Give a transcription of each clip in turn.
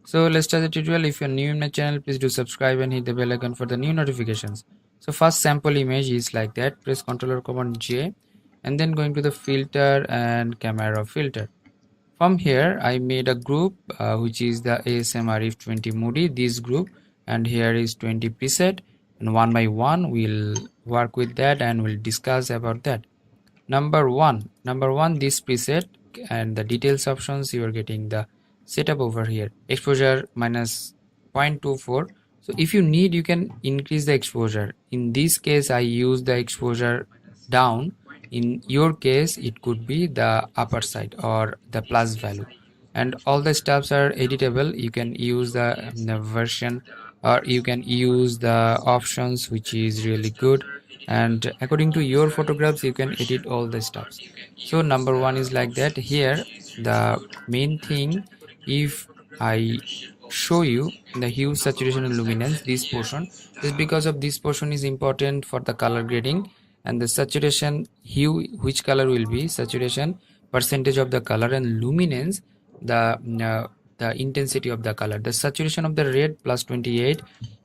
So let's start the tutorial. If you're new in my channel, please do subscribe and hit the bell icon for the new notifications. So first sample image is like that. Press Ctrl or Command J and then going to the filter and camera filter. From here I made a group which is the ASM Arif 20 Moody, this group, and here is 20 preset, and one by one we'll work with that and we'll discuss about that. Number one, this preset and the details options, you are getting the setup over here. Exposure minus 0.24. So if you need, you can increase the exposure. In this case I use the exposure down. In your case it could be the upper side or the plus value, and all the stuffs are editable. You can use the version, or you can use the options, which is really good, and according to your photographs you can edit all the stuffs. So number one is like that. Here the main thing, if I show you the hue, saturation and luminance, this portion, just because of this portion is important for the color grading. And the saturation, hue, which color will be saturation, percentage of the color, and luminance, the intensity of the color. The saturation of the red plus 28,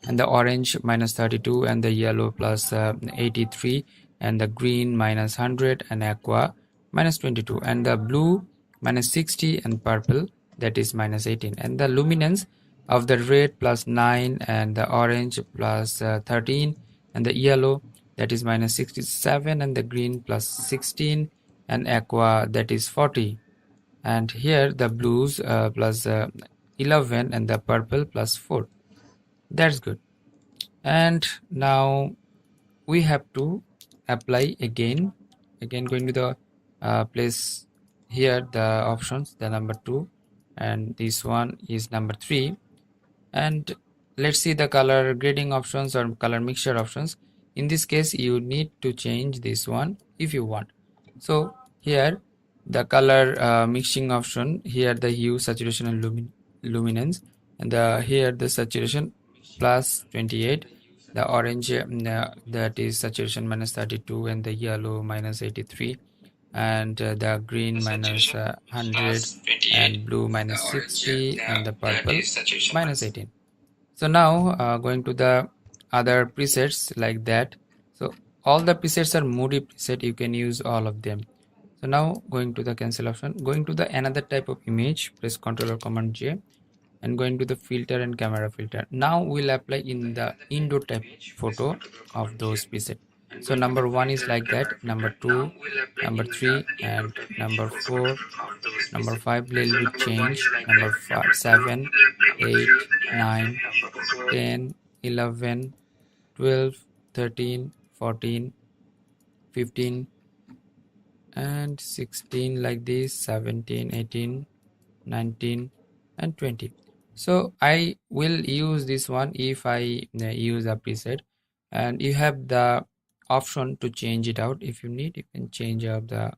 and the orange minus 32, and the yellow plus 83, and the green minus 100, and aqua minus 22, and the blue minus 60, and purple, that is minus 18. And the luminance of the red plus 9, and the orange plus 13, and the yellow, that is minus 67, and the green plus 16, and aqua, that is 40. And here the blues plus 11, and the purple plus 4. That's good. And now we have to apply again going to the place here, the options, the number 2, and this one is number 3. And let's see the color grading options or color mixture options. In this case you need to change this one if you want. So here the color mixing option, here the hue, saturation and luminance, and here the saturation plus 28, the orange that is saturation minus 32, and the yellow minus 83, and the green minus 100, and blue minus 60, and the purple minus 18. So now going to the other presets like that. So all the presets are Moody preset, you can use all of them. So now going to the cancel option, going to the another type of image, press Ctrl or Command J, and going to the filter and camera filter. Now we'll apply in the indoor type photo of those presets. So number 1 is like that, number 2, number 3, and number 4, number 5 little bit change, number 5, 7, 8, 9, 10, 11, 12, 13, 14, 15, and 16, like this, 17, 18, 19, and 20. So I will use this one if I use a preset, and you have the option to change it out. If you need, you can change out the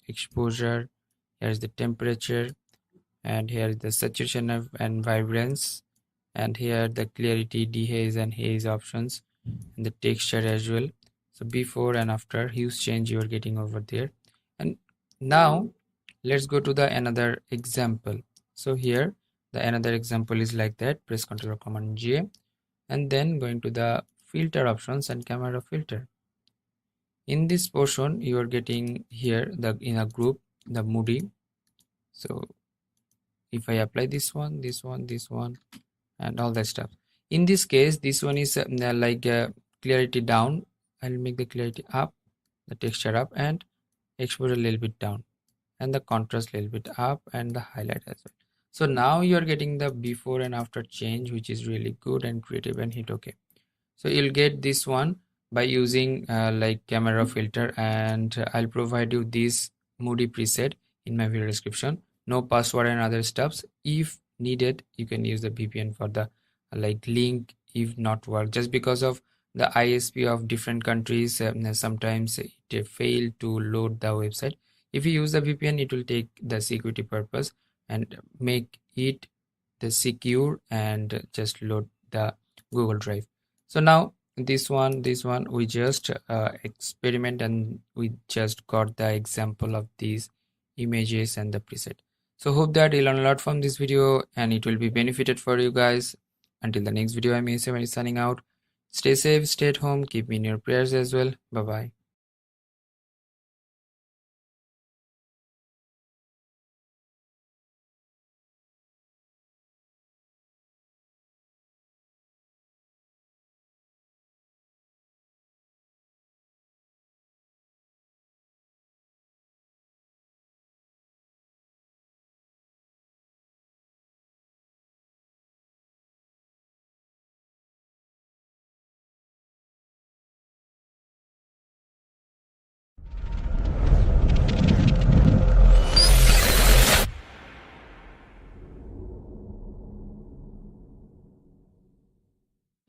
exposure. Here's the temperature, and here is the saturation and vibrance, and here the clarity, dehaze and haze options, and the texture as well. So before and after hues change you are getting over there. And now let's go to the another example. So here the another example is like that. Press Ctrl or Command J, and then going to the filter options and camera filter. In this portion you are getting here the in a group the Moody. So if I apply this one, and all that stuff, in this case this one is like clarity down. I'll make the clarity up, the texture up, and exposure a little bit down, and the contrast a little bit up, and the highlight as well. So now you're getting the before and after change, which is really good and creative, and hit OK. So you'll get this one by using like camera filter, and I'll provide you this Moody preset in my video description. No password and other stuffs. If needed you can use the VPN for the like link if not work, just because of the ISP of different countries. Sometimes it fail to load the website. If you use the VPN it will take the security purpose and make it the secure and just load the Google Drive. So now this one we just experiment, and we just got the example of these images and the preset. So hope that you learn a lot from this video and it will be benefited for you guys. Until the next video, I'm ASM Arif signing out. Stay safe, stay at home, keep me in your prayers as well. Bye bye.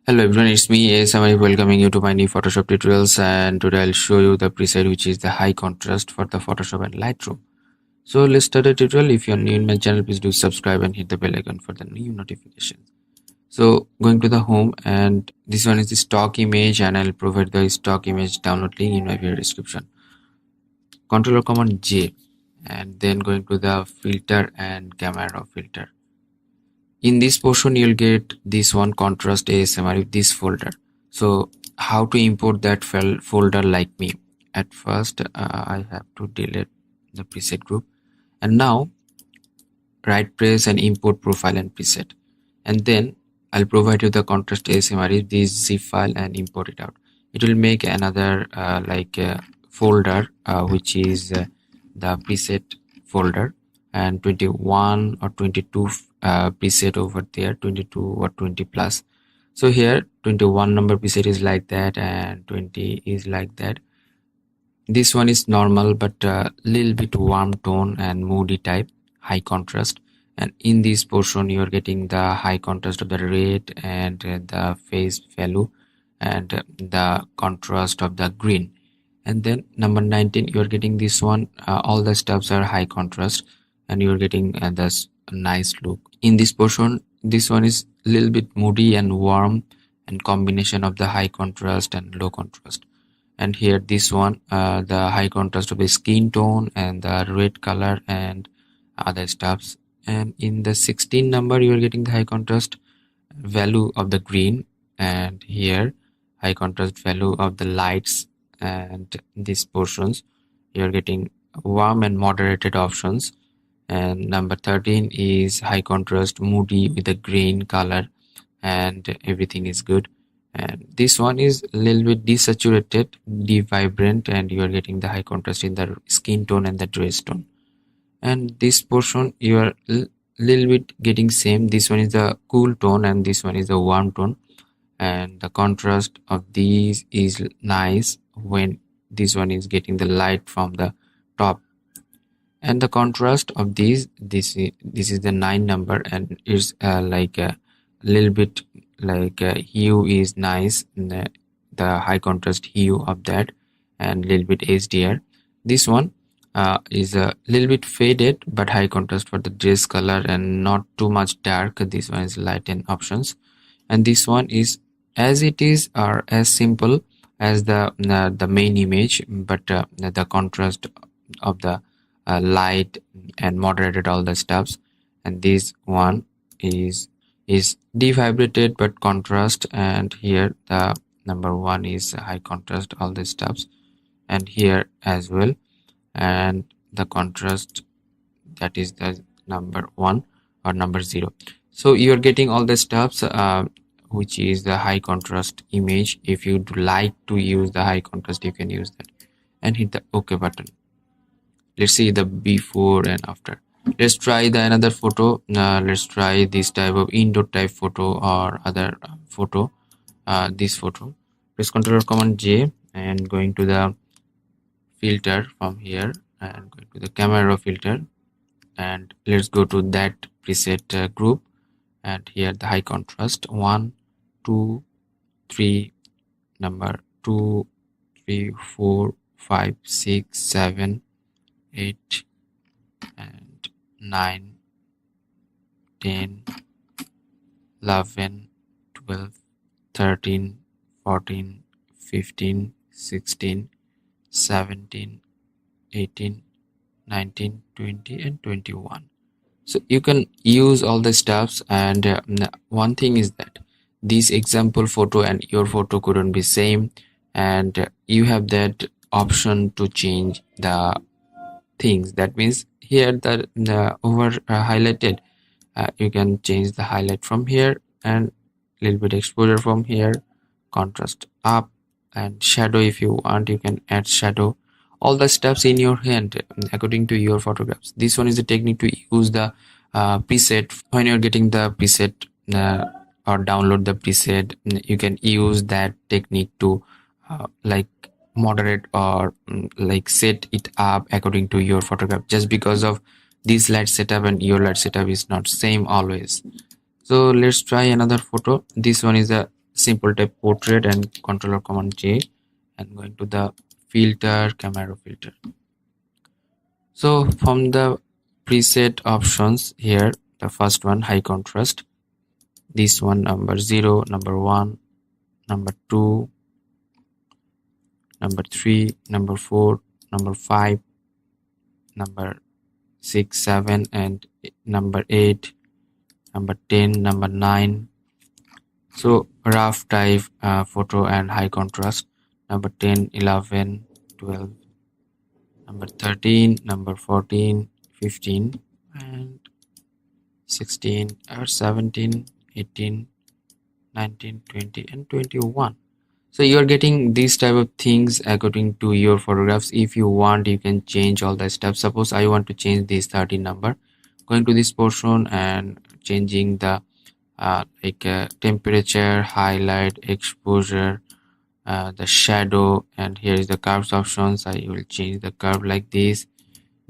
Hello everyone, it's me ASM Arif welcoming you to my new Photoshop tutorials, and today I'll show you the preset which is the high contrast for the Photoshop and Lightroom. So let's start the tutorial. If you're new in my channel, please do subscribe and hit the bell icon for the new notifications. So going to the home, and this one is the stock image, and I'll provide the stock image download link in my video description. Control or Command J, and then going to the filter and camera filter. In this portion you'll get this one contrast ASMR with this folder. So how to import that folder like me? At first I have to delete the preset group, and now right press and import profile and preset, and then I'll provide you the contrast ASMR with this zip file and import it out. It will make another folder which is the preset folder, and 21 or 22 preset over there, 22 or 20 plus. So here 21 number preset is like that and 20 is like that. This one is normal but little bit warm tone and moody type, high contrast. And in this portion you are getting the high contrast of the red and the face value and the contrast of the green. And then number 19 you are getting this one, all the stuffs are high contrast and you are getting this nice look. In this portion this one is a little bit moody and warm, and combination of the high contrast and low contrast. And here this one, the high contrast of the skin tone and the red color and other stuffs. And in the 16 number you are getting the high contrast value of the green, and here high contrast value of the lights. And these portions you are getting warm and moderated options. And number 13 is high contrast moody with the green color, and everything is good. And this one is a little bit desaturated, de-vibrant, and you are getting the high contrast in the skin tone and the dress tone. And this portion you are little bit getting same. This one is the cool tone and this one is the warm tone, and the contrast of these is nice when this one is getting the light from the top. And the contrast of this is the 9 number, and it's like a little bit like hue is nice, the high contrast hue of that, and little bit HDR. This one is a little bit faded but high contrast for the dress color and not too much dark. This one is light and options, and this one is as it is or as simple as the main image, but the contrast of the light and moderated all the stuffs. And this one is devibrated but contrast, and here the number 1 is high contrast all the stuffs, and here as well. And the contrast, that is the number 1 or number 0. So you are getting all the stuffs which is the high contrast image. If you'd like to use the high contrast, you can use that and hit the OK button. Let's see the before and after. Let's try the another photo. Let's try this type of indoor type photo or other photo. This photo. Press Ctrl or Command J and going to the filter from here and going to the camera filter, and let's go to that preset group, and here the high contrast 1 2 3, number 2 3 4 5 6 7 8 and 9 10 11 12 13 14 15 16 17 18 19 20 and 21. So you can use all the steps, and one thing is that this example photo and your photo couldn't be same, and you have that option to change the things. That means here the over highlighted, you can change the highlight from here, and little bit exposure from here, contrast up, and shadow. If you want, you can add shadow. All the steps in your hand according to your photographs. This one is the technique to use the preset. When you're getting the preset or download the preset, you can use that technique to like moderate or like set it up according to your photograph, just because of this light setup and your light setup is not same always. So let's try another photo. This one is a simple type portrait, and controller command J, and going to the filter, camera filter. So from the preset options here, the first one, high contrast, this one number 0, number 1, number 2, number 3, number 4, number 5, number 6, 7, and number 8, number 10, number 9. So rough type photo and high contrast, number 10, 11, 12, number 13, number 14, 15, and 16, or 17, 18, 19, 20, and 21. So you are getting these type of things according to your photographs. If you want, you can change all the steps. Suppose I want to change this 13 number, going to this portion and changing the temperature, highlight, exposure, the shadow, and here is the curves options. I will change the curve like this.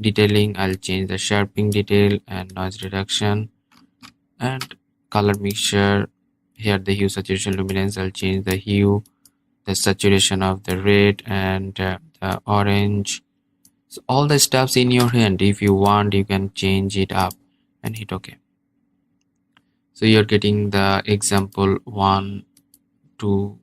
Detailing, I'll change the sharpening detail and noise reduction, and color mixture. Here the hue, saturation, luminance, I'll change the hue, the saturation of the red and the orange. So all the steps in your hand. If you want, you can change it up and hit OK. So you're getting the example 1, 2,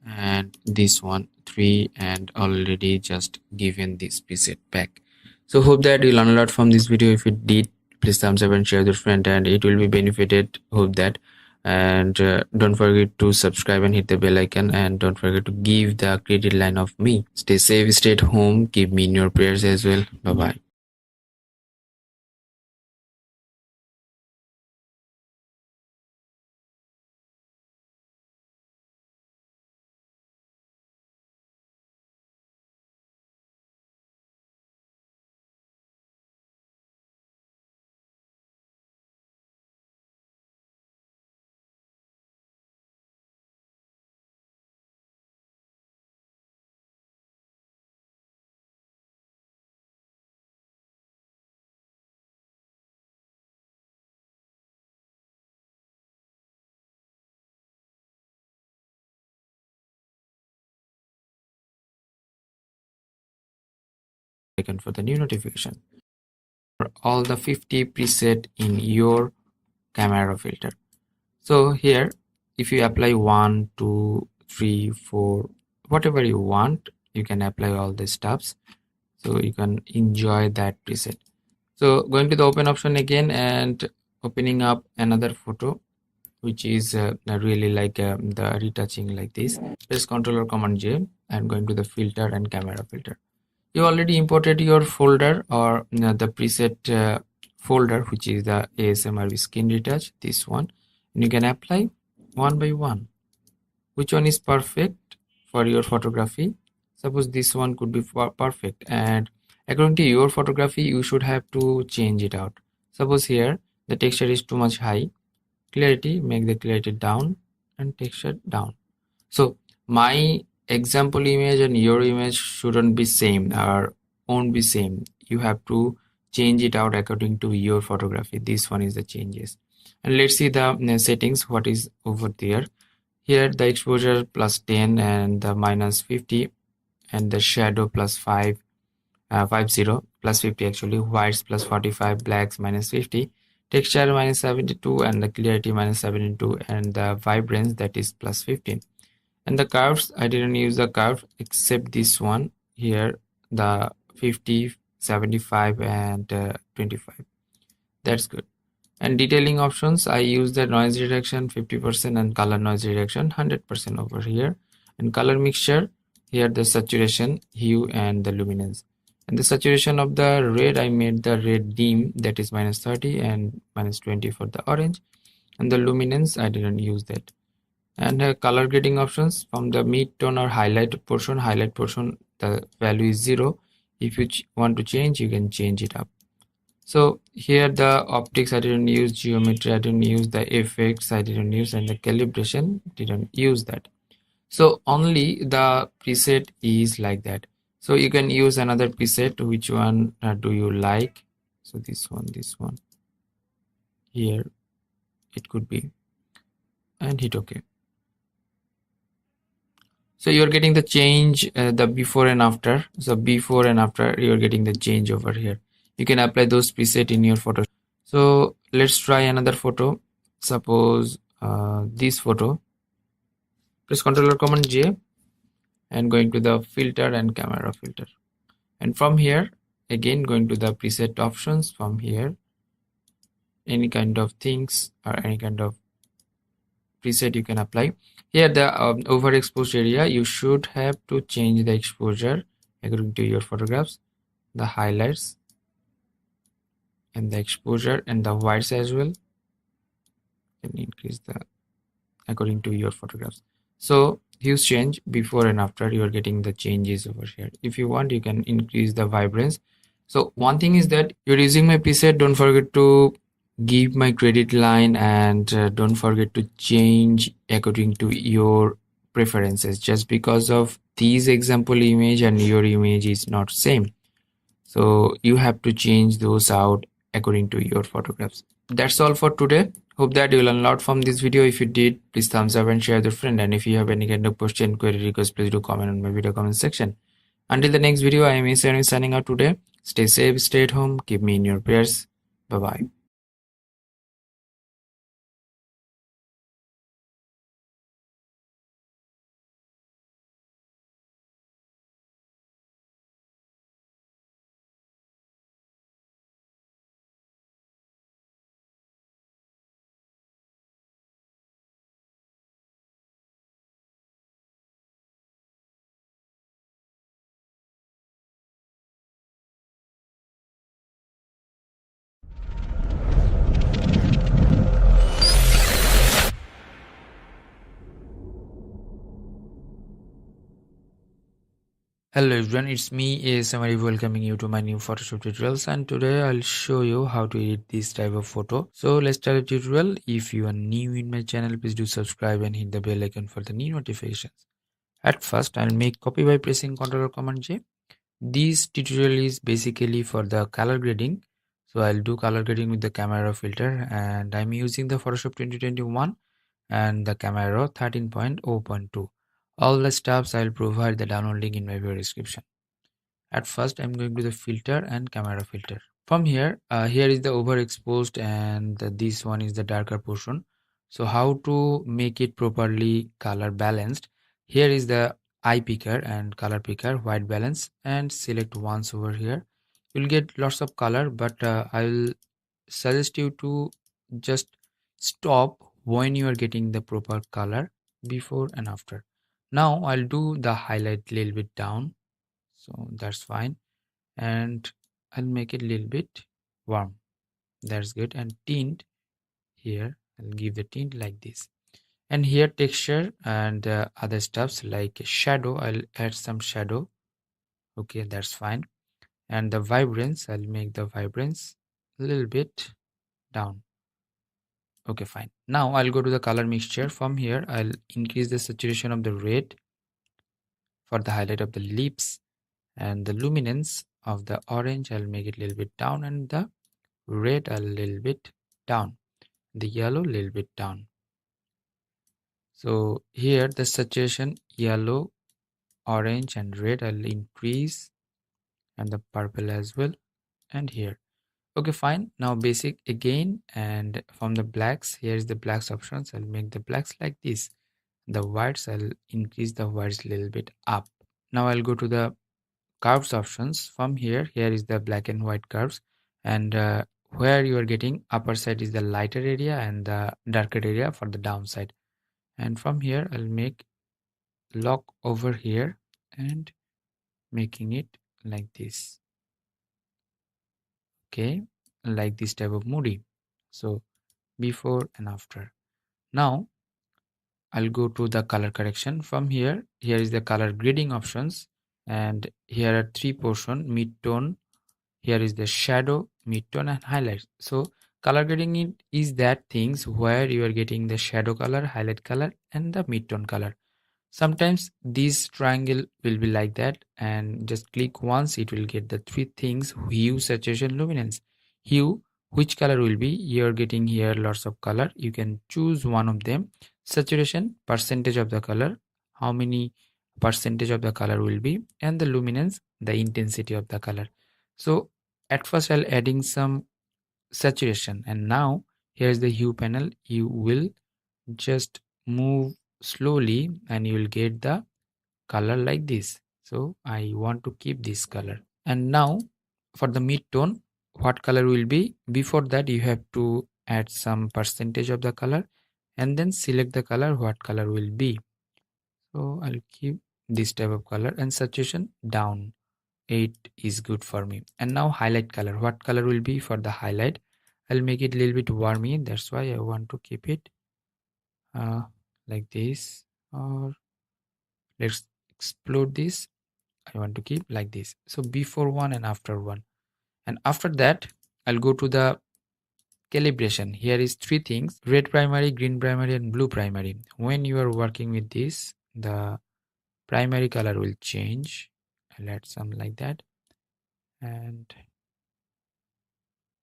and this one 3, and already just given this preset back. So hope that you learn a lot from this video. If you did, please thumbs up and share with your friend, and it will be benefited. Hope that. And don't forget to subscribe and hit the bell icon, and don't forget to give the credit line of me. Stay safe, stay at home, keep me in your prayers as well. Bye bye. Icon for the new notification. For all the 50 preset in your camera filter. So here, if you apply 1, 2, 3, 4, whatever you want, you can apply all the steps. So you can enjoy that preset. So going to the open option again and opening up another photo, which is really like the retouching like this. Press Ctrl or Command J and going to the filter and camera filter. You already imported your folder or the preset folder, which is the ASM Arif skin retouch, this one, and you can apply one by one. Which one is perfect for your photography? Suppose this one could be perfect, and according to your photography, you should have to change it out. Suppose here the texture is too much high. Clarity, make the clarity down and texture down. So my example image and your image shouldn't be same or won't be same. You have to change it out according to your photography. This one is the changes. And let's see the settings, what is over there. Here the exposure plus 10 and the minus 50, and the shadow plus 5, 50 plus 50 actually, whites plus 45, blacks minus 50, texture minus 72, and the clarity minus 72, and the vibrance, that is plus 15. And the curves, I didn't use the curve except this one here, the 50, 75, and 25. That's good. And detailing options, I use the noise reduction 50% and color noise reduction 100% over here. And color mixture, here the saturation, hue and the luminance. And the saturation of the red, I made the red dim, that is -30 and -20 for the orange. And the luminance, I didn't use that. And color grading options, from the mid-tone or highlight portion, the value is 0. If you want to change, you can change it up. So here the optics I didn't use, geometry I didn't use, the effects I didn't use, and the calibration didn't use that. So only the preset is like that. So you can use another preset. Which one do you like? So this one here it could be, and hit OK. So you're getting the change, the before and after. So before and after, you're getting the change over here. You can apply those preset in your photo. So let's try another photo. Suppose this photo. Press Ctrl or Command J and going to the filter and camera filter. And from here, again going to the preset options. From here, any kind of things or any kind of preset you can apply. Here the overexposed area, you should have to change the exposure according to your photographs, the highlights and the exposure and the whites as well. You can increase the according to your photographs. So hues change before and after, you are getting the changes over here. If you want, you can increase the vibrance. So one thing is that you're using my preset, don't forget to give my credit line, and don't forget to change according to your preferences. Just because of these example image and your image is not same, so you have to change those out according to your photographs. That's all for today. Hope that you learned a lot from this video. If you did, please thumbs up and share with your friend. And if you have any kind of question, query, request, please do comment on my video comment section. Until the next video, I am ASM signing out today. Stay safe, stay at home, keep me in your prayers. Bye bye. Hello everyone, it's me ASM Arif welcoming you to my new Photoshop tutorials, and today I'll show you how to edit this type of photo. So let's start the tutorial. If you are new in my channel, please do subscribe and hit the bell icon for the new notifications. At first, I'll make copy by pressing Ctrl or Command J. This tutorial is basically for the color grading. So I'll do color grading with the camera filter, and I'm using the Photoshop 2021 and the camera 13.0.2. All the steps I'll provide the download link in my video description. At first, I'm going to the filter and camera filter. From here, here is the overexposed, and this one is the darker portion. So how to make it properly color balanced? Here is the eye picker and color picker, white balance, and select once over here. You'll get lots of color, but I will suggest you to just stop when you are getting the proper color before and after. Now I'll do the highlight little bit down, so that's fine, and I'll make it a little bit warm. That's good. And tint, here I'll give the tint like this. And here texture and other stuffs like shadow, I'll add some shadow. Okay, that's fine. And the vibrance, I'll make the vibrance a little bit down. Okay, fine. Now I'll go to the color mixture. From here, I'll increase the saturation of the red for the highlight of the lips, and the luminance of the orange, I'll make it a little bit down, and the red a little bit down, the yellow a little bit down. So here the saturation yellow, orange and red I'll increase, and the purple as well, and here. Okay, fine. Now basic again, and from the blacks, here is the blacks options. I'll make the blacks like this. The whites, I'll increase the whites a little bit up. Now I'll go to the curves options. From here, here is the black and white curves, and where you are getting upper side is the lighter area and the darker area for the downside. And from here I'll make lock over here and making it like this. Okay, like this type of Moody. So before and after. Now I'll go to the color correction. From here is the color grading options, and here are three portion: mid-tone, here is the shadow, mid-tone and highlight. So color grading is that things where you are getting the shadow color, highlight color and the mid-tone color. Sometimes this triangle will be like that, and just click once it will get the three things: hue, saturation, luminance. Hue, which color will be, you're getting here lots of color, you can choose one of them. Saturation, percentage of the color, how many percentage of the color will be, and the luminance, the intensity of the color. So at first I'll adding some saturation, and now here's the hue panel. You will just move slowly and you will get the color like this. So I want to keep this color. And now for the mid-tone, what color will be? Before that you have to add some percentage of the color and then select the color, what color will be. So I'll keep this type of color and saturation down. 8 is good for me. And now highlight color, what color will be for the highlight? I'll make it a little bit warmy, that's why I want to keep it uh, like this, or let's explode this. I want to keep like this. So before one and after one. And after that I'll go to the calibration. Here is three things: red primary, green primary and blue primary. When you are working with this, the primary color will change. I'll add some like that and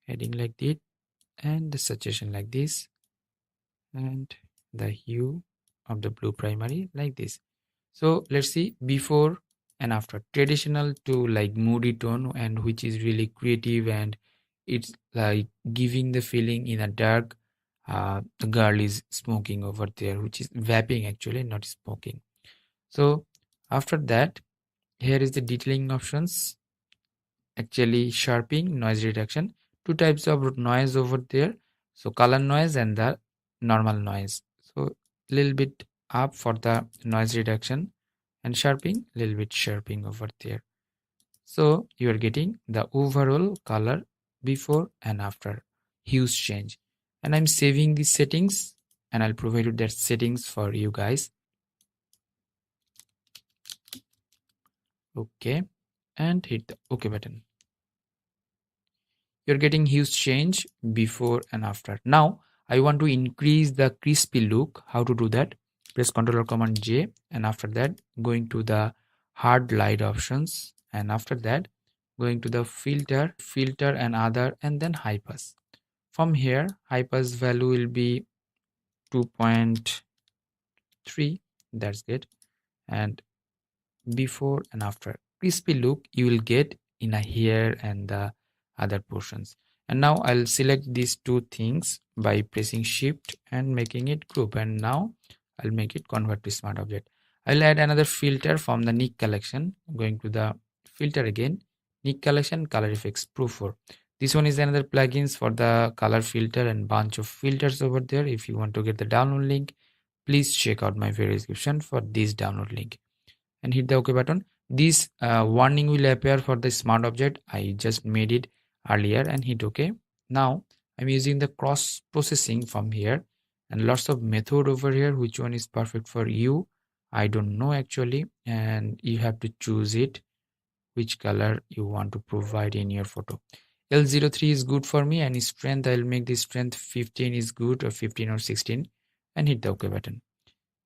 heading like this, and the saturation like this, and the hue of the blue primary like this. So let's see before and after. Traditional to like moody tone, and which is really creative, and it's like giving the feeling in a dark. The girl is smoking over there, which is vaping actually, not smoking. So after that, here is the detailing options. Actually, sharpening, noise reduction. Two types of noise over there. So color noise and the normal noise. So little bit up for the noise reduction, and sharpening, little bit sharpening over there. So you are getting the overall color before and after. Huge change. And I'm saving these settings, and I'll provide you that settings for you guys. Okay, and hit the OK button. You're getting huge change before and after. Now I want to increase the crispy look. How to do that? Press Ctrl or Command J, and after that going to the hard light options, and after that going to the filter and other, and then high pass. From here high pass value will be 2.3. That's good. And before and after, crispy look you will get in a hair and the other portions. And now I'll select these two things by pressing shift and making it group, and now I'll make it convert to smart object. I'll add another filter from the Nick collection. Going to the filter again, Nick collection, color effects pro 4. This one is another plugins for the color filter and bunch of filters over there. If you want to get the download link, please check out my video description for this download link, and hit the OK button. This warning will appear for the smart object. I just made it earlier, and hit OK. Now I'm using the cross processing from here, and lots of method over here. Which one is perfect for you? I don't know actually, and you have to choose it, which color you want to provide in your photo. L03 is good for me, and strength I'll make the strength 15 is good, or 15 or 16, and hit the OK button.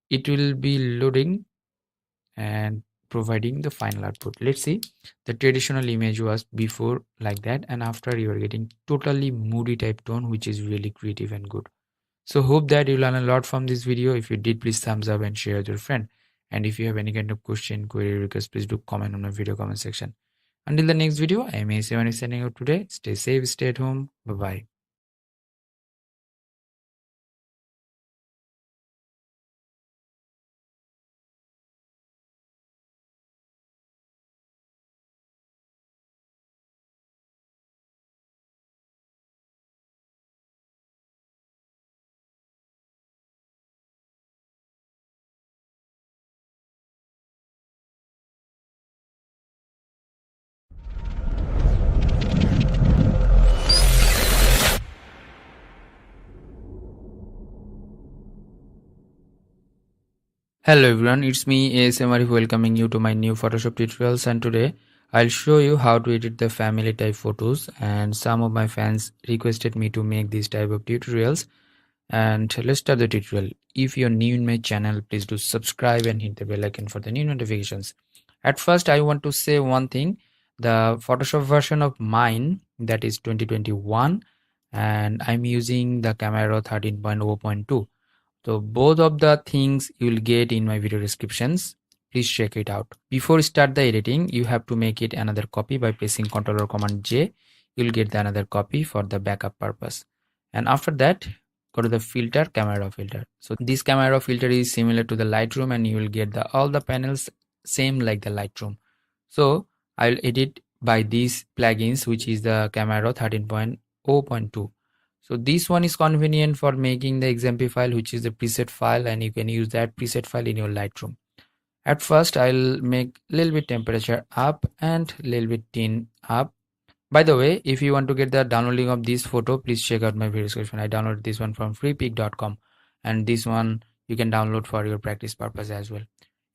It will be loading and providing the final output. Let's see, the traditional image was before like that, and after you are getting totally moody type tone, which is really creative and good. So hope that you learn a lot from this video. If you did, please thumbs up and share with your friend. And if you have any kind of question, query, request, please do comment on my video comment section. Until the next video, I am ASM Arif signing out today. Stay safe, stay at home. Bye bye. Hello everyone, it's me ASM Arif welcoming you to my new Photoshop tutorials, and today I'll show you how to edit the family type photos. And some of my fans requested me to make this type of tutorials, and let's start the tutorial. If you're new in my channel, please do subscribe and hit the bell icon for the new notifications. At first I want to say one thing. The Photoshop version of mine, that is 2021, and I'm using the camera 13.0.2. So both of the things you will get in my video descriptions. Please check it out. Before start the editing, you have to make it another copy by pressing Ctrl or Command J. You'll get the another copy for the backup purpose. And after that, go to the filter, camera filter. So this camera filter is similar to the Lightroom, and you will get the all the panels same like the Lightroom. So I'll edit by these plugins, which is the camera 13.0.2. So this one is convenient for making the XMP file, which is the preset file, and you can use that preset file in your Lightroom. At first I'll make little bit temperature up and little bit tint up. By the way, if you want to get the downloading of this photo, please check out my video description. I downloaded this one from freepik.com, and this one you can download for your practice purpose as well.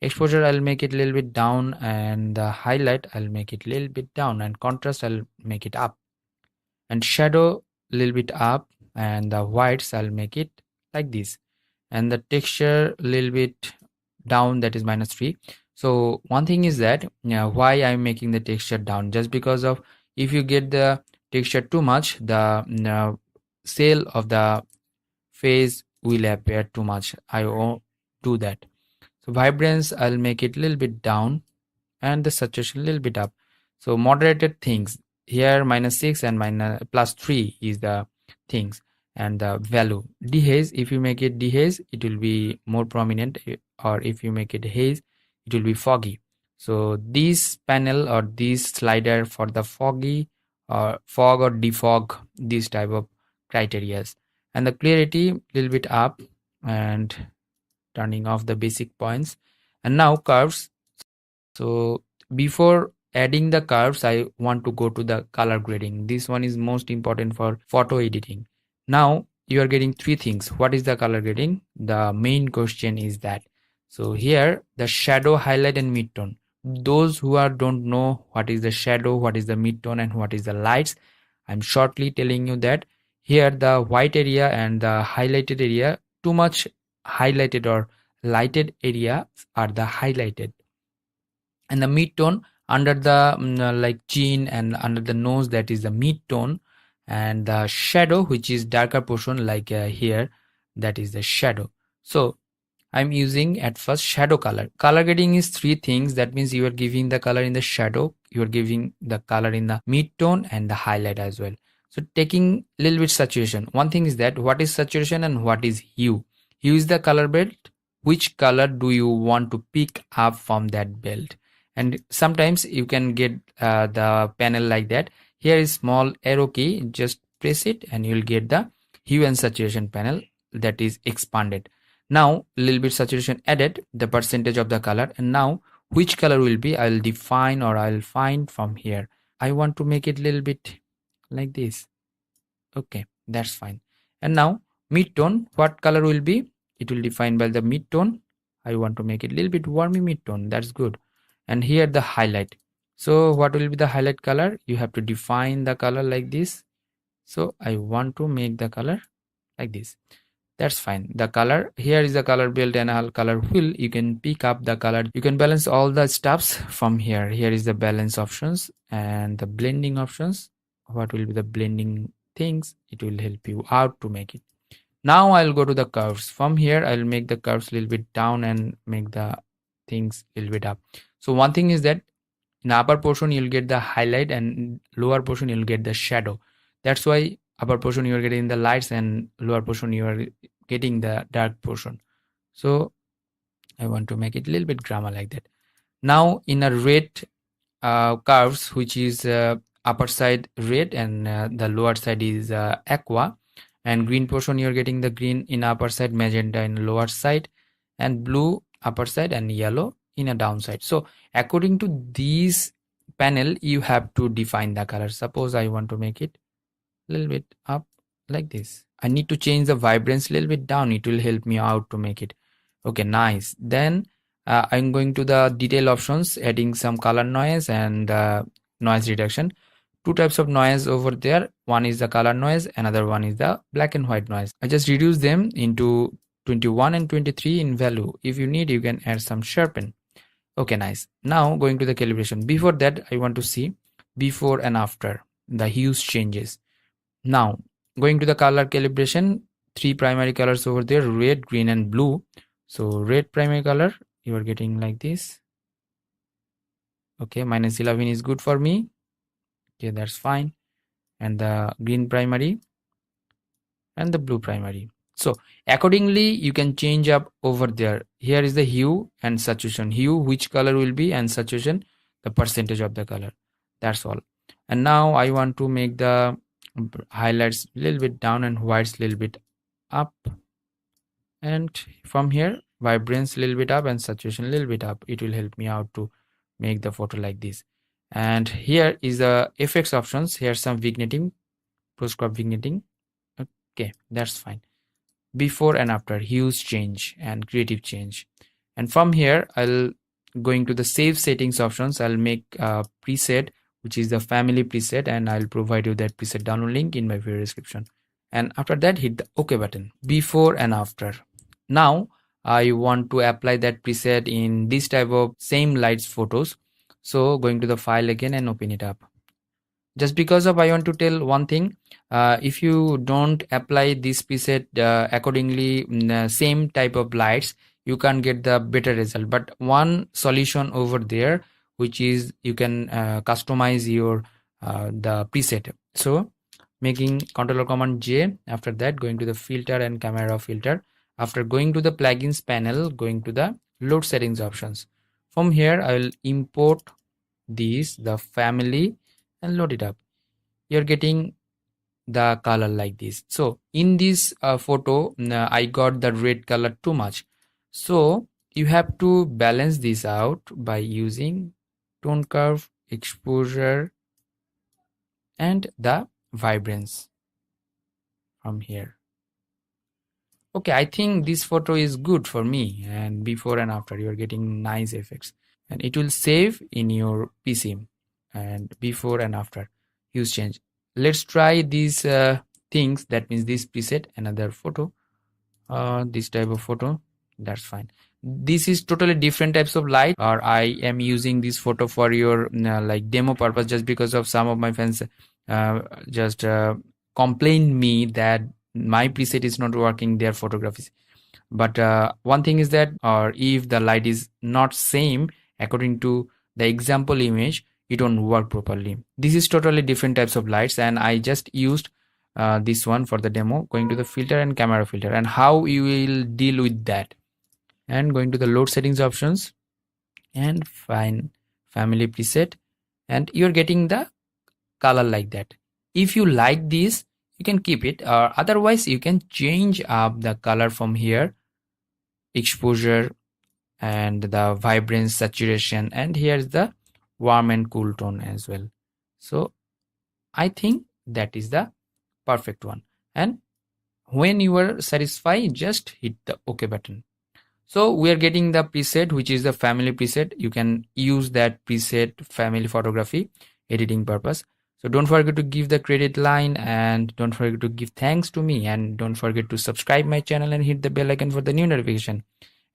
Exposure I'll make it a little bit down, and the highlight I'll make it a little bit down, and contrast I'll make it up, and shadow a little bit up, and the whites I'll make it like this, and the texture a little bit down, that is -3. So one thing is that why I'm making the texture down, just because of if you get the texture too much, the cell of the face will appear too much. I won't do that. So vibrance I'll make it a little bit down, and the saturation a little bit up. So moderated things here, -6 and +3 is the things, and the value dehaze. If you make it dehaze, it will be more prominent, or if you make it haze, it will be foggy. So this panel or this slider for the foggy or fog or defog, this type of criterias. And the clarity a little bit up, and turning off the basic points. And now curves. So before adding the curves, I want to go to the color grading. This one is most important for photo editing. Now you are getting three things. What is the color grading? The main question is that. So here the shadow, highlight, and midtone. Those who don't know what is the shadow, what is the midtone, and what is the lights, I'm shortly telling you that here the white area and the highlighted area, too much highlighted or lighted area are the highlighted, and the mid-tone under the like chin and under the nose, that is the mid-tone, and the shadow, which is darker portion like here, that is the shadow. So I'm using at first shadow color. Color grading is three things. That means you are giving the color in the shadow, you are giving the color in the mid-tone, and the highlight as well. So taking a little bit saturation. One thing is that what is saturation and what is hue. Hue is the color belt. Which color do you want to pick up from that belt? And sometimes you can get the panel like that. Here is small arrow key, just press it and you'll get the hue and saturation panel that is expanded. Now a little bit saturation added, the percentage of the color, and now which color will be, I'll define or I'll find from here. I want to make it a little bit like this. Okay, that's fine. And now mid-tone, what color will be? It will define by the mid-tone. I want to make it a little bit warmy mid-tone. That's good. And here the highlight. So what will be the highlight color? You have to define the color like this. So I want to make the color like this. That's fine. The color, here is the color belt and a color wheel. You can pick up the color. You can balance all the stuffs from here. Here is the balance options and the blending options. What will be the blending things? It will help you out to make it. Now I'll go to the curves. From here I'll make the curves a little bit down and make the things a little bit up. So one thing is that in upper portion you'll get the highlight, and lower portion you'll get the shadow. That's why upper portion you are getting the lights, and lower portion you are getting the dark portion. So I want to make it a little bit grammar like that. Now in a red curves, which is upper side red and the lower side is aqua, and green portion you're getting the green in upper side, magenta in lower side, and blue upper side, and yellow in a downside. So according to these panel you have to define the color. Suppose I want to make it a little bit up like this. I need to change the vibrance a little bit down. It will help me out to make it. Okay, nice. Then I'm going to the detail options, adding some color noise and noise reduction. Two types of noise over there. One is the color noise, another one is the black and white noise. I just reduce them into 21 and 23 in value. If you need, you can add some sharpen. Okay, nice. Now going to the calibration. Before that, I want to see before and after the hues changes. Now going to the color calibration, three primary colors over there, red, green and blue. So red primary color, you are getting like this. Okay, -11 is good for me. Okay, that's fine. And the green primary and the blue primary. So accordingly you can change up over there. Here is the hue and saturation. Hue, which color will be, and saturation, the percentage of the color. That's all. And now I want to make the highlights a little bit down and whites a little bit up, and from here vibrance a little bit up and saturation a little bit up. It will help me out to make the photo like this. And here is the effects options. Here's some vignetting, post crop vignetting. Okay, that's fine. Before and after, hues change and creative change. And from here I'll going to the save settings options. I'll make a preset which is the family preset, and I'll provide you that preset download link in my video description. And after that, hit the OK button. Before and after. Now I want to apply that preset in this type of same lights photos. So going to the file again and open it up. Just because of I want to tell one thing, if you don't apply this preset accordingly same type of lights, you can't get the better result. But one solution over there, which is you can customize your the preset. So making Ctrl Command J, after that going to the filter and camera filter. After going to the plugins panel, going to the load settings options. From here I will import these, the family, and load it up. You're getting the color like this. So in this photo I got the red color too much, so you have to balance this out by using tone curve, exposure and the vibrance from here. Okay, I think this photo is good for me, and before and after you are getting nice effects, and it will save in your PC. And before and after hues change. Let's try these things. That means this preset, another photo, this type of photo. That's fine. This is totally different types of light, or I am using this photo for your like demo purpose, just because of some of my fans just complained me that my preset is not working their photography. But one thing is that, or if the light is not same according to the example image, it won't work properly. This is totally different types of lights, and I just used this one for the demo. Going to the filter and camera filter, and how you will deal with that. And going to the load settings options and find family preset, and you're getting the color like that. If you like this, you can keep it, or otherwise you can change up the color from here, exposure and the vibrance, saturation, and here's the warm and cool tone as well. So I think that is the perfect one. And when you are satisfied, just hit the OK button. So we are getting the preset, which is the family preset. You can use that preset family photography editing purpose. So don't forget to give the credit line, and don't forget to give thanks to me, and don't forget to subscribe my channel and hit the bell icon for the new notification.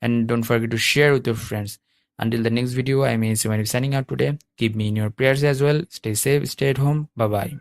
And don't forget to share with your friends. Until the next video, I'm ASM Arif signing out today. Keep me in your prayers as well. Stay safe, stay at home. Bye bye.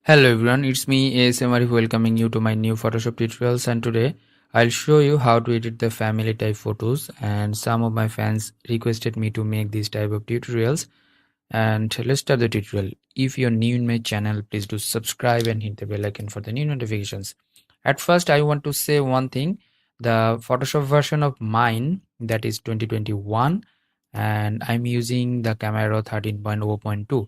Hello everyone, it's me ASM Arif welcoming you to my new Photoshop tutorials, and today I'll show you how to edit the family type photos. And some of my fans requested me to make these type of tutorials, and let's start the tutorial. If you're new in my channel, please do subscribe and hit the bell icon for the new notifications. At first I want to say one thing. The Photoshop version of mine that is 2021, and I'm using the camera 13.0.2.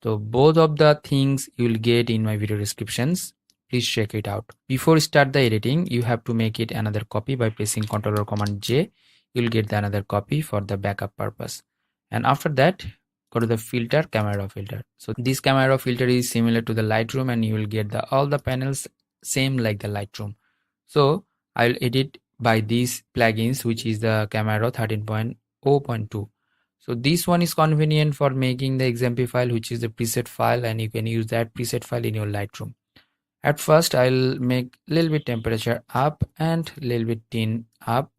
So both of the things you will get in my video descriptions. Please check it out. Before start the editing, you have to make it another copy by pressing Ctrl or Command J. You'll get the another copy for the backup purpose. And after that, go to the filter, camera filter. So this camera filter is similar to the Lightroom, and you will get the all the panels same like the Lightroom. So I'll edit by these plugins, which is the camera 13.0.2. So this one is convenient for making the XMP file, which is the preset file, and you can use that preset file in your Lightroom. At first, I'll make a little bit temperature up and a little bit tint up.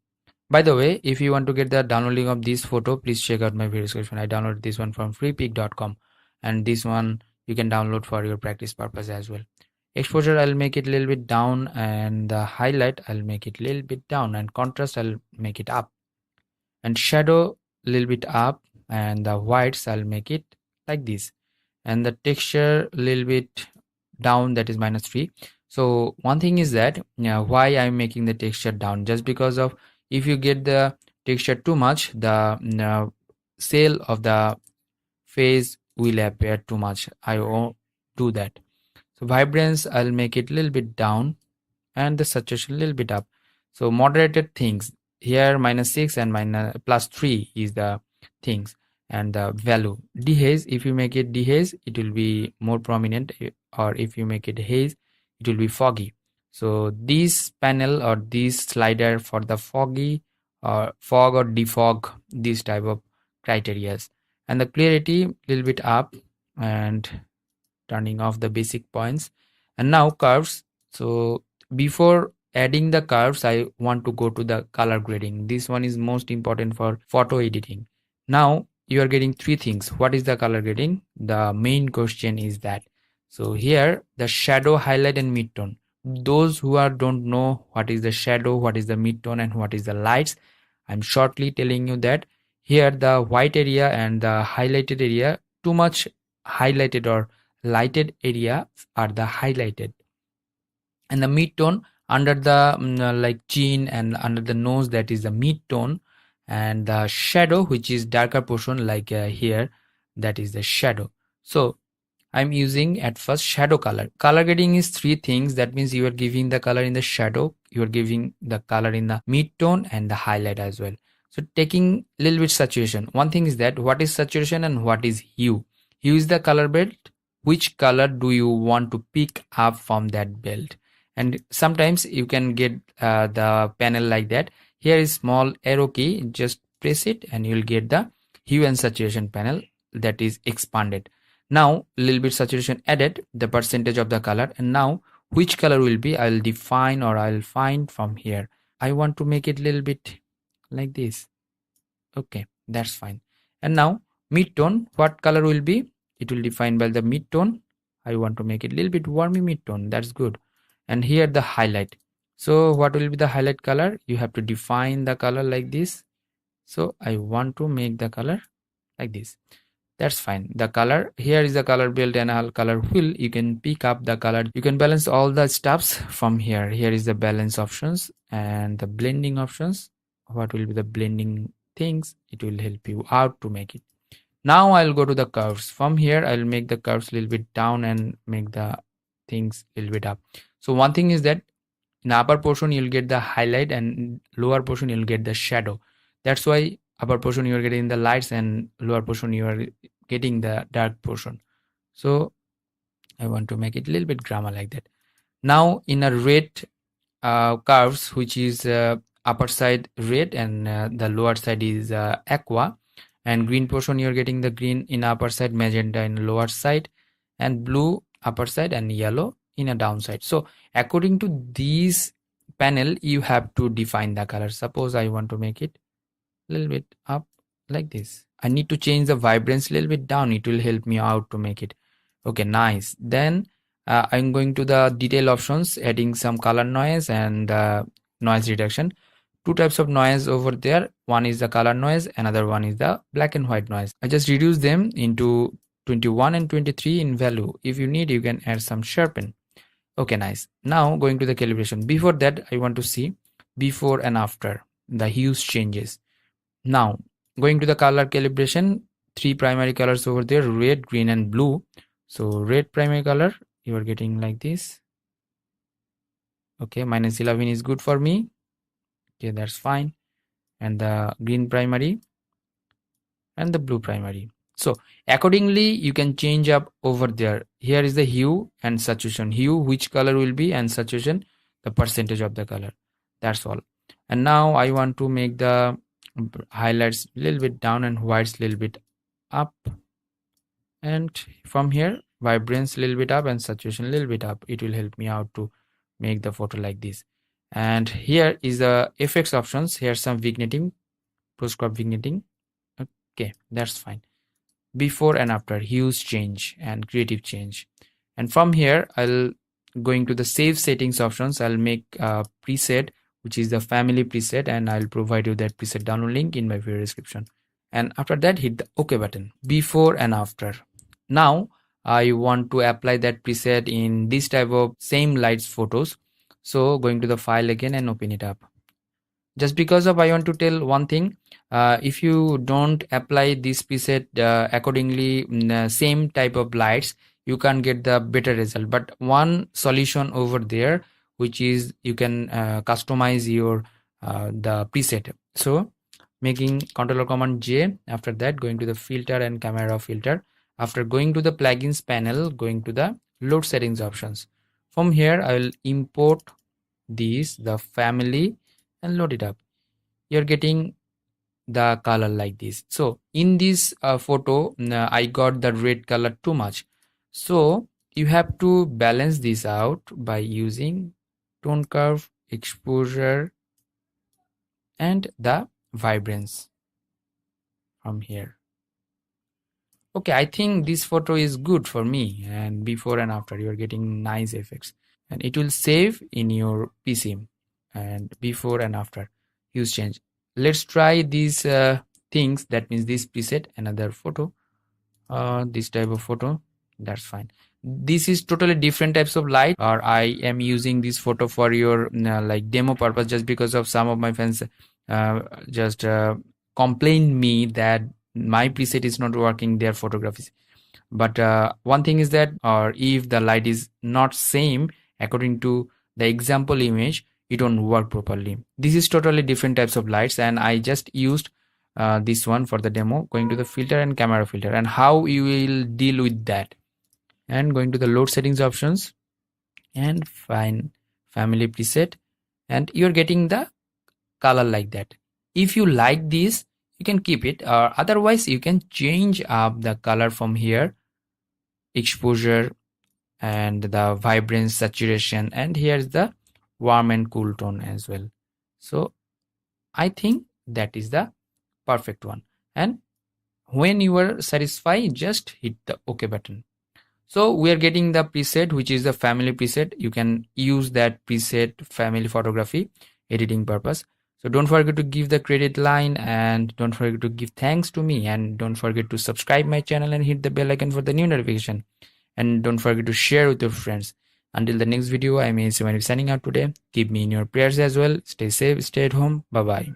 By the way, if you want to get the downloading of this photo, please check out my video description. I downloaded this one from freepik.com, and this one you can download for your practice purpose as well. Exposure, I'll make it a little bit down, and the highlight, I'll make it a little bit down, and contrast, I'll make it up, and shadow a little bit up, and the whites I'll make it like this, and the texture a little bit down, that is -3. So one thing is that why I'm making the texture down, just because of if you get the texture too much, the cell of the face will appear too much. I won't do that. So vibrance, I'll make it a little bit down, and the saturation a little bit up. So moderated things here, -6 and +3 is the things, and the value dehaze, if you make it dehaze, it will be more prominent, or if you make it haze, it will be foggy. So this panel or this slider for the foggy or fog or defog, this type of criterias. And the clarity a little bit up, and turning off the basic points. And now curves. So before adding the curves, I want to go to the color grading. This one is most important for photo editing. Now you are getting three things. What is the color grading? The main question is that. So here the shadow, highlight, and midtone. Those who don't know what is the shadow, what is the midtone, and what is the lights, I'm shortly telling you that here the white area and the highlighted area, too much highlighted or lighted area are the highlighted, and the mid-tone under the like chin and under the nose, that is the mid-tone, and the shadow, which is darker portion like here, that is the shadow. So I'm using at first shadow color. Color grading is three things. That means you are giving the color in the shadow, you are giving the color in the mid-tone, and the highlight as well. So taking a little bit saturation. One thing is that what is saturation and what is hue? Hue is the color belt. Which color do you want to pick up from that belt? And sometimes you can get the panel like that. Here is small arrow key, just press it and you'll get the hue and saturation panel that is expanded. Now a little bit saturation added, the percentage of the color, and now which color will be, I'll define or I'll find from here. I want to make it a little bit like this. Okay, that's fine. And now mid-tone, what color will be? It will define by the mid-tone. I want to make it a little bit warmy mid-tone. That's good. And here the highlight. So what will be the highlight color? You have to define the color like this. So I want to make the color like this. That's fine. The color, here is the color belt and a color wheel. You can pick up the color. You can balance all the stuffs from here. Here is the balance options and the blending options. What will be the blending things? It will help you out to make it. Now I'll go to the curves. From here I'll make the curves a little bit down and make the things a little bit up. So one thing is that in upper portion you'll get the highlight, and lower portion you'll get the shadow. That's why upper portion you are getting the lights, and lower portion you are getting the dark portion. So I want to make it a little bit grammar like that. Now in a red curves, which is upper side red and the lower side is aqua, and green portion you're getting the green in upper side, magenta in lower side, and blue upper side, and yellow in a downside. So according to these panel you have to define the color. Suppose I want to make it a little bit up like this. I need to change the vibrance a little bit down. It will help me out to make it. Okay, nice. Then I'm going to the detail options, adding some color noise and noise reduction. Two types of noise over there. One is the color noise, another one is the black and white noise. I just reduce them into 21 and 23 in value. If you need, you can add some sharpen. Okay, nice. Now going to the calibration. Before that, I want to see before and after the hues changes. Now going to the color calibration, three primary colors over there, red, green and blue. So red primary color, you are getting like this. Okay, -11 is good for me. Okay, that's fine. And the green primary and the blue primary. So accordingly you can change up over there. Here is the hue and saturation. Hue, which color will be, and saturation, the percentage of the color. That's all. And now I want to make the highlights a little bit down and whites a little bit up, and from here vibrance a little bit up and saturation a little bit up. It will help me out to make the photo like this. And here is the effects options. Here's some vignetting, post crop vignetting. Okay, that's fine. Before and after, hues change and creative change. And from here I'll going to the save settings options. I'll make a preset which is the family preset, and I'll provide you that preset download link in my video description. And after that, hit the OK button. Before and after. Now I want to apply that preset in this type of same lights photos. So going to the file again and open it up. Just because of, I want to tell one thing. If you don't apply this preset accordingly, same type of lights, you can't get the better result. But one solution over there, which is you can customize your the preset. So making controller command J, after that going to the filter and camera filter. After going to the plugins panel, going to the load settings options. From here I will import these, the family, and load it up. You're getting the color like this. So in this photo I got the red color too much, so you have to balance this out by using tone curve, exposure and the vibrance from here. Okay, I think this photo is good for me, and before and after you are getting nice effects, and it will save in your PC. And before and after, hues change. Let's try these things. That means this preset, another photo, this type of photo. That's fine. This is totally different types of light, or I am using this photo for your like demo purpose, just because of some of my fans just complain me that my preset is not working their photographies. But one thing is that, or if the light is not same according to the example image, it won't work properly. This is totally different types of lights, and I just used this one for the demo. Going to the filter and camera filter, and how you will deal with that, and going to the load settings options and find family preset, and you're getting the color like that. If you like this, you can keep it, or otherwise you can change up the color from here, exposure and the vibrance, saturation, and here's the warm and cool tone as well. So I think that is the perfect one. And when you are satisfied, just hit the OK button. So we are getting the preset, which is the family preset. You can use that preset family photography editing purpose. So don't forget to give the credit line, and don't forget to give thanks to me, and don't forget to subscribe my channel and hit the bell icon for the new notification, and don't forget to share with your friends. Until the next video, I'm ASM Arif signing out today. Keep me in your prayers as well. Stay safe, stay at home. Bye bye.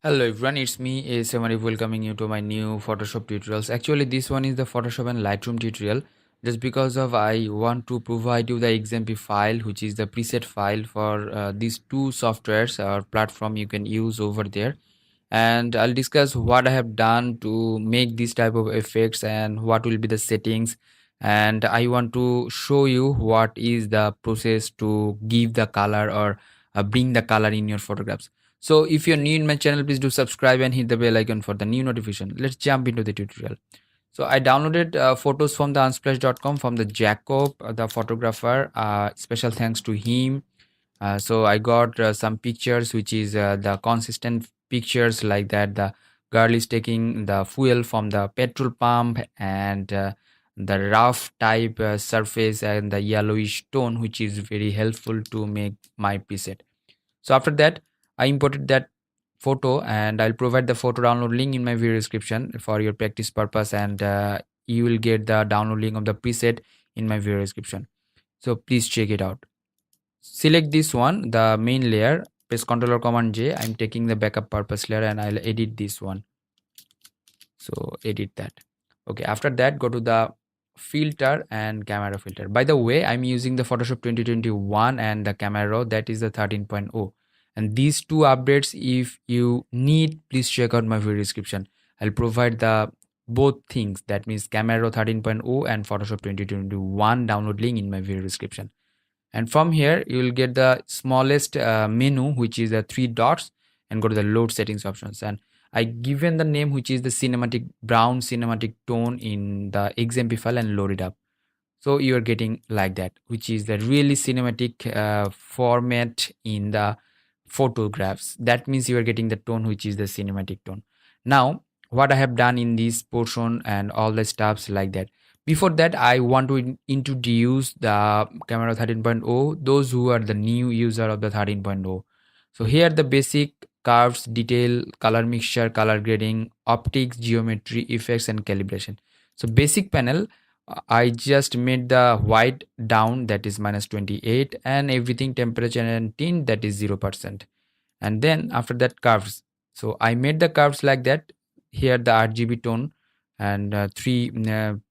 Hello everyone, it's me ASM Arif, welcoming you to my new Photoshop tutorials. Actually this one is the Photoshop and Lightroom tutorial, just because of I want to provide you the example file, which is the preset file for these two softwares or platform you can use over there. And I'll discuss what I have done to make this type of effects and what will be the settings, and I want to show you what is the process to give the color or bring the color in your photographs. So if you're new in my channel, please do subscribe and hit the bell icon for the new notification. Let's jump into the tutorial. So I downloaded photos from the unsplash.com from the Jacob, the photographer. Special thanks to him. So I got some pictures which is the consistent pictures, like that the girl is taking the fuel from the petrol pump, and the rough type surface and the yellowish tone, which is very helpful to make my preset. So after that, I imported that photo, and I'll provide the photo download link in my video description for your practice purpose, and you will get the download link of the preset in my video description. So please check it out. Select this one, the main layer, press Ctrl or Command J. I'm taking the backup purpose layer and I'll edit this one. So edit that. Okay, after that, go to the filter and camera filter. By the way, I'm using the Photoshop 2021 and the camera raw, that is the 13.0. And these two updates, if you need, please check out my video description. I'll provide the both things, that means camera raw 13.0 and Photoshop 2021 download link in my video description. And from here you will get the smallest menu, which is the three dots, and go to the load settings options, and I given the name which is the cinematic brown cinematic tone in the XMP file and load it up. So you are getting like that, which is the really cinematic format in the photographs. That means you are getting the tone which is the cinematic tone. Now what I have done in this portion and all the stuffs like that. Before that, I want to introduce the camera 13.0, those who are the new user of the 13.0. So here the basic curves, detail, color mixture, color grading, optics, geometry, effects, and calibration. So basic panel, I just made the white down, that is -28, and everything temperature and tint, that is 0%. And then after that, curves. So I made the curves like that. Here the RGB tone and 3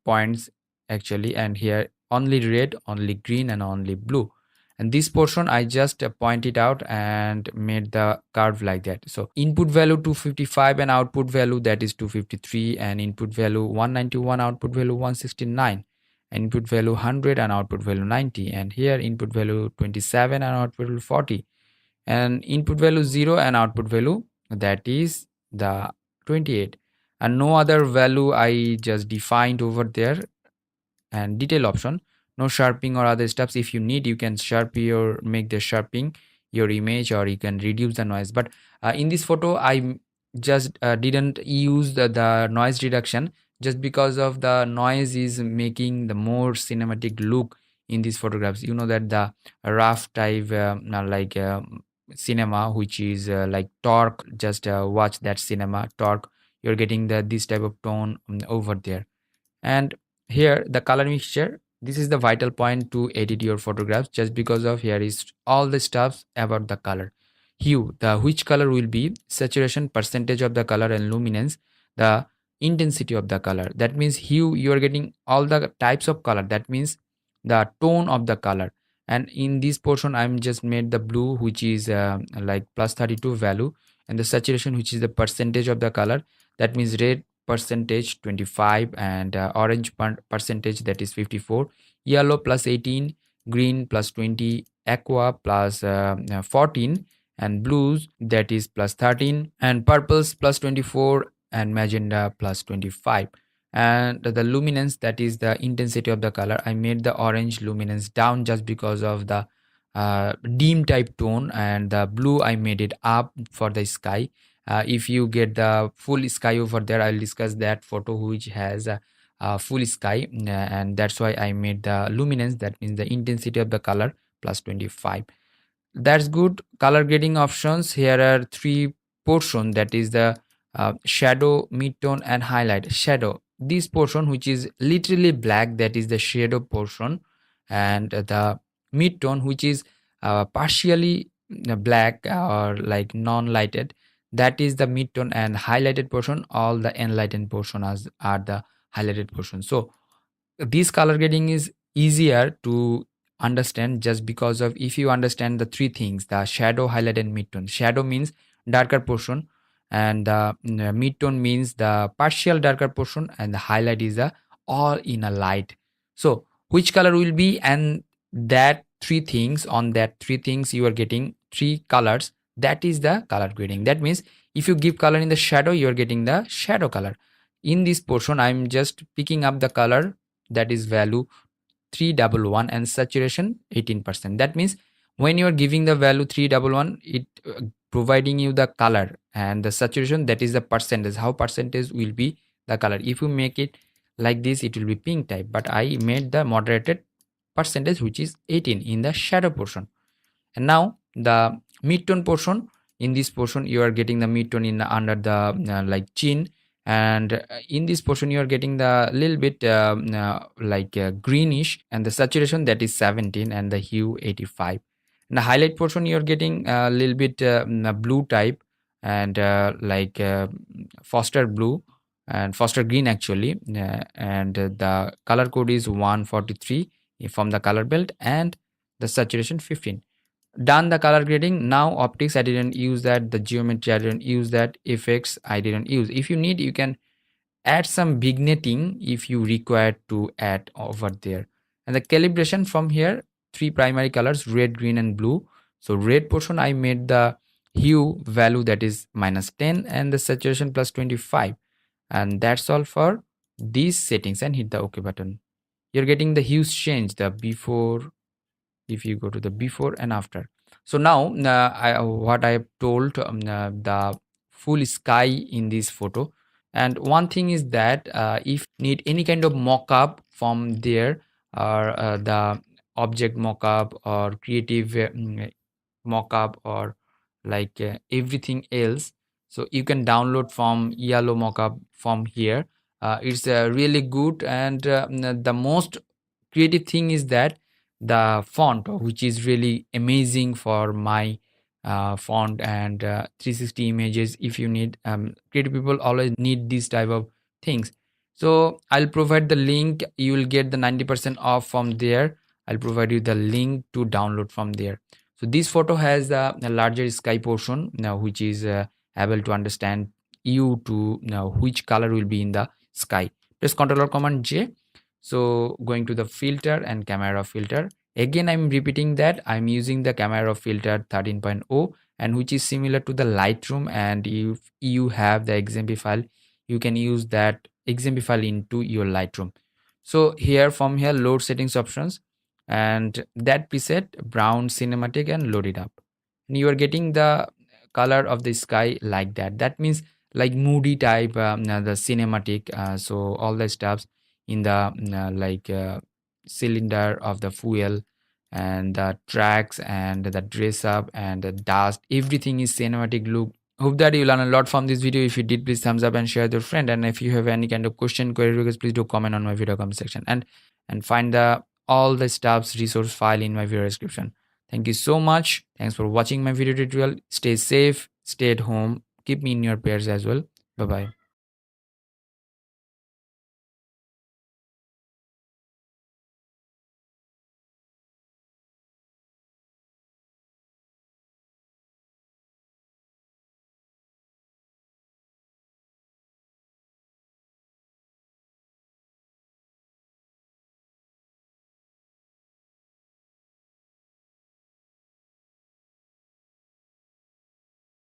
points actually, and here only red, only green, and only blue. And this portion I just point it out and made the curve like that. So input value 255 and output value, that is 253, and input value 191, output value 169, input value 100 and output value 90, and here input value 27 and output value 40, and input value 0 and output value, that is the 28, and no other value I just defined over there. And detail option, no sharpening or other steps. If you need, you can sharp your make the sharpening your image, or you can reduce the noise. But in this photo I just didn't use the noise reduction, just because of the noise is making the more cinematic look in these photographs. You know that the rough type like cinema, which is like torque, just watch that cinema torque, you're getting the this type of tone over there. And here the color mixture, this is the vital point to edit your photographs, just because of here is all the stuff about the color. Hue, the which color will be, saturation, percentage of the color, and luminance, the intensity of the color. That means hue, you are getting all the types of color, that means the tone of the color. And in this portion I'm just made the blue, which is like +32 value, and the saturation, which is the percentage of the color, that means red percentage 25, and orange percentage, that is 54, yellow +18, green +20, aqua +14, and blues, that is +13, and purples +24, and magenta +25. And the luminance, that is the intensity of the color, I made the orange luminance down just because of the dim type tone, and the blue I made it up for the sky. If you get the full sky over there, I'll discuss that photo which has a full sky, and that's why I made the luminance, that means the intensity of the color, +25. That's good. Color grading options, here are three portion, that is the shadow, midtone, and highlight. Shadow, this portion which is literally black, that is the shadow portion, and the midtone, which is partially black or like non-lighted, that is the midtone, and highlighted portion, all the enlightened portion are the highlighted portion. So this color grading is easier to understand, just because of if you understand the three things, the shadow, highlight, and midtone. Shadow means darker portion, and the midtone means the partial darker portion, and the highlight is the all in a light. So which color will be, and that three things, on that three things you are getting three colors, that is the color grading. That means if you give color in the shadow, you are getting the shadow color. In this portion I'm just picking up the color, that is value 311, and saturation 18%. That means when you are giving the value 311, it providing you the color, and the saturation, that is the percentage, how percentage will be the color. If you make it like this it will be pink type, but I made the moderated percentage which is 18 in the shadow portion. And now the mid-tone portion, in this portion you are getting the mid-tone in under the like chin, and in this portion you are getting the little bit greenish, and the saturation that is 17 and the hue 85. In the highlight portion you are getting a little bit blue type, and foster blue and foster green actually, and the color code is 143 from the color belt, and the saturation 15. Done the color grading. Now optics I didn't use that, the geometry I didn't use that, effects I didn't use. If you need, you can add some vignetting if you require to add over there. And the calibration from here, three primary colors, red, green and blue. So red portion I made the hue value that is -10 and the saturation +25, and that's all for these settings, and hit the OK button. You're getting the hues change, the before, if you go to the before and after. So now what I have told, the full sky in this photo. And one thing is that if need any kind of mock-up from there, or the object mock-up or creative mock-up, or everything else, so you can download from yellow mockup from here. It's really good, and the most creative thing is that the font, which is really amazing for my font and 360 images. If you need, creative people always need these type of things. So I'll provide the link, you will get the 90% off from there. I'll provide you the link to download from there. So this photo has a larger sky portion now, which is able to understand you to know which color will be in the sky. Press Ctrl or Command J. So going to the filter and camera filter. Again, I'm repeating that I'm using the camera filter 13.0, and which is similar to the Lightroom. And if you have the XMP file, you can use that XMP file into your Lightroom. So here, from here, load settings options, and that preset brown cinematic, and load it up. And you are getting the color of the sky like that. That means like Moody type, the cinematic. So all the stuffs in the cylinder of the fuel, and the tracks and the dress up and the dust, everything is cinematic look. Hope that you learn a lot from this video. If you did, please thumbs up and share with your friend. And if you have any kind of question, query, request, please do comment on my video comment section, and find the all the stuffs resource file in my video description. Thank you so much. Thanks for watching my video tutorial. Stay safe, stay at home, keep me in your prayers as well. Bye bye.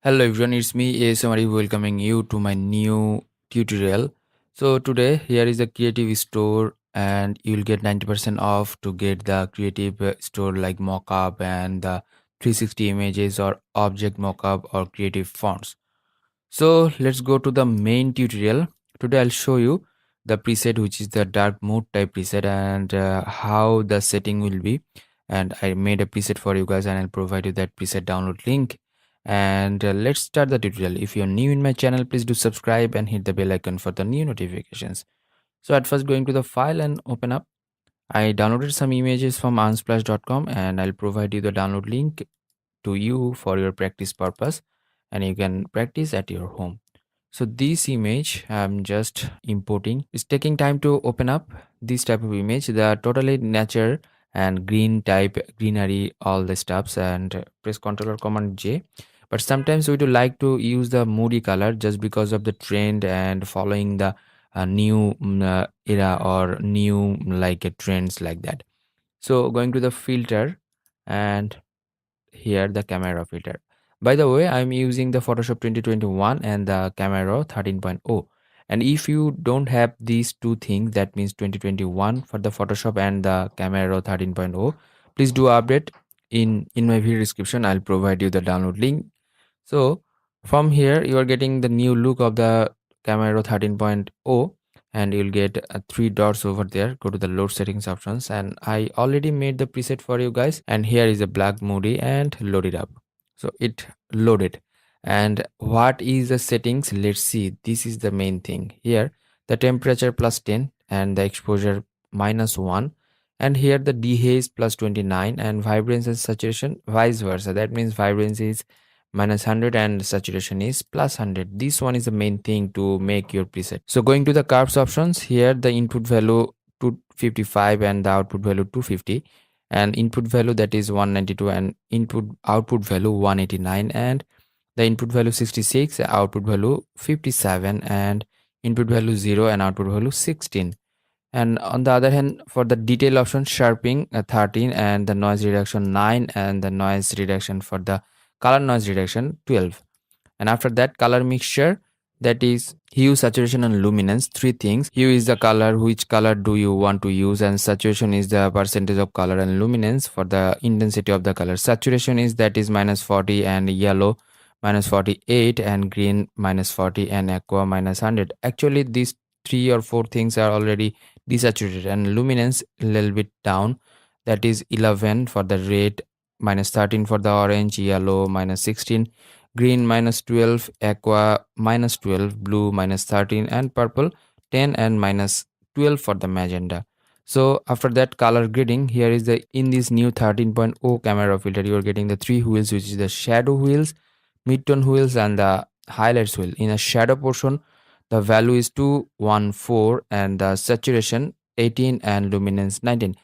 Hello everyone, it's me ASM Arif welcoming you to my new tutorial. So today here is a creative store, and you'll get 90% off to get the creative store like mockup and the 360 images or object mockup or creative fonts. So let's go to the main tutorial. Today I'll show you the preset, which is the dark mode type preset, and how the setting will be. And I made a preset for you guys, and I'll provide you that preset download link. And let's start the tutorial. If you're new in my channel, please do subscribe and hit the bell icon for the new notifications. So at first, going to the file and open up. I downloaded some images from unsplash.com, and I'll provide you the download link to you for your practice purpose, and you can practice at your home. So this image I'm just importing. It's taking time to open up this type of image, the totally nature and green type, greenery, all the stuffs, and press Ctrl or Command J. But sometimes we do like to use the Moody color just because of the trend and following the new era or new trends like that. So going to the filter, and here the camera filter. By the way, I'm using the Photoshop 2021 and the camera 13.0. And if you don't have these two things, that means 2021 for the Photoshop and the camera 13.0, please do update. In my video description, I'll provide you the download link. So from here you are getting the new look of the camera 13.0, and you'll get three dots over there. Go to the load settings options, and I already made the preset for you guys, and here is a black Moody, and load it up. So it loaded. And what is the settings? Let's see. This is the main thing here. The temperature plus 10 and the exposure minus 1, and here the dehaze plus 29 and vibrance and saturation vice versa. That means vibrance is minus 100 and saturation is plus 100. This one is the main thing to make your preset. So going to the curves options, here the input value 255 and the output value 250, and input value that is 192 and input output value 189, and the input value 66, output value 57, and input value 0 and output value 16. And on the other hand, for the detail option, sharpening 13 and the noise reduction 9 and the noise reduction for the color noise reduction 12. And after that, color mixture, that is hue, saturation and luminance, three things. Hue is the color, which color do you want to use, and saturation is the percentage of color, and luminance for the intensity of the color. Saturation is that is minus 40 and yellow minus 48 and green minus 40 and aqua minus 100. Actually these three or four things are already desaturated, and luminance a little bit down, that is 11 for the red, minus 13 for the orange, yellow minus 16, green minus 12, aqua minus 12, blue minus 13, and purple 10 and minus 12 for the magenta. So after that, color grading, here is the in this new 13.0 camera filter, you are getting the three wheels, which is the shadow wheels, mid-tone wheels, and the highlights wheel. In a shadow portion, the value is 214 and the saturation 18 and luminance 19.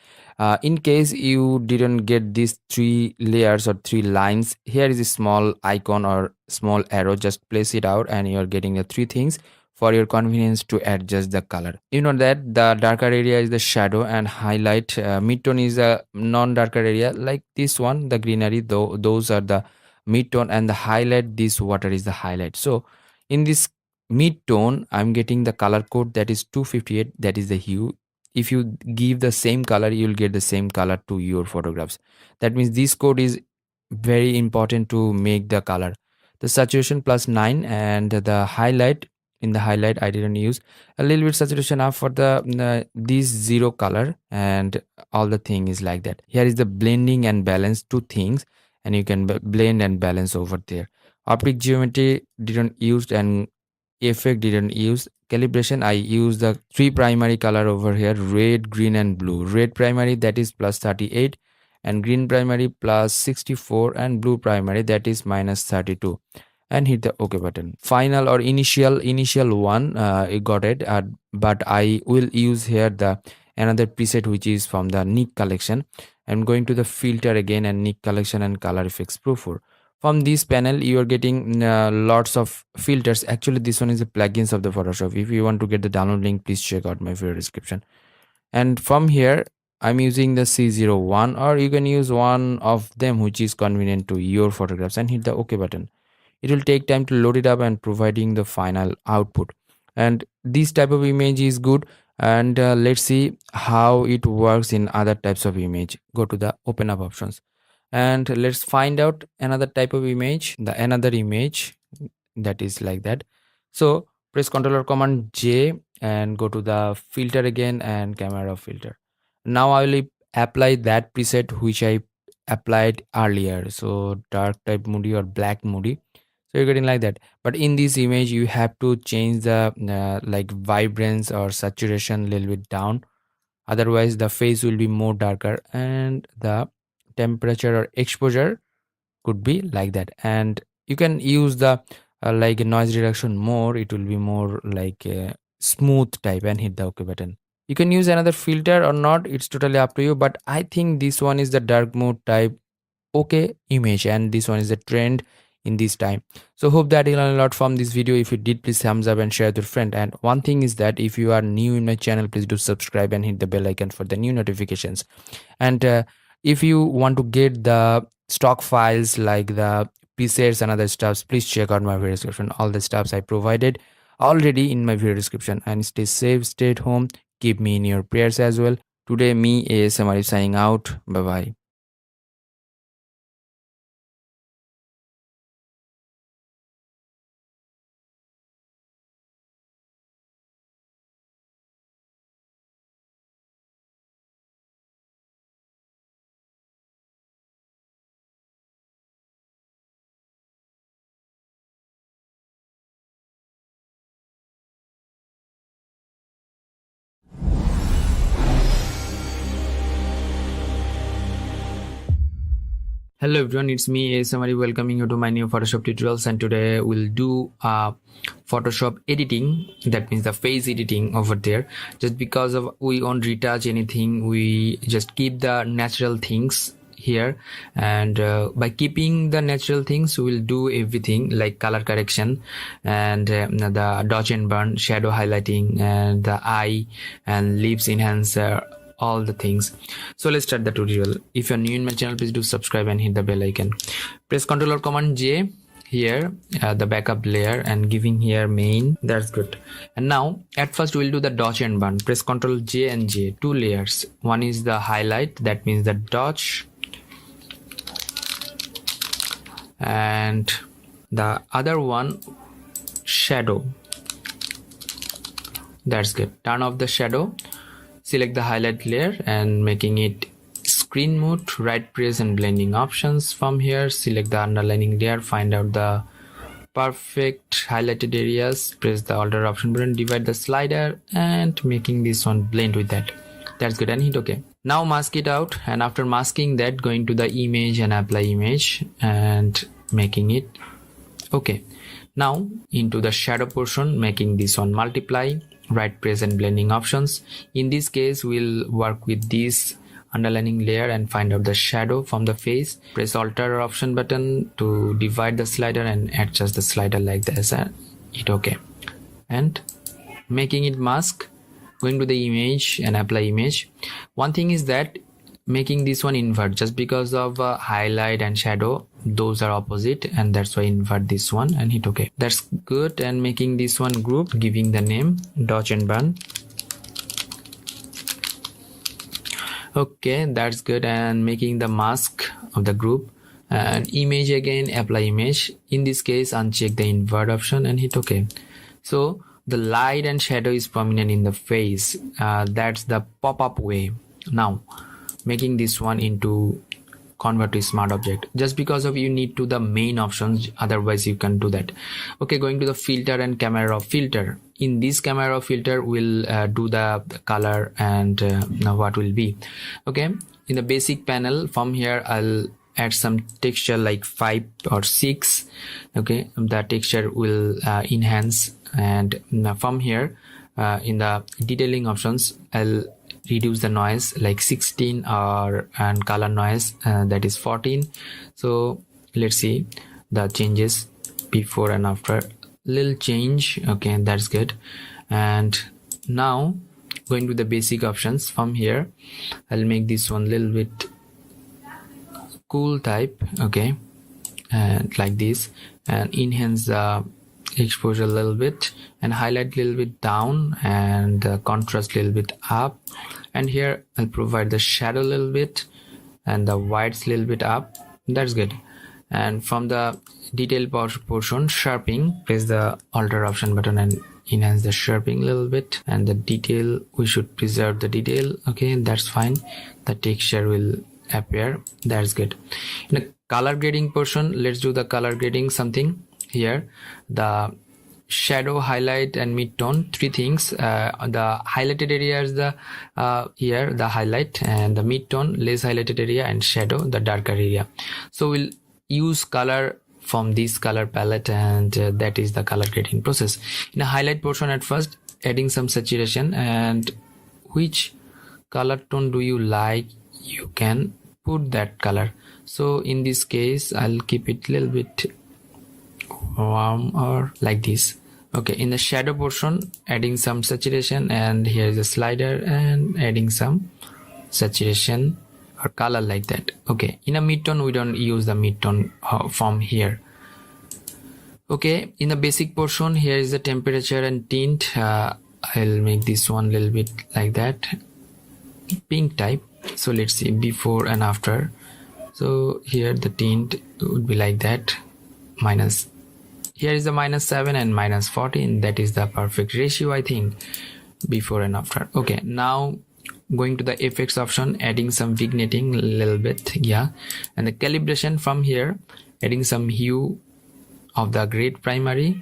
In case you didn't get these three layers or three lines, here is a small icon or small arrow. Just place it out and you're getting the three things for your convenience to adjust the color. You know that the darker area is the shadow and highlight. Mid-tone is a non-darker area like this one, the greenery, though those are the mid-tone, and the highlight, this water is the highlight. So in this mid-tone, I'm getting the color code that is 258, that is the hue. If you give the same color, you'll get the same color to your photographs. That means this code is very important to make the color. The saturation plus 9 and the highlight, in the highlight I didn't use a little bit saturation up for the this zero color, and all the thing is like that. Here is the blending and balance, two things, and you can blend and balance over there. Optic geometry didn't use, and effect didn't use. Calibration, I use the three primary color over here: red, green and blue. Red primary, that is plus 38, and green primary plus 64, and blue primary, that is minus 32, and hit the OK button. Final or initial one, I got it, but I will use here the another preset which is from the Nick collection. I'm going to the filter again and Nick collection and color effects proof 4. From this panel you are getting lots of filters. Actually this one is the plugins of the Photoshop. If you want to get the download link, please check out my video description. And from here I'm using the C01, or you can use one of them which is convenient to your photographs, and hit the OK button. It will take time to load it up and providing the final output. And this type of image is good, and let's see how it works in other types of image. Go to the open up options and let's find out another type of image, the another image that is like that. So press Ctrl or Command J and go to the filter again and camera filter. Now I will apply that preset which I applied earlier, so dark type Moody or black Moody. So you're getting like that, but in this image you have to change the like vibrance or saturation a little bit down, otherwise the face will be more darker, and the temperature or exposure could be like that. And you can use the like noise reduction more, it will be more like a smooth type, and hit the OK button. You can use another filter or not, it's totally up to you, but I think this one is the dark mode type okay image, and this one is the trend in this time. So hope that you learned a lot from this video. If you did, please thumbs up and share with your friend. And one thing is that if you are new in my channel, please do subscribe and hit the bell icon for the new notifications. And if you want to get the stock files like the presets and other stuffs, please check out my video description. All the stuffs I provided already in my video description. And stay safe, stay at home, keep me in your prayers as well. Today me ASM Arif signing out. Bye bye. Hello everyone, it's me ASM Arif welcoming you to my new Photoshop tutorials, and today we'll do Photoshop editing, that means the face editing over there. Just because of we won't retouch anything, we just keep the natural things here, and by keeping the natural things we will do everything like color correction and the dodge and burn, shadow highlighting, and the eye and lips enhancer, all the things. So let's start the tutorial. If you're new in my channel, please do subscribe and hit the bell icon. Press Ctrl or Command J here, the backup layer, and giving here main. That's good. And now at first we'll do the dodge and burn. Press Ctrl J and J, two layers. One is the highlight, that means the dodge, and the other one shadow. That's good. Turn off the shadow, select the highlight layer and making it screen mode, right press and blending options. From here select the underlining layer, find out the perfect highlighted areas, press the alter option button, divide the slider and making this one blend with that. That's good, and hit OK. Now mask it out, and after masking that, going to the image and apply image and making it OK. Now into the shadow portion, making this one multiply, right press and blending options. In this case we'll work with this underlining layer and find out the shadow from the face. Press alter option button to divide the slider and adjust the slider like this and hit OK. And making it mask, going to the image and apply image. One thing is that making this one invert, just because of highlight and shadow, those are opposite, and that's why invert this one and hit OK. That's good. And making this one group, giving the name dodge and burn. Okay, that's good. And making the mask of the group, and image again, apply image. In this case uncheck the invert option and hit OK. So the light and shadow is prominent in the face. That's the pop-up way. Now making this one into convert to smart object, just because of you need to the main options, otherwise you can do that. Okay, going to the filter and camera filter. In this camera filter we'll do the color and now what will be. Okay, in the basic panel, from here I'll add some texture like 5 or 6. Okay, the texture will enhance, and from here in the detailing options I'll reduce the noise like 16 or and color noise that is 14. So let's see the changes before and after. Little change. Okay, that's good. And now going to the basic options, from here I'll make this one little bit cool type. Okay, and like this, and enhance the exposure a little bit and highlight a little bit down and contrast a little bit up. And here I'll provide the shadow a little bit and the whites a little bit up. That's good. And from the detail portion, sharpening, press the alter option button and enhance the sharpening a little bit. And the detail, we should preserve the detail. Okay, that's fine. The texture will appear. That's good. In the color grading portion, let's do the color grading something. Here the shadow, highlight and mid-tone, three things. The highlighted area is the here the highlight, and the mid-tone less highlighted area, and shadow the darker area. So we'll use color from this color palette, and that is the color grading process. In a highlight portion, at first adding some saturation, and which color tone do you like, you can put that color. So in this case I'll keep it a little bit warm or like this. Okay, in the shadow portion adding some saturation, and here is a slider and adding some saturation or color like that. Okay, in a mid-tone we don't use the mid-tone from here. Okay, in the basic portion, here is the temperature and tint. I'll make this one a little bit like that, pink type. So let's see before and after. So here the tint would be like that, minus, here is the -7 and -14. That is the perfect ratio, I think, before and after. Okay, now going to the effects option, adding some vignetting a little bit, yeah, and the calibration, from here adding some hue of the gray primary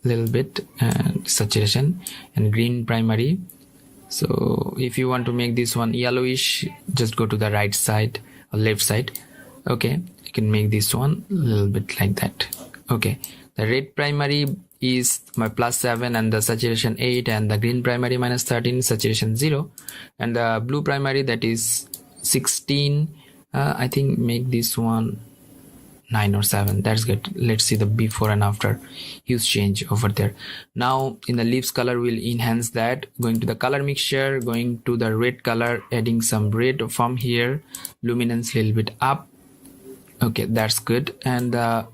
little bit, and saturation and green primary. So if you want to make this one yellowish, just go to the right side or left side. Okay, you can make this one a little bit like that. Okay, the red primary is my +7 and the saturation 8, and the green primary -13, saturation 0, and the blue primary, that is 16. I think make this one 9 or 7. That's good. Let's see the before and after. Huge change over there. Now in the leaves color, we'll enhance that. Going to the color mixture, going to the red color, adding some red from here, luminance a little bit up. Okay, that's good. And the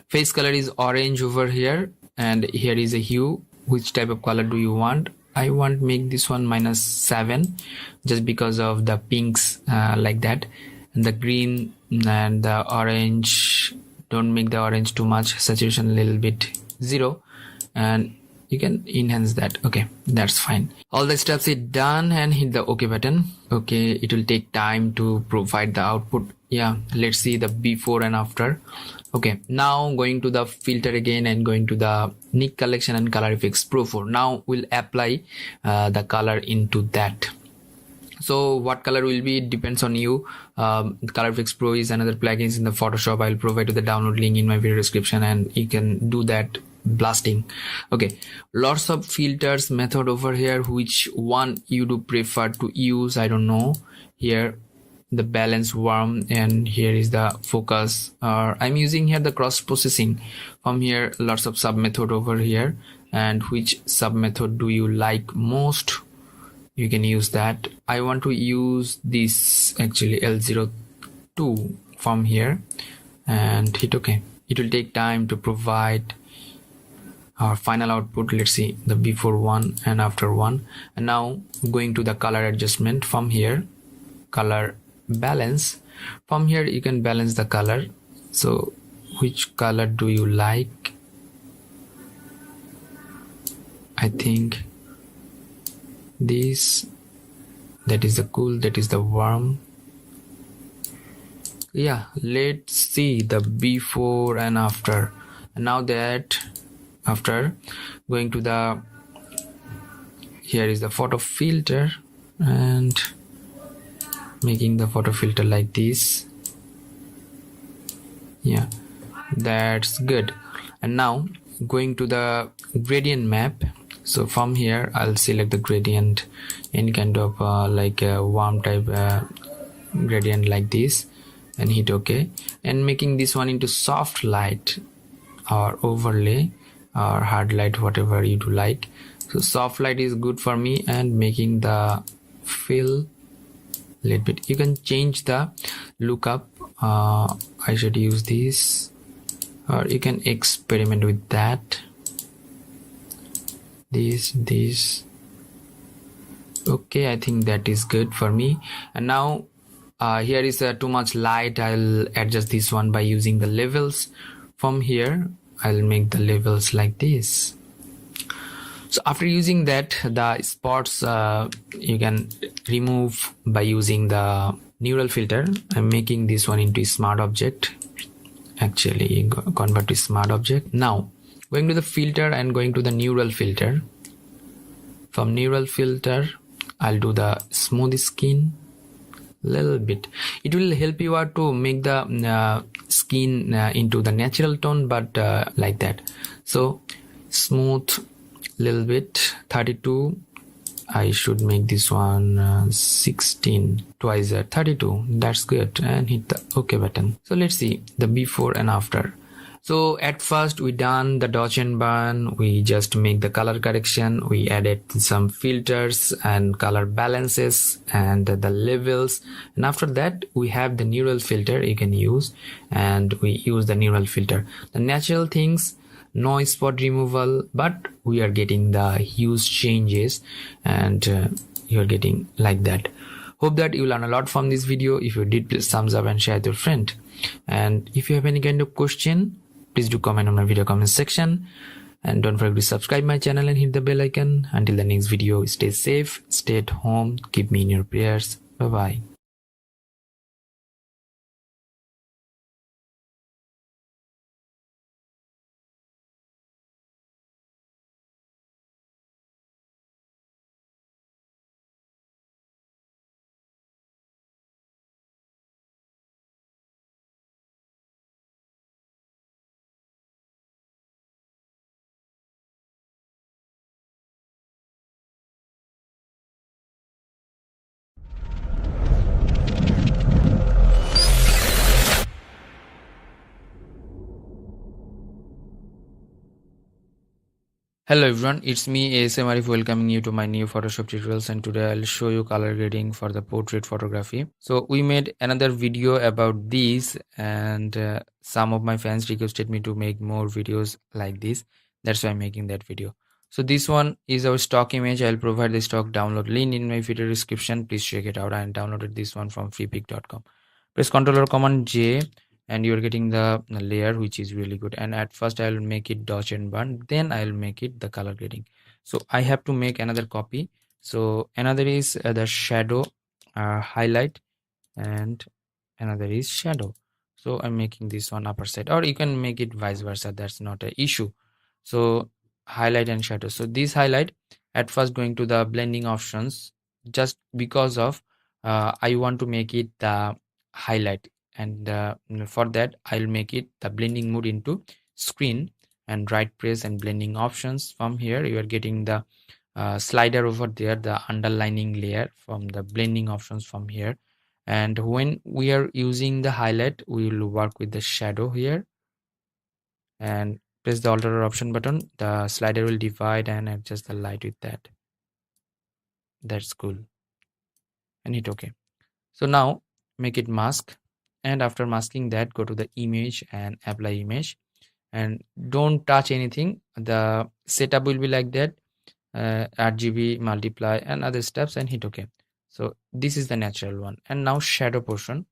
face color is orange over here, and here is a hue. Which type of color do you want? I want make this one -7, just because of the pinks, like that. And the green and the orange, don't make the orange too much, saturation a little bit 0, and you can enhance that. Okay, that's fine. All the steps is done, and hit the OK button. Okay, it will take time to provide the output. Yeah, let's see the before and after. Okay, now going to the filter again and going to the Nick collection and color effects Pro 4. Now we'll apply the color into that. So what color will be, it depends on you. Color Fix Pro is another plugins in the Photoshop. I'll provide you the download link in my video description, and you can do that blasting. Okay, lots of filters method over here. Which one you do prefer to use? I don't know. Here the balance warm, and here is the focus. I'm using here the cross processing. From here lots of sub method over here, and which sub method do you like most? You can use that. I want to use this actually L02 from here, and hit OK. It will take time to provide our final output. Let's see the before one and after one. And now going to the color adjustment. From here, color balance. From here you can balance the color. So which color do you like? I think this, that is the cool, that is the warm. Yeah, let's see the before and after. And now that after, going to the, here is the photo filter, and making the photo filter like this. Yeah, that's good. And now going to the gradient map. So from here I'll select the gradient, any kind of like a warm type gradient like this, and hit OK. And making this one into soft light or overlay or hard light, whatever you do like. So soft light is good for me, and making the fill a little bit. You can change the lookup. I should use this, or you can experiment with that. This. Okay, I think that is good for me. And now here is too much light. I'll adjust this one by using the levels. From here I'll make the levels like this. So after using that, the spots you can remove by using the neural filter. I'm making this one into a smart object, actually convert to smart object. Now going to the filter and going to the neural filter. From neural filter I'll do the smooth skin little bit. It will help you out to make the skin into the natural tone, but like that. So smooth little bit, 32. I should make this one 16, twice 32. That's good, and hit the OK button. So let's see the before and after. So at first we done the dodge and burn, we just make the color correction, we added some filters and color balances and the levels, and after that we have the neural filter you can use, and we use the neural filter. The natural things, no spot removal, but we are getting the huge changes, and you're getting like that. Hope that you learn a lot from this video. If you did, please thumbs up and share with your friend. And if you have any kind of question, please do comment on my video comment section, and don't forget to subscribe my channel and hit the bell icon. Until the next video, stay safe, stay at home, keep me in your prayers. Bye bye. Hello everyone, it's me ASM Arif welcoming you to my new Photoshop tutorials, and today I'll show you color grading for the portrait photography. So we made another video about these, and some of my fans requested me to make more videos like this. That's why I'm making that video. So this one is our stock image. I'll provide the stock download link in my video description. Please check it out. I downloaded this one from freepik.com. Press Ctrl or Command J and you're getting the layer, which is really good. And at first I'll make it dodge and burn, then I'll make it the color grading. So I have to make another copy. So another is the shadow, highlight, and another is shadow. So I'm making this on upper side, or you can make it vice versa, that's not an issue. So highlight and shadow. So this highlight, at first going to the blending options, just because of I want to make it the highlight, and for that I'll make it the blending mode into screen, and right press and blending options. From here you are getting the slider over there, the underlining layer from the blending options from here. And when we are using the highlight, we will work with the shadow here, and press the alter option button. The slider will divide and adjust the light with that. That's cool. And hit OK. So now make it mask, and after masking that, go to the image and apply image, and don't touch anything. The setup will be like that, RGB, multiply, and other steps, and hit OK. So this is the natural one. And now shadow portion,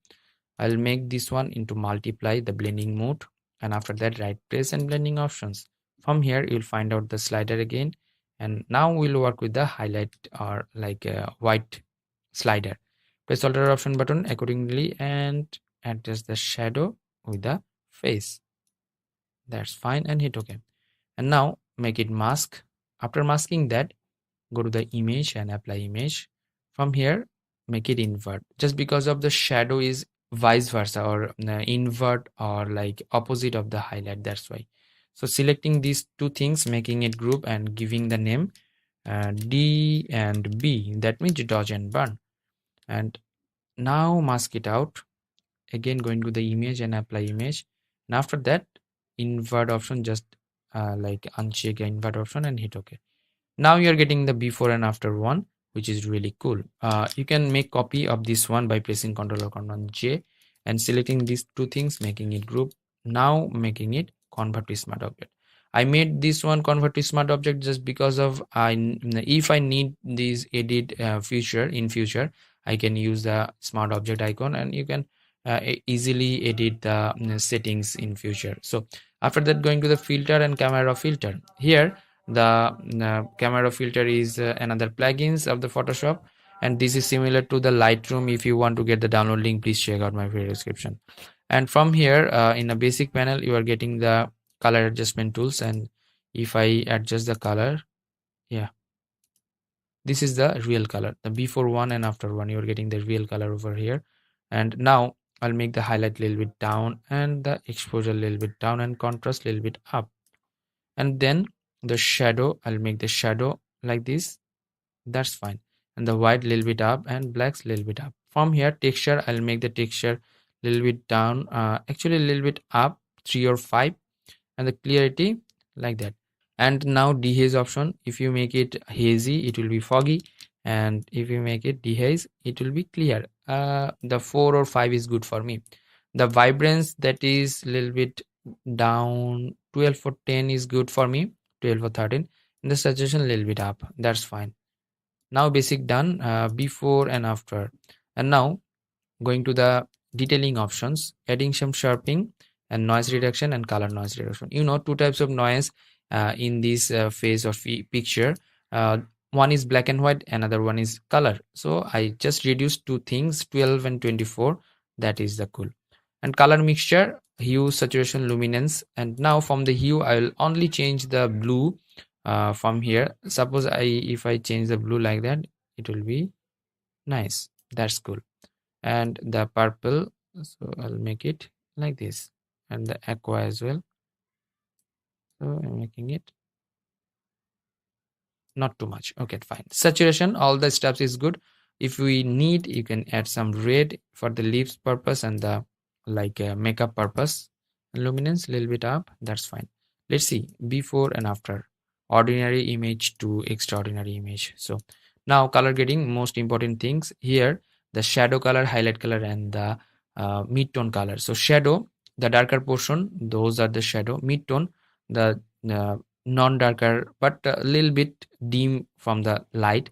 I'll make this one into multiply, the blending mode, and after that right press and blending options. From here you'll find out the slider again, and now we'll work with the highlight, or like a white slider. Press alter option button accordingly and adjust the shadow with the face. That's fine, and hit OK. And now make it mask. After masking that, go to the image and apply image. From here make it invert, just because of the shadow is vice versa, or invert, or like opposite of the highlight, that's why. So selecting these two things, making it group and giving the name D and B, that means dodge and burn. And now mask it out, again going to the image and apply image, and after that invert option, just like uncheck invert option and hit OK. Now you're getting the before and after one, which is really cool. You can make copy of this one by pressing Ctrl or Command J and selecting these two things, making it group. Now making it convert to smart object. I made this one convert to smart object just because of if I need this edit future in future, I can use the smart object icon, and you can easily edit the settings in future. So after that, going to the filter and camera filter. Here the camera filter is another plugins of the Photoshop, and this is similar to the Lightroom. If you want to get the download link, please check out my video description. And from here in a basic panel, you are getting the color adjustment tools, and if I adjust the color, yeah, this is the real color, the before one and after one. You are getting the real color over here. And now I'll make the highlight a little bit down, and the exposure a little bit down, and contrast a little bit up. And then the shadow, I'll make the shadow like this, that's fine. And the white little bit up, and blacks little bit up. From here texture, I'll make the texture little bit down, actually a little bit up, 3 or 5, and the clarity like that. And now dehaze option, if you make it hazy, it will be foggy, and if you make it dehaze, it will be clear. The 4 or 5 is good for me. The vibrance, that is a little bit down, 12 or 10 is good for me, 12 or 13. And the saturation a little bit up, that's fine. Now basic done, before and after. And now going to the detailing options, adding some sharpening and noise reduction and color noise reduction. You know, two types of noise in this phase of picture. One is black and white, another one is color. So I just reduced two things, 12 and 24. That is the cool. And color mixture, hue, saturation, luminance. And now from the hue, I will only change the blue from here. Suppose if I change the blue like that, it will be nice. That's cool. And the purple, so I'll make it like this, and the aqua as well. So I'm making it not too much. Okay, fine. Saturation, all the steps is good. If we need, you can add some red for the lips purpose and the like makeup purpose. Luminance a little bit up, that's fine. Let's see before and after. ordinary image to extraordinary image. So now color grading, most important things here, the shadow color, highlight color, and the mid-tone color. So shadow, the darker portion, those are the shadow. Mid-tone, the non-darker but a little bit dim from the light,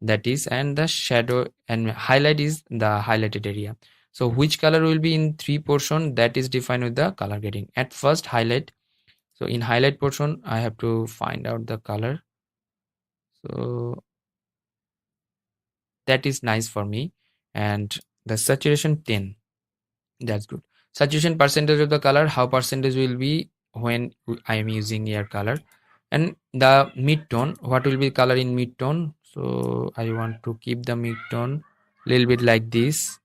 that is, and the shadow and highlight is the highlighted area. So which color will be in three portion, that is defined with the color grading. At first, highlight. So in highlight portion, I have to find out the color. So that is nice for me. And the saturation 10, that's good. Saturation percentage of the color, how percentage will be when I am using air color. And the mid-tone, what will be color in mid-tone? So I want to keep the mid-tone little bit like this.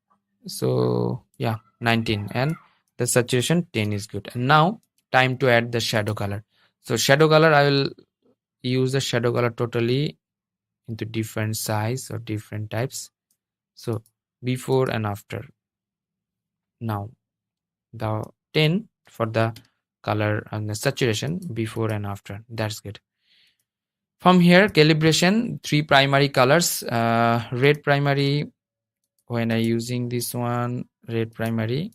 So yeah, 19, and the saturation 10 is good. And now time to add the shadow color. So shadow color, I will use the shadow color totally into different size or different types. So before and after. Now the 10 for the color and the saturation before and after, that's good. From here, calibration, three primary colors, red primary, when I using this one, red primary,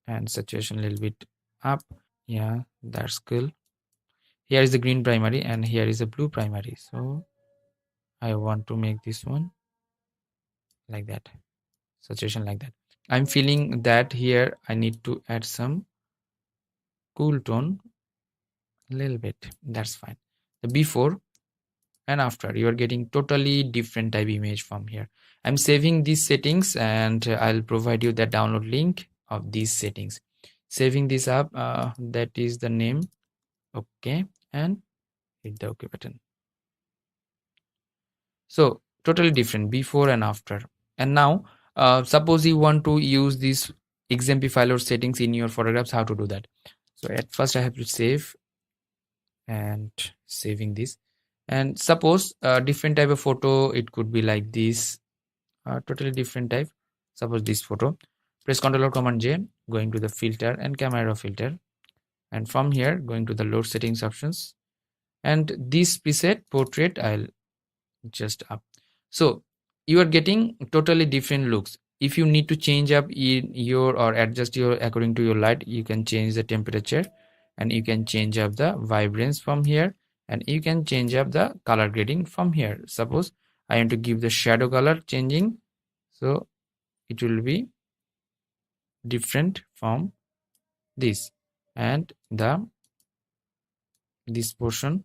and saturation a little bit up. Yeah, that's cool. Here is the green primary and here is the blue primary. So I want to make this one like that, saturation like that. I'm feeling that here I need to add some cool tone a little bit. That's fine. The before and after, you are getting totally different type image from here. I'm saving these settings and I'll provide you the download link of these settings. Saving this up, that is the name. Okay, and hit the OK button. So totally different before and after. And now suppose you want to use this exemplify or settings in your photographs, how to do that? So at first I have to save, and saving this, and suppose a different type of photo, it could be like this, totally different type. Suppose this photo, press Ctrl or Command J, going to the filter and camera filter, and from here going to the load settings options, and this preset portrait I'll just up. So you are getting totally different looks. If you need to change up in your or adjust your according to your light, you can change the temperature, and you can change up the vibrance from here, and you can change up the color grading from here. Suppose I want to give the shadow color changing, so it will be different from this, and this portion,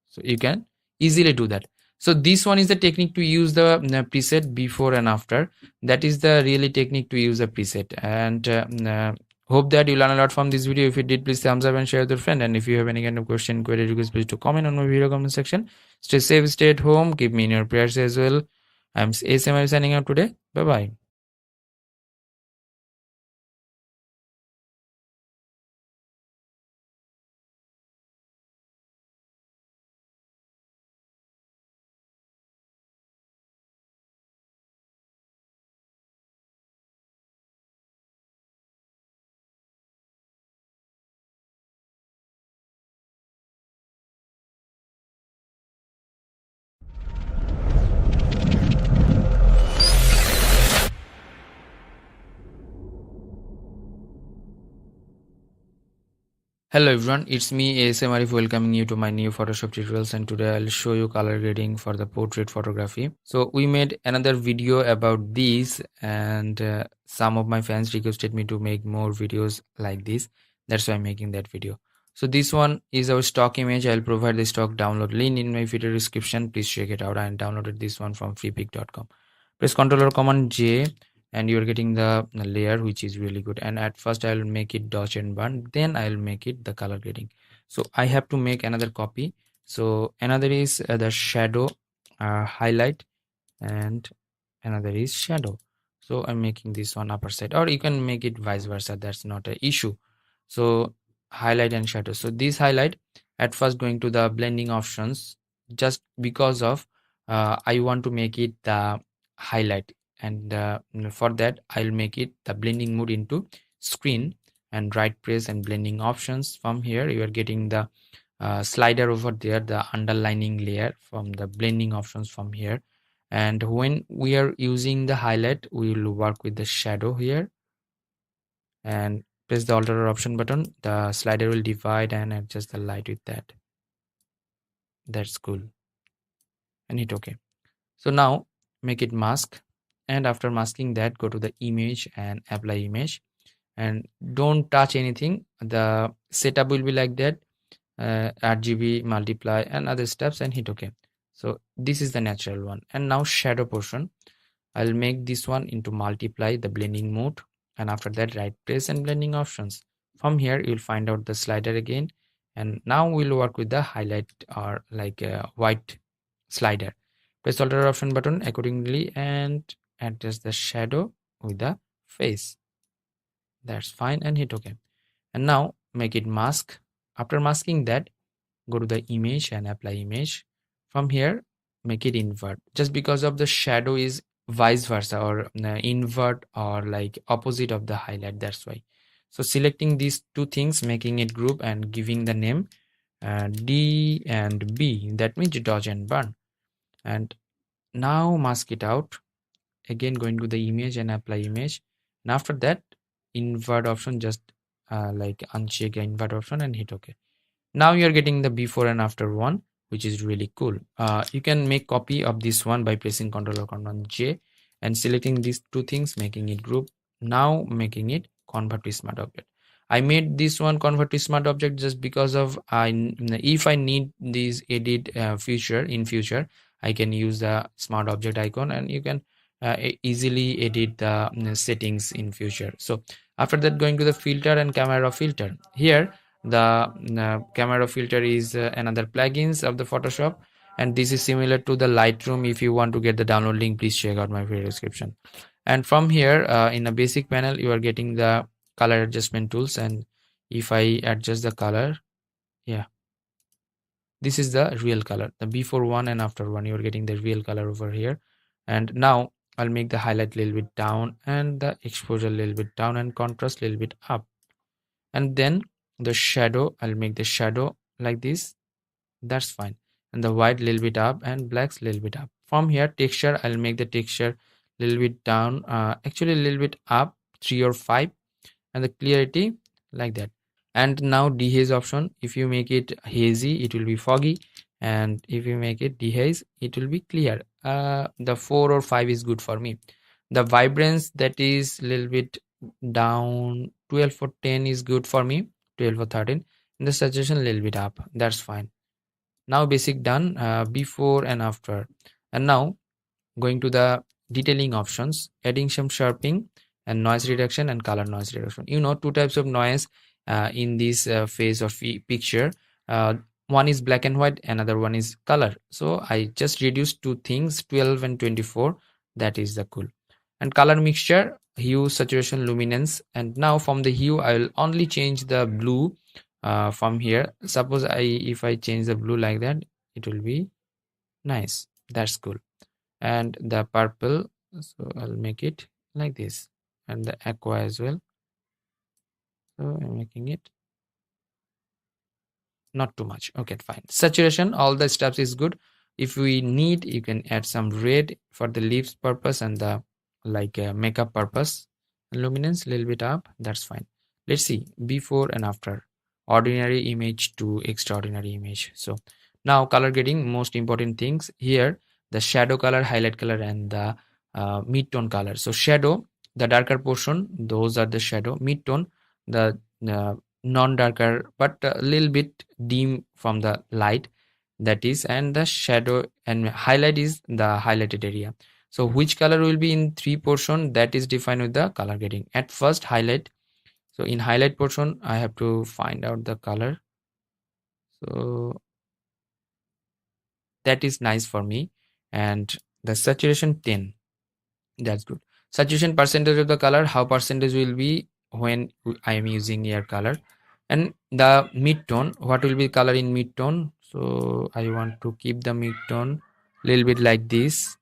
so you can easily do that. So this one is the technique to use the preset before and after. That is the really technique to use a preset. And hope that you learn a lot from this video. If you did, please thumbs up and share with your friend. And if you have any kind of question, query, request, please to comment on my video comment section. Stay safe, stay at home, keep me in your prayers as well. I'm ASM Arif signing out today. Bye bye. Hello everyone, it's me ASM Arif welcoming you to my new Photoshop tutorials, and today I'll show you color grading for the portrait photography. So we made another video about this, and some of my fans requested me to make more videos like this. That's why I'm making that video. So this one is our stock image. I'll provide the stock download link in my video description. Please check it out. I downloaded this one from freepik.com. Press Ctrl or Command J, and you're getting the layer, which is really good. And at first I'll make it dodge and burn, then I'll make it the color grading. So I have to make another copy. So another is the shadow, highlight, and another is shadow. So I'm making this one upper side, or you can make it vice versa, that's not an issue. So highlight and shadow. So this highlight, at first going to the blending options, just because of I want to make it the highlight, and for that I'll make it the blending mode into screen, and right press and blending options. From here you are getting the slider over there, the underlining layer from the blending options from here. And when we are using the highlight, we will work with the shadow here and press the alter option button. The slider will divide and adjust the light with that. That's cool. And hit OK. So now make it mask, and after masking that, go to the image and apply image, and don't touch anything. The setup will be like that, RGB, multiply and other steps, and hit OK. So this is the natural one. And now shadow portion, I'll make this one into multiply, the blending mode, and after that right press and blending options. From here you'll find out the slider again, and now we'll work with the highlight or like a white slider. Press alter option button accordingly and adjust the shadow with the face. That's fine, and hit OK. And now make it mask. After masking that, go to the image and apply image. From here make it invert, just because of the shadow is vice versa, or invert or like opposite of the highlight, that's why. So selecting these two things, making it group and giving the name D and B, that means dodge and burn. And now mask it out, again going to the image and apply image, and after that invert option, just like uncheck invert option and hit OK. Now you're getting the before and after one, which is really cool. You can make copy of this one by pressing Ctrl or Command J and selecting these two things, making it group. Now making it convert to smart object. I made this one convert to smart object just because of if I need this edit feature in future, I can use the smart object icon, and you can easily edit the settings in future. So after that, going to the filter and camera filter. Here the camera filter is another plugins of the Photoshop, and this is similar to the Lightroom. If you want to get the download link, please check out my video description. And from here in a basic panel, you are getting the color adjustment tools, and if I adjust the color, yeah, this is the real color, the before one and after one, you are getting the real color over here. And now I'll make the highlight a little bit down and the exposure a little bit down and contrast a little bit up. And then the shadow, I'll make the shadow like this, that's fine, and the white a little bit up and blacks a little bit up. From here texture, I'll make the texture a little bit down, actually a little bit up, 3 or 5, and the clarity like that. And now dehaze option, if you make it hazy it will be foggy, and if you make it dehaze it will be clear. The 4 or 5 is good for me. The vibrance, that is a little bit down, 12 or 10 is good for me, 12 or 13, and the saturation a little bit up, that's fine. Now basic done, before and after. And now going to the detailing options, adding some sharpening and noise reduction and color noise reduction. You know, two types of noise in this phase of picture. One is black and white, another one is color. So I just reduced two things, 12 and 24, that is the cool. And color mixture, hue, saturation, luminance. And now from the hue I will only change the blue from here. Suppose if I change the blue like that, it will be nice, that's cool. And the purple, so I'll make it like this, and the aqua as well. So I'm making it not too much, okay, fine. Saturation, all the steps is good. If we need, you can add some red for the lips purpose and the like makeup purpose. Luminance a little bit up, that's fine. Let's see before and after, ordinary image to extraordinary image. So now color grading, most important things here, the shadow color, highlight color, and the mid-tone color. So shadow, the darker portion, those are the shadow. Mid-tone, the non-darker but a little bit dim from the light, that is, and the shadow and highlight is the highlighted area. So which color will be in 3 portion, that is defined with the color grading. At first highlight, so in highlight portion I have to find out the color, so that is nice for me. And the saturation 10, that's good. Saturation percentage of the color, how percentage will be when I am using air color. And the mid-tone, what will be color in mid-tone, so I want to keep the mid-tone little bit like this,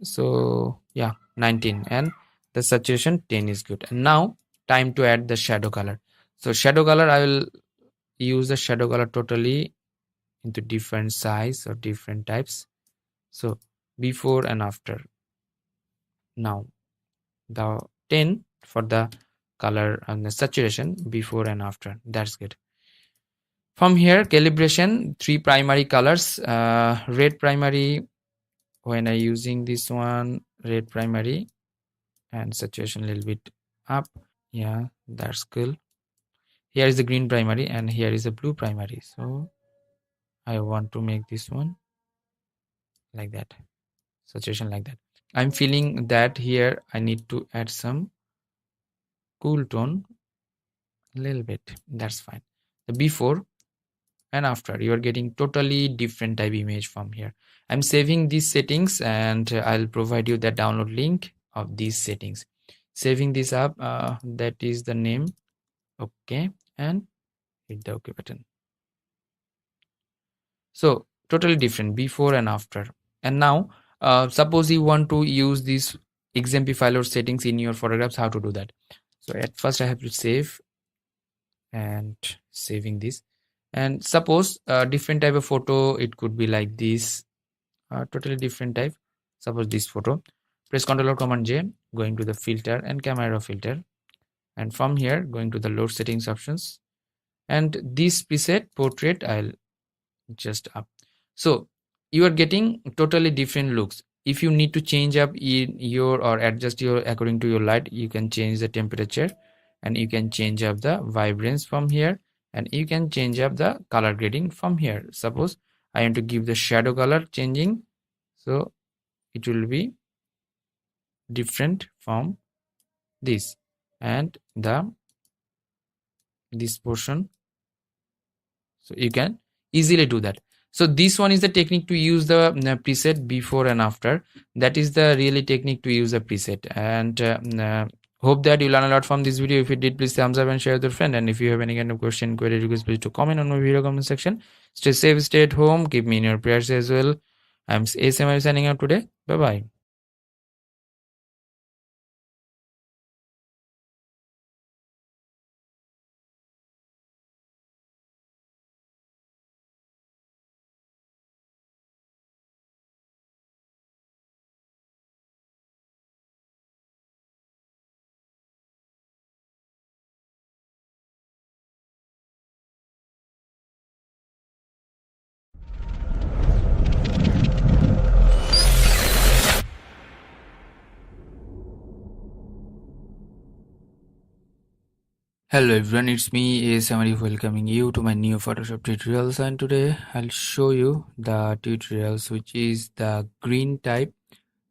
so yeah, 19, and the saturation 10 is good. And now time to add the shadow color. So shadow color, I will use the shadow color totally into different size or different types. So before and after. Now the 10 for the color and the saturation before and after. That's good. From here, calibration, 3 primary colors, red primary when I using this one, red primary, and saturation a little bit up. Yeah, that's cool. Here is the green primary and here is the blue primary. So I want to make this one like that, saturation like that. I'm feeling that here I need to add some cool tone a little bit. That's fine. The before and after, you are getting totally different type image from here. I'm saving these settings and I'll provide you the download link of these settings. Saving this up, that is the name. Okay, and hit the OK button. So totally different before and after. And now suppose you want to use this exemplify or settings in your photographs. How to do that? So at first I have to save, and saving this, and suppose a different type of photo, it could be like this, totally different type. Suppose this photo, press Ctrl or Command J, going to the filter and camera filter, and from here going to the load settings options, and this preset portrait I'll just up. So you are getting totally different looks. If you need to change up in your or adjust your according to your light, you can change the temperature, and you can change up the vibrance from here, and you can change up the color grading from here. Suppose I want to give the shadow color changing, so it will be different from this, and this portion, so you can easily do that. So this one is the technique to use the preset before and after. That is the really technique to use a preset. And hope that you learn a lot from this video. If you did, please thumbs up and share with your friend. And if you have any kind of question, query, request, please to comment on my video comment section. Stay safe, stay at home, keep me in your prayers as well. I'm ASM Arif signing out today. Bye bye. Hello everyone, it's me ASM Arif welcoming you to my new Photoshop tutorials, and today I'll show you the tutorials which is the green type.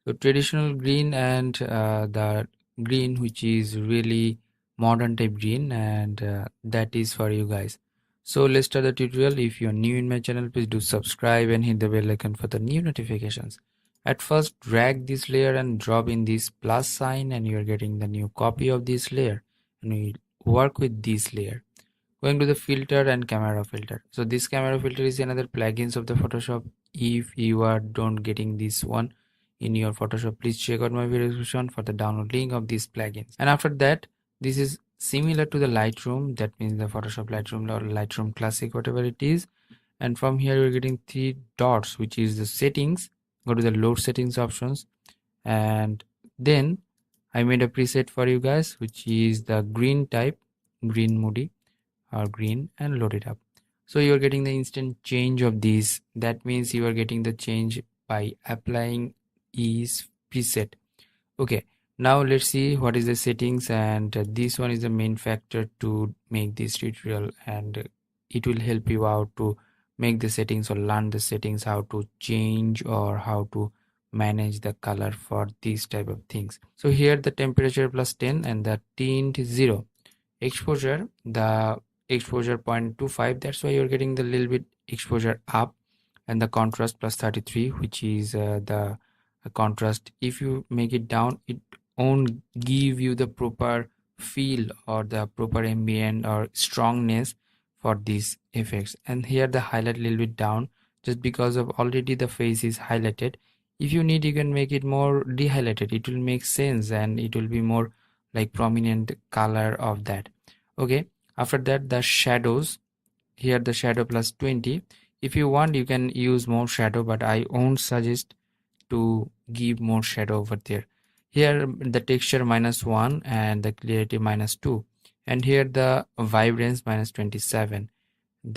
So traditional green and the green which is really modern type green, and that is for you guys. So let's start the tutorial. If you're new in my channel, please do subscribe and hit the bell icon for the new notifications. At first, drag this layer and drop in this plus sign, and you're getting the new copy of this layer, and we work with this layer. Going to the filter and camera filter. So this camera filter is another plugins of the Photoshop. If you are don't getting this one in your Photoshop, please check out my video description for the download link of these plugins. And after that, this is similar to the Lightroom, that means the Photoshop Lightroom or Lightroom Classic, whatever it is. And from here we're getting 3 dots, which is the settings. Go to the load settings options, and then I made a preset for you guys, which is the green type, green Moody or green, and load it up. So you are getting the instant change of these. That means you are getting the change by applying ease preset. Okay, now let's see what is the settings, and this one is the main factor to make this tutorial, and it will help you out to make the settings or learn the settings, how to change or how to manage the color for these type of things. So here the temperature plus 10 and the tint 0. Exposure, the exposure 0.25, that's why you're getting the little bit exposure up, and the contrast plus 33, which is the contrast. If you make it down, it won't give you the proper feel or the proper ambient or strongness for these effects. And here the highlight a little bit down, just because of already the face is highlighted. If you need, you can make it more dehighlighted, it will make sense and it will be more like prominent color of that. Okay, after that the shadows, here the shadow plus 20. If you want, you can use more shadow, but I won't suggest to give more shadow over there. Here the texture -1 and the clarity -2, and here the vibrance -27.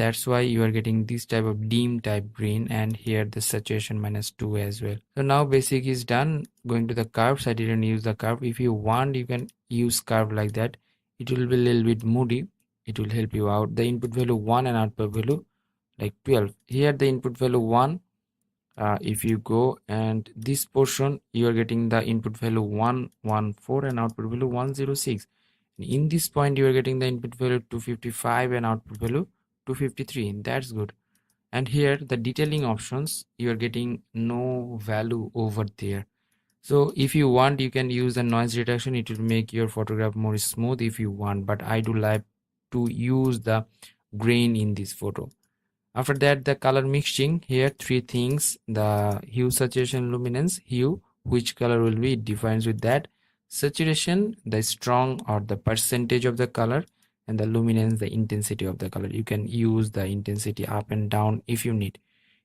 That's why you are getting this type of dim type green, and here the saturation -2 as well. So now basic is done. Going to the curves, I didn't use the curve. If you want, you can use curve like that. It will be a little bit moody. It will help you out. The input value 1 and output value like 12. Here the input value 1. If you go and this portion, you are getting the input value 114 and output value 106. In this point, you are getting the input value 255 and output value 253. That's good. And here the detailing options, you are getting no value over there. So if you want, you can use the noise reduction. It will make your photograph more smooth if you want, but I do like to use the grain in this photo. After that, the color mixing, here three things: the hue, saturation, luminance. Hue, which color will be, it defines with that. Saturation, the strong or the percentage of the color, and the luminance, the intensity of the color. You can use the intensity up and down if you need.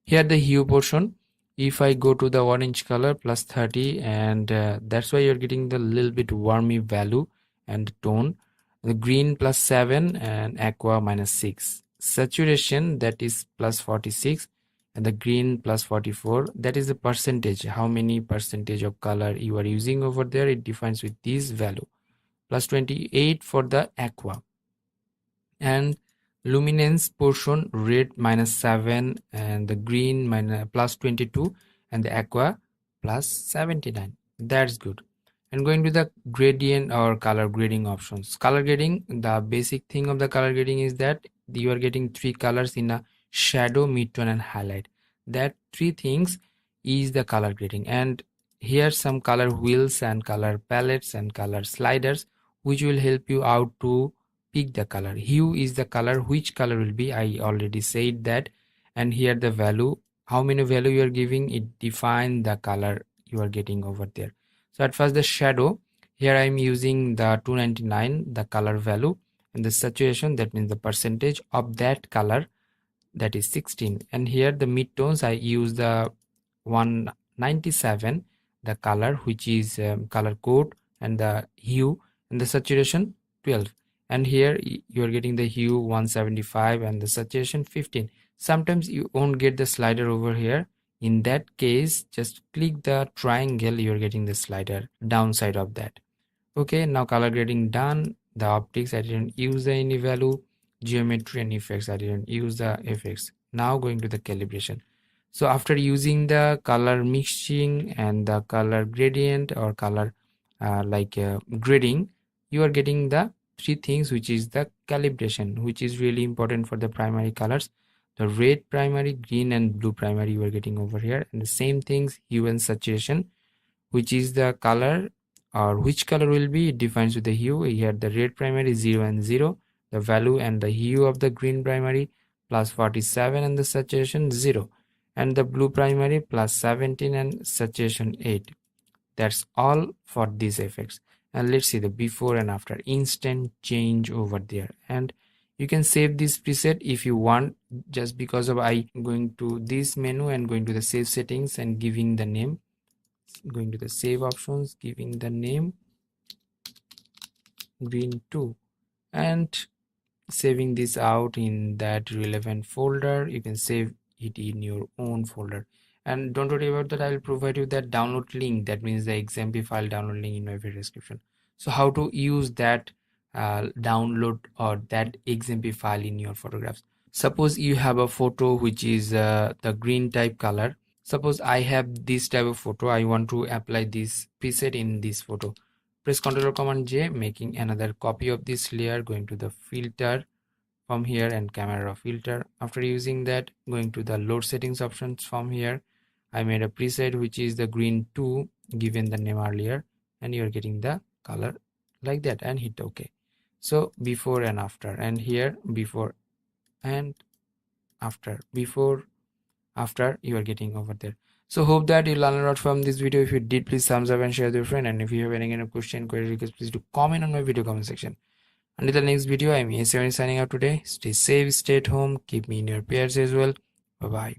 Here the hue portion, if I go to the orange color plus 30, and that's why you're getting the little bit warmy value and tone. The green plus 7 and aqua -6. Saturation, that is plus 46, and the green plus 44, that is the percentage, how many percentage of color you are using over there. It defines with this value. Plus 28 for the aqua. And luminance portion, red -7 and the green plus 22 and the aqua plus 79. That's good. And going to the gradient or color grading options. Color grading, the basic thing of the color grading is that you are getting three colors in a shadow, midtone, and highlight. That three things is the color grading. And here some color wheels and color palettes and color sliders, which will help you out to pick the color. Hue is the color, which color will be, I already said that. And here the value, how many value you are giving, it defines the color you are getting over there. So at first the shadow, here I am using the 299, the color value, and the saturation, that means the percentage of that color, that is 16. And here the midtones, I use the 197, the color, which is color code, and the hue and the saturation 12. And here you are getting the hue 175 and the saturation 15. Sometimes you won't get the slider over here. In that case, just click the triangle, you are getting the slider downside of that. Okay, now color grading done. The optics, I didn't use any value. Geometry and effects, I didn't use the effects. Now going to the calibration. So after using the color mixing and the color gradient or color grading, you are getting the three things, which is the calibration, which is really important for the primary colors. The red primary, green and blue primary you are getting over here, and the same things, hue and saturation, which is the color or which color will be, it defines with the hue. Here the red primary 0 and 0, the value and the hue of the green primary plus 47 and the saturation 0, and the blue primary plus 17 and saturation 8. That's all for these effects. And let's see the before and after, instant change over there. And you can save this preset if you want, just because of I going to this menu and going to the save settings and giving the name, going to the save options, giving the name green 2, and saving this out in that relevant folder. You can save it in your own folder. And don't worry about that, I will provide you that download link, that means the XMP file download link in my video description. So how to use that download or that XMP file in your photographs. Suppose you have a photo which is the green type color. Suppose I have this type of photo, I want to apply this preset in this photo. Press Ctrl or Command J, making another copy of this layer, going to the filter from here and camera filter. After using that, going to the load settings options from here, I made a preset which is the green 2, given the name earlier, and you're getting the color like that, and hit OK. So before and after, and here before and after, before, after, you are getting over there. So hope that you learn a lot from this video. If you did, please thumbs up and share with your friend. And if you have any kind of question, query, request, please do comment on my video comment section. Until the next video, I'm ASM Arif signing out today. Stay safe, stay at home, keep me in your prayers as well. Bye bye.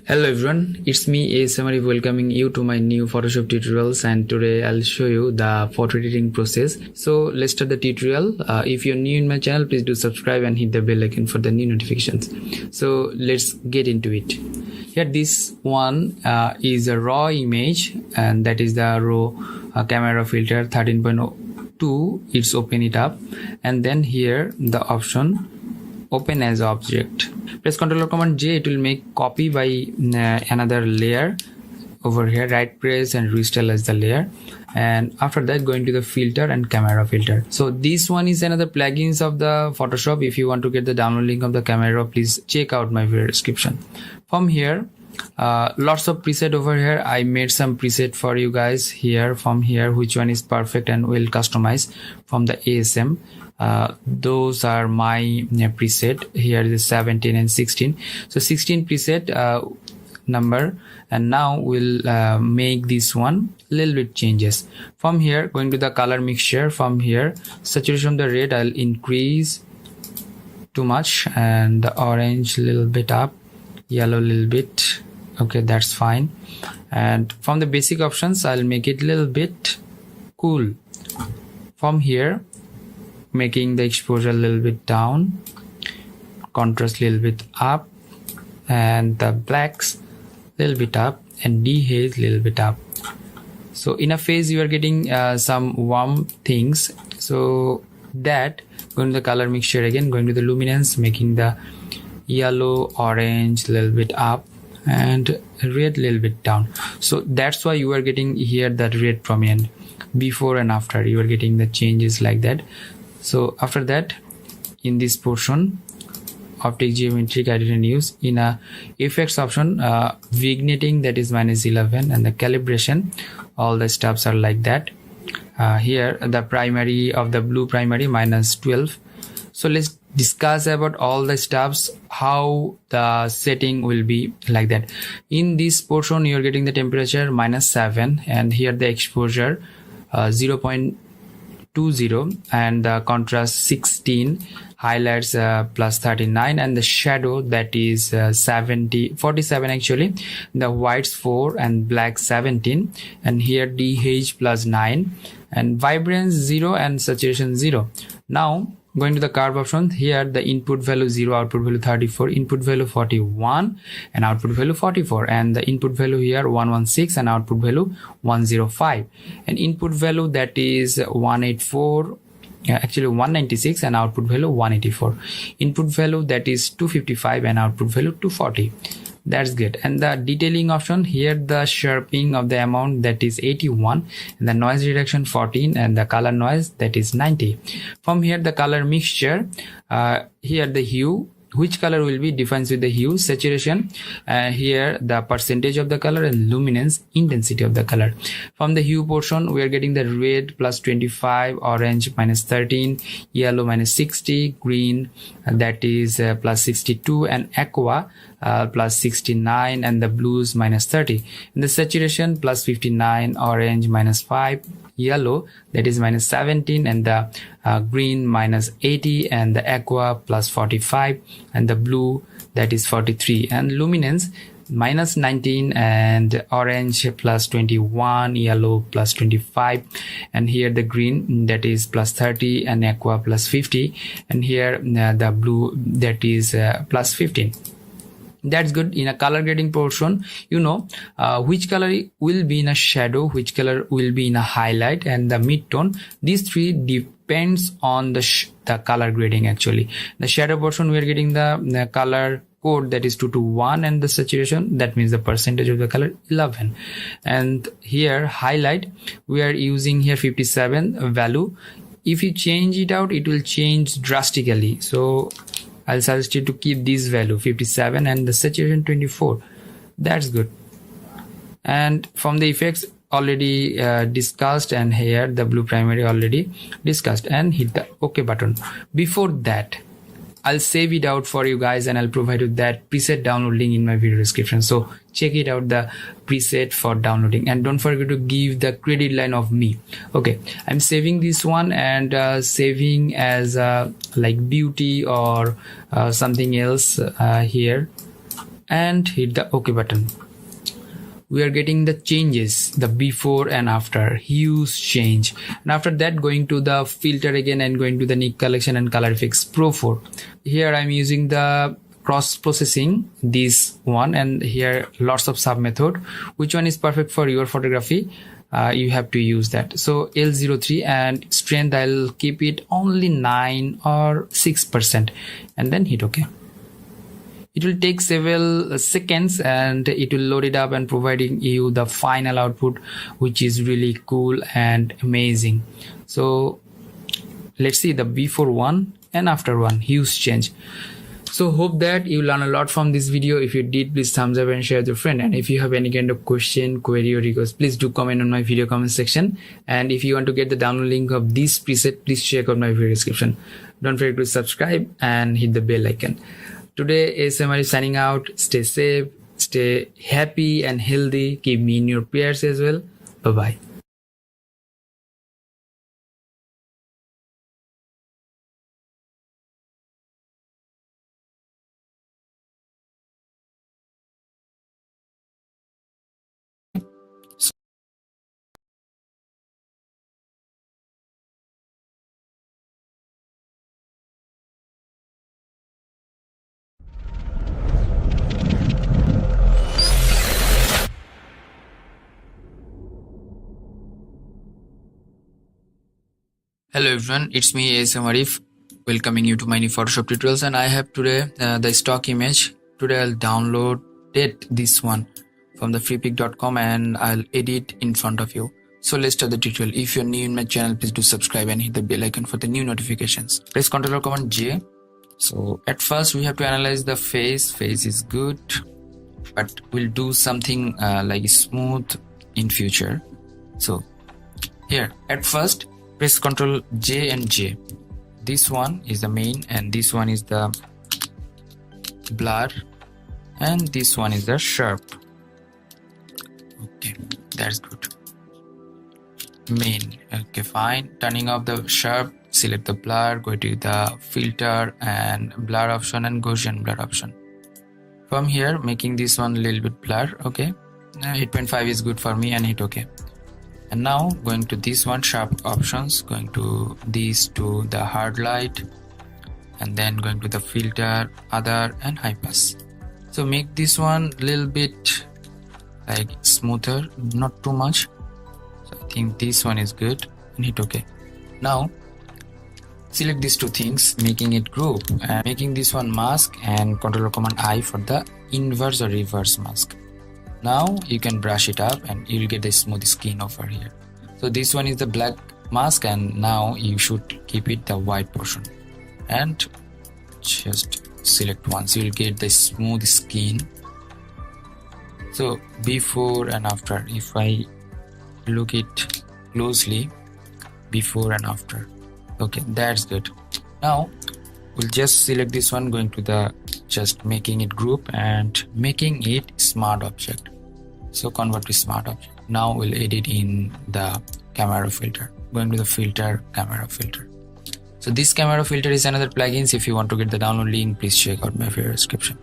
Hello everyone, it's me ASM Arif welcoming you to my new Photoshop tutorials, and today I'll show you the photo editing process. So let's start the tutorial. If you're new in my channel, please do subscribe and hit the bell icon for the new notifications. So let's get into it. Here this one is a raw image, and that is the raw camera filter 13.2. It's open it up, and then here the option open as object. Press Ctrl or Command J, it will make copy by another layer over here. Right press and restyle as the layer, and after that going to the filter and camera filter. So this one is another plugins of the Photoshop. If you want to get the download link of the camera, please check out my video description. From here lots of preset over here. I made some preset for you guys here. From here, which one is perfect and will customize from the ASM. Those are my preset. Here is 17 and 16. So 16 preset number, and now we'll make this one little bit changes. From here, going to the color mixture. From here, saturation of the red I'll increase too much, and the orange little bit up, yellow little bit. Okay, that's fine. And from the basic options, I'll make it little bit cool. From here, making the exposure a little bit down, contrast a little bit up, and the blacks a little bit up, and dehaze a little bit up. So in a phase you are getting some warm things, so that going to the color mixture again, going to the luminance, making the yellow orange a little bit up and red a little bit down. So that's why you are getting here that red prominent. Before and after you are getting the changes like that. So after that, in this portion, optic geometric I didn't use. In a effects option, vignetting, that is -11, and the calibration, all the steps are like that. Here the primary of the blue primary -12. So let's discuss about all the steps, how the setting will be like that. In this portion you're getting the temperature -7, and here the exposure 0.20, and the contrast 16, highlights +39, and the shadow, that is 47 actually, the whites 4 and black 17, and here DH +9, and vibrance 0 and saturation 0. Now going to the curve option, here the input value 0, output value 34, input value 41, and output value 44, and the input value here 116 and output value 105, and input value that is 184, actually 196, and output value 184, input value that is 255 and output value 240. That's good. And the detailing option, here the sharpening of the amount, that is 81, and the noise reduction 14, and the color noise, that is 90. From here the color mixture, here the hue, which color will be defines with the hue, saturation, here the percentage of the color, and luminance, intensity of the color. From the hue portion we are getting the red +25, orange -13, yellow -60, green that is +62, and aqua +69, and the blues -30, and the saturation +59, orange -5, yellow that is -17, and the green -80, and the aqua +45, and the blue that is 43, and luminance -19, and orange +21, yellow +25, and here the green that is +30, and aqua +50, and here the blue that is +15. That's good. In a color grading portion, you know which color will be in a shadow, which color will be in a highlight, and the mid-tone. These three depends on the color grading. Actually, the shadow portion, we are getting the color code, that is 2 to 1, and the saturation, that means the percentage of the color, 11. And here highlight, we are using here 57 value. If you change it out, it will change drastically, so I'll suggest you to keep this value 57 and the saturation 24. That's good. And from the effects, already discussed, and here the blue primary already discussed, and hit the OK button. Before that, I'll save it out for you guys, and I'll provide you that preset download link in my video description. So check it out, the preset for downloading, and don't forget to give the credit line of me. Okay, I'm saving this one and saving as like beauty or something else here, and hit the OK button. We are getting the changes, the before and after, huge change. And after that, going to the filter again and going to the Nick collection and color effects Pro 4. Here I'm using the cross processing, this one, and here lots of sub method. Which one is perfect for your photography? You have to use that. So L03, and strength, I'll keep it only 9 or 6%, and then hit OK. It will take several seconds, and it will load it up and providing you the final output, which is really cool and amazing. So let's see the before one and after one, huge change. So hope that you learn a lot from this video. If you did, please thumbs up and share with your friend. And if you have any kind of question, query or request, please do comment on my video comment section. And if you want to get the download link of this preset, please check out my video description. Don't forget to subscribe and hit the bell icon. Today, ASM Arif signing out. Stay safe, stay happy and healthy. Keep me in your prayers as well. Bye-bye. Hello everyone, it's me ASM Arif, welcoming you to my new Photoshop tutorials. And I have today the stock image. Today I'll download this one from the freepik.com and I'll edit in front of you. So let's start the tutorial. If you're new in my channel, please do subscribe and hit the bell icon for the new notifications. Press Ctrl or Command J. So at first we have to analyze the face. Face is good, but we'll do something like smooth in future. So here at first, press Ctrl J and J. This one is the main, and this one is the blur, and this one is the sharp. Okay, that's good. Main. Okay, fine. Turning off the sharp, select the blur, go to the filter and blur option and Gaussian blur option. From here, making this one a little bit blur. Okay, 8.5 is good for me, and hit OK. And now going to this one, sharp options, going to these two, the hard light, and then going to the filter, other, and high pass. So make this one a little bit like smoother, not too much. So I think this one is good, and hit OK. Now select these two things, making it group, and making this one mask, and Ctrl or Command I for the inverse or reverse mask. Now you can brush it up and you'll get the smooth skin over here. So this one is the black mask, and now you should keep it the white portion and just select once, you'll get the smooth skin. So before and after, if I look it closely, before and after. Okay, that's good. Now we'll just select this one, going to the just making it group and making it smart object. So convert to smart object. Now we'll edit in the camera filter, going to the filter, camera filter. So this camera filter is another plugins. If you want to get the download link, please check out my video description.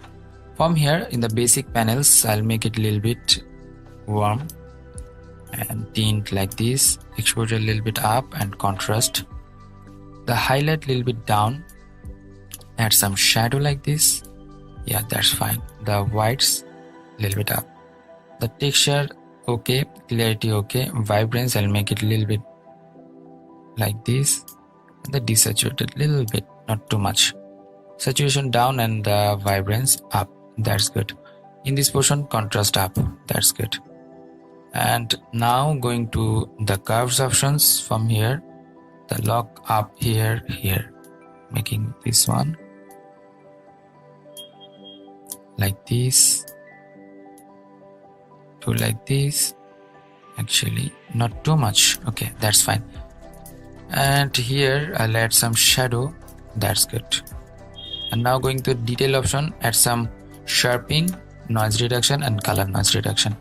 From here in the basic panels, I'll make it a little bit warm and tint like this, exposure a little bit up and contrast, the highlight a little bit down, add some shadow like this. Yeah, that's fine. The whites a little bit up. The texture okay, clarity okay, vibrance I'll make it a little bit like this. The desaturated little bit, not too much. Saturation down and the vibrance up. That's good. In this portion, contrast up. That's good. And now going to the curves options from here. The lock up here, making this one like this, to like this. Actually, not too much. Okay, that's fine. And here I'll add some shadow. That's good. And now going to detail option, add some sharpening, noise reduction and color noise reduction.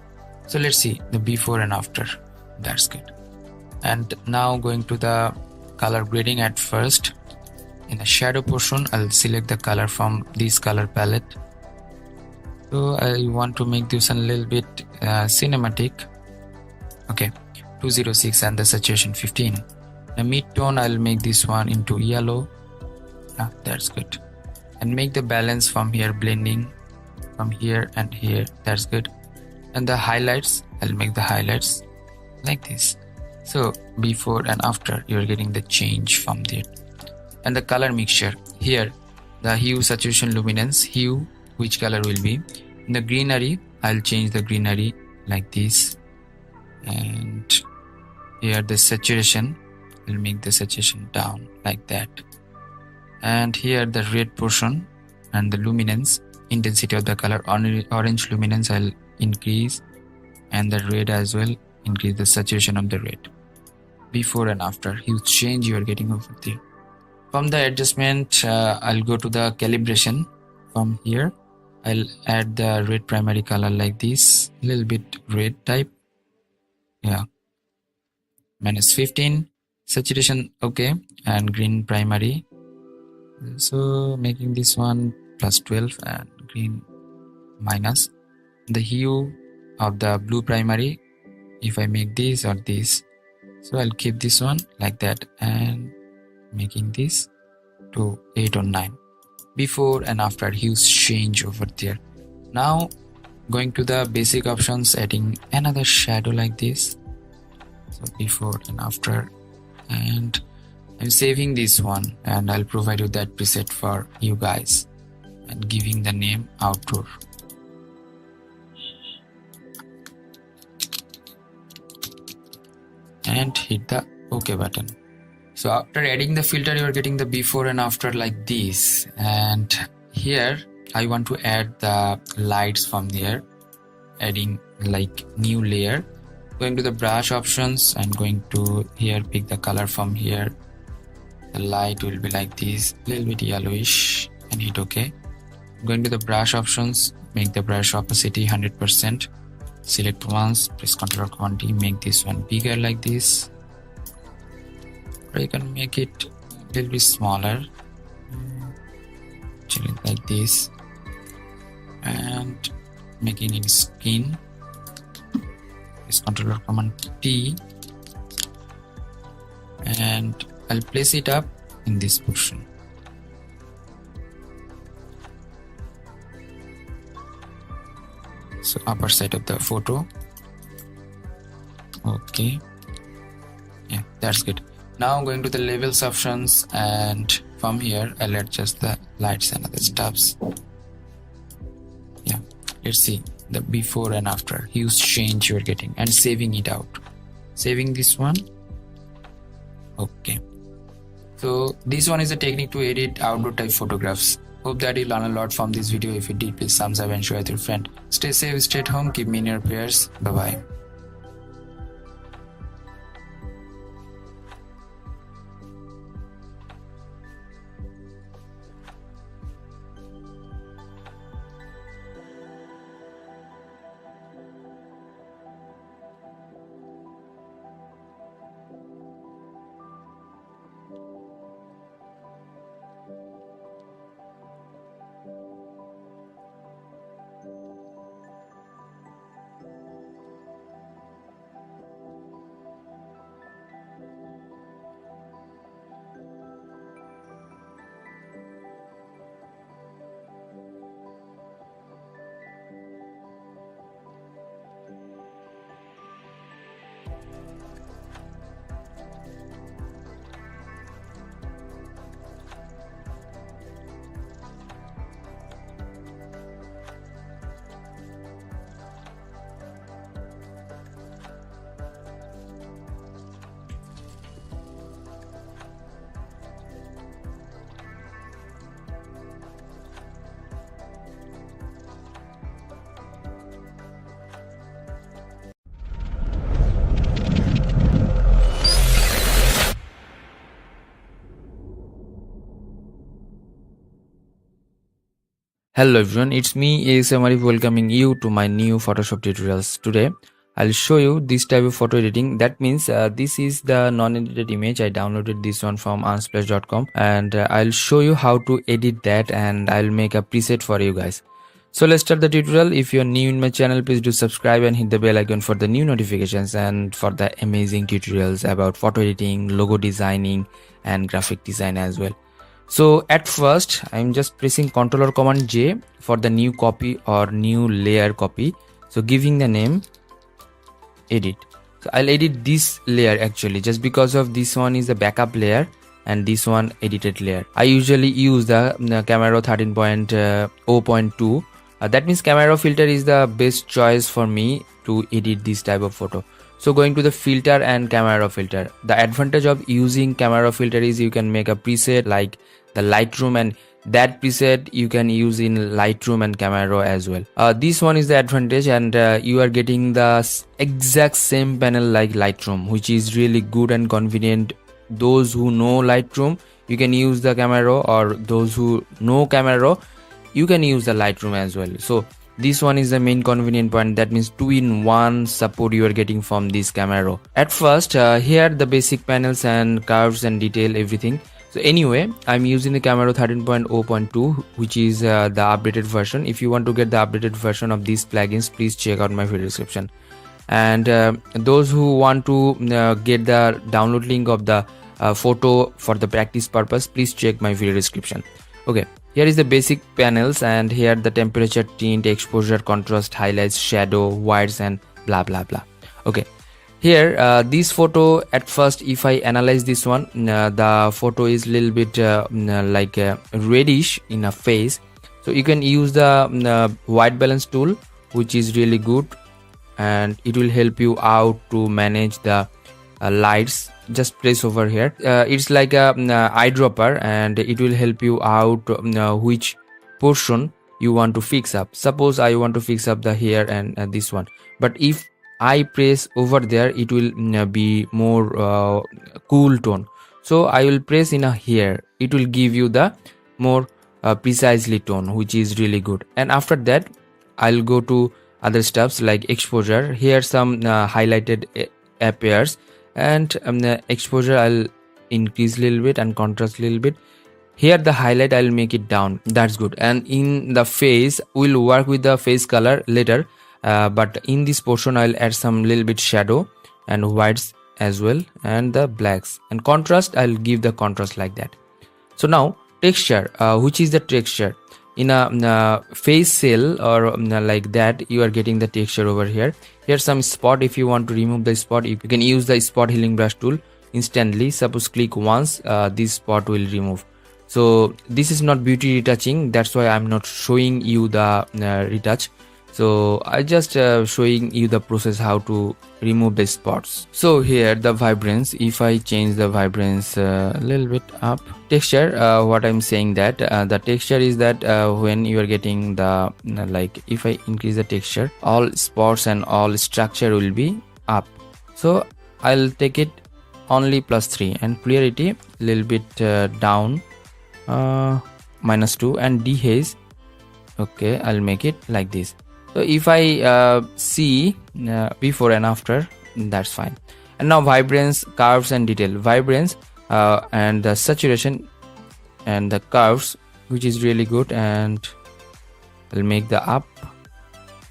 So let's see the before and after. That's good. And now going to the color grading at first. In the shadow portion, I'll select the color from this color palette. So I want to make this a little bit cinematic. Okay, 206 and the saturation 15. The mid-tone, I'll make this one into yellow. Yeah, that's good. And make the balance from here blending from here and here. That's good. And the highlights, I'll make the highlights like this. So before and after, you're getting the change from there. And the color mixture here, the hue, saturation, luminance, hue, which color will be. In the greenery, I'll change the greenery like this. And here the saturation, I'll make the saturation down like that. And here the red portion and the luminance, intensity of the color, orange luminance I'll increase, and the red as well, increase the saturation of the red. Before and after, huge change you are getting over there. From the adjustment, I'll go to the calibration. From here, I'll add the red primary color like this, a little bit red type. Yeah, -15, saturation okay, and green primary. So making this one +12 and green minus. The hue of the blue primary, if I make this or this, so I'll keep this one like that and making this to 8 or 9. Before and after, hues change over there. Now going to the basic options, adding another shadow like this. So before and after, and I'm saving this one and I'll provide you that preset for you guys and giving the name outdoor. And hit the OK button. So after adding the filter, you're getting the before and after like this. And here I want to add the lights from there, adding like new layer. Going to the brush options and going to here, pick the color from here. The light will be like this, a little bit yellowish, and hit OK. Going to the brush options, make the brush opacity 100%. Select once, press Ctrl Command D, make this one bigger like this. Or you can make it a little bit smaller, actually like this, and making it skin. Press Ctrl Command T, and I'll place it up in this portion. So upper side of the photo. Okay, yeah, that's good. Now going to the labels options, and from here I'll adjust the lights and other stuffs. Yeah, let's see the before and after, huge change you're getting, and saving it out. Saving this one. Okay, so this one is a technique to edit outdoor type photographs. Hope that you learn a lot from this video. If you did, please thumbs up and share with your friend. Stay safe, stay at home, keep me in your prayers. Bye bye. Hello everyone, it's me ASM Arif welcoming you to my new Photoshop tutorials. Today I'll show you this type of photo editing. That means this is the non-edited image. I downloaded this one from unsplash.com and I'll show you how to edit that, and I'll make a preset for you guys. So let's start the tutorial. If you're new in my channel, please do subscribe and hit the bell icon for the new notifications and for the amazing tutorials about photo editing, logo designing and graphic design as well. So at first I'm just pressing Ctrl or Command J for the new copy or new layer copy. So giving the name edit. So I'll edit this layer actually, just because of this one is the backup layer and this one edited layer. I usually use the Camera 13.0.2. That means Camera filter is the best choice for me to edit this type of photo. So going to the filter and camera filter. The advantage of using camera filter is you can make a preset like the Lightroom, and that preset you can use in Lightroom and Camera as well. This one is the advantage, and you are getting the exact same panel like Lightroom, which is really good and convenient. Those who know Lightroom, you can use the Camera, or those who know Camera, you can use the Lightroom as well. So this one is the main convenient point. That means 2-in-1 support you are getting from this Camera. At first here the basic panels and curves and detail everything. So anyway, I'm using the Camera 13.0.2, which is the updated version. If you want to get the updated version of these plugins, please check out my video description. And those who want to get the download link of the photo for the practice purpose, please check my video description. Okay, here is the basic panels, and here the temperature, tint, exposure, contrast, highlights, shadow, whites and blah blah blah. Okay, here this photo, at first if I analyze this one, the photo is little bit like reddish in a face. So you can use the white balance tool, which is really good, and it will help you out to manage the lights. Just press over here. It's like a eyedropper, and it will help you out which portion you want to fix up. Suppose I want to fix up the hair and this one, but if I press over there, it will be more cool tone. So I will press in a hair, it will give you the more precisely tone, which is really good. And after that I'll go to other stuffs like exposure. Here some highlighted appears, and the exposure I'll increase a little bit and contrast a little bit. Here the highlight I'll make it down. That's good. And in the face, we'll work with the face color later, but in this portion I'll add some little bit shadow and whites as well, and the blacks. And contrast, I'll give the contrast like that. So now texture, which is the texture in a face cell or like that, you are getting the texture over here. Here's some spot. If you want to remove the spot, you can use the spot healing brush tool instantly. Suppose click once, this spot will remove. So this is not beauty retouching, that's why I'm not showing you the retouch. So I just showing you the process how to remove the spots. So here the vibrance, if I change the vibrance a little bit up. Texture, what I'm saying that the texture is that when you are getting the like, if I increase the texture, all spots and all structure will be up. So I'll take it only +3, and clarity little bit down, -2, and dehaze, okay, I'll make it like this. So if I see before and after, that's fine. And now vibrance, curves and detail. Vibrance and the saturation and the curves, which is really good, and I'll make the up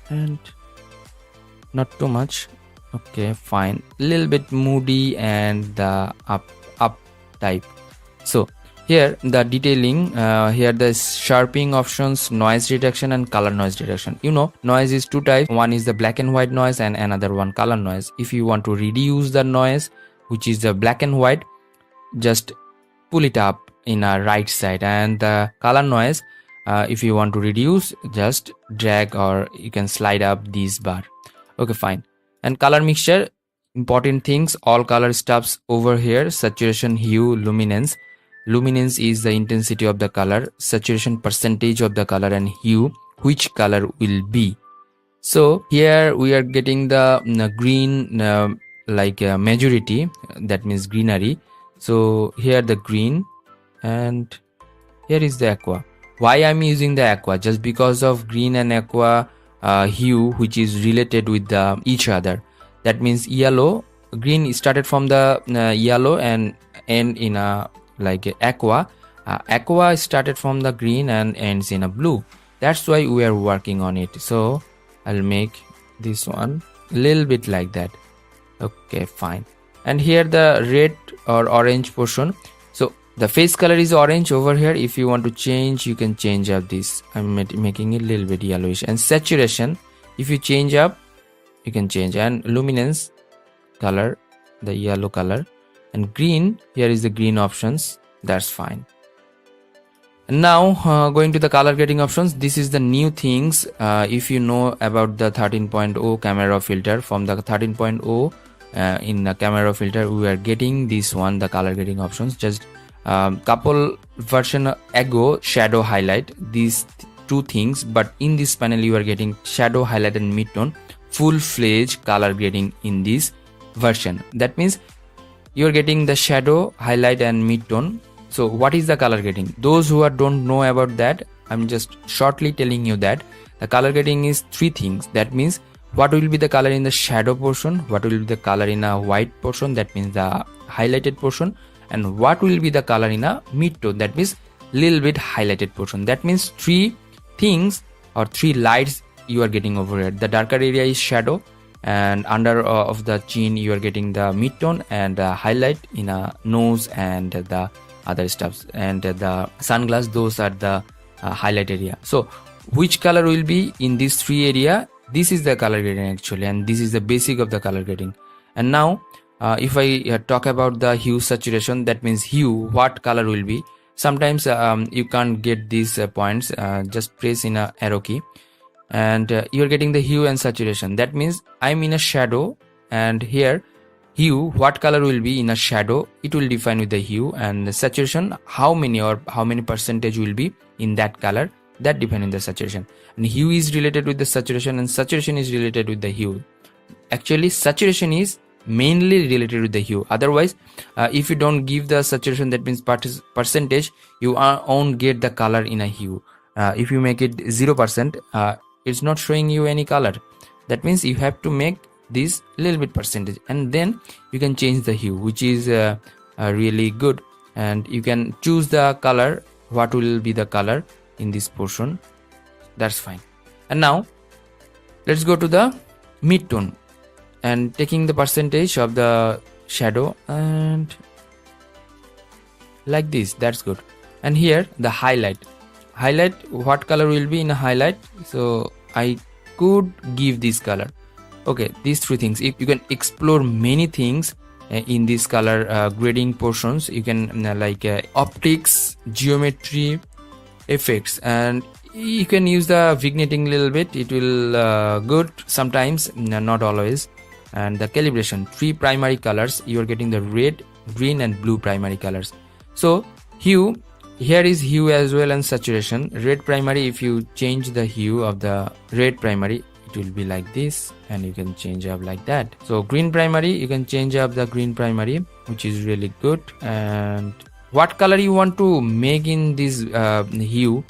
and not too much. Okay, fine. Little bit moody and the up type. So here the detailing, here the sharpening options, noise reduction and color noise reduction. You know, noise is two types. One is the black and white noise and another one color noise. If you want to reduce the noise, which is the black and white, just pull it up in a right side, and the color noise, if you want to reduce, just drag or you can slide up this bar. Okay, fine. And color mixture, important things, all color stuffs over here. Saturation, hue, luminance. Luminance is the intensity of the color, saturation percentage of the color, and hue, which color will be. So here we are getting the green like majority, that means greenery. So here the green, and here is the aqua. Why I'm using the aqua? Just because of green and aqua hue, which is related with the each other. That means yellow, green started from the yellow and end in a like a aqua. Aqua started from the green and ends in a blue. That's why we are working on it. So I'll make this one a little bit like that. Okay, fine. And here the red or orange portion. So the face color is orange over here. If you want to change, you can change up this. I'm making it a little bit yellowish. And saturation, if you change up, you can change. And luminance color, the yellow color. And green, here is the green options. That's fine. And now going to the color grading options, this is the new things. If you know about the 13.0 camera filter, from the 13.0 in the camera filter we are getting this one, the color grading options. Just couple version ago, shadow highlight, these two things, but in this panel you are getting shadow highlight and midtone, full-fledged color grading in this version. That means you are getting the shadow highlight and midtone. So what is the color grading? Those who don't know about that, I'm just shortly telling you that the color grading is three things. That means what will be the color in the shadow portion, what will be the color in a white portion, that means the highlighted portion, and what will be the color in a mid-tone, that means little bit highlighted portion. That means three things or three lights you are getting over here. The darker area is shadow, and under of the chin you are getting the mid-tone, and highlight in a nose and the other stuffs, and the sunglass, those are the highlight area. So which color will be in these three area? This is the color grading actually, and this is the basic of the color grading. And now if I talk about the hue saturation, that means hue, what color will be. Sometimes you can't get these points, just press in a arrow key, and you're getting the hue and saturation. That means I'm in a shadow, and here hue, what color will be in a shadow, it will define with the hue, and the saturation, how many percentage will be in that color, that depend on the saturation. And hue is related with the saturation, and saturation is related with the hue. Actually saturation is mainly related with the hue. Otherwise if you don't give the saturation, that means percentage, you won't get the color in a hue. If you make it 0%, it's not showing you any color. That means you have to make this little bit percentage, and then you can change the hue, which is really good. And you can choose the color, what will be the color in this portion. That's fine. And now let's go to the mid-tone, and taking the percentage of the shadow and like this. That's good. And here the highlight, what color will be in a highlight. So I could give this color. Okay, these three things. If you can explore many things in this color grading portions, you can like optics, geometry, effects, and you can use the vignetting little bit. It will good sometimes, not always. And the calibration, three primary colors, you are getting the red, green and blue primary colors. So hue, here is hue as well, and saturation. Red primary, if you change the hue of the red primary, it will be like this, and you can change up like that. So green primary, you can change up the green primary, which is really good. And what color you want to make in this hue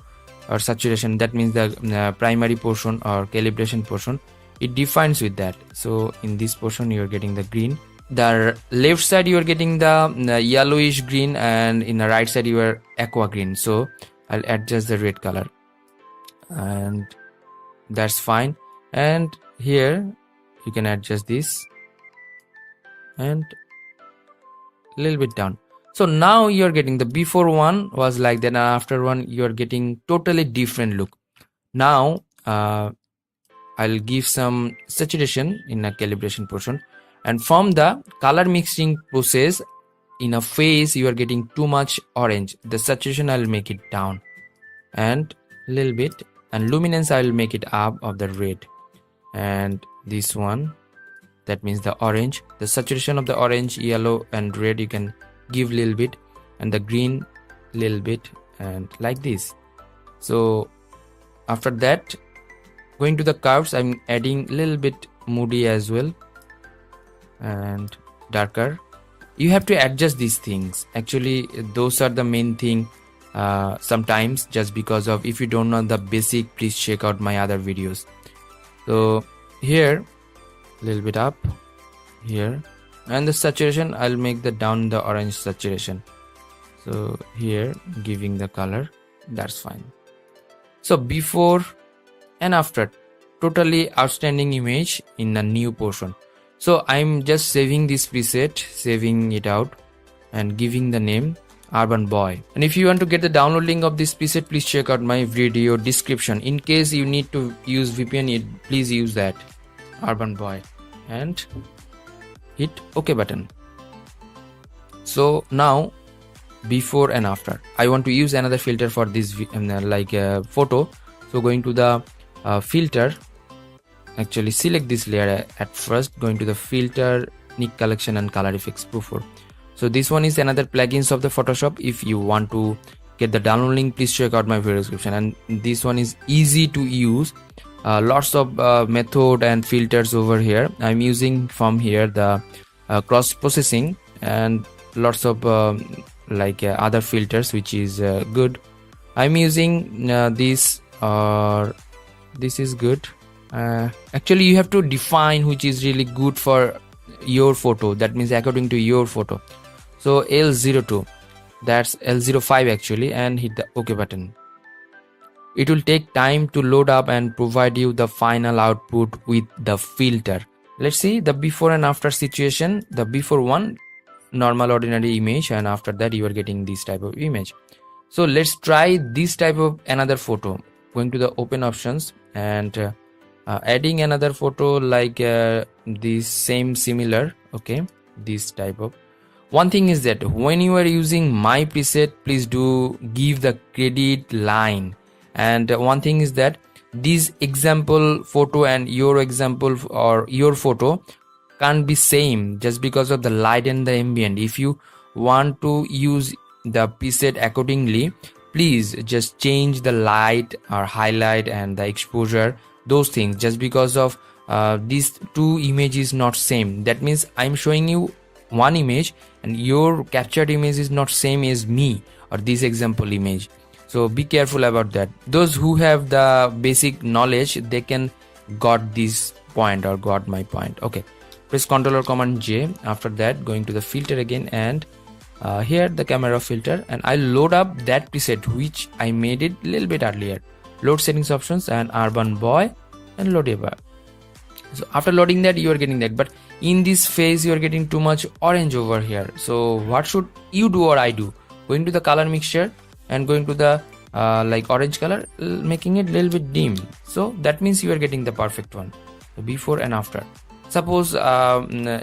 or saturation, that means the primary portion or calibration portion, it defines with that. So in this portion you are getting the green, the left side you are getting the yellowish green, and in the right side you are aqua green. So I'll adjust the red color, and that's fine. And here you can adjust this and a little bit down. So now you're getting the before one was like that, and after one you're getting totally different look. Now I'll give some saturation in a calibration portion, and from the color mixing process in a face you are getting too much orange. The saturation I'll make it down and a little bit, and luminance I'll make it up of the red. And this one, that means the orange, the saturation of the orange, yellow and red you can give little bit, and the green little bit, and like this. So after that, going to the curves, I'm adding a little bit Moody as well, and darker. You have to adjust these things. Actually those are the main thing sometimes, just because of, if you don't know the basic, please check out my other videos. So here a little bit up here, and the saturation I'll make the down the orange saturation. So here giving the color, that's fine. So before and after, totally outstanding image in a new portion. So I'm just saving this preset, saving it out and giving the name Urban Boy. And if you want to get the download link of this preset, please check out my video description. In case you need to use VPN, please use that Urban Boy and hit OK button. So now before and after, I want to use another filter for this photo. So going to the filter, actually select this layer at first, going to the filter, Nick collection and color effects proof. So this one is another plugins of the Photoshop. If you want to get the download link, please check out my video description. And this one is easy to use, lots of method and filters over here. I'm using from here the cross processing and lots of other filters, which is good. I'm using this, or this is good. Actually you have to define which is really good for your photo, that means according to your photo. So L02, that's L05 actually, and hit the OK button. It will take time to load up and provide you the final output with the filter. Let's see the before and after situation. The before one, normal ordinary image, and after that you are getting this type of image. So let's try this type of another photo. Going to the open options and adding another photo like this same similar, okay, this type of. One thing is that when you are using my preset, please do give the credit line. And one thing is that this example photo and your example or your photo can't be same, just because of the light and the ambient. If you want to use the preset accordingly, please just change the light or highlight and the exposure, those things, just because of these two images not same. That means I'm showing you one image and your captured image is not same as me or this example image. So be careful about that. Those who have the basic knowledge, they can got this point or got my point. Okay, press Ctrl or Command J. After that, going to the filter again, and here the camera filter, and I load up that preset which I made it a little bit earlier. Load settings options and Urban Boy and load ever. So after loading that, you are getting that, but in this phase you are getting too much orange over here. So what should you do or I do? Going to the color mixture and going to the orange color, making it a little bit dim. So that means you are getting the perfect one. So before and after. Suppose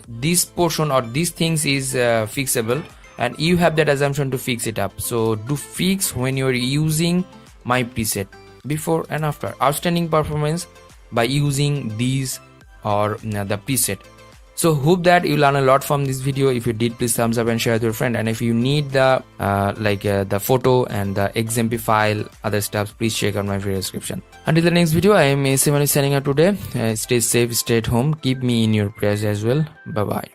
this portion or these things is fixable, and you have that assumption to fix it up. So do fix when you are using my preset. Before and after, outstanding performance by using these or the preset. So hope that you learn a lot from this video. If you did, please thumbs up and share with your friend. And if you need the the photo and the XMP file, other stuff, please check out my video description. Until the next video, I am ASM Arif signing out today. Stay safe, stay at home, keep me in your prayers as well. Bye bye.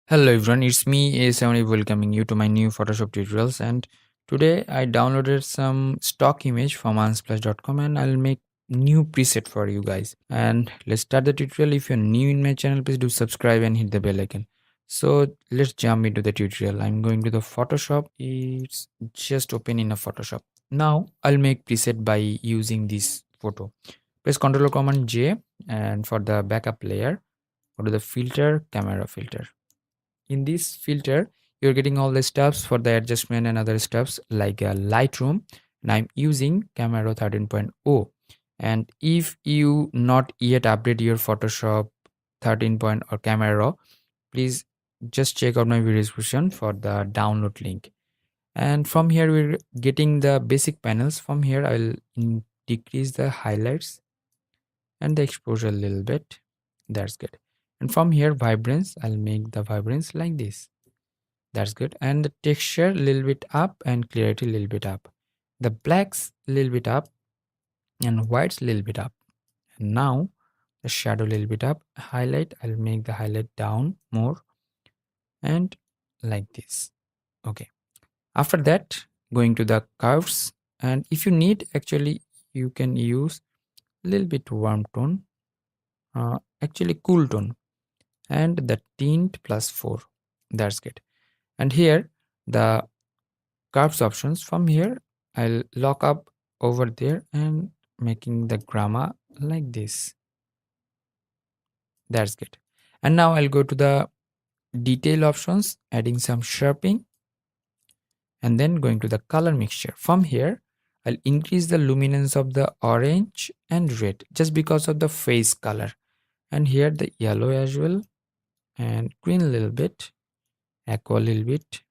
Hello everyone, it's me ASM Arif welcoming you to my new Photoshop tutorials, and today I downloaded some stock image from unsplash.com and I'll make new preset for you guys. And let's start the tutorial. If you're new in my channel, please do subscribe and hit the bell icon. So let's jump into the tutorial. I'm going to the Photoshop. It's just open in a Photoshop. Now I'll make preset by using this photo. Press Ctrl or Command J, and for the backup layer, go to the filter, camera filter. In this filter, you're getting all the steps for the adjustment and other steps like Lightroom, and I'm using Camera 13.0. And if you not yet update your Photoshop 13. Or Camera, please just check out my video description for the download link. And from here we're getting the basic panels. From here I'll decrease the highlights and the exposure a little bit. That's good. And from here vibrance, I'll make the vibrance like this. That's good. And the texture a little bit up and clarity a little bit up. The blacks a little bit up and whites a little bit up. And now the shadow a little bit up. Highlight, I'll make the highlight down more and like this. Okay. After that, going to the curves, and if you need, actually you can use a little bit warm tone, actually cool tone, and the tint plus 4. That's good. And here the curves options. From here I'll lock up over there and making the gamma like this. That's good. And now I'll go to the detail options, adding some sharpening, and then going to the color mixture. From here I'll increase the luminance of the orange and red just because of the face color, and here the yellow as well, and green a little bit, aqua a little bit,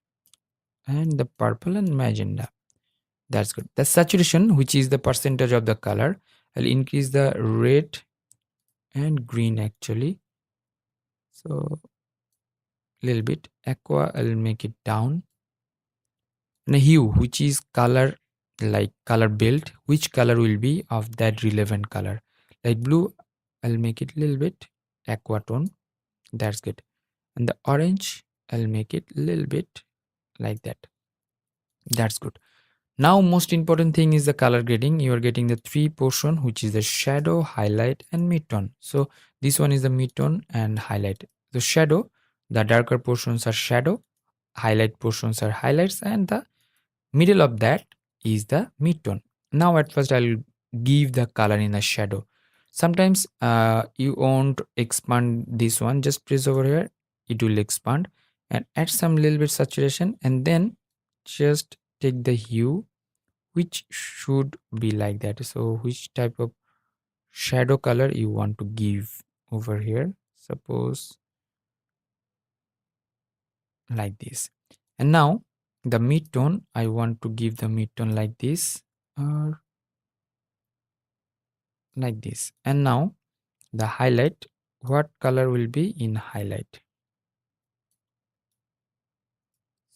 and the purple and magenta. That's good. The saturation, which is the percentage of the color, I'll increase the red and green actually. So a little bit. Aqua, I'll make it down. And a hue, which is color, like color build, which color will be of that relevant color. Like blue, I'll make it a little bit aqua tone. That's good. And the orange, I'll make it a little bit like that. That's good. Now most important thing is the color grading. You are getting the 3 portion, which is the shadow, highlight and midtone. So this one is the midtone and highlight. The shadow, the darker portions are shadow, highlight portions are highlights, and the middle of that is the midtone. Now at first I'll give the color in the shadow. Sometimes you won't expand this one, just press over here, it will expand, and add some little bit saturation, and then just take the hue, which should be like that. So which type of shadow color you want to give over here, suppose like this. And now the mid-tone, I want to give the mid-tone like this or like this. And now the highlight, what color will be in highlight?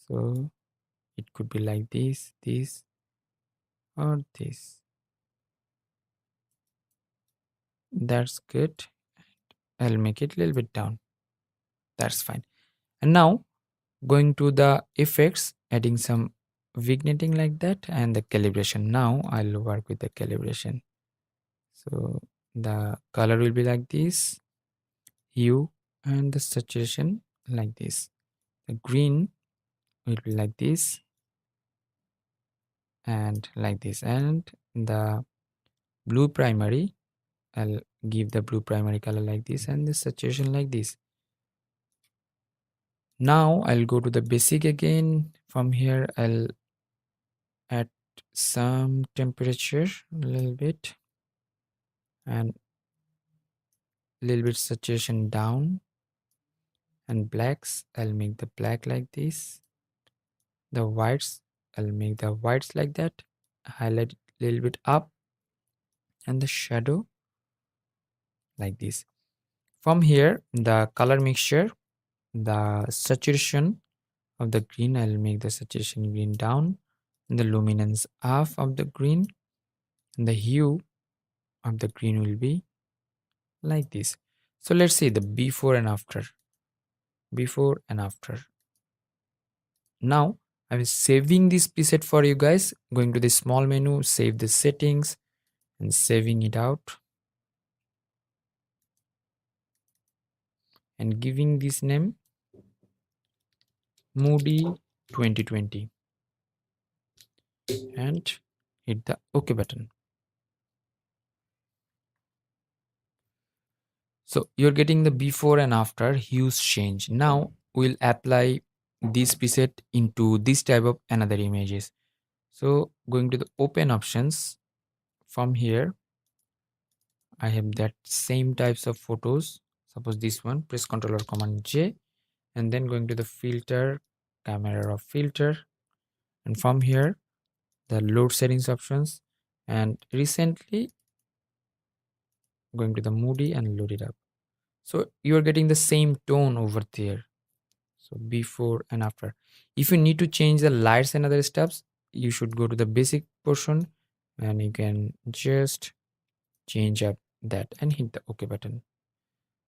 So it could be like this, this or this. That's good. I'll make it a little bit down. That's fine. And now going to the effects, adding some vignetting like that, and the calibration. Now I'll work with the calibration. So the color will be like this, hue and the saturation like this. The green will be like this and like this, and the blue primary, I'll give the blue primary color like this and the saturation like this. Now I'll go to the basic again. From here I'll add some temperature a little bit and a little bit saturation down, and blacks, I'll make the black like this. The whites, I'll make the whites like that, highlight a little bit up, and the shadow like this. From here the color mixture, the saturation of the green, I'll make the saturation green down, and the luminance half of the green, and the hue of the green will be like this. So let's see the before and after. Before and after. Now I'm saving this preset for you guys. Going to the small menu, save the settings and saving it out and giving this name Moody 2020 and hit the OK button. So you're getting the before and after hues change. Now we'll apply this preset into this type of another images. So going to the open options, from here I have that same types of photos. Suppose this one, press Ctrl or Command J, and then going to the filter, camera or filter, and from here the load settings options, and recently going to the Moody and load it up. So you are getting the same tone over there. So before and after. If you need to change the lights and other steps, you should go to the basic portion and you can just change up that and hit the OK button.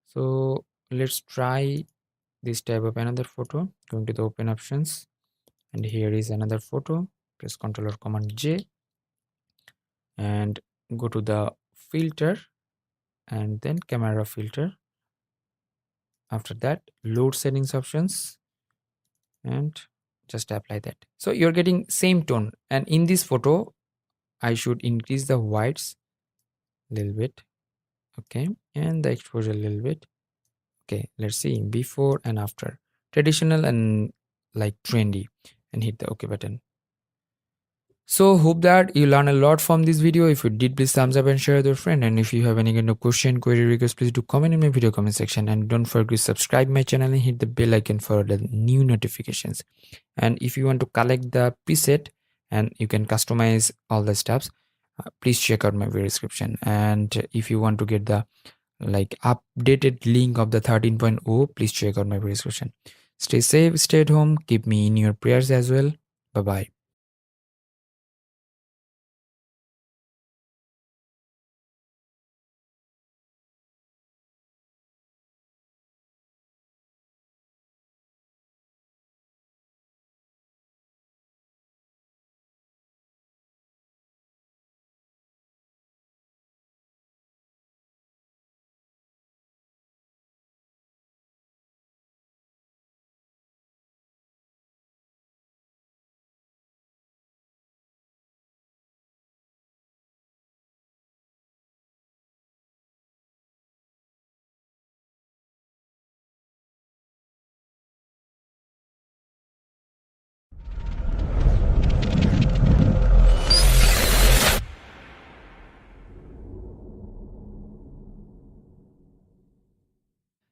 So let's try this type of another photo. Going to the open options, and here is another photo. Press Ctrl or Command J and go to the filter and then camera filter. After that, load settings options and just apply that. So you're getting same tone, and in this photo I should increase the whites a little bit, okay, and the exposure a little bit. Okay, let's see before and after, traditional and like trendy, and hit the OK button. So hope that you learn a lot from this video. If you did, please thumbs up and share with your friend, and if you have any kind of question, query, request, please do comment in my video comment section, and don't forget to subscribe my channel and hit the bell icon for the new notifications. And if you want to collect the preset and you can customize all the steps, please check out my video description. And if you want to get the like updated link of the 13.0, please check out my video description. Stay safe, stay at home, keep me in your prayers as well. Bye bye.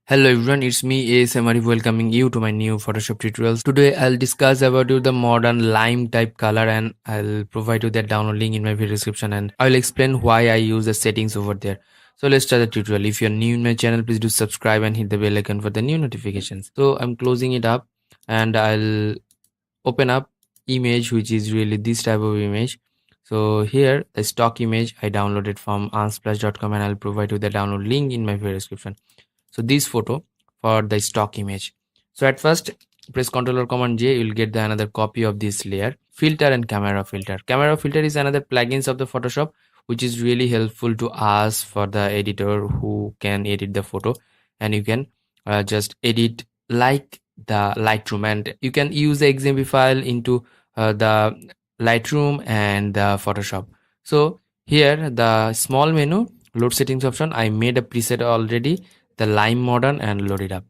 Hello everyone, it's me ASM Arif welcoming you to my new Photoshop tutorials. Today I'll discuss about you the modern lime type color, and I'll provide you that download link in my video description, and I'll explain why I use the settings over there. So let's start the tutorial. If you're new in my channel, please do subscribe and hit the bell icon for the new notifications. So I'm closing it up and I'll open up image, which is really this type of image. So here the stock image I downloaded from unsplash.com, and I'll provide you the download link in my video description. So this photo for the stock image. So at first press Ctrl or Command J, you'll get the another copy of this layer. Filter and camera filter. Camera filter is another plugins of the Photoshop, which is really helpful to us for the editor who can edit the photo, and you can just edit like the Lightroom, and you can use the XMP file into the Lightroom and the Photoshop. So here the small menu load settings option, I made a preset already, the lime modern, and load it up.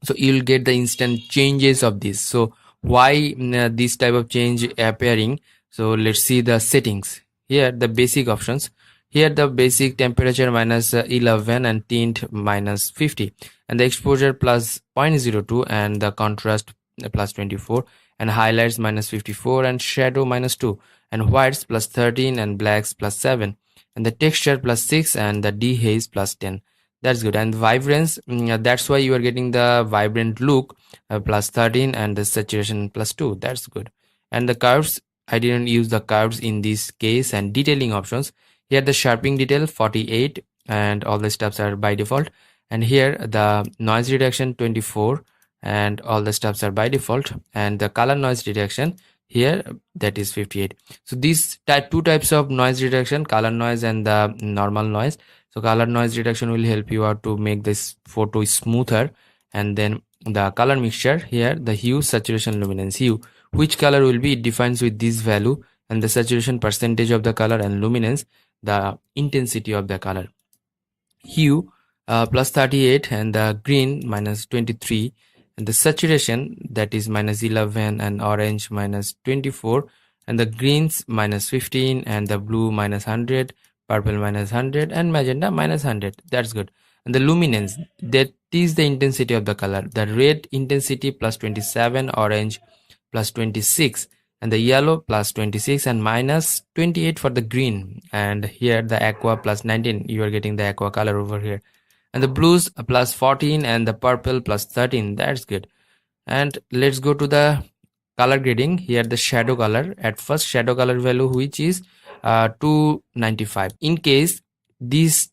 So you'll get the instant changes of this. So why this type of change appearing? So let's see the settings. Here the basic options. Here the basic temperature minus 11 and tint minus 50, and the exposure plus 0.02, and the contrast plus 24, and highlights minus 54, and shadow minus 2, and whites plus 13, and blacks plus 7, and the texture plus 6, and the dehaze plus 10. That's good. And vibrance, that's why you are getting the vibrant look plus 13, and the saturation plus 2. That's good. And the curves, I didn't use the curves in this case. And detailing options, here the sharpening detail 48, and all the steps are by default. And here the noise reduction 24, and all the steps are by default. And the color noise reduction here, that is 58. So these two types of noise reduction, color noise and the normal noise. So color noise reduction will help you out to make this photo smoother, and then the color mixture, here the hue, saturation, luminance. Hue, which color will be, it defines with this value, and the saturation percentage of the color, and luminance, the intensity of the color. Hue plus 38, and the green minus 23, and the saturation, that is minus 11, and orange minus 24, and the greens minus 15, and the blue minus 100, purple minus 100, and magenta minus 100. That's good. And the luminance, that is the intensity of the color. The red intensity plus 27, orange plus 26, and the yellow plus 26 and minus 28 for the green, and here the aqua plus 19, you are getting the aqua color over here, and the blues plus 14 and the purple plus 13. That's good. And let's go to the color grading. Here the shadow color, at first shadow color value which is 295. In case this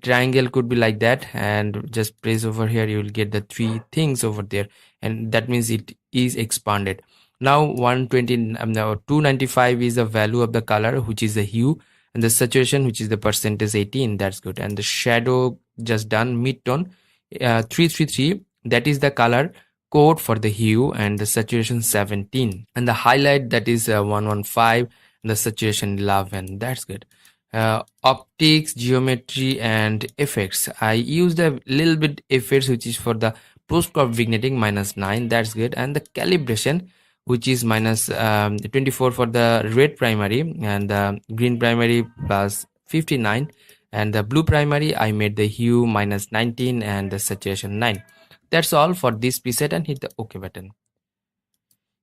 triangle could be like that, and just press over here, you will get the three things over there, and that means it is expanded. Now 120, now 295 is the value of the color, which is the hue, and the saturation, which is the percentage 18. That's good. And the shadow just done, mid-tone 333, that is the color code for the hue, and the saturation 17, and the highlight, that is 115, and the saturation 11. That's good. Optics, geometry, and effects, I used a little bit effects, which is for the post crop vignetting -9. That's good. And the calibration, which is minus 24 for the red primary, and the green primary plus 59, and the blue primary I made the hue -19 and the saturation 9. That's all for this preset, and hit the OK button.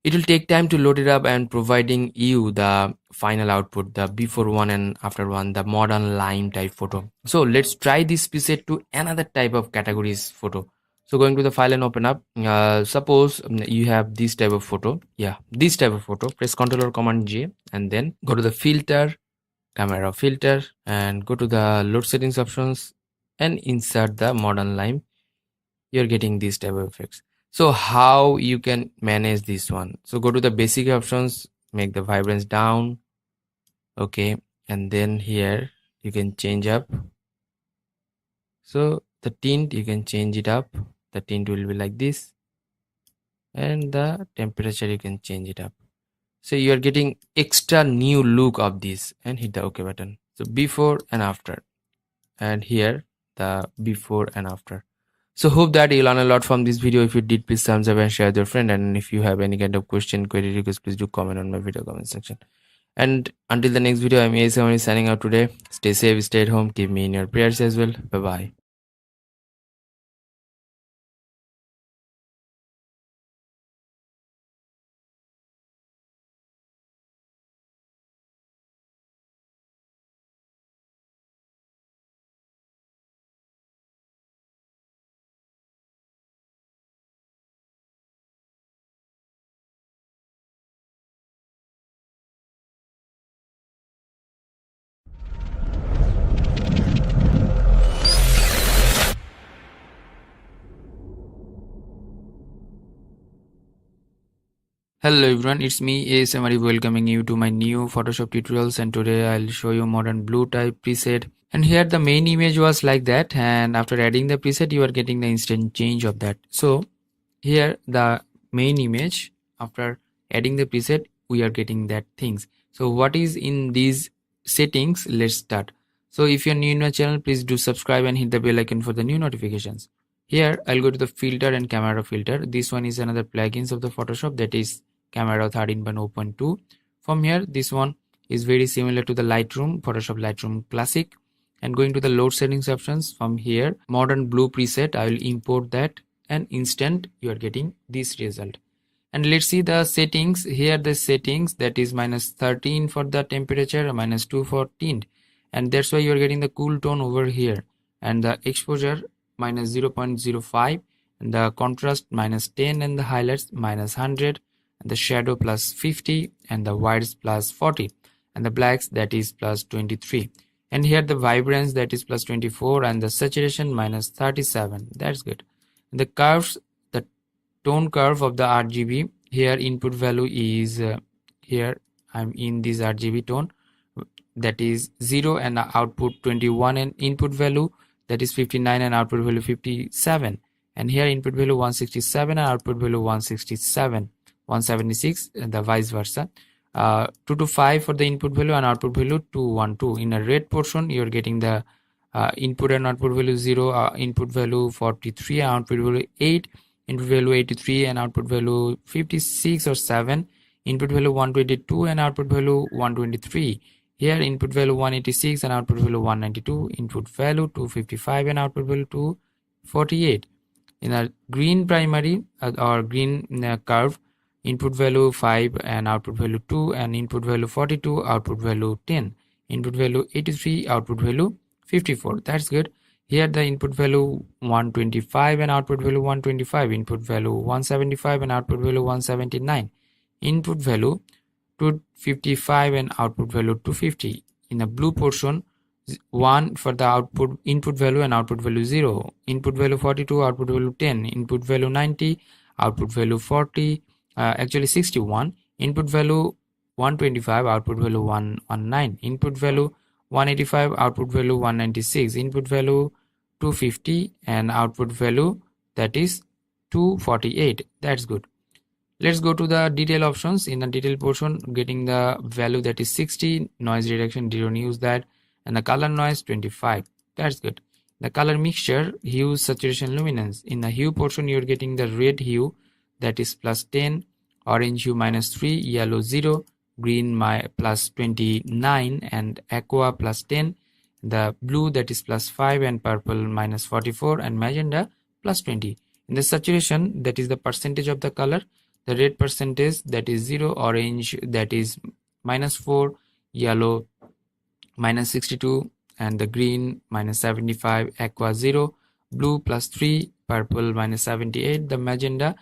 It will take time to load it up and providing you the final output, the before one and after one, the modern line type photo. So let's try this preset to another type of categories photo. So going to the file and open up, suppose you have this type of photo. Yeah, this type of photo. Press Ctrl or Command J, and then go to the filter, camera filter, and go to the load settings options and insert the modern line. You're getting these type of effects. So how you can manage this one? So go to the basic options, make the vibrance down, okay, and then here you can change up. So the tint, you can change it up. The tint will be like this, and the temperature you can change it up. So you are getting extra new look of this, and hit the OK button. So before and after, and here the before and after. So hope that you learn a lot from this video. If you did, please thumbs up and share with your friend. And if you have any kind of question, query, request, please do comment on my video comment section. And until the next video, I'm ASM Arif signing out today. Stay safe, stay at home, keep me in your prayers as well. Bye bye. Hello everyone, it's me ASM Arif welcoming you to my new Photoshop tutorials, and today I'll show you modern blue type preset. And here the main image was like that, and after adding the preset you are getting the instant change of that. So here the main image, after adding the preset we are getting that things. So what is in these settings? Let's start. So if you're new in my channel, please do subscribe and hit the bell icon for the new notifications. Here I'll go to the filter and camera filter. This one is another plugins of the Photoshop, that is camera 13.0.2. From here, this one is very similar to the Lightroom, Photoshop Lightroom Classic. And going to the load settings options, from here modern blue preset, I will import that, and instant you are getting this result. And let's see the settings. Here the settings, that is -13 for the temperature, -2 for tint, and that's why you are getting the cool tone over here. And the exposure -0.05, and the contrast -10, and the highlights -100, and the shadow +50, and the whites +40, and the blacks, that is +23. And here the vibrance, that is +24, and the saturation -37. That's good. And the curves, the tone curve of the RGB, here input value is here I'm in this RGB tone, that is 0, and output 21, and input value, that is 59, and output value 57. And here input value 167 and output value 167, 176, and the vice versa. 225 for the input value and output value 212. In a red portion you are getting the input and output value 0, input value 43 and output value 8, input value 83 and output value 56 or 7, input value 122 and output value 123. Here input value 186 and output value 192, input value 255 and output value 248. In a green primary or green curve, input value 5 and output value 2, and input value 42, output value 10, input value 83, output value 54. That's good. Here the input value 125 and output value 125, input value 175 and output value 179, input value 255 and output value 250. In the blue portion, 1 for the output input value and output value 0, input value 42, output value 10, input value 90, output value 40, actually 61, input value 125, output value 119, input value 185, output value 196, input value 250, and output value that is 248. That's good. Let's go to the detail options. In the detail portion, getting the value that is 60, noise reduction, don't use that, and the color noise 25. That's good. The color mixture, hue, saturation, luminance. In the hue portion, you're getting the red hue that is plus 10, orange hue minus 3, yellow 0, green plus 29, and aqua plus 10. The blue that is plus 5, and purple minus 44, and magenta plus 20. In the saturation, that is the percentage of the color. The red percentage that is 0, orange that is minus 4, yellow minus 62, and the green minus 75, aqua 0, blue plus 3, purple minus 78, the magenta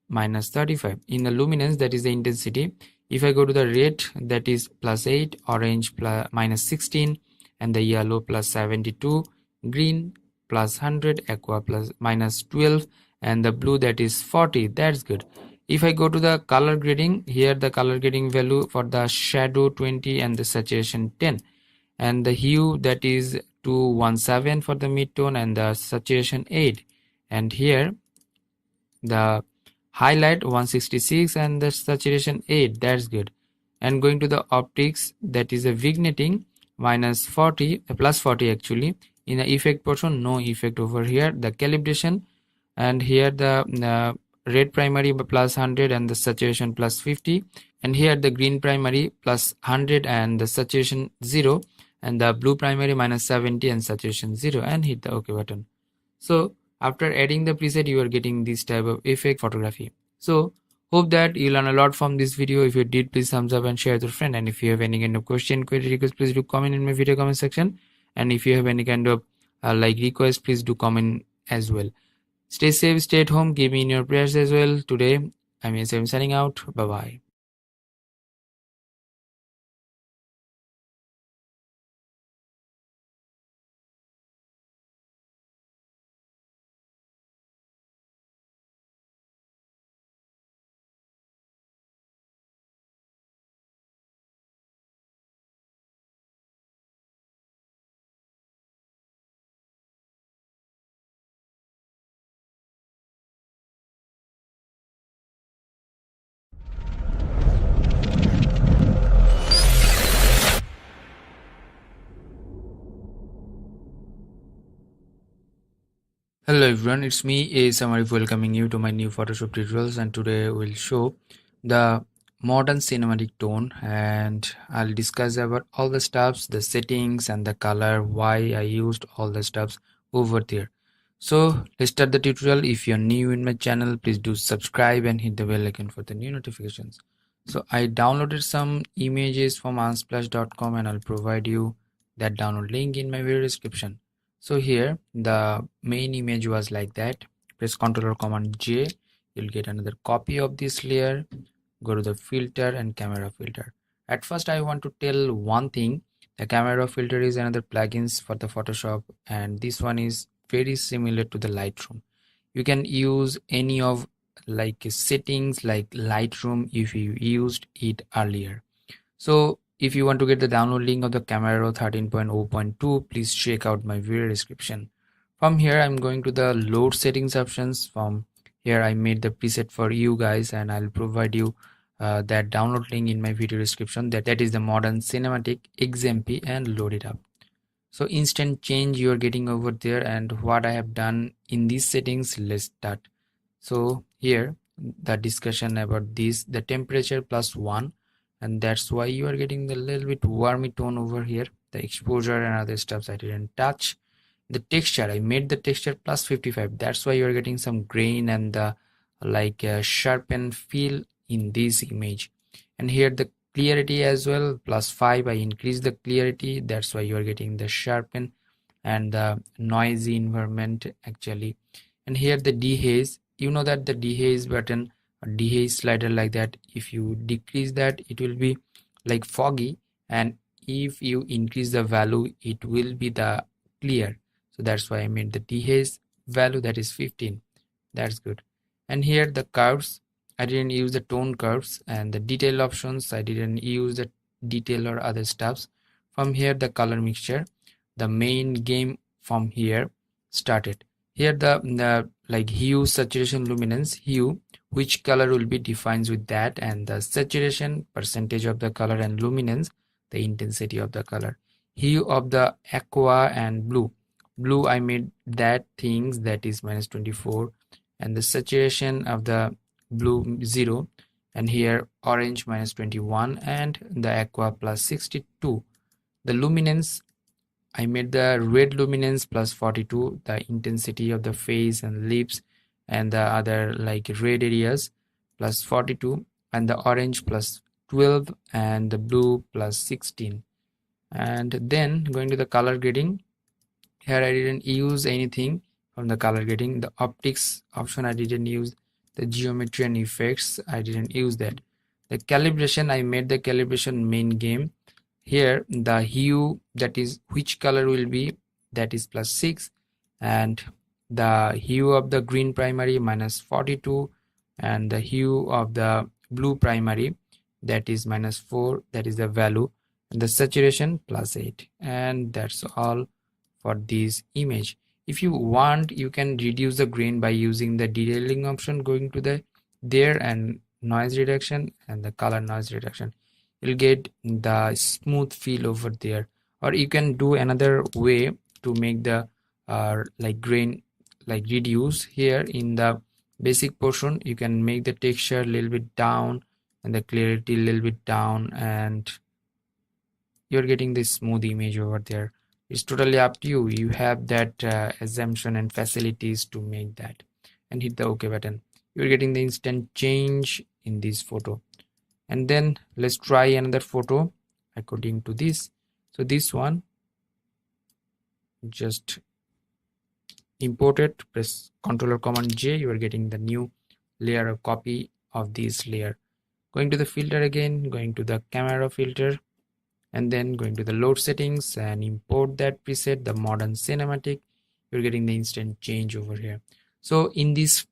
minus 35. In the luminance, that is the intensity. If I go to the red, that is plus 8, orange plus minus 16, and the yellow plus 72, green plus 100, aqua plus minus 12, and the blue that is 40. That's good. If I go to the color grading, here the color grading value for the shadow 20 and the saturation 10, and the hue that is 217 for the midtone and the saturation 8, and here the highlight 166 and the saturation 8. That's good. And going to the optics, that is a vignetting minus 40, plus 40 actually. In the effect portion, no effect over here. The calibration, and here the red primary plus 100 and the saturation plus 50, and here the green primary plus 100 and the saturation 0, and the blue primary minus 70 and saturation 0, and hit the OK button. So after adding the preset, you are getting this type of effect photography. So hope that you learn a lot from this video. If you did, please thumbs up and share with your friend, and if you have any kind of question, query, request, please do comment in my video comment section, and if you have any kind of request, please do comment as well. Stay safe, stay at home, keep me in your prayers as well. Today, I'm ASM signing out. Bye-bye. Hello everyone, it's me ASM Arif welcoming you to my new Photoshop tutorials, and today we'll show the modern cinematic tone, and I'll discuss about all the stuffs, the settings and the color, why I used all the stuffs over there. So let's start the tutorial. If you're new in my channel, please do subscribe and hit the bell icon for the new notifications. So I downloaded some images from unsplash.com, and I'll provide you that download link in my video description. So here the main image was like that. Press Ctrl or Command J, you'll get another copy of this layer. Go to the filter and camera filter. At first I want to tell one thing. The camera filter is another plugins for the Photoshop, and this one is very similar to the Lightroom. You can use any of settings like Lightroom if you used it earlier. So if you want to get the download link of the Camera 13.0.2, please check out my video description. From here, I'm going to the load settings options. From here, I made the preset for you guys, and I'll provide you that download link in my video description. That is the modern cinematic XMP, and load it up. So instant change you are getting over there, and what I have done in these settings, let's start. So here the discussion about this, the temperature +1, and that's why you are getting the little bit warmy tone over here. The exposure and other stuffs I didn't touch. The texture, I made the texture +55, that's why you are getting some grain and the sharpen feel in this image. And here the clarity as well, +5. I increase the clarity, that's why you are getting the sharpen and the noisy environment actually. And here the dehaze, you know that the dehaze button or dehaze slider like that, if you decrease that it will be like foggy, and if you increase the value it will be the clear. So that's why I made the dehaze value that is 15. That's good. And here the curves, I didn't use the tone curves, and the detail options I didn't use the detail or other stuffs. From here the color mixture, the main game from here started. Here the like hue, saturation, luminance, hue, which color will be defined with that, and the saturation, percentage of the color, and luminance, the intensity of the color. Hue of the aqua and blue. Blue I made that things that is -24, and the saturation of the blue 0, and here orange -21, and the aqua +62. The luminance I made the red luminance +42, the intensity of the face and lips and the other like red areas +42, and the orange +12, and the blue +16. And then going to the color grading, here I didn't use anything from the color grading. The optics option I didn't use, the geometry and effects I didn't use that. The calibration, I made the calibration main game. Here the hue, that is which color will be, that is +6, and the hue of the green primary -42, and the hue of the blue primary, that is -4, that is the value, and the saturation +8. And that's all for this image. If you want, you can reduce the grain by using the detailing option, going to the there, and noise reduction and the color noise reduction. You'll get the smooth feel over there. Or you can do another way to make the like grain like reduce. Here in the basic portion you can make the texture a little bit down and the clarity a little bit down, and you're getting this smooth image over there. It's totally up to you. You have that assumption and facilities to make that, and hit the OK button. You're getting the instant change in this photo. And then let's try another photo according to this. So this one, just import it, press Ctrl+J, you are getting the new layer or copy of this layer. Going to the filter again, going to the camera filter, and then going to the load settings and import that preset, the modern cinematic. You're getting the instant change over here. So in this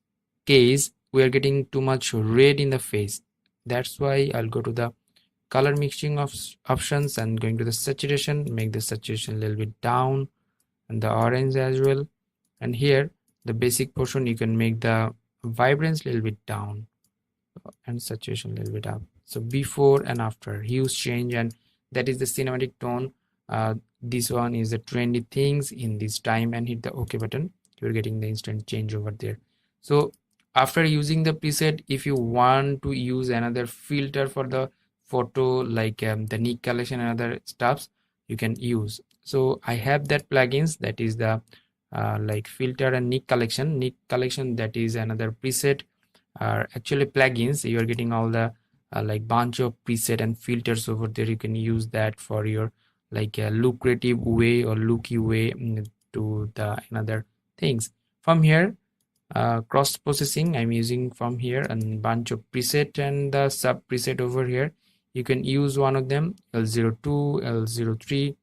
case we are getting too much red in the face. That's why I'll go to the color mixing of options and going to the saturation, make the saturation a little bit down, and the orange as well. And here the basic portion you can make the vibrance a little bit down and saturation a little bit up. So before and after, hues change, and that is the cinematic tone. This one is the trendy things in this time, and hit the OK button. You're getting the instant change over there. So after using the preset, if you want to use another filter for the photo, like the Nick collection and other stuffs, you can use. So I have that plugins, that is the like filter and Nick collection. That is another preset, actually plugins. You are getting all the like bunch of preset and filters over there. You can use that for your like lucrative way or looky way to the another things. From here, cross processing I'm using from here, and bunch of preset and the sub preset over here. You can use one of them, L02, L03.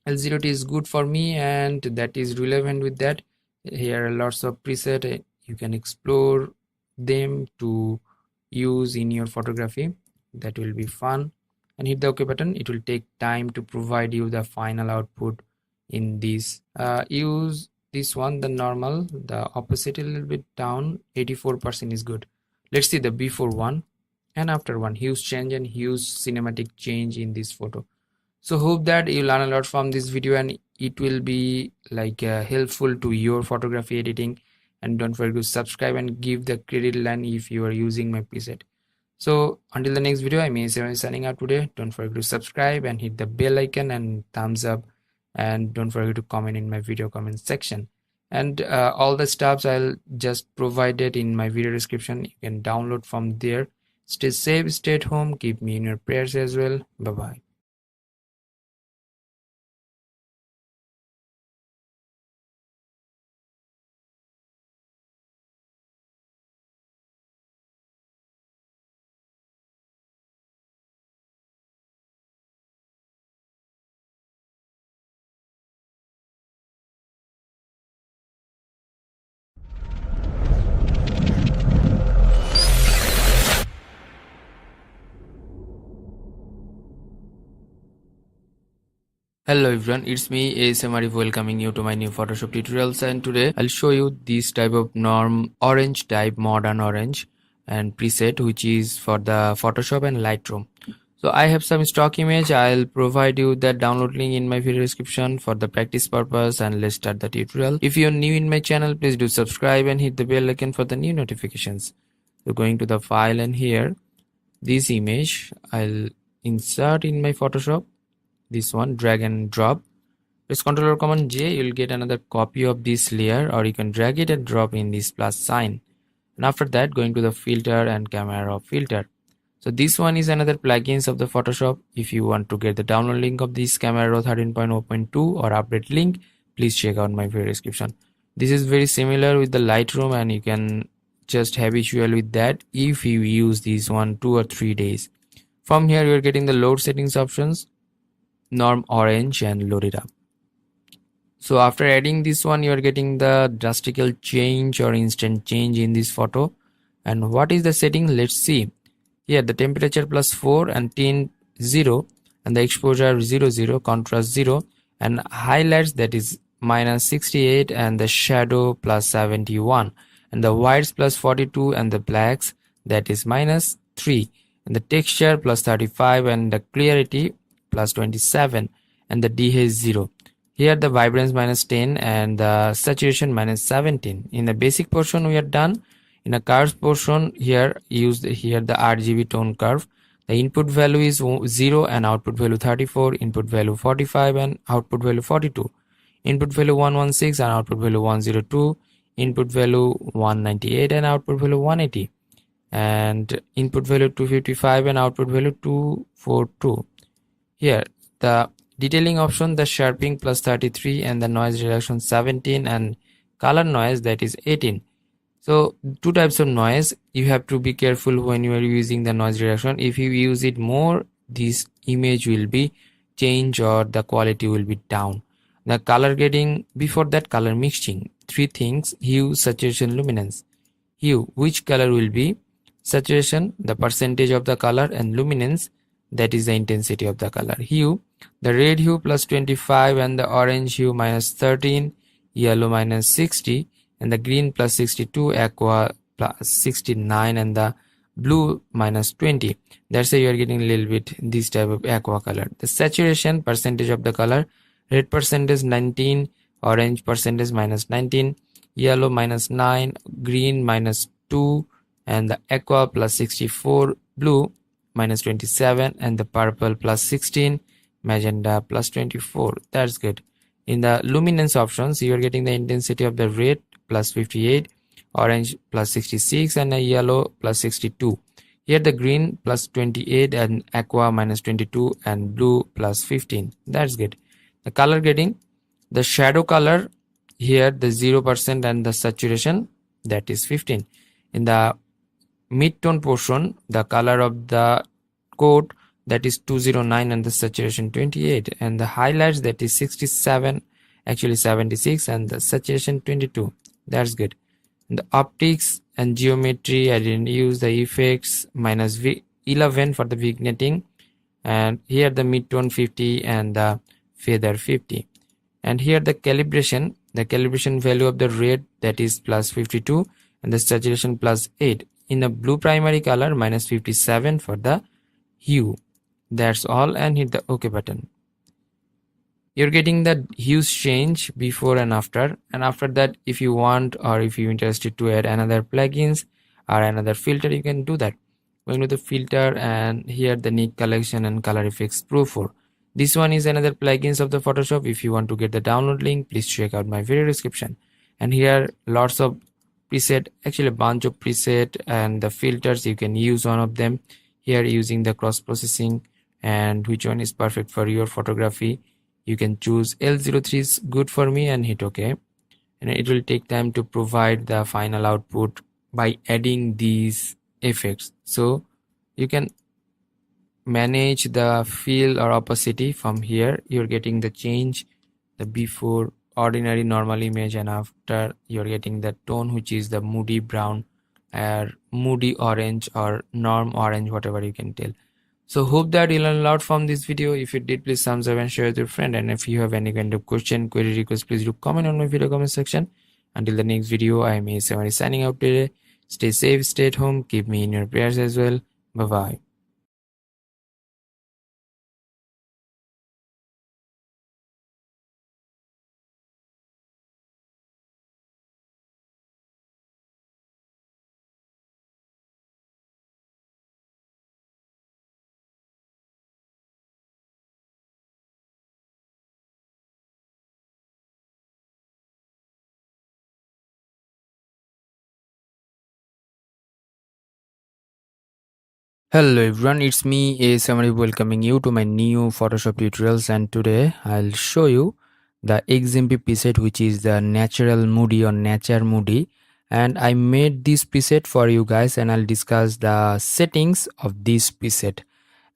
L02 is good for me, and that is relevant with that. Here are lots of preset, you can explore them to use in your photography. That will be fun. And hit the OK button. It will take time to provide you the final output in this. Use this one, the normal, the opposite a little bit down, 84% is good. Let's see the before one and after one, huge change and huge cinematic change in this photo. So hope that you learn a lot from this video, and it will be like helpful to your photography editing. And don't forget to subscribe and give the credit line if you are using my preset. So until the next video, I'm ASM Arif signing out today. Don't forget to subscribe and hit the bell icon and thumbs up, and don't forget to comment in my video comment section. And all the stuffs I'll just provided in my video description, you can download from there. Stay safe, stay at home, keep me in your prayers as well. Bye bye. Hello everyone, it's me ASM Arif welcoming you to my new Photoshop tutorials, and today I'll show you this type of norm orange type modern orange and preset which is for the Photoshop and Lightroom. So I have some stock image. I'll provide you that download link in my video description for the practice purpose, and let's start the tutorial. If you're new in my channel, please do subscribe and hit the bell icon for the new notifications. So going to the file, and here this image I'll insert in my Photoshop. This one, drag and drop. Press Ctrl or Command J, you'll get another copy of this layer, or you can drag it and drop in this plus sign. And after that, going to the filter and camera filter. So this one is another plugins of the Photoshop. If you want to get the download link of this Camera 13.0.2 or update link, please check out my video description. This is very similar with the Lightroom, and you can just habitual with that if you use this one 2 or 3 days. From here, you are getting the load settings options, norm orange, and load it up. So after adding this one, you are getting the drastical change or instant change in this photo. And what is the setting? Let's see. Here the temperature +4 and tint 0, and the exposure 0, contrast 0, and highlights that is -68, and the shadow +71, and the whites +42, and the blacks that is -3, and the texture +35, and the clarity +27, and the dehaze 0. Here the vibrance -10 and the saturation -17. In the basic portion we are done. In a curves portion, here use the RGB tone curve. The input value is 0 and output value 34, input value 45 and output value 42, input value 116 and output value 102, input value 198 and output value 180, and input value 255 and output value 242. Here the detailing option, the sharpening +33 and the noise reduction 17 and color noise that is 18. So two types of noise. You have to be careful when you are using the noise reduction. If you use it more, this image will be change or the quality will be down. The color grading, before that color mixing, three things: hue, saturation, luminance. Hue, which color will be, saturation, the percentage of the color, and luminance, that is the intensity of the color. Hue, the red hue +25 and the orange hue -13, yellow -60, and the green +62, aqua +69, and the blue -20. That's why you are getting a little bit this type of aqua color. The saturation percentage of the color, red percentage 19, orange percentage -19, yellow -9, green -2, and the aqua +64, blue -27, and the purple +16, magenta +24. That's good. In the luminance options, you are getting the intensity of the red +58, orange +66, and a yellow +62. Here the green +28 and aqua -22 and blue +15. That's good. The color grading, the shadow color, here the 0% and the saturation that is 15. In the mid-tone portion, the color of the coat that is 209 and the saturation 28, and the highlights that is 67, actually 76, and the saturation 22. That's good. And the optics and geometry, I didn't use the effects, -11 for the vignetting, and here the mid-tone 50 and the feather 50. And here the calibration value of the red that is +52 and the saturation +8. In the blue primary color -57 for the hue. That's all, and hit the OK button. You're getting the hues change before and after. And after that, if you want or if you're interested to add another plugins or another filter, you can do that. Going to the filter, and here the Nick collection and color effects Pro 4. This one is another plugins of the Photoshop. If you want to get the download link, please check out my video description. And here lots of preset, actually a bunch of preset, and the filters you can use one of them here using the cross processing, and which one is perfect for your photography. You can choose L03 is good for me and hit OK, and it will take time to provide the final output by adding these effects. So you can manage the fill or opacity from here. You're getting the change, the before ordinary normal image, and after you're getting the tone, which is the moody brown or moody orange or norm orange, whatever you can tell. So hope that you learned a lot from this video. If you did, please thumbs up and share with your friend, and if you have any kind of question, query, request, please do comment on my video comment section. Until the next video, I am ASM Arif signing out today. Stay safe, stay at home, keep me in your prayers as well. Bye bye. Hello everyone, it's me ASM Arif welcoming you to my new Photoshop tutorials, and today I'll show you the XMP preset, which is the natural moody or nature moody, and I made this preset for you guys, and I'll discuss the settings of this preset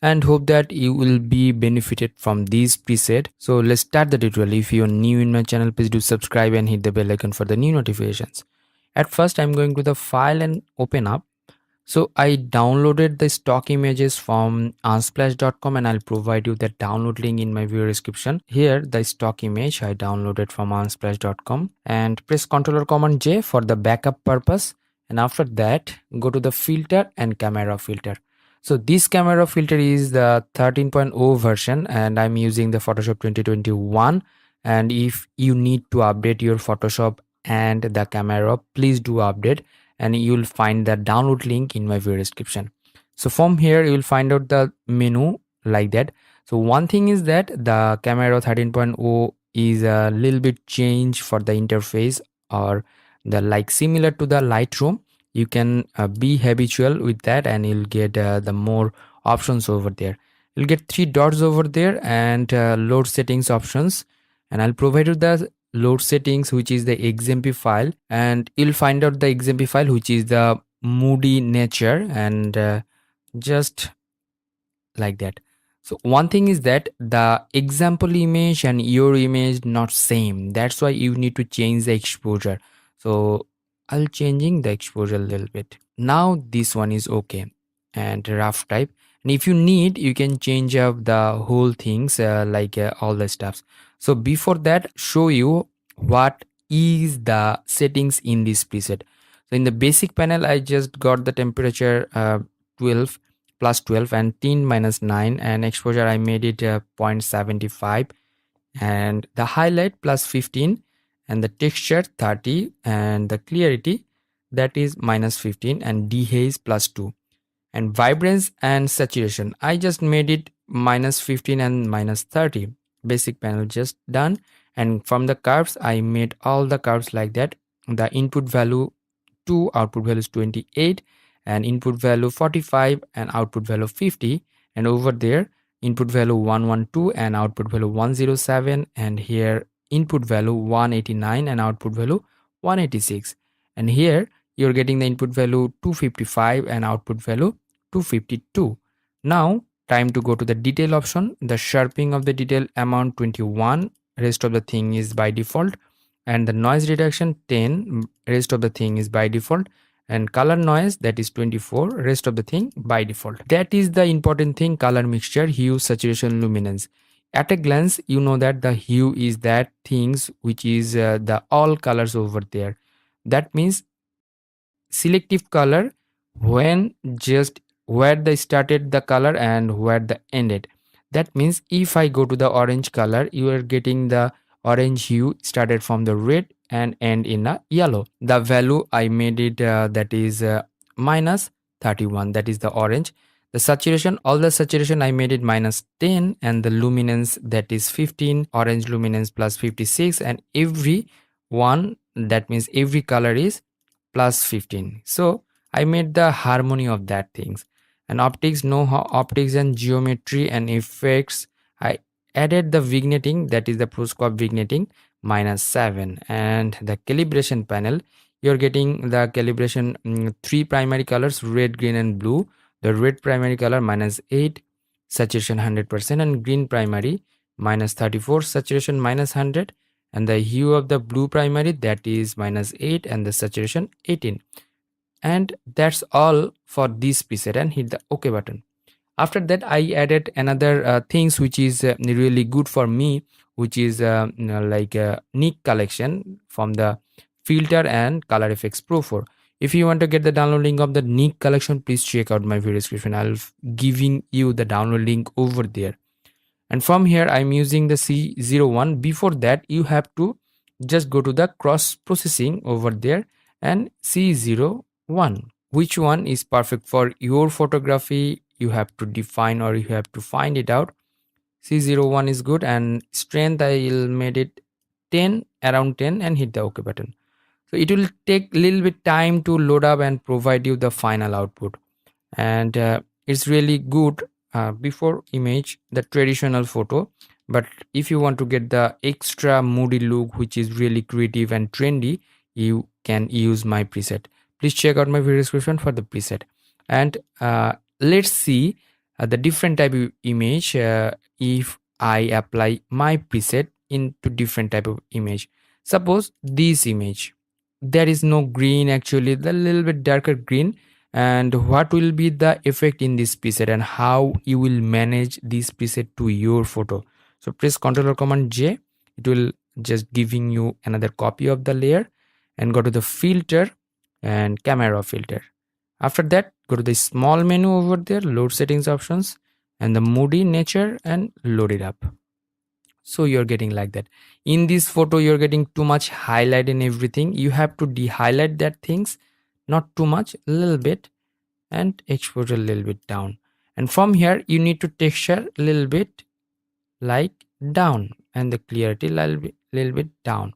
and hope that you will be benefited from this preset. So let's start the tutorial. If you're new in my channel, please do subscribe and hit the bell icon for the new notifications. At first I'm going to the file and open up. So I downloaded the stock images from unsplash.com, and I'll provide you the download link in my video description. Here the stock image I downloaded from unsplash.com, and press Ctrl or Command J for the backup purpose, and after that go to the filter and camera filter. So this camera filter is the 13.0 version, and I'm using the Photoshop 2021, and if you need to update your Photoshop and the camera, please do update, and you'll find the download link in my video description. So from here you will find out the menu like that. So one thing is that the camera 13.0 is a little bit change for the interface, or the like similar to the Lightroom. You can be habitual with that, and you'll get the more options over there. You'll get 3 dots over there, and load settings options, and I'll provide you the load settings, which is the XMP file, and you'll find out the XMP file, which is the moody nature, and just like that. So one thing is that the example image and your image not same, that's why you need to change the exposure. So I'll changing the exposure a little bit. Now this one is okay, and rough type, and if you need you can change up the whole things, all the stuffs. So before that, show you what is the settings in this preset. So in the basic panel I just got the temperature 12 plus 12 and tint minus 9, and exposure I made it 0.75, and the highlight plus 15, and the texture 30, and the clarity that is minus 15, and dehaze plus 2, and vibrance and saturation I just made it minus 15 and minus 30. Basic panel just done, and from the curves I made all the curves like that. The input value 2, output value is 28, and input value 45 and output value 50, and over there input value 112 and output value 107, and here input value 189 and output value 186, and here you're getting the input value 255 and output value 252. Now time to go to the detail option. The sharpening of the detail amount 21, rest of the thing is by default, and the noise reduction 10, rest of the thing is by default, and color noise that is 24, rest of the thing by default. That is the important thing: color mixture, hue, saturation, luminance. At a glance you know that the hue is that things which is the all colors over there. That means selective color when just where they started the color and where the ended. That means if I go to the orange color, you are getting the orange hue started from the red and end in a yellow. The value I made it that is minus 31, that is the orange. The saturation, all the saturation I made it minus 10, and the luminance that is 15, orange luminance plus 56, and every one, that means every color is plus 15. So I made the harmony of that things. And optics, no optics and geometry and effects. I added the vignetting, that is the proscope vignetting, -7. And the calibration panel, you're getting the calibration, three primary colors, red, green and blue. The red primary color -8, saturation 100%, and green primary -34, saturation -100, and the hue of the blue primary, that is -8 and the saturation 18. And that's all for this preset, and hit the OK button. After that I added another things which is really good for me, which is like a nick collection from the filter and color effects pro 4. If you want to get the download link of the nick collection, please check out my video description. I'll giving you the download link over there. And from here I'm using the C01. Before that you have to just go to the cross processing over there and C01, which one is perfect for your photography. You have to define, or you have to find it out. C01 is good, and strength I'll made it 10, around 10, and hit the OK button. So it will take a little bit time to load up and provide you the final output. And it's really good before image, the traditional photo. But if you want to get the extra moody look, which is really creative and trendy, you can use my preset. Please check out my video description for the preset. And let's see the different type of image if I apply my preset into different type of image. Suppose this image, there is no green, actually the little bit darker green. And what will be the effect in this preset, and how you will manage this preset to your photo. So press Ctrl or Command J. It will just giving you another copy of the layer, and go to the filter and camera filter. After that, go to the small menu over there, load settings options, and the Moody nature, and load it up. So you're getting like that. In this photo you're getting too much highlight and everything. You have to de-highlight that things, not too much, a little bit, and exposure a little bit down. And from here you need to texture a little bit like down, and the clarity little bit down,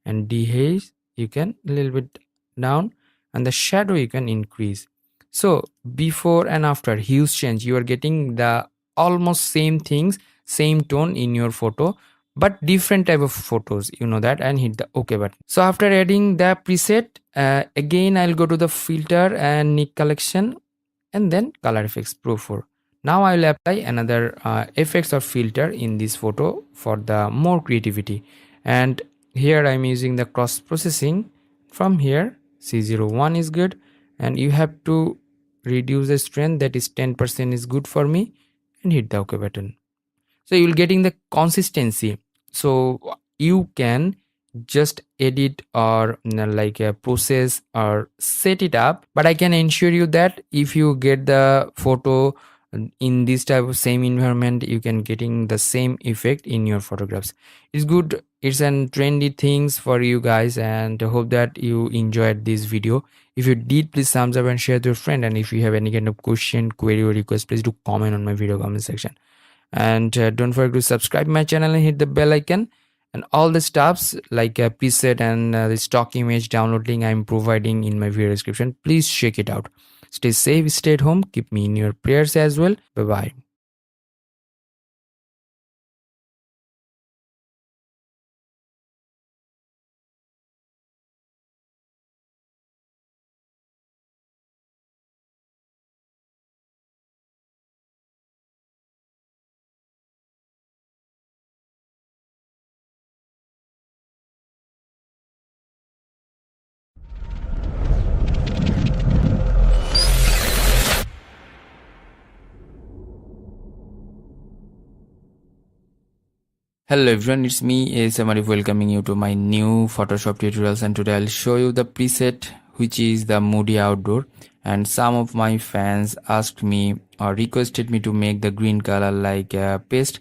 and dehaze you can a little bit down, and the shadow you can increase. So before and after, hues change. You are getting the almost same things, same tone in your photo, but different type of photos, you know that, and hit the OK button. So after adding the preset, again I'll go to the filter and nick collection, and then color effects pro 4. Now I will apply another effects or filter in this photo for the more creativity. And here I'm using the cross processing. From here C01 is good, and you have to reduce the strength, that is 10% is good for me, and hit the OK button. So you will getting the consistency. So you can just edit or like a process or set it up, but I can ensure you that if you get the photo in this type of same environment, you can getting the same effect in your photographs. It's good, it's an trendy things for you guys, and I hope that you enjoyed this video. If you did, please thumbs up and share with your friend. And if you have any kind of question, query or request, please do comment on my video comment section. And don't forget to subscribe my channel and hit the bell icon. And all the stuffs like a preset and the stock image download link I'm providing in my video description. Please check it out. Stay safe, stay at home, keep me in your prayers as well. Bye bye. Hello everyone, it's me ASM Arif welcoming you to my new Photoshop tutorials, and today I'll show you the preset which is the Moody outdoor. And some of my fans asked me or requested me to make the green color like paste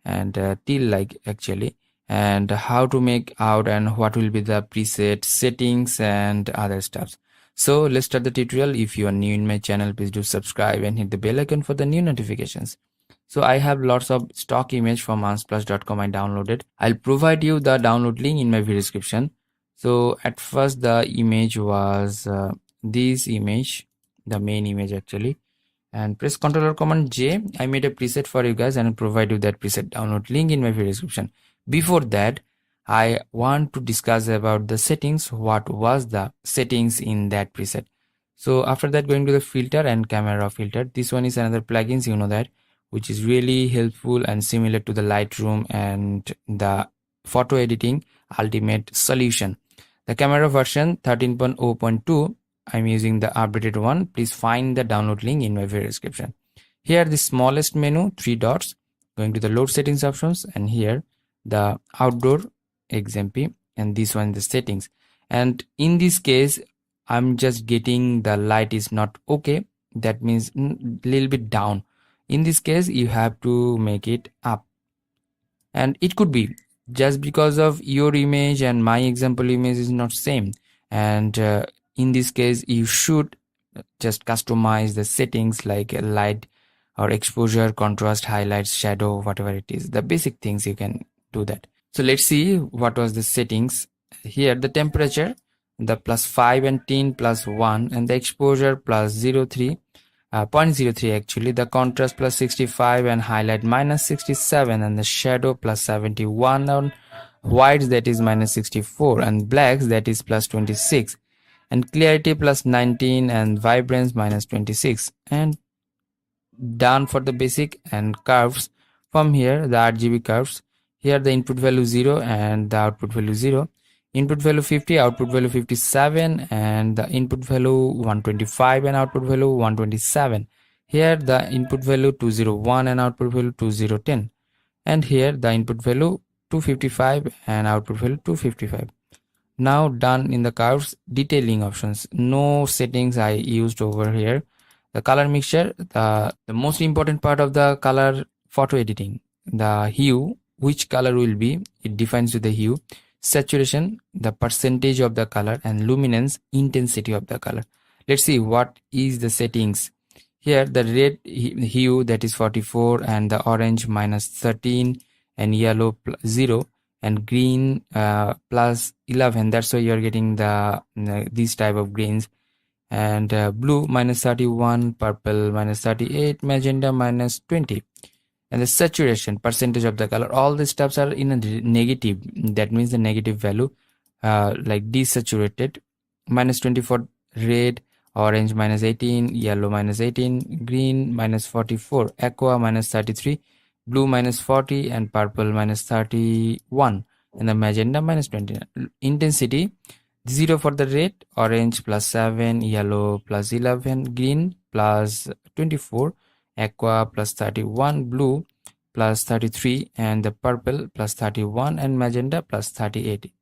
and teal like actually, and how to make out and what will be the preset settings and other stuffs. So let's start the tutorial. If you are new in my channel, please do subscribe and hit the bell icon for the new notifications. So I have lots of stock image from unsplash.com I downloaded. I'll provide you the download link in my video description. So at first the image was this image, the main image actually, and press Ctrl or Command J. I made a preset for you guys and I'll provide you that preset download link in my video description. Before that, I want to discuss about the settings. What was the settings in that preset? So after that, going to the filter and camera filter. This one is another plugins, you know that, which is really helpful and similar to the Lightroom and the photo editing ultimate solution. The camera version 13.0.2, I'm using the updated one. Please find the download link in my video description. Here the smallest menu, 3 dots, going to the load settings options, and here the outdoor XMP, and this one the settings. And in this case, I'm just getting the light is not okay. That means little bit down. In this case, you have to make it up. And it could be just because of your image and my example image is not same. And in this case, you should just customize the settings like light or exposure, contrast, highlights, shadow, whatever it is, the basic things you can do that. So let's see what was the settings. Here the temperature, the +5 and 10 +1, and the exposure +0.3 0.03 actually, the contrast +65 and highlight -67, and the shadow +71 on whites, that is -64, and blacks, that is +26, and clarity +19, and vibrance -26, and done for the basic. And curves, from here the RGB curves, here the input value 0 and the output value 0, input value 50, output value 57, and the input value 125 and output value 127. Here the input value 201 and output value 2010, and here the input value 255 and output value 255. Now done in the curves. Detailing options, no settings I used over here. The color mixture, the most important part of the color photo editing. The hue, which color will be, it defines with the hue. Saturation, the percentage of the color, and luminance, intensity of the color. Let's see what is the settings. Here the red hue, that is 44, and the orange -13, and yellow 0, and green +11. That's why you're getting the these type of greens. And blue -31, purple -38, magenta -20. And the saturation, percentage of the color, all the steps are in a negative. That means the negative value, like desaturated, -24, red, orange -18, yellow -18, green -44, aqua -33, blue -40, and purple -31, and the magenta -29. Intensity, 0 for the red, orange +7, yellow +11, green +24, aqua +31, blue +33, and the purple +31, and magenta +38.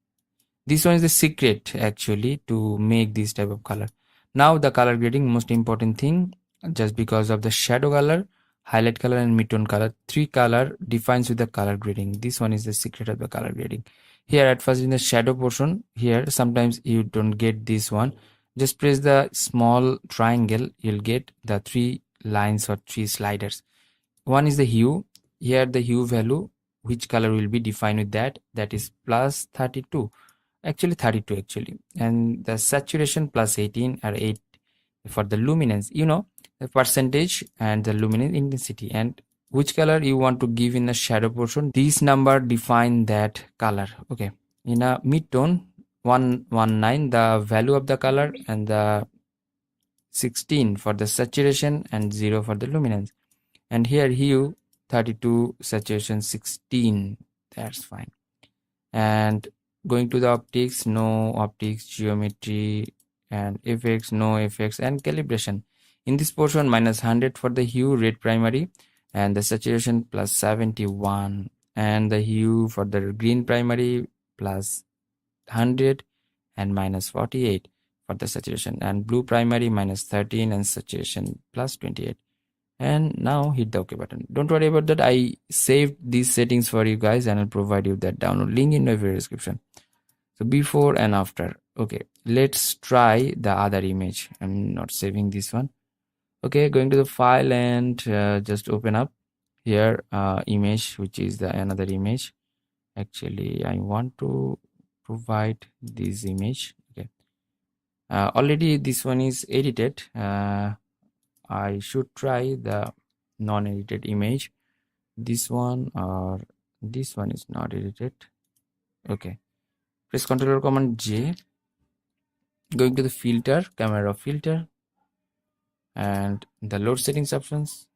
This one is the secret actually to make this type of color. Now the color grading, most important thing, just because of the shadow color, highlight color, and midtone color, 3 color defines with the color grading. This one is the secret of the color grading. Here at first in the shadow portion, here sometimes you don't get this one. Just press the small triangle, you'll get the 3 lines or 3 sliders. One is the hue. Here the hue value, which color will be defined with that is +32, actually 32 actually. And the saturation +18 or 8 for the luminance, the percentage and the luminance intensity, and which color you want to give in the shadow portion. This number define that color. Okay, in a mid-tone, 119 the value of the color, and the 16 for the saturation, and 0 for the luminance. And here hue 32, saturation 16, that's fine. And going to the optics, no optics, geometry and effects, no effects, and calibration. In this portion, -100 for the hue, red primary, and the saturation +71, and the hue for the green primary +100 and -48 for the saturation, and blue primary -13 and saturation +28. And now hit the OK button. Don't worry about that, I saved these settings for you guys and I'll provide you that download link in the video description. So before and after. Okay, let's try the other image. I'm not saving this one. Okay, going to the file and just open up here image, which is the another image. Actually I want to provide this image. Okay, already this one is edited. I should try the non-edited image. This one or this one is not edited. Okay, press Ctrl or Command J, going to the filter, camera filter, and the load settings options,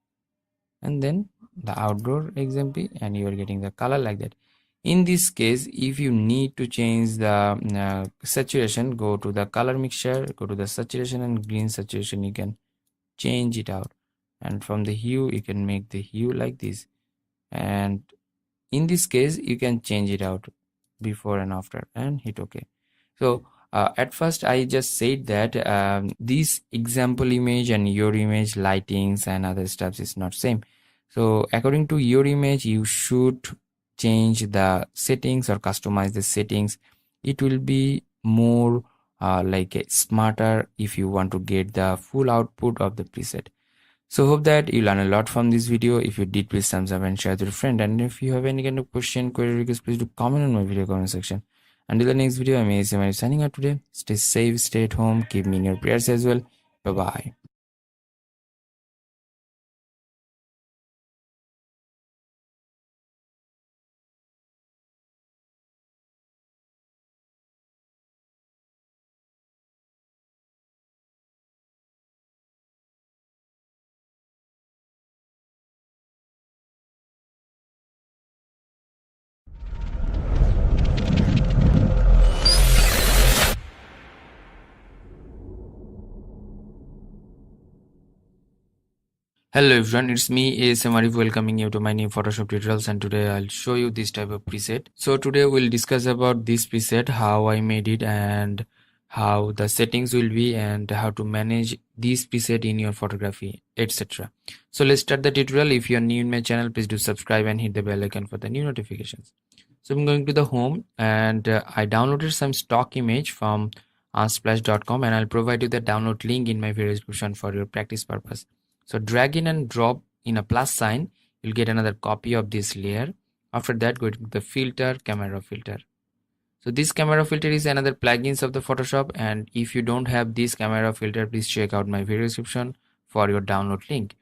and then the outdoor XMP, and you are getting the color like that. In this case, if you need to change the saturation, go to the color mixture, go to the saturation and green saturation, you can change it out, and from the hue you can make the hue like this, and in this case you can change it out before and after and hit OK. So at first I just said that this example image and your image lightings and other stuff is not same. So according to your image, you should change the settings or customize the settings. It will be more smarter if you want to get the full output of the preset. So hope that you learn a lot from this video. If you did, please thumbs up and share to a friend. And if you have any kind of question, query, request, please do comment on my video comment section. Until the next video, I'm ASM Arif signing out today. Stay safe, stay at home, keep me in your prayers as well. Bye bye. Hello everyone, it's me ASM Arif welcoming you to my new Photoshop tutorials, and today I'll show you this type of preset. So today we'll discuss about this preset, how I made it and how the settings will be and how to manage this preset in your photography, etc. So let's start the tutorial. If you're new in my channel, please do subscribe and hit the bell icon for the new notifications. So I'm going to the home and I downloaded some stock image from unsplash.com, and I'll provide you the download link in my video description for your practice purpose. So drag in and drop in a plus sign, you'll get another copy of this layer. After that, go to the filter, camera filter. So this camera filter is another plugins of the Photoshop, and if you don't have this camera filter, please check out my video description for your download link.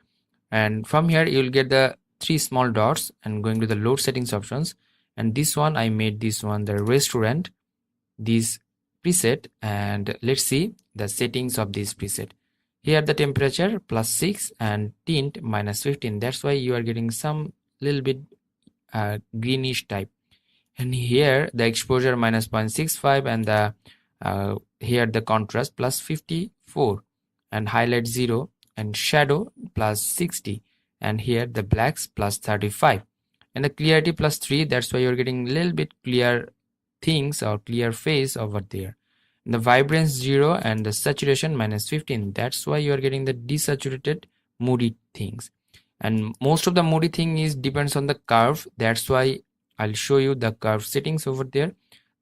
And from here, you'll get the three small dots and going to the load settings options. And this one, I made this one the restaurant, this preset, and let's see the settings of this preset. Here the temperature +6 and tint -15. That's why you are getting some little bit greenish type. And here the exposure -0.65 and the here the contrast +54 and highlight 0 and shadow +60, and here the blacks +35 and the clarity +3. That's why you're getting a little bit clear things or clear face over there. The vibrance 0 and the saturation -15. That's why you are getting the desaturated moody things, and most of the moody thing is depends on the curve. That's why I'll show you the curve settings over there.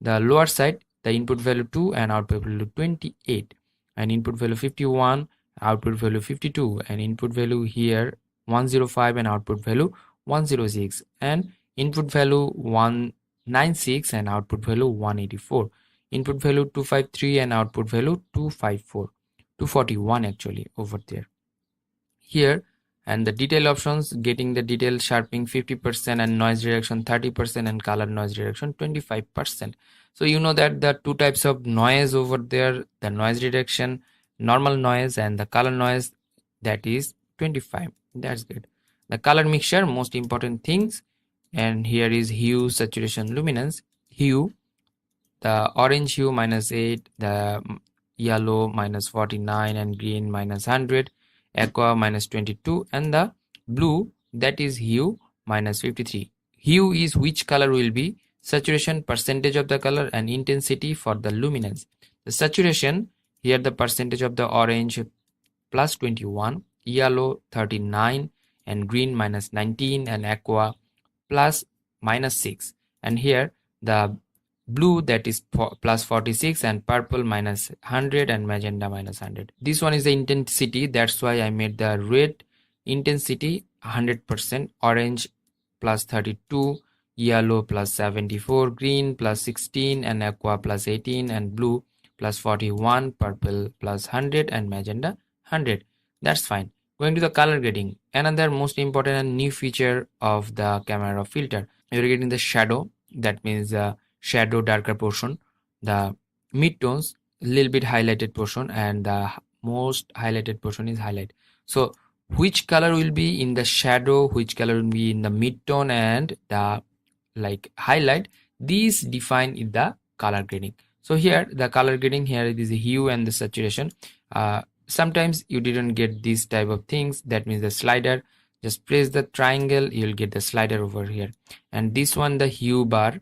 The lower side, the input value 2 and output value 28, and input value 51, output value 52, and input value here 105 and output value 106, and input value 196 and output value 184. Input value 253 and output value 254, 241 actually over there. Here, and the detail options, getting the detail sharpening 50% and noise reduction 30% and color noise reduction 25%. So you know that the two types of noise over there, the noise reduction, normal noise, and the color noise, that is 25. That's good. The color mixture, most important things, and here is hue, saturation, luminance. Hue, the orange hue -8, the yellow -49, and green -100, aqua -22, and the blue, that is hue -53. Hue is which color will be, saturation percentage of the color, and intensity for the luminance. The saturation, here the percentage of the orange +21, yellow 39, and green -19, and aqua +6, and here the blue, that is +46, and purple -100, and magenta -100. This one is the intensity. That's why I made the red intensity 100%, orange +32, yellow plus 74, green plus 16, and aqua plus 18, and blue plus 41, purple plus 100, and magenta 100. That's fine. Going to the color grading, another most important and new feature of the camera filter. You're getting the shadow, that means the shadow darker portion, the midtones little bit highlighted portion, and the most highlighted portion is highlight. So which color will be in the shadow, which color will be in the midtone, and the like highlight, these define in the color grading. So here the color grading, here it is the hue and the saturation. Sometimes you didn't get these type of things, that means the slider, just press the triangle, you'll get the slider over here. And this one, the hue bar,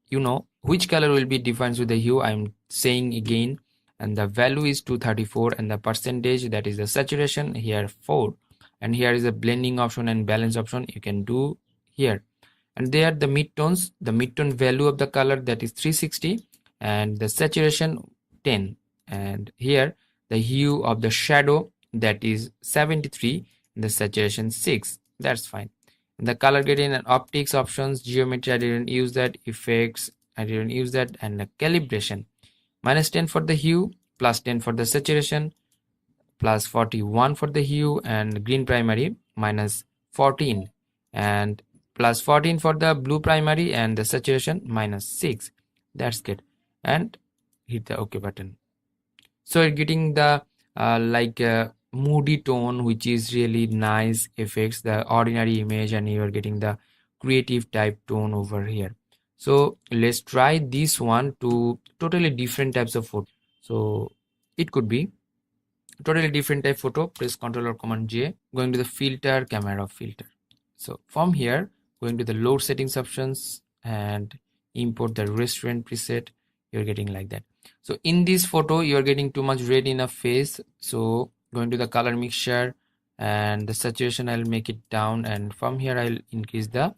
you know which color will be defined with the hue, I'm saying again. And the value is 234, and the percentage, that is the saturation, here 4. And here is a blending option and balance option you can do here. And there the midtones, the midtone value of the color, that is 360, and the saturation 10. And here the hue of the shadow, that is 73, and the saturation 6. That's fine. And the color grading and optics options, geometry, I didn't use that. Effects, I didn't use that. And the calibration, -10 for the hue, +10 for the saturation, +41 for the hue, and green primary -14, and +14 for the blue primary, and the saturation -6. That's good. And hit the OK button. So you're getting the moody tone, which is really nice effects, the ordinary image, and you're getting the creative type tone over here. So let's try this one to totally different types of photo. So it could be totally different type photo. Press Ctrl or Command J, going to the filter, camera filter. So from here, going to the load settings options and import the restaurant preset, you're getting like that. So in this photo you're getting too much red in a face, so going to the color mixture and the saturation, I'll make it down, and from here I'll increase the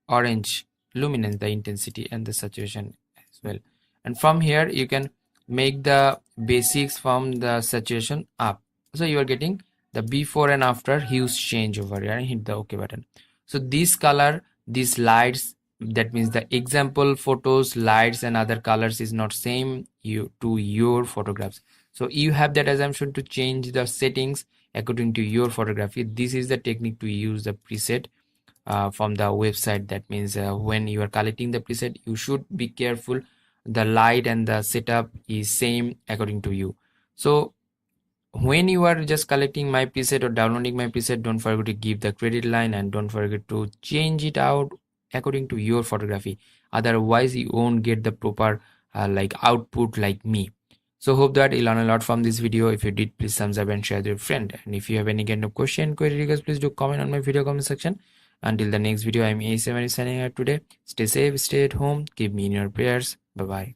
orange luminance, the intensity, and the saturation as well. And from here you can make the basics from the saturation up, so you are getting the before and after hues change over here, and hit the OK button. So this color, these lights, that means the example photos lights and other colors is not same to your photographs. So you have that assumption to change the settings according to your photography. This is the technique to use the preset from the website. That means when you are collecting the preset, you should be careful the light and the setup is same according to you. So when you are just collecting my preset or downloading my preset, don't forget to give the credit line, and don't forget to change it out according to your photography, otherwise you won't get the proper output like me. So hope that you learn a lot from this video. If you did, please thumbs up and share with your friend, and if you have any kind of question, query, request, please do comment on my video comment section. Until the next video, I'm ASM Arif signing out today. Stay safe, stay at home, keep me in your prayers. Bye bye.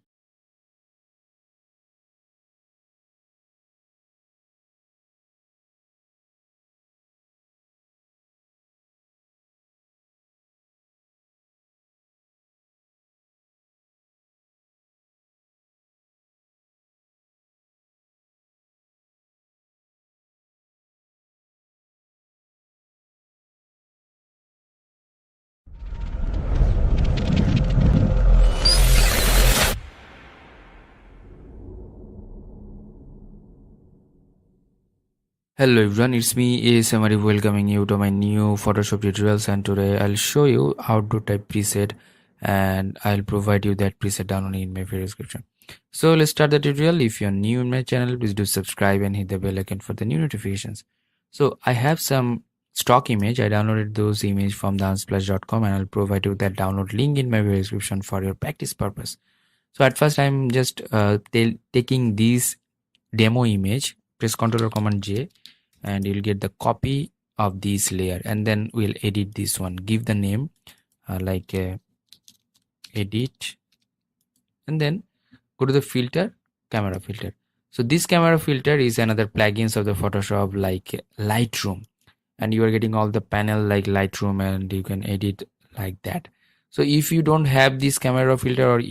Hello everyone, it's me ASM Arif welcoming you to my new Photoshop tutorials, and today I'll show you how to type preset, and I'll provide you that preset download in my video description. So let's start the tutorial. If you're new in my channel, please do subscribe and hit the bell icon for the new notifications. So I have some stock image. I downloaded those image from the unsplash.com, and I'll provide you that download link in my video description for your practice purpose. So at first I'm just taking this demo image. Press Ctrl or Command J, and you'll get the copy of this layer, and then we'll edit this one. Give the name edit, and then go to the filter, camera filter. So this camera filter is another plugins of the Photoshop like Lightroom, and you are getting all the panel like Lightroom, and you can edit like that. So if you don't have this camera filter, or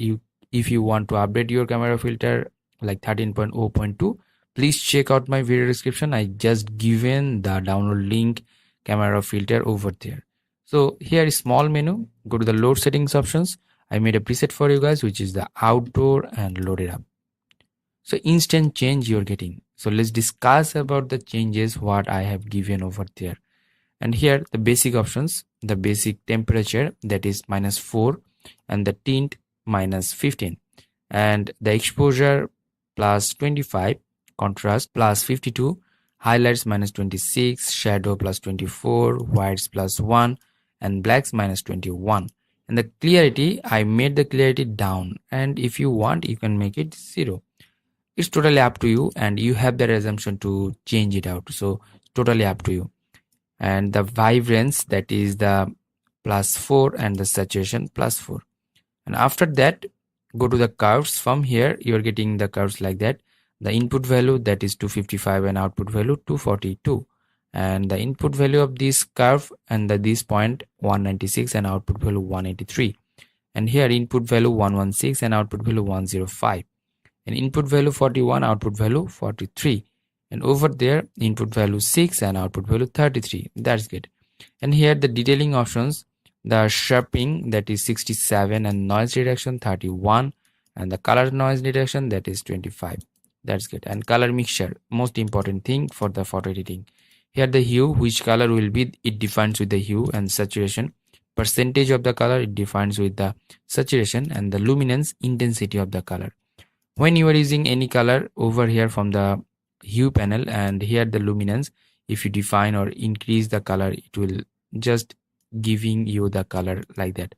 if you want to update your camera filter like 13.0.2, please check out my video description. I just given the download link camera filter over there. So here is small menu, go to the load settings options. I made a preset for you guys, which is the outdoor, and load it up. So instant change you're getting. So let's discuss about the changes what I have given over there. And here the basic options, the basic temperature, that is -4, and the tint -15, and the exposure +25, contrast +52, highlights -26, shadow +24, whites +1, and blacks -21. And the clarity, I made the clarity down, and if you want you can make it 0. It's totally up to you, and you have that assumption to change it out, so totally up to you. And the vibrance, that is the +4, and the saturation +4. And after that, go to the curves. From here you are getting the curves like that. The input value, that is 255, and output value 242, and the input value of this curve and this point 196, and output value 183, and here input value 116 and output value 105, and input value 41, output value 43, and over there input value 6 and output value 33. That's good. And here the detailing options, the sharpening, that is 67, and noise reduction 31, and the color noise reduction, that is 25. That's good. And color mixture, most important thing for the photo editing. Here the hue, which color will be, it defines with the hue, and saturation, percentage of the color, it defines with the saturation, and the luminance, intensity of the color. When you are using any color over here from the hue panel, and here the luminance, if you define or increase the color, it will just giving you the color like that.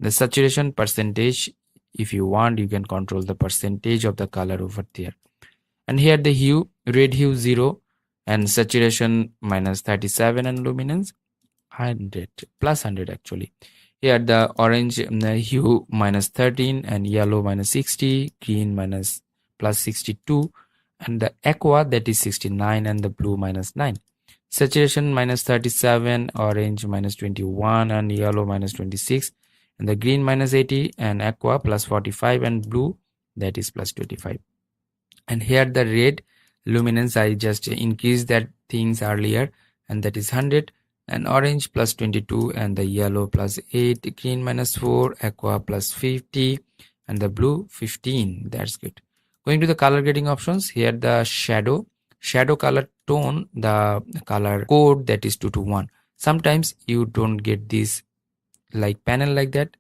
The saturation percentage, if you want you can control the percentage of the color over there. And here the hue, red hue 0, and saturation -37, and luminance 100, +100 actually. Here the orange hue -13, and yellow -60, green +62, and the aqua, that is 69, and the blue -9. Saturation -37, orange -21, and yellow -26, and the green -80, and aqua +45, and blue, that is +25. And here the red luminance, I just increased that things earlier, and that is 100, and orange +22, and the yellow +8, green -4, aqua +50, and the blue 15. That's good. Going to the color grading options, here the shadow color tone, the color code, that is 221. Sometimes you don't get this like panel like that.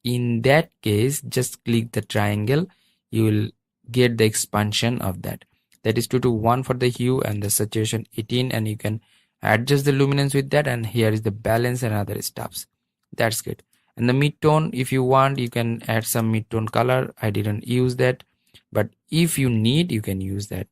In that case, just click the triangle, you will get the expansion of that. That is 221 for the hue, and the saturation 18, and you can adjust the luminance with that. And here is the balance and other stuffs. That's good. And the mid-tone, if you want you can add some mid-tone color. I didn't use that, but if you need you can use that.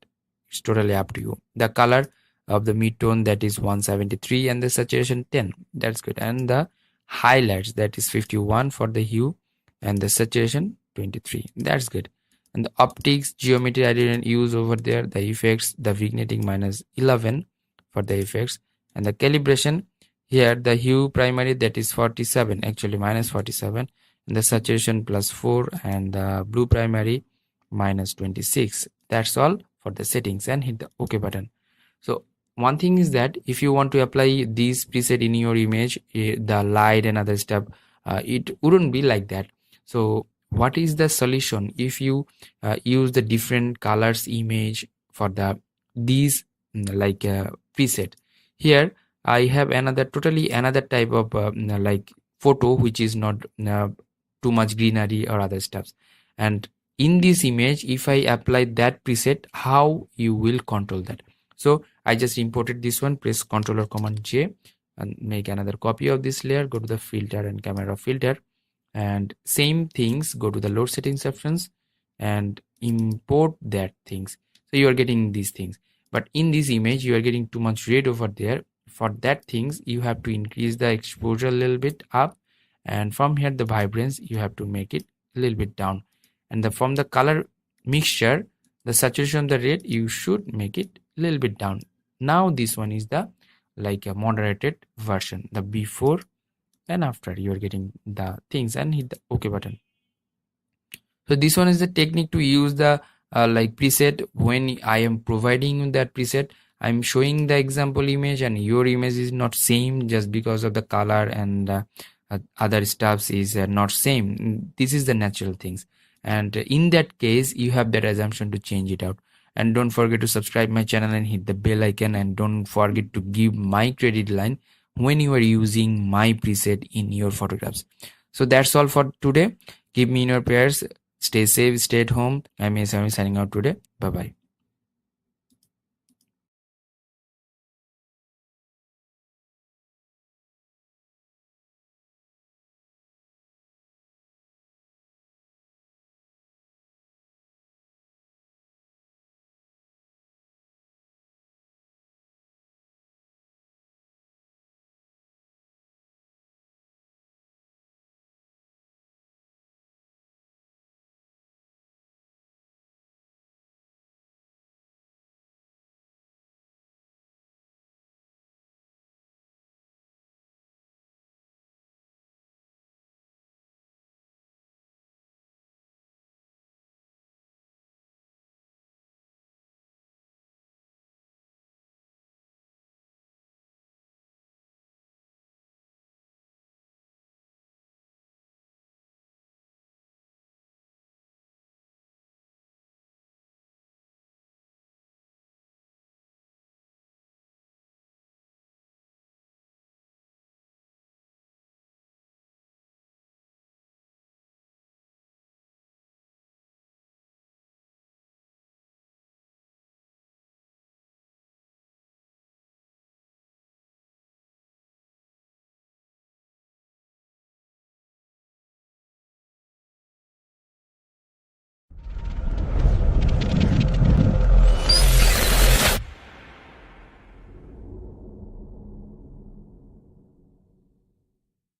It's totally up to you. The color of the mid-tone, that is 173, and the saturation 10. That's good. And the highlights, that is 51 for the hue, and the saturation 23. That's good. And the optics, geometry, I didn't use over there. The effects, the vignetting -11 for the effects, and the calibration, here the hue primary, that is 47, actually -47, and the saturation +4, and the blue primary -26. That's all for the settings, and hit the OK button. So one thing is that if you want to apply these preset in your image, the light and other stuff, it wouldn't be like that. So what is the solution? If you use the different colors image for these like preset, here I have totally another type of like photo, which is not too much greenery or other stuffs. And in this image, if I apply that preset, how you will control that? So I just imported this one, press Ctrl or Command J, and make another copy of this layer. Go to the filter and camera filter, and same things, go to the load settings options and import that things. So you are getting these things, but in this image you are getting too much red over there. For that things, you have to increase the exposure a little bit up, and from here the vibrance you have to make it a little bit down. And from the color mixture, the saturation of the red, you should make it a little bit down. Now this one is the like a moderated version, the before and after. You are getting the things, and hit the OK button. So this one is the technique to use the like preset. When I am providing that preset, I'm showing the example image and your image is not same just because of the color and other stuffs is not same. This is the natural things, and in that case you have that assumption to change it out. And don't forget to subscribe my channel and hit the bell icon, and don't forget to give my credit line when you are using my preset in your photographs. So that's all for today. Keep me in your prayers. Stay safe, stay at home. I'm ASM signing out today. Bye bye.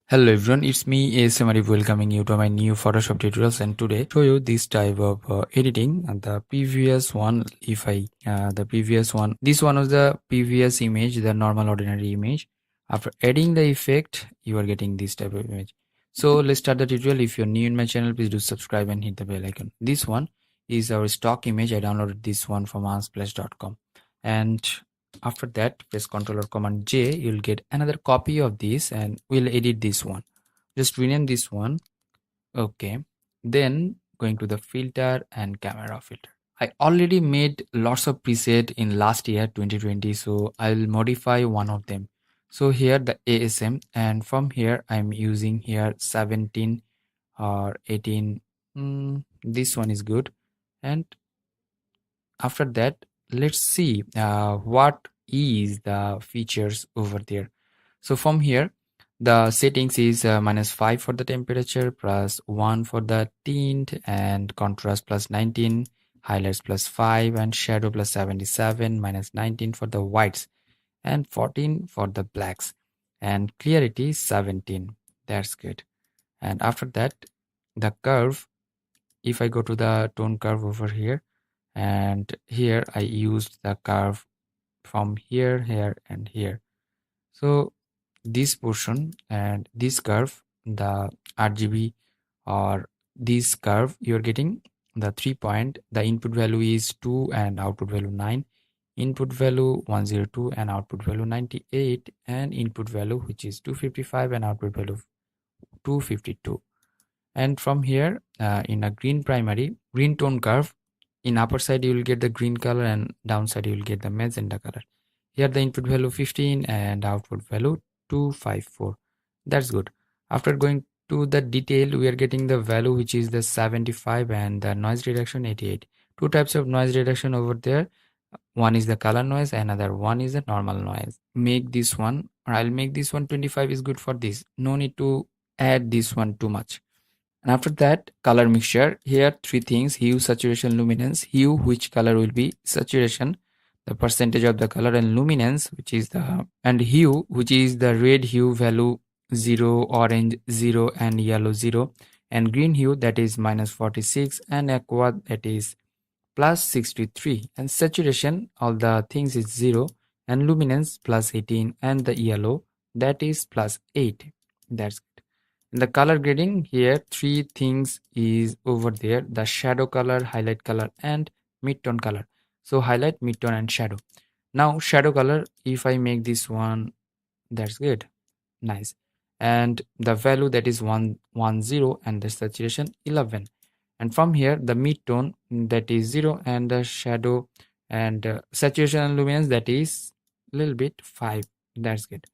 Hello everyone, it's me ASM Arif welcoming you to my new Photoshop tutorials, and today show you this type of editing. And the previous one, the previous one, this one was the previous image, the normal ordinary image. After adding the effect, you are getting this type of image. So let's start the tutorial. If you're new in my channel, please do subscribe and hit the bell icon. This one is our stock image. I downloaded this one from unsplash.com, and after that press Ctrl or Command J, you'll get another copy of this and we'll edit this one. Just rename this one. Okay, then going to the filter and camera filter. I already made lots of preset in last year 2020, so I'll modify one of them. So here the ASM, and from here I'm using here 17 or 18. This one is good. And after that, let's see what is the features over there. So from here the settings is -5 for the temperature, +1 for the tint, and contrast +19, highlights +5, and shadow +77, -19 for the whites, and 14 for the blacks, and clarity 17. That's good. And after that, the curve, if I go to the tone curve over here, and here I used the curve from here, here, and here. So this portion and this curve, the RGB or this curve, you're getting the 3 point. The input value is 2 and output value 9, input value 102 and output value 98, and input value which is 255 and output value 252. And from here in a green primary, green tone curve, in upper side you will get the green color and downside you will get the magenta color. Here the input value 15 and output value 254. That's good. After going to the detail, we are getting the value which is the 75 and the noise reduction 88. Two types of noise reduction over there. One is the color noise, another one is the normal noise. Make this one, or I'll make this one 25 is good for this. No need to add this one too much. And after that, color mixture. Here three things: hue, saturation, luminance. Hue, which color will be saturation, the percentage of the color, and luminance, which is the, and hue, which is the red hue value 0, orange 0, and yellow 0, and green hue, that is -46, and aqua, that is +63, and saturation, all the things is 0, and luminance +18, and the yellow, that is +8. That's good. In the color grading, here three things is over there: the shadow color, highlight color, and midtone color. So highlight, midtone, and shadow. Now shadow color, if I make this one, that's good, nice. And the value, that is 110, and the saturation 11. And from here the mid-tone, that is 0, and the shadow and saturation and luminance, that is little bit 5. That's good.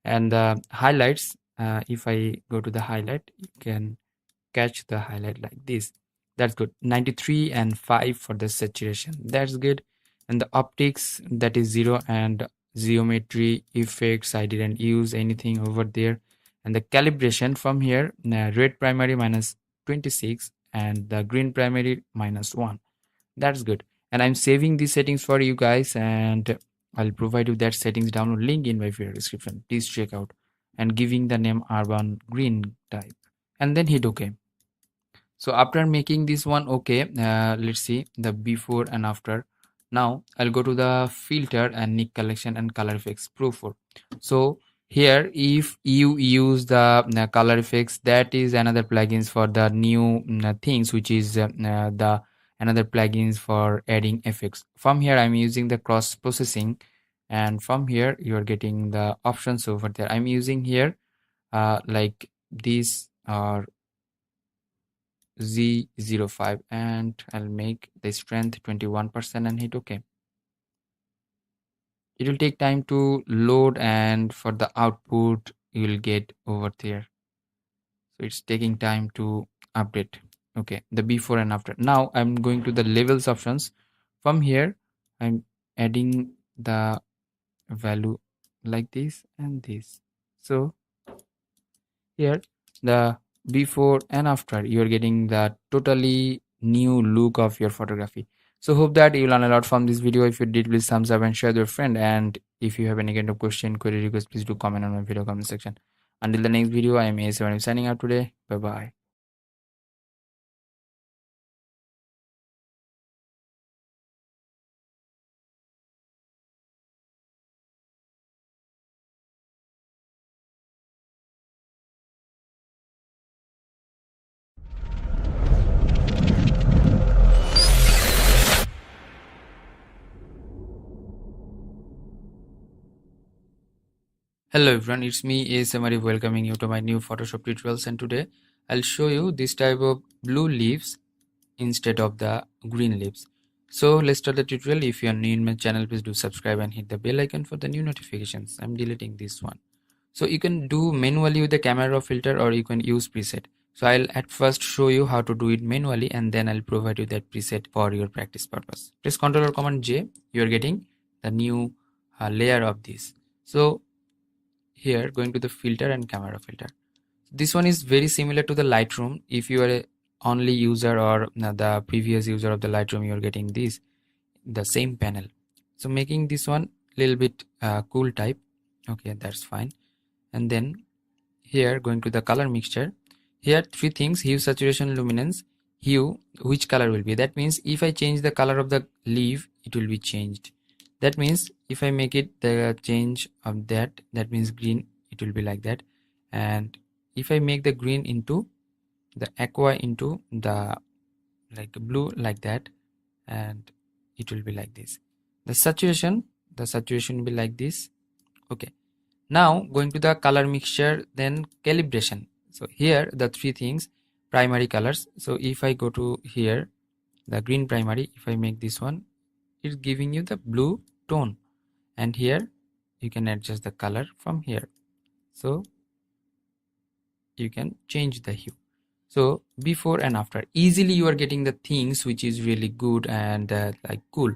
And the highlights, if I go to the highlight, you can catch the highlight like this. That's good. 93 and 5 for the saturation. That's good. And the optics, that is 0, and geometry effects, I didn't use anything over there. And the calibration, from here, red primary minus 26 and the green primary minus 1. That's good. And I'm saving these settings for you guys, and I'll provide you that settings download link in my video description. Please check out, and giving the name urban green type, and then hit OK. So after making this one okay, let's see the before and after. Now I'll go to the filter and nick collection and color effects pro 4. So here, if you use the color effects, that is another plugins for the new things, which is the another plugins for adding effects. From here I'm using the cross processing, and from here you are getting the options over there. I'm using here like this, or Z05, and I'll make the strength 21% and hit OK. It will take time to load, and for the output you will get over there. So it's taking time to update. Okay, the before and after. Now I'm going to the levels options. From here I'm adding the value like this and this. So here, the before and after, you are getting the totally new look of your photography. So hope that you learn a lot from this video. If you did, please thumbs up and share with your friend. And if you have any kind of question, query, request, please do comment on my video comment section. Until the next video, I am ASM Arif signing out today. Bye bye. Hello everyone, it's me ASM Arif welcoming you to my new Photoshop tutorials, and today I'll show you this type of blue leaves instead of the green leaves. So let's start the tutorial. If you are new in my channel, please do subscribe and hit the bell icon for the new notifications. I'm deleting this one. So you can do manually with the camera filter, or you can use preset. So I'll at first show you how to do it manually, and then I'll provide you that preset for your practice purpose. Press Ctrl or Command J, you're getting the new layer of this. So here, going to the filter and camera filter. This one is very similar to the Lightroom. If you are a only user or the previous user of the Lightroom, you are getting this, the same panel. So making this one little bit cool type. Okay, that's fine. And then here, going to the color mixture. Here, three things: hue, saturation, luminance. Hue, which color will be? That means if I change the color of the leaf, it will be changed. That means if I make it the change of that means green, it will be like that. And if I make the green into the aqua into the like blue like that, and it will be like this. The saturation will be like this. Okay, now going to the color mixture, then calibration. So here the three things: primary colors. So if I go to here, the green primary, if I make this one, it's giving you the blue tone, and here you can adjust the color from here. So you can change the hue. So before and after, easily you are getting the things which is really good and like cool.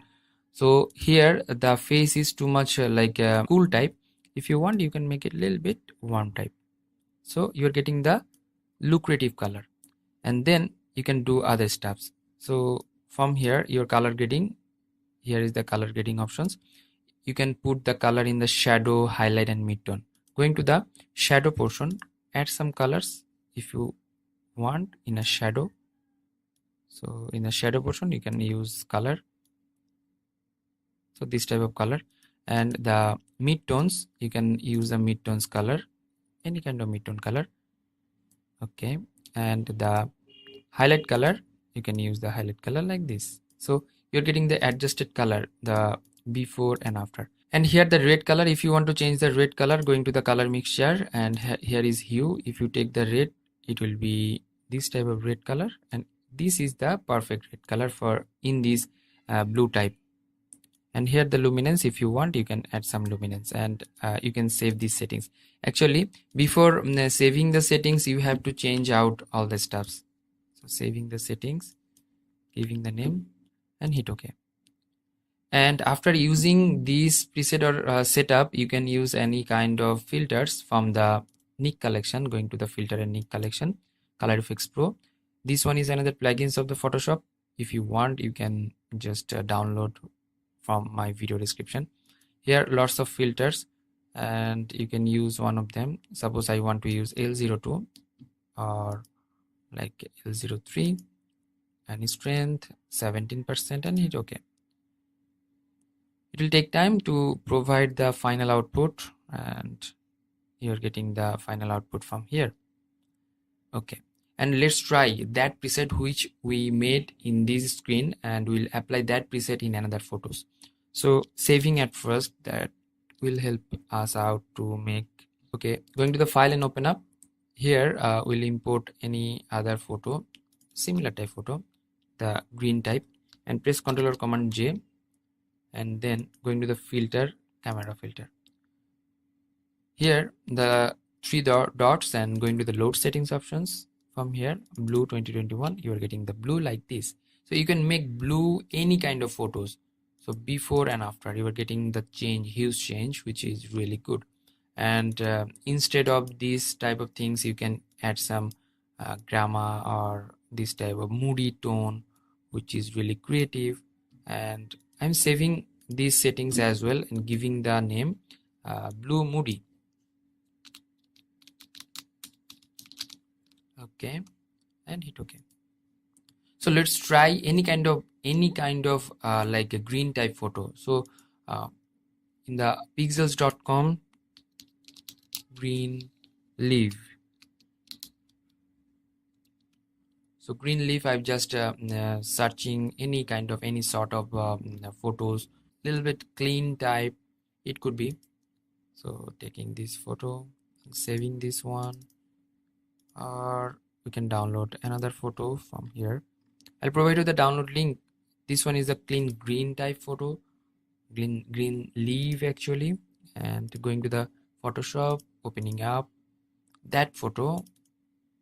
So here the face is too much like a cool type. If you want, you can make it a little bit warm type. So you are getting the lucrative color, and then you can do other stuffs. So from here, your color grading, here is the color grading options. You can put the color in the shadow, highlight, and mid-tone. Going to the shadow portion, add some colors if you want in a shadow. So in the shadow portion, you can use color, so this type of color. And the mid-tones, you can use the mid-tones color, any kind of mid-tone color. Okay, and the highlight color, you can use the highlight color like this. So you're getting the adjusted color, the before and after. And here the red color, if you want to change the red color, going to the color mixture, and here is hue. If you take the red, it will be this type of red color, and this is the perfect red color for in this blue type. And here the luminance, if you want, you can add some luminance, and you can save these settings. Actually, before saving the settings, you have to change out all the stuffs. So saving the settings, giving the name, and hit OK. And after using this preset or setup, you can use any kind of filters from the Nick collection. Going to the filter and Nick collection, Color Effects Pro. This one is another plugins of the Photoshop. If you want, you can just download from my video description. Here lots of filters, and you can use one of them. Suppose I want to use L02 or like L03, and strength 17%, and hit OK. It will take time to provide the final output, and you're getting the final output from here. Okay, and let's try that preset which we made in this screen, and we'll apply that preset in another photos. So saving at first, that will help us out to make. Okay, going to the file and open up. Here we'll import any other photo, similar type photo, the green type, and press Ctrl or Command J, and then going to the filter, camera filter. Here the three dots, and going to the load settings options. From here, blue 2021, you are getting the blue like this. So you can make blue any kind of photos. So before and after, you are getting the change, huge change, which is really good. And instead of these type of things, you can add some grammar or this type of moody tone, which is really creative. And I'm saving these settings as well and giving the name blue moody. Okay, and hit OK. So let's try any kind of like a green type photo. So in the pixels.com, green leaf. So green leaf, I've just searching any sort of photos, little bit clean type it could be. So taking this photo, saving this one, or we can download another photo from here. I'll provide you the download link. This one is a clean green type photo, green leaf actually. And going to the Photoshop, opening up that photo,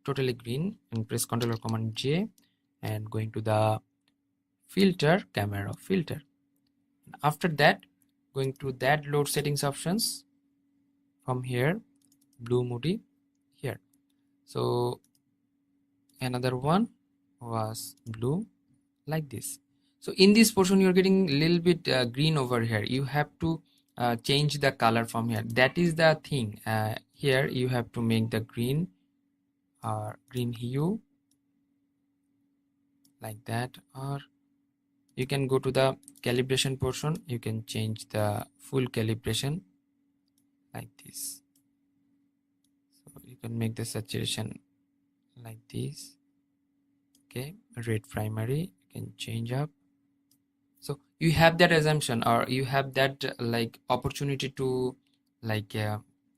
totally green, and press Ctrl or Command J, and going to the filter, camera filter. After that, going to that load settings options. From here, blue moody here. So another one was blue like this. So in this portion, you're getting a little bit green over here. You have to change the color from here. That is the thing. Here you have to make the green green hue like that, or you can go to the calibration portion. You can change the full calibration like this. So you can make the saturation like this. Okay, red primary, you can change up. So you have that assumption, or you have that like opportunity to like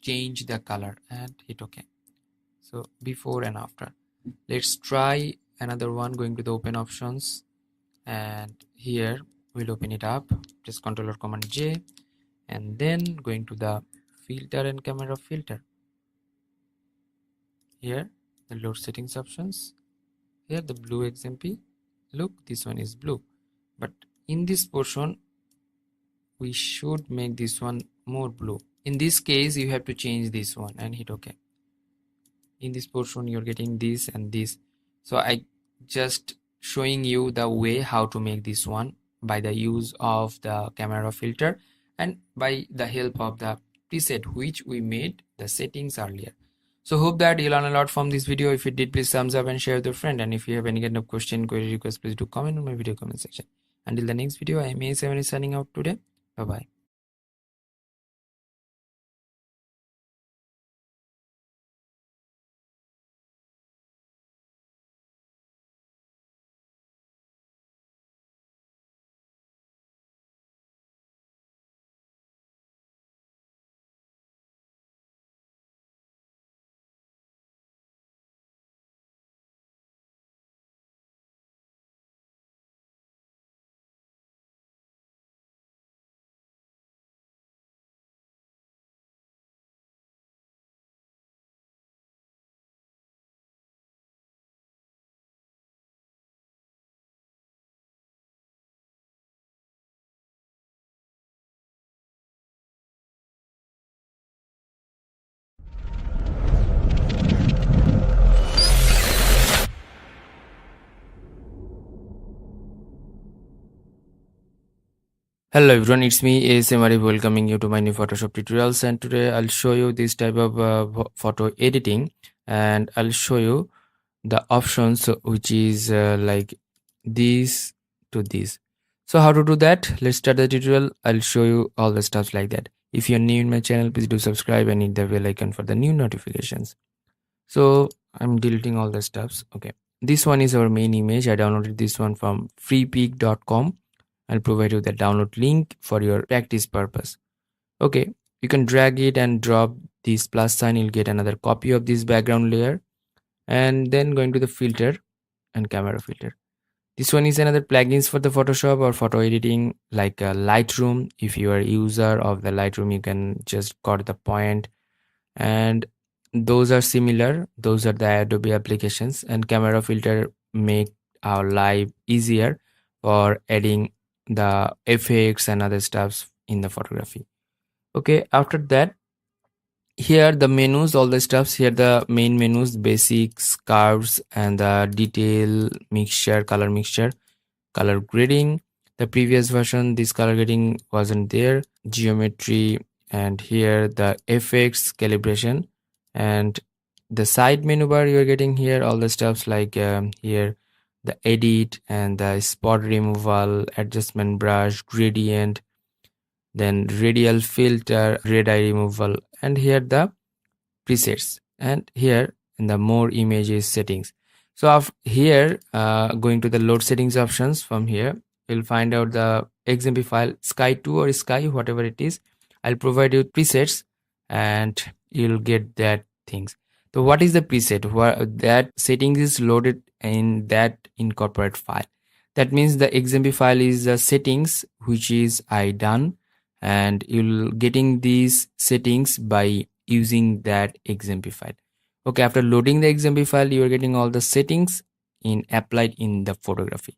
change the color, and hit OK. So before and after, let's try another one. Going to the open options, and here we'll open it up, press Ctrl or Command J, and then going to the filter and camera filter. Here the load settings options. Here the blue XMP. Look, this one is blue, but in this portion we should make this one more blue. In this case, you have to change this one and hit OK. In this portion, you're getting this and this. So I just showing you the way how to make this one by the use of the camera filter and by the help of the preset which we made the settings earlier. So hope that you learn a lot from this video. If you did, please thumbs up and share with your friend. And if you have any kind of question, query, request, please do comment on my video comment section. Until the next video, I am ASM signing out today. Bye bye. Hello everyone, it's me ASM Arif welcoming you to my new Photoshop tutorials, and today I'll show you this type of photo editing, and I'll show you the options which is like this to this. So how to do that? Let's start the tutorial. I'll show you all the stuff like that. If you're new in my channel, please do subscribe and hit the bell icon for the new notifications. So I'm deleting all the stuffs. Okay, this one is our main image. I downloaded this one from freepik.com. I'll provide you the download link for your practice purpose. Okay, you can drag it and drop this plus sign. You'll get another copy of this background layer, and then going to the filter and camera filter. This one is another plugins for the Photoshop or photo editing, like Lightroom. If you are a user of the Lightroom, you can just cut the point, and those are similar. Those are the Adobe applications, and camera filter make our life easier for adding the effects and other stuffs in the photography. Okay, after that, here the menus, all the stuffs here, the main menus, basics, curves, and the detail, mixture, color grading. The previous version, this color grading wasn't there. Geometry, and here the effects, calibration, and the side menu bar. You're getting here all the stuffs like here the edit and the spot removal, adjustment brush, gradient, then radial filter, red eye removal, and here the presets, and here in the more images settings. So here going to the load settings options, from here you'll find out the XMP file sky 2 or sky, whatever it is. I'll provide you presets and you'll get that things. So what is the preset? That settings is loaded in that incorporate file. That means the XMP file is the settings which is I done, and you'll getting these settings by using that XMP file. Okay, after loading the XMP file, you are getting all the settings in applied in the photography.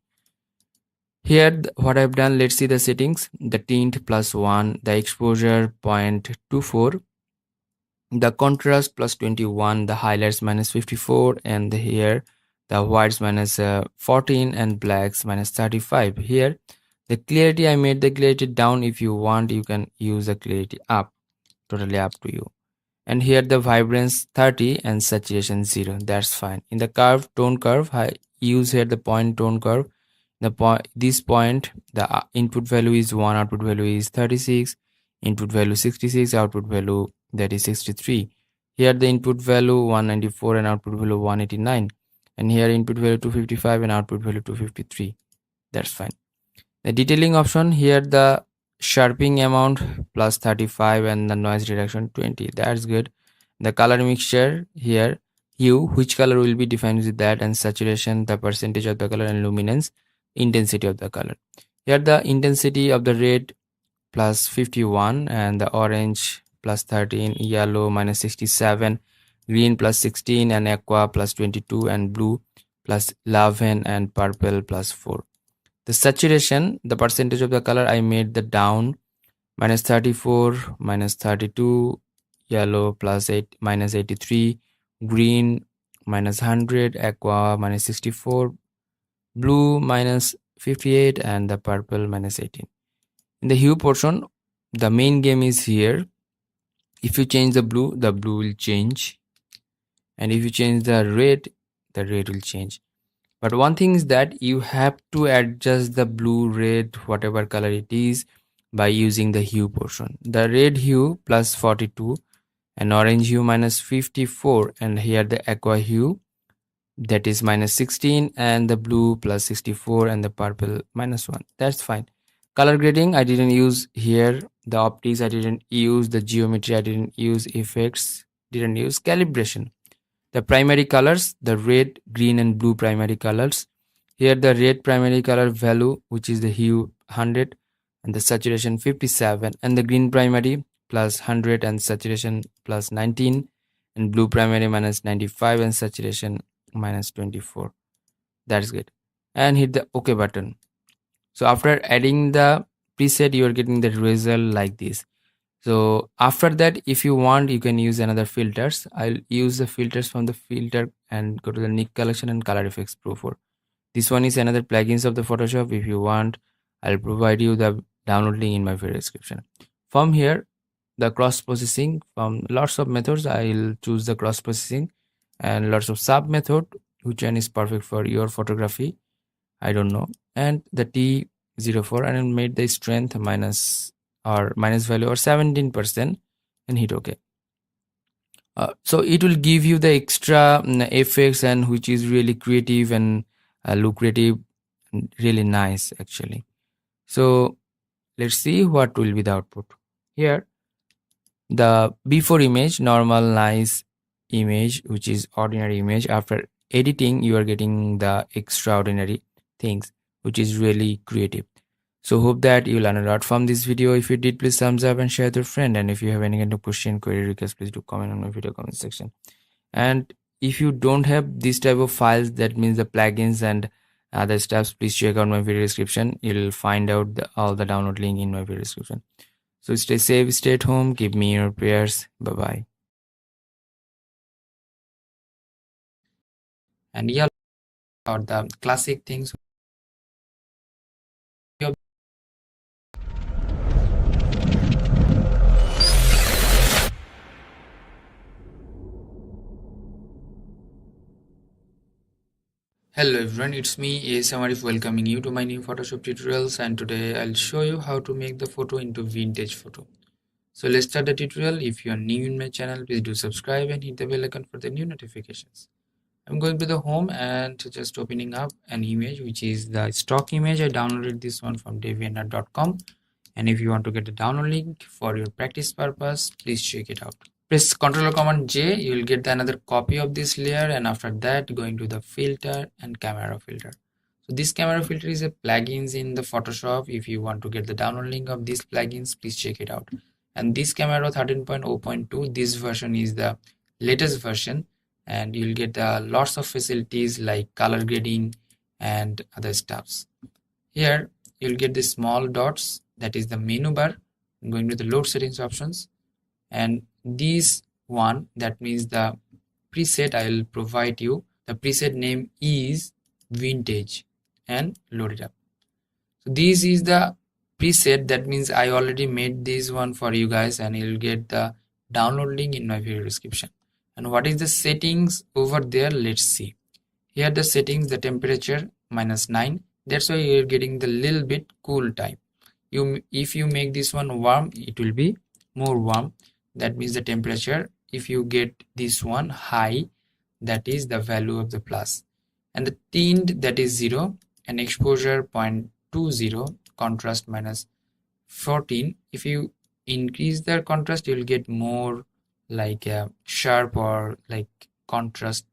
Here what I've done, let's see the settings. The tint +1, the exposure 0.24, the contrast +21, the highlights -54, and here the whites -14 and blacks -35. Here the clarity, I made the clarity down. If you want, you can use the clarity up, totally up to you. And here the vibrance 30 and saturation 0. That's fine. In the curve, tone curve, I use here the point tone curve. This point, the input value is 1, output value is 36, input value 66, output value that is 63. Here the input value 194 and output value 189, and here input value 255 and output value 253. That's fine. The detailing option, here the sharpening amount +35 and the noise reduction 20. That's good. The color mixture, here hue, which color will be defined with that, and saturation, the percentage of the color, and luminance, intensity of the color. Here the intensity of the red +51 and the orange +13, yellow -67, green +16, and aqua +22, and blue +11, and purple +4. The saturation, the percentage of the color, I made the down -34, -32, yellow +8, -83, green -100, aqua -64, blue -58, and the purple -18. In the hue portion, the main game is here. If you change the blue will change, and if you change the red will change. But one thing is that you have to adjust the blue, red, whatever color it is, by using the hue portion. The red hue +42, and orange hue -54, and here the aqua hue, that is -16, and the blue +64, and the purple -1. That's fine. Color grading, I didn't use here. The optics, I didn't use. The geometry, I didn't use. Effects, didn't use. Calibration, the primary colors, the red, green, and blue primary colors. Here the red primary color value, which is the hue 100 and the saturation 57, and the green primary +100 and saturation +19, and blue primary -95 and saturation -24. That's good. And hit the OK button. So after adding the preset, you are getting the result like this. So after that, if you want, you can use another filters. I'll use the filters from the filter and go to the Nick collection and color effects Pro 4. This one is another plugins of the Photoshop. If you want, I'll provide you the download link in my video description. From here, the cross processing, from lots of methods, I'll choose the cross processing and lots of sub method, which one is perfect for your photography, I don't know. And the T04, and I made the strength minus value or 17% and hit OK. So it will give you the extra effects, and which is really creative and lucrative and really nice actually. So let's see what will be the output. Here, the before image, normal nice image, which is ordinary image. After editing, you are getting the extraordinary things, which is really creative. So hope that you learn a lot from this video. If you did, please thumbs up and share with your friend. And if you have any kind of question, query, request, please do comment on my video comment section. And if you don't have this type of files, that means the plugins and other stuffs, please check out my video description. You'll find out all the download link in my video description. So stay safe, stay at home, keep me in your prayers. Bye bye. And yeah, or the classic things. Hello everyone, it's me ASM Arif welcoming you to my new Photoshop tutorials, and today I'll show you how to make the photo into vintage photo. So let's start the tutorial. If you are new in my channel, please do subscribe and hit the bell icon for the new notifications. I'm going to the home and just opening up an image, which is the stock image. I downloaded this one from deviantart.com, and if you want to get the download link for your practice purpose, please check it out. Press Ctrl or Command J, you will get another copy of this layer, and after that going to the filter and camera filter. So this camera filter is a plugins in the Photoshop. If you want to get the download link of these plugins, please check it out. And this camera 13.0.2, this version is the latest version, and you'll get lots of facilities like color grading and other stuffs. Here you'll get the small dots, that is the menu bar. I'm going to the load settings options, and this one, that means the preset I will provide you. The preset name is vintage, and load it up. So this is the preset, that means I already made this one for you guys, and you'll get the download link in my video description. And what is the settings over there? Let's see. Here the settings, the temperature -9, that's why you're getting the little bit cool type. If you make this one warm, it will be more warm, that means the temperature. If you get this one high, that is the value of the plus, and the tint, that is 0, and exposure 0.20, contrast -14. If you increase the contrast, you will get more like a sharp or like contrast,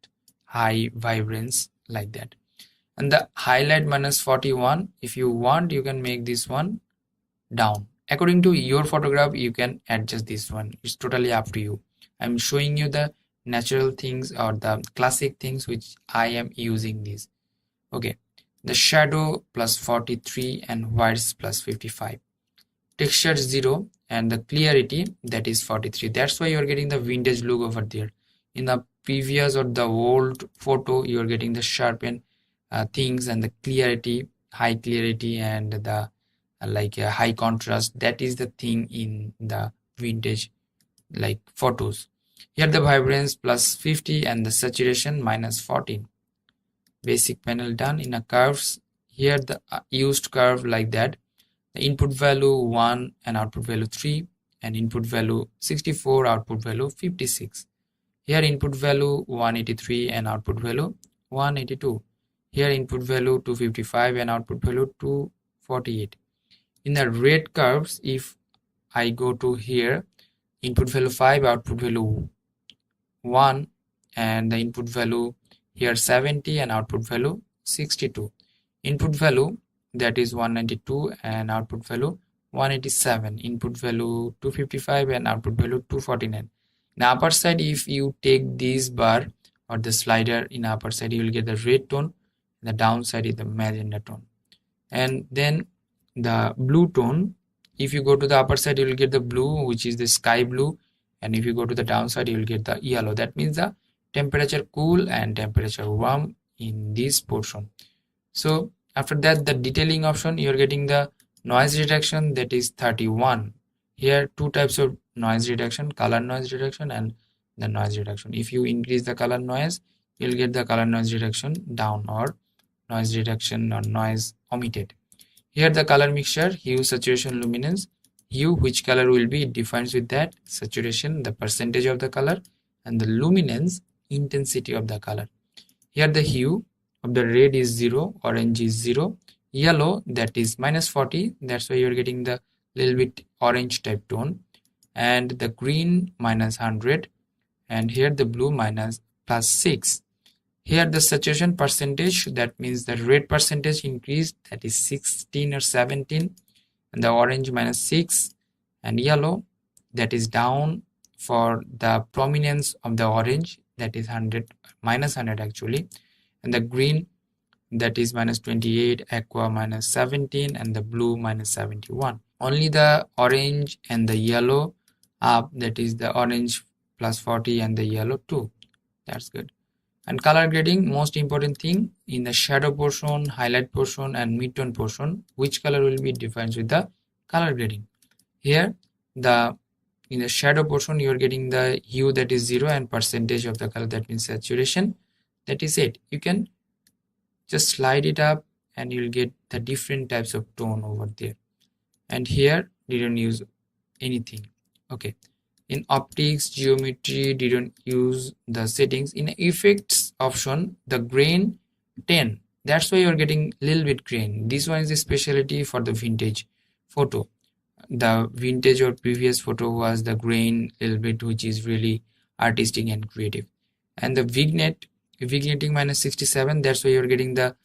high vibrance, like that. And the highlight -41, if you want, you can make this one down. According to your photograph, you can adjust this one. It's totally up to you. I'm showing you the natural things or the classic things which I am using this. Okay, the shadow +43 and whites +55. Texture 0 and the clarity, that is 43. That's why you're getting the vintage look over there. In the previous or the old photo, you're getting the sharpened things and the clarity, high clarity, and the like a high contrast. That is the thing in the vintage like photos. Here the vibrance +50 and the saturation -14. Basic panel done. In a curves, here the used curve like that. The input value 1 and output value 3, and input value 64, output value 56. Here input value 183 and output value 182. Here input value 255 and output value 248. In the red curves, if I go to here, input value 5, output value 1, and the input value here 70 and output value 62. Input value, that is 192 and output value 187. Input value 255 and output value 249. In the upper side, if you take this bar or the slider in upper side, you will get the red tone. The downside is the magenta tone. And then the blue tone, if you go to the upper side, you will get the blue, which is the sky blue, and if you go to the downside, you will get the yellow. That means the temperature cool and temperature warm in this portion. So after that, the detailing option, you're getting the Noise reduction, that is 31. Here two types of noise reduction, color noise reduction and the noise reduction. If you increase the color noise, you'll get the color noise reduction down, or noise reduction or noise omitted. Here the color mixture, hue, saturation, luminance. Hue, which color will be, it defines with that. Saturation, the percentage of the color, and the luminance, intensity of the color. Here the hue of the red is 0, orange is 0, yellow, that is -40, that's why you're getting the little bit orange type tone, and the green -100, and here the blue +6. Here the saturation percentage, that means the red percentage increased, that is 16 or 17, and the orange -6, and yellow, that is down for the prominence of the orange, that is -100 actually, and the green, that is -28, aqua -17, and the blue -71. Only the orange and the yellow up, that is the orange +40 and the yellow 2. That's good. And color grading, most important thing, in the shadow portion, highlight portion, and midtone portion, which color will be defined with the color grading. Here in the shadow portion, you are getting the hue, that is 0, and percentage of the color, that means saturation, that is 8. You can just slide it up and you'll get the different types of tone over there. And here didn't use anything. Okay, in optics, geometry, didn't use the settings. In effects option, the grain 10, that's why you're getting little bit grain. This one is a specialty for the vintage photo. The vintage or previous photo was the grain little bit, which is really artistic and creative. And the vignetting -67, that's why you're getting the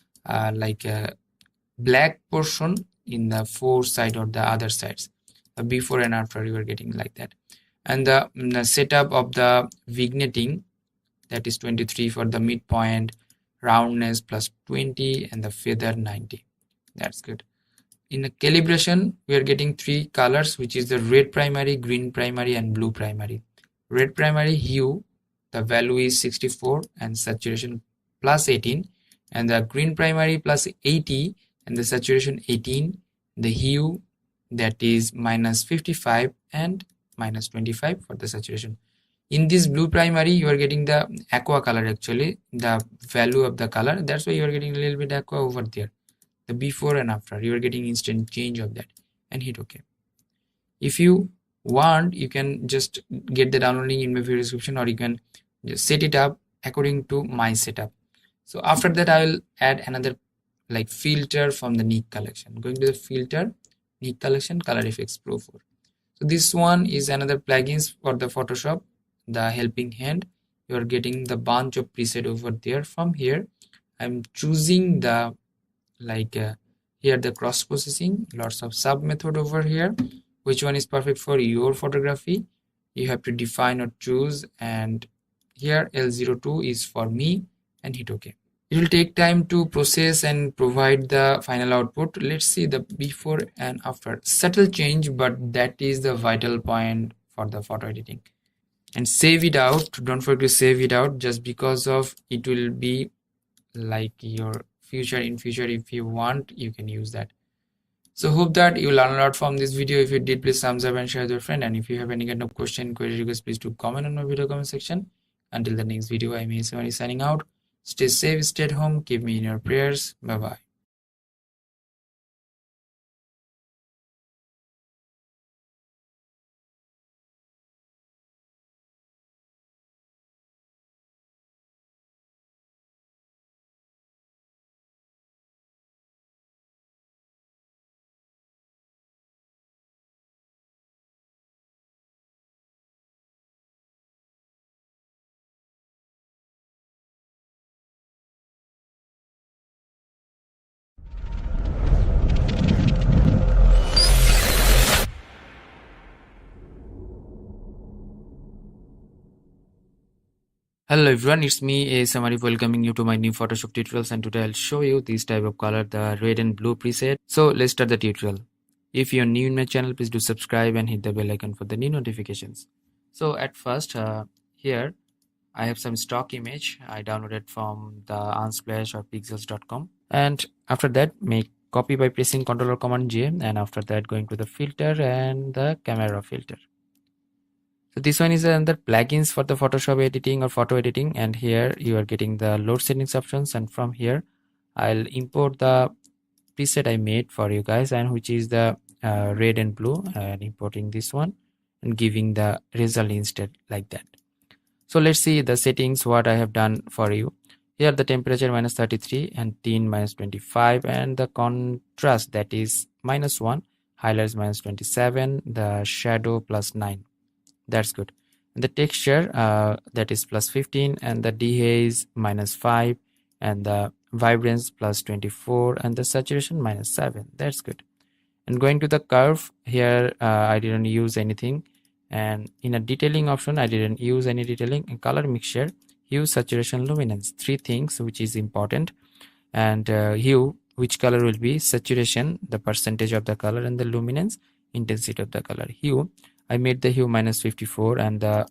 black portion in the fore side or the other sides. The before and after, you are getting like that. And the setup of the vignetting, that is 23 for the midpoint, roundness +20, and the feather 90. That's good. In the calibration, we are getting 3 colors, which is the red primary, green primary, and blue primary. Red primary hue, the value is 64 and saturation +18, and the green primary +80 and the saturation 18. The hue, that is -55 and -25 for the saturation. In this blue primary, you are getting the aqua color, actually the value of the color, that's why you are getting a little bit aqua over there. The before and after, you are getting instant change of that, and hit OK. If you want, you can just get the downloading in my video description, or you can just set it up according to my setup. So after that, I will add another filter from the Nik collection. Going to the filter, Nik collection, color effects pro 4. So this one is another plugins for the Photoshop, the helping hand. You are getting the bunch of preset over there. From here, I'm choosing the here the cross processing, lots of sub method over here. Which one is perfect for your photography, you have to define or choose, and here L02 is for me, and hit OK. It will take time to process and provide the final output. Let's see the before and after. Subtle change, but that is the vital point for the photo editing. And save it out, don't forget to save it out, just because of it will be your future. In future, if you want, you can use that. So hope that you learn a lot from this video. If you did, please thumbs up and share with your friend. And if you have any kind of question, query, request, please do comment on my video comment section. Until the next video, I'm ASM Arif signing out. Stay safe, stay at home, keep me in your prayers. Bye bye. Hello everyone, it's me ASM Arif welcoming you to my new Photoshop tutorials, and today I'll show you this type of color, the red and blue preset. So let's start the tutorial. If you're new in my channel, please do subscribe and hit the bell icon for the new notifications. So at first, here I have some stock image I downloaded from the Unsplash or pixels.com, and after that make copy by pressing Ctrl or Command J, and after that going to the filter and the camera filter. So this one is another plugins for the Photoshop editing or photo editing, and here you are getting the load settings options, and from here I'll import the preset I made for you guys, and which is the red and blue, and importing this one and giving the result instead like that. So let's see the settings what I have done for you. Here the temperature -33 and tint -25, and the contrast that is -1, highlights -27, the shadow +9. That's good. And the texture that is +15, and the dehaze -5, and the vibrance +24, and the saturation -7. That's good. And going to the curve, here I didn't use anything, and in a detailing option I didn't use any detailing. In color mixture, hue, saturation, luminance, three things which is important. And hue, which color will be, saturation, the percentage of the color, and the luminance, intensity of the color. Hue, I made the hue -54, and the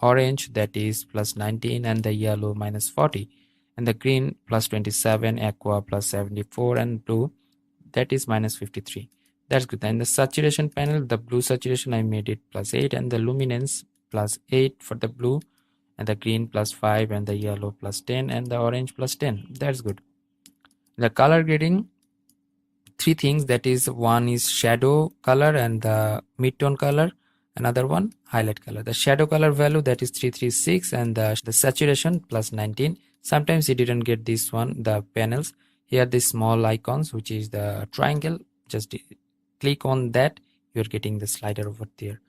orange that is +19, and the yellow -40, and the green +27, aqua +74, and blue that is -53. That's good. And the saturation panel, the blue saturation I made it +8, and the luminance +8 for the blue, and the green +5, and the yellow +10, and the orange +10. That's good. The color grading, three things, that is, one is shadow color and the mid-tone color, another one highlight color. The shadow color value that is 336, and the saturation +19. Sometimes you didn't get this one, the panels. Here the small icons, which is the triangle, just click on that, you're getting the slider over there.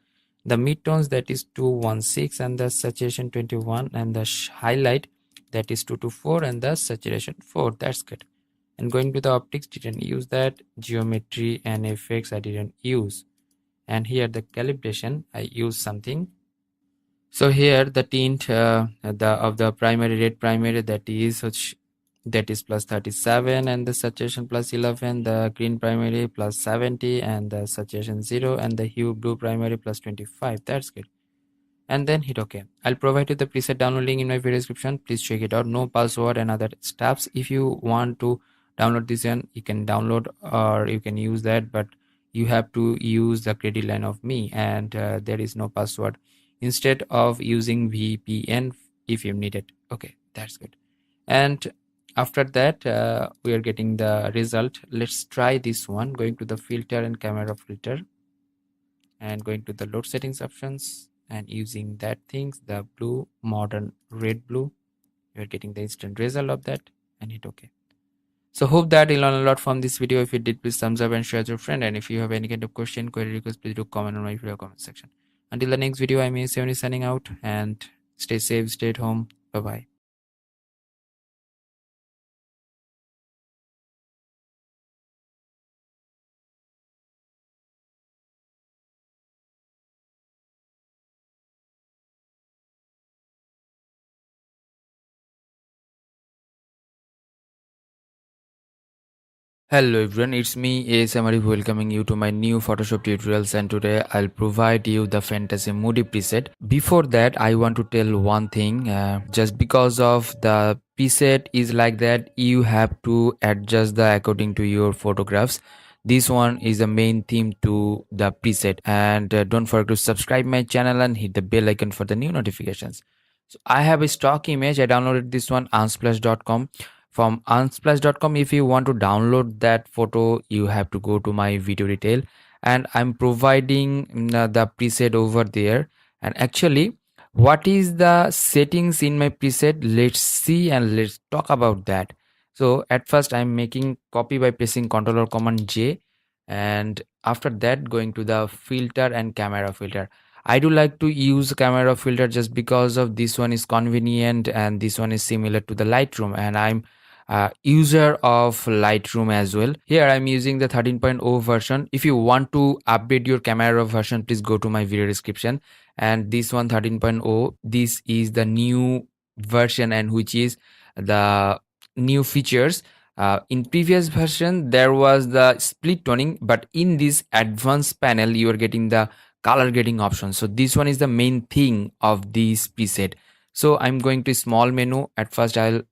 The mid-tones that is 216, and the saturation 21, and the highlight that is 224, and the saturation 4. That's good. And going to the optics, didn't use that. Geometry and effects I didn't use. And here the calibration I use something. So here the tint of the primary, red primary, that is +37, and the saturation +11, the green primary +70, and the saturation 0, and the hue blue primary +25. That's good. And then hit OK. I'll provide you the preset download link in my video description. Please check it out. No password and other stuffs. If you want to download this one, you can download or you can use that, but you have to use the credit line of me, and there is no password, instead of using VPN if you need it. Okay, that's good. And after that we are getting the result. Let's try this one. Going to the filter and camera filter, and going to the load settings options, and using that things, the blue, modern red blue, you're getting the instant result of that, and hit OK. So hope that you learn a lot from this video. If you did, please thumbs up and share with your friend, and if you have any kind of question, query, request, please do comment on my video comment section. Until the next video, I'm ASM signing out, and stay safe, stay at home. Bye bye. Hello everyone, it's me ASM Arif welcoming you to my new Photoshop tutorials, and today I'll provide you the fantasy Moody preset. Before that, I want to tell one thing. Just because of the preset is like that, you have to adjust the according to your photographs. This one is the main theme to the preset, and don't forget to subscribe my channel and hit the bell icon for the new notifications. So I have a stock image. I downloaded this one unsplash.com. From unsplash.com, if you want to download that photo, you have to go to my video detail, and I'm providing the preset over there. And actually, what is the settings in my preset, let's see and let's talk about that. So at first I'm making copy by pressing Ctrl or Command J, and after that going to the filter and camera filter. I do like to use camera filter just because of this one is convenient, and this one is similar to the Lightroom, and I'm user of Lightroom as well. Here I'm using the 13.0 version. If you want to update your camera version, please go to my video description. And this one 13.0, this is the new version, and which is the new features. In previous version there was the split toning, but in this advanced panel you are getting the color grading option. So this one is the main thing of this preset. So I'm going to small menu. At first I'll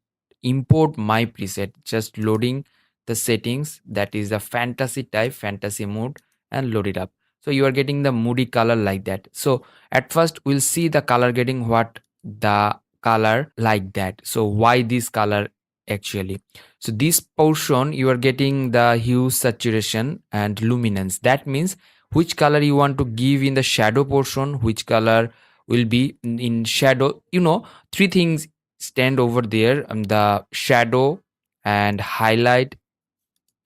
import my preset, just loading the settings, that is the fantasy type, fantasy mode, and load it up. So you are getting the Moody color like that. So at first we'll see the color getting what the color like that. So why this color actually? So this portion you are getting the hue, saturation, and luminance. That means which color you want to give in the shadow portion, which color will be in shadow. Three things stand over there, the shadow and highlight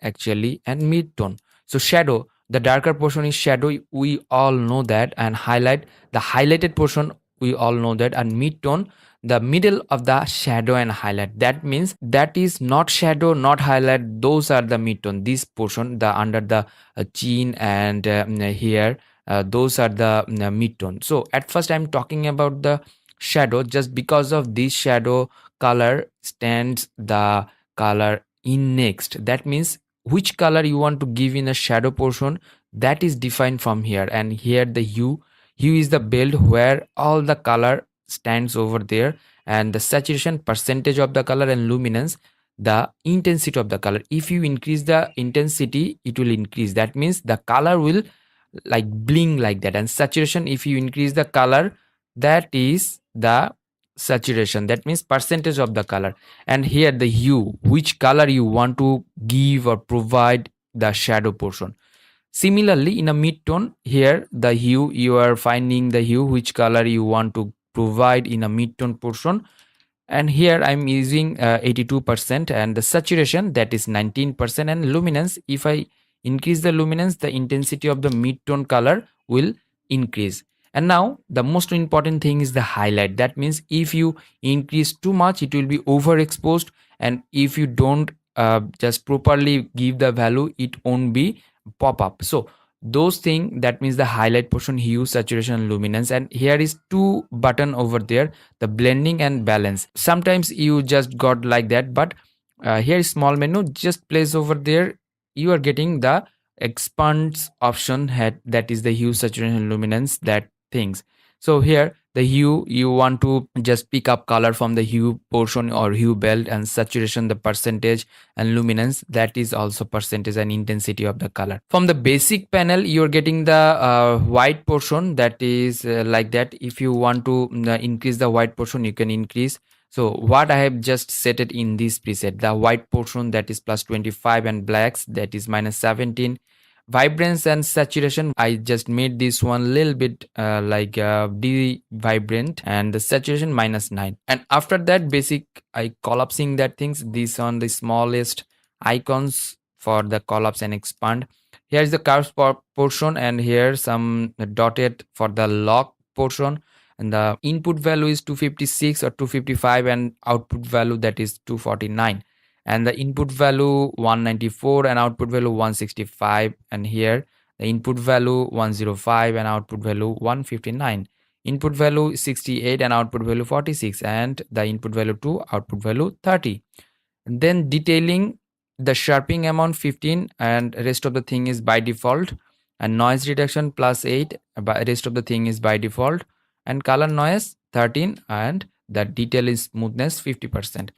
actually, and mid-tone. So shadow, the darker portion is shadow, we all know that, and highlight, the highlighted portion, we all know that, and mid-tone, the middle of the shadow and highlight. That means that is not shadow, not highlight, those are the mid-tone. This portion, the under the chin and here, those are the mid-tone. So at first I'm talking about the shadow, just because of this shadow color stands the color in next. That means which color you want to give in a shadow portion, that is defined from here. And here the hue is the belt where all the color stands over there, and the saturation, percentage of the color, and luminance, the intensity of the color. If you increase the intensity, it will increase, that means the color will like bling like that. And saturation, if you increase the color, that is the saturation, that means percentage of the color. And here the hue, which color you want to give or provide the shadow portion. Similarly, in a mid-tone, here the hue, you are finding the hue, which color you want to provide in a mid-tone portion. And here I'm using 82%, and the saturation, that is 19%, and luminance, if I increase the luminance, the intensity of the mid-tone color will increase. And now the most important thing is the highlight. That means if you increase too much, it will be overexposed, and if you don't just properly give the value, it won't be pop up. So those thing, that means the highlight portion, hue, saturation, and luminance. And here is two button over there, the blending and balance. Sometimes you just got like that, but here is small menu, just place over there, you are getting the expands option head, that is the hue, saturation, and luminance, that things. So here the hue, you want to just pick up color from the hue portion or hue belt, and saturation, the percentage, and luminance, that is also percentage and intensity of the color. From the basic panel, you're getting the white portion, that is like that. If you want to increase the white portion, you can increase. So what I have just set it in this preset, the white portion, that is plus 25, and blacks, that is minus 17. Vibrance and saturation, I just made this one little bit de-vibrant, and the saturation minus 9. And after that, basic, I collapsing that things, this on the smallest icons for the collapse and expand. Here's the curves portion, and here some dotted for the lock portion, and the input value is 256 or 255, and output value, that is 249, and the input value 194 and output value 165, and here the input value 105 and output value 159, input value 68 and output value 46, and the input value 2, output value 30. And then detailing, the sharpening amount 15, and rest of the thing is by default, and noise reduction plus 8, but rest of the thing is by default, and color noise 13, and the detail is smoothness 50%.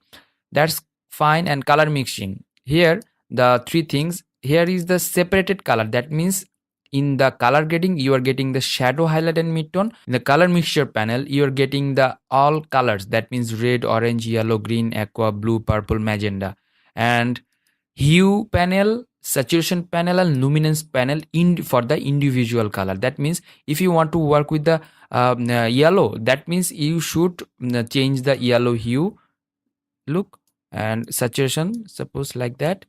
That's fine. And color mixing, here the three things, here is the separated color, that means in the color grading you are getting the shadow, highlight, and mid-tone. In the color mixture panel, you are getting the all colors, that means red, orange, yellow, green, aqua, blue, purple, magenta. And hue panel, saturation panel, and luminance panel in for the individual color. That means if you want to work with the yellow, that means you should change the yellow hue, look, and saturation suppose like that,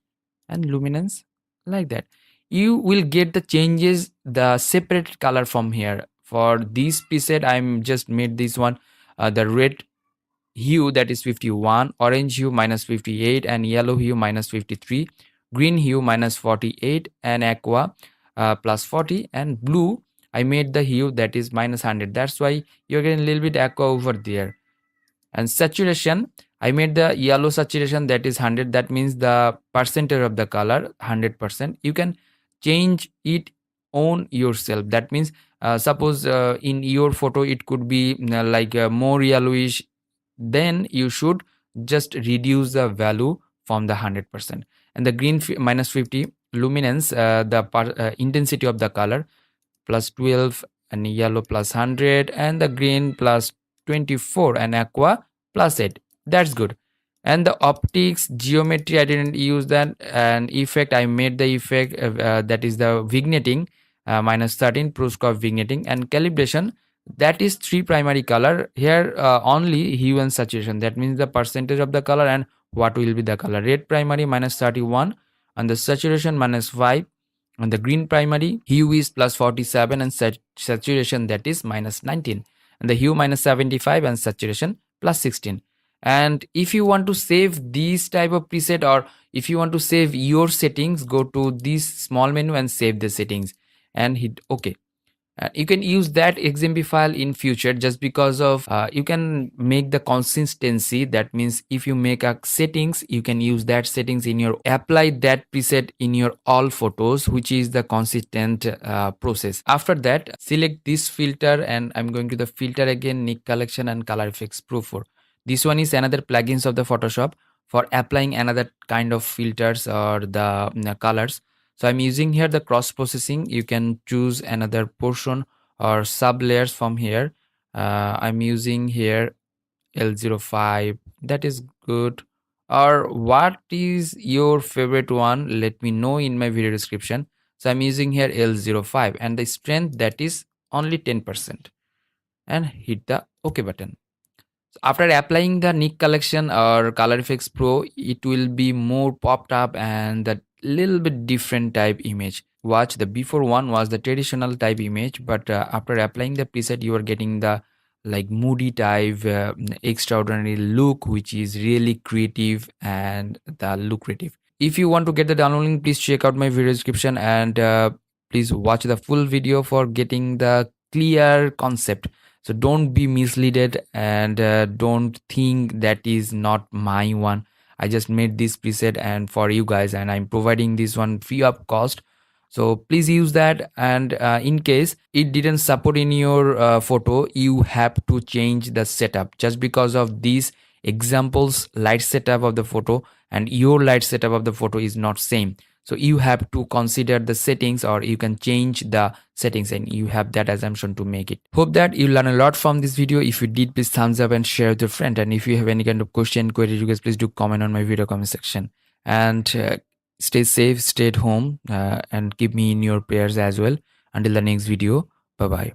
and luminance like that. You will get the changes, the separate color from here. For this preset, I'm just made this one the red hue, that is 51, orange hue minus 58, and yellow hue minus 53, green hue minus 48, and aqua plus 40, and blue I made the hue, that is minus 100. That's why you're getting a little bit aqua over there. And saturation, I made the yellow saturation, that is 100, that means the percentage of the color 100%. You can change it on yourself. That means suppose in your photo it could be more yellowish, then you should just reduce the value from the 100%. and the green minus 50, luminance, the intensity of the color plus 12, and yellow plus 100, and the green plus 24, and aqua plus 8. That's good. And the optics geometry, I didn't use that. And effect, I made the effect, that is the vignetting, minus 13, Pruskov vignetting. And calibration, that is 3 primary color here, only hue and saturation, that means the percentage of the color and what will be the color. Red primary minus 31, and the saturation minus 5. On the green primary, hue is plus 47, and saturation, that is minus 19. And the hue minus 75, and saturation plus 16. And if you want to save these type of preset, or if you want to save your settings, go to this small menu and save the settings and hit OK. You can use that XMP file in future, just because of you can make the consistency. That means if you make a settings, you can use that settings in your, apply that preset in your all photos, which is the consistent process. After that, select this filter, and I'm going to the filter again, Nick Collection and Color Effects Pro 4. This one is another plugins of the Photoshop for applying another kind of filters or the colors. So I'm using here the cross processing. You can choose another portion or sub layers from here. I'm using here L05. That is good. Or what is your favorite one? Let me know in my video description. So I'm using here L05, and the strength, that is only 10%, and hit the OK button. So after applying the Nick Collection or Color Effects Pro, it will be more popped up and that little bit different type image. Watch, the before one was the traditional type image, but after applying the preset, you are getting the like Moody type extraordinary look, which is really creative and the lucrative. If you want to get the download link, please check out my video description, and please watch the full video for getting the clear concept. So don't be misled, and don't think that is not my one. I just made this preset and for you guys, and I'm providing this one free of cost. So please use that, and in case it didn't support in your photo, you have to change the setup. Just because of these examples light setup of the photo and your light setup of the photo is not same, so you have to consider the settings, or you can change the settings, and you have that assumption to make it. Hope that you learn a lot from this video. If you did, please thumbs up and share with your friend. And if you have any kind of question, query, you guys please do comment on my video comment section. And stay safe, stay at home, and keep me in your prayers as well. Until the next video, bye bye.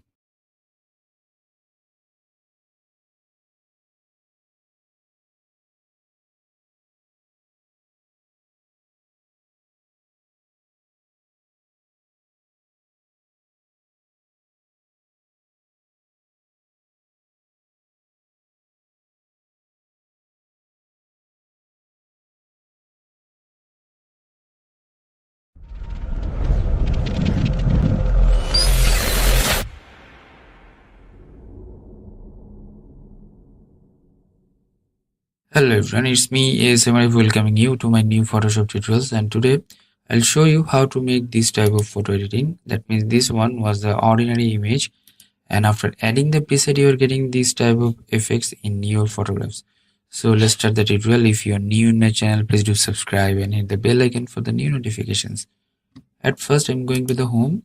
Hello everyone, it's me ASM Arif welcoming you to my new Photoshop tutorials, and today I'll show you how to make this type of photo editing. That means this one was the ordinary image, and after adding the preset you are getting this type of effects in your photographs. So let's start the tutorial. If you are new in my channel, please do subscribe and hit the bell icon for the new notifications. At first I'm going to the home,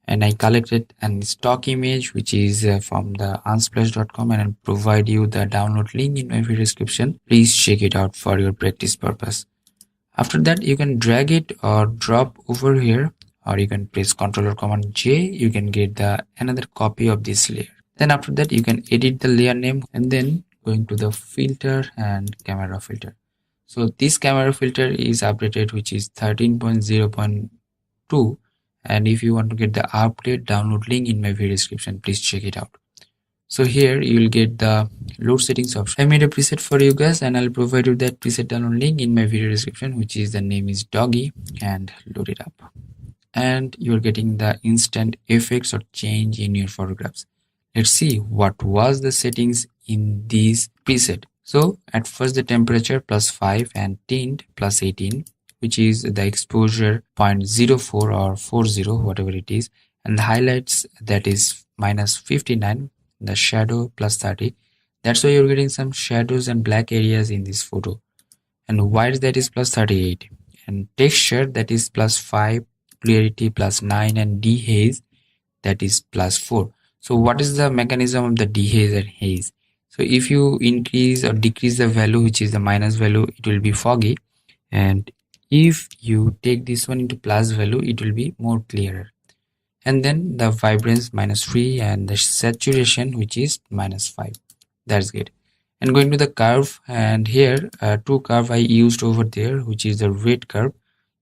and I collected an stock image which is from the unsplash.com, and I'll provide you the download link in my video description. Please check it out for your practice purpose. After that, you can drag it or drop over here, or you can press Ctrl or Command J. You can get the another copy of this layer. Then after that, you can edit the layer name, and then going to the filter and camera filter. So this camera filter is updated, which is 13.0.2. and if you want to get the update download link in my video description, please check it out. So here you will get the load settings option. I made a preset for you guys, and I'll provide you that preset download link in my video description, which is the name is doggy, and load it up. And you're getting the instant effects or change in your photographs. Let's see what was the settings in this preset. So at first the temperature +5 and tint +18, which is the exposure 0.04 or 40, whatever it is, and the highlights, that is -59, the shadow +30. That's why you're getting some shadows and black areas in this photo. And white, that is +38, and texture, that is +5, clarity +9, and dehaze, that is +4. So what is the mechanism of the dehaze and haze? So if you increase or decrease the value, which is the minus value, it will be foggy, and if you take this one into plus value, it will be more clearer. And then the vibrance -3 and the saturation, which is -5. That's good. And going to the curve, and here two curve I used over there, which is the red curve.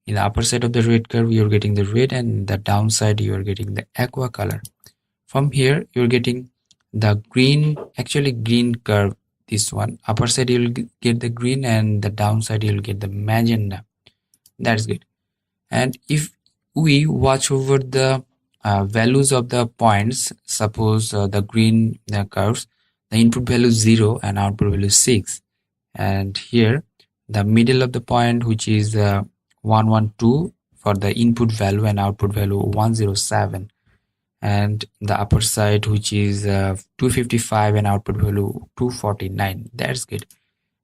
In the upper side of the red curve, you're getting the red, and the downside you are getting the aqua color. From here you're getting the green, actually green curve. This one, upper side you'll get the green, and the downside you'll get the magenta. That's good. And if we watch over the values of the points, suppose the green curves, the input value is 0 and output value is 6, and here the middle of the point, which is 112 for the input value and output value 107, and the upper side, which is 255 and output value 249. That's good.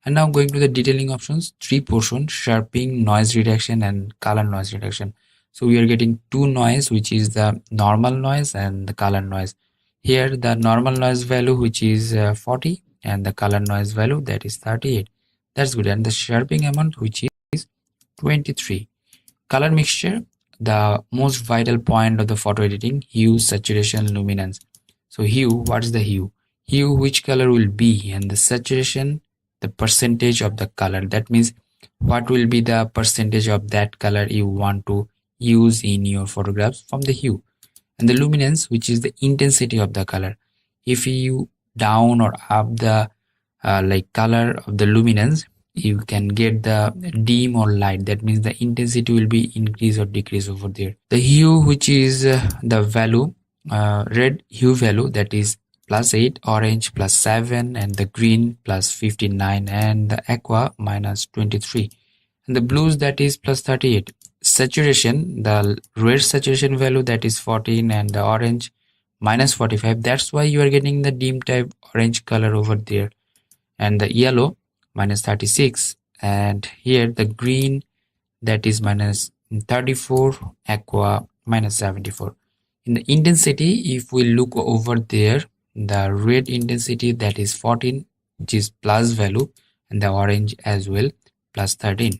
And now going to the detailing options, 3 portion: sharpening, noise reduction, and color noise reduction. So we are getting 2 noise, which is the normal noise and the color noise. Here the normal noise value, which is 40, and the color noise value, that is 38. That's good. And the sharpening amount, which is 23. Color mixture, the most vital point of the photo editing: hue, saturation, luminance. So hue, what is the hue? Hue, which color will be, and the saturation, the percentage of the color. That means what will be the percentage of that color you want to use in your photographs from the hue. And the luminance, which is the intensity of the color. If you down or up the color of the luminance, you can get the dim or light. That means the intensity will be increase or decrease over there. The hue, which is the value, red hue value, that is +8, orange +7, and the green +59, and the aqua -23, and the blues, that is +38. Saturation, the red saturation value, that is 14, and the orange -45. That's why you are getting the dim type orange color over there. And the yellow -36, and here the green, that is -34, aqua -74. In the intensity, if we look over there, the red intensity, that is 14, which is plus value, and the orange as well, +13.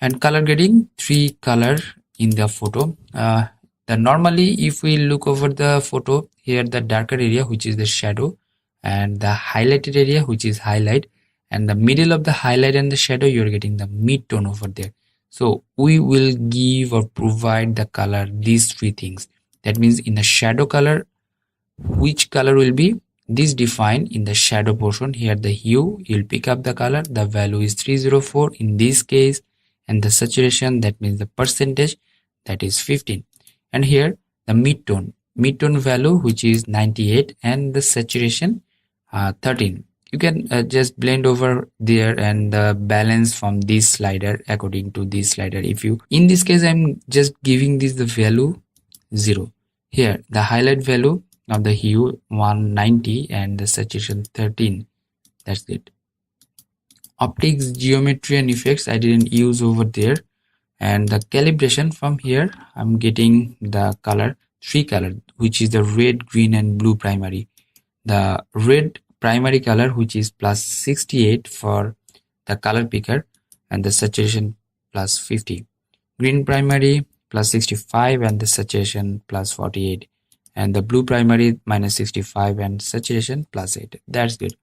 And color grading, 3 color in the photo. The normally, if we look over the photo, here the darker area, which is the shadow, and the highlighted area, which is highlight, and the middle of the highlight and the shadow, you're getting the mid tone over there. So we will give or provide the color, these 3 things. That means in the shadow color, which color will be this defined in the shadow portion. Here the hue, you'll pick up the color, the value is 304 in this case, and the saturation, that means the percentage, that is 15. And here the mid-tone value, which is 98, and the saturation 13. You can just blend over there and balance from this slider according to this slider. If you, in this case, I'm just giving this the value 0. Here the highlight value of the hue 190 and the saturation 13. That's it. Optics, geometry, and effects I didn't use over there. And the calibration, from here I'm getting the color, 3 color, which is the red, green, and blue primary. The red primary color, which is +68 for the color picker, and the saturation +50. Green primary +65 and the saturation +48, and the blue primary -65 and saturation +8. That's good.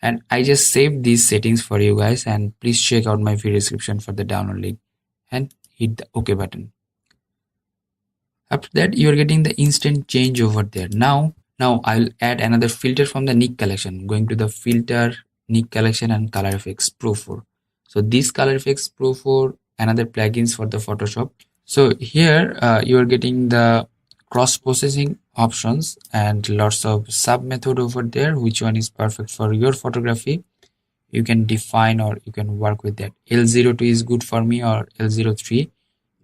And I just saved these settings for you guys, and please check out my video description for the download link and hit the OK button. After that, you are getting the instant change over there. Now I'll add another filter from the Nik collection. Going to the filter, Nik collection, and color effects Pro 4. So this color effects Pro 4, another plugins for the Photoshop. So here you are getting the cross processing options and lots of sub method over there. Which one is perfect for your photography? You can define or you can work with that. L02 is good for me, or L03.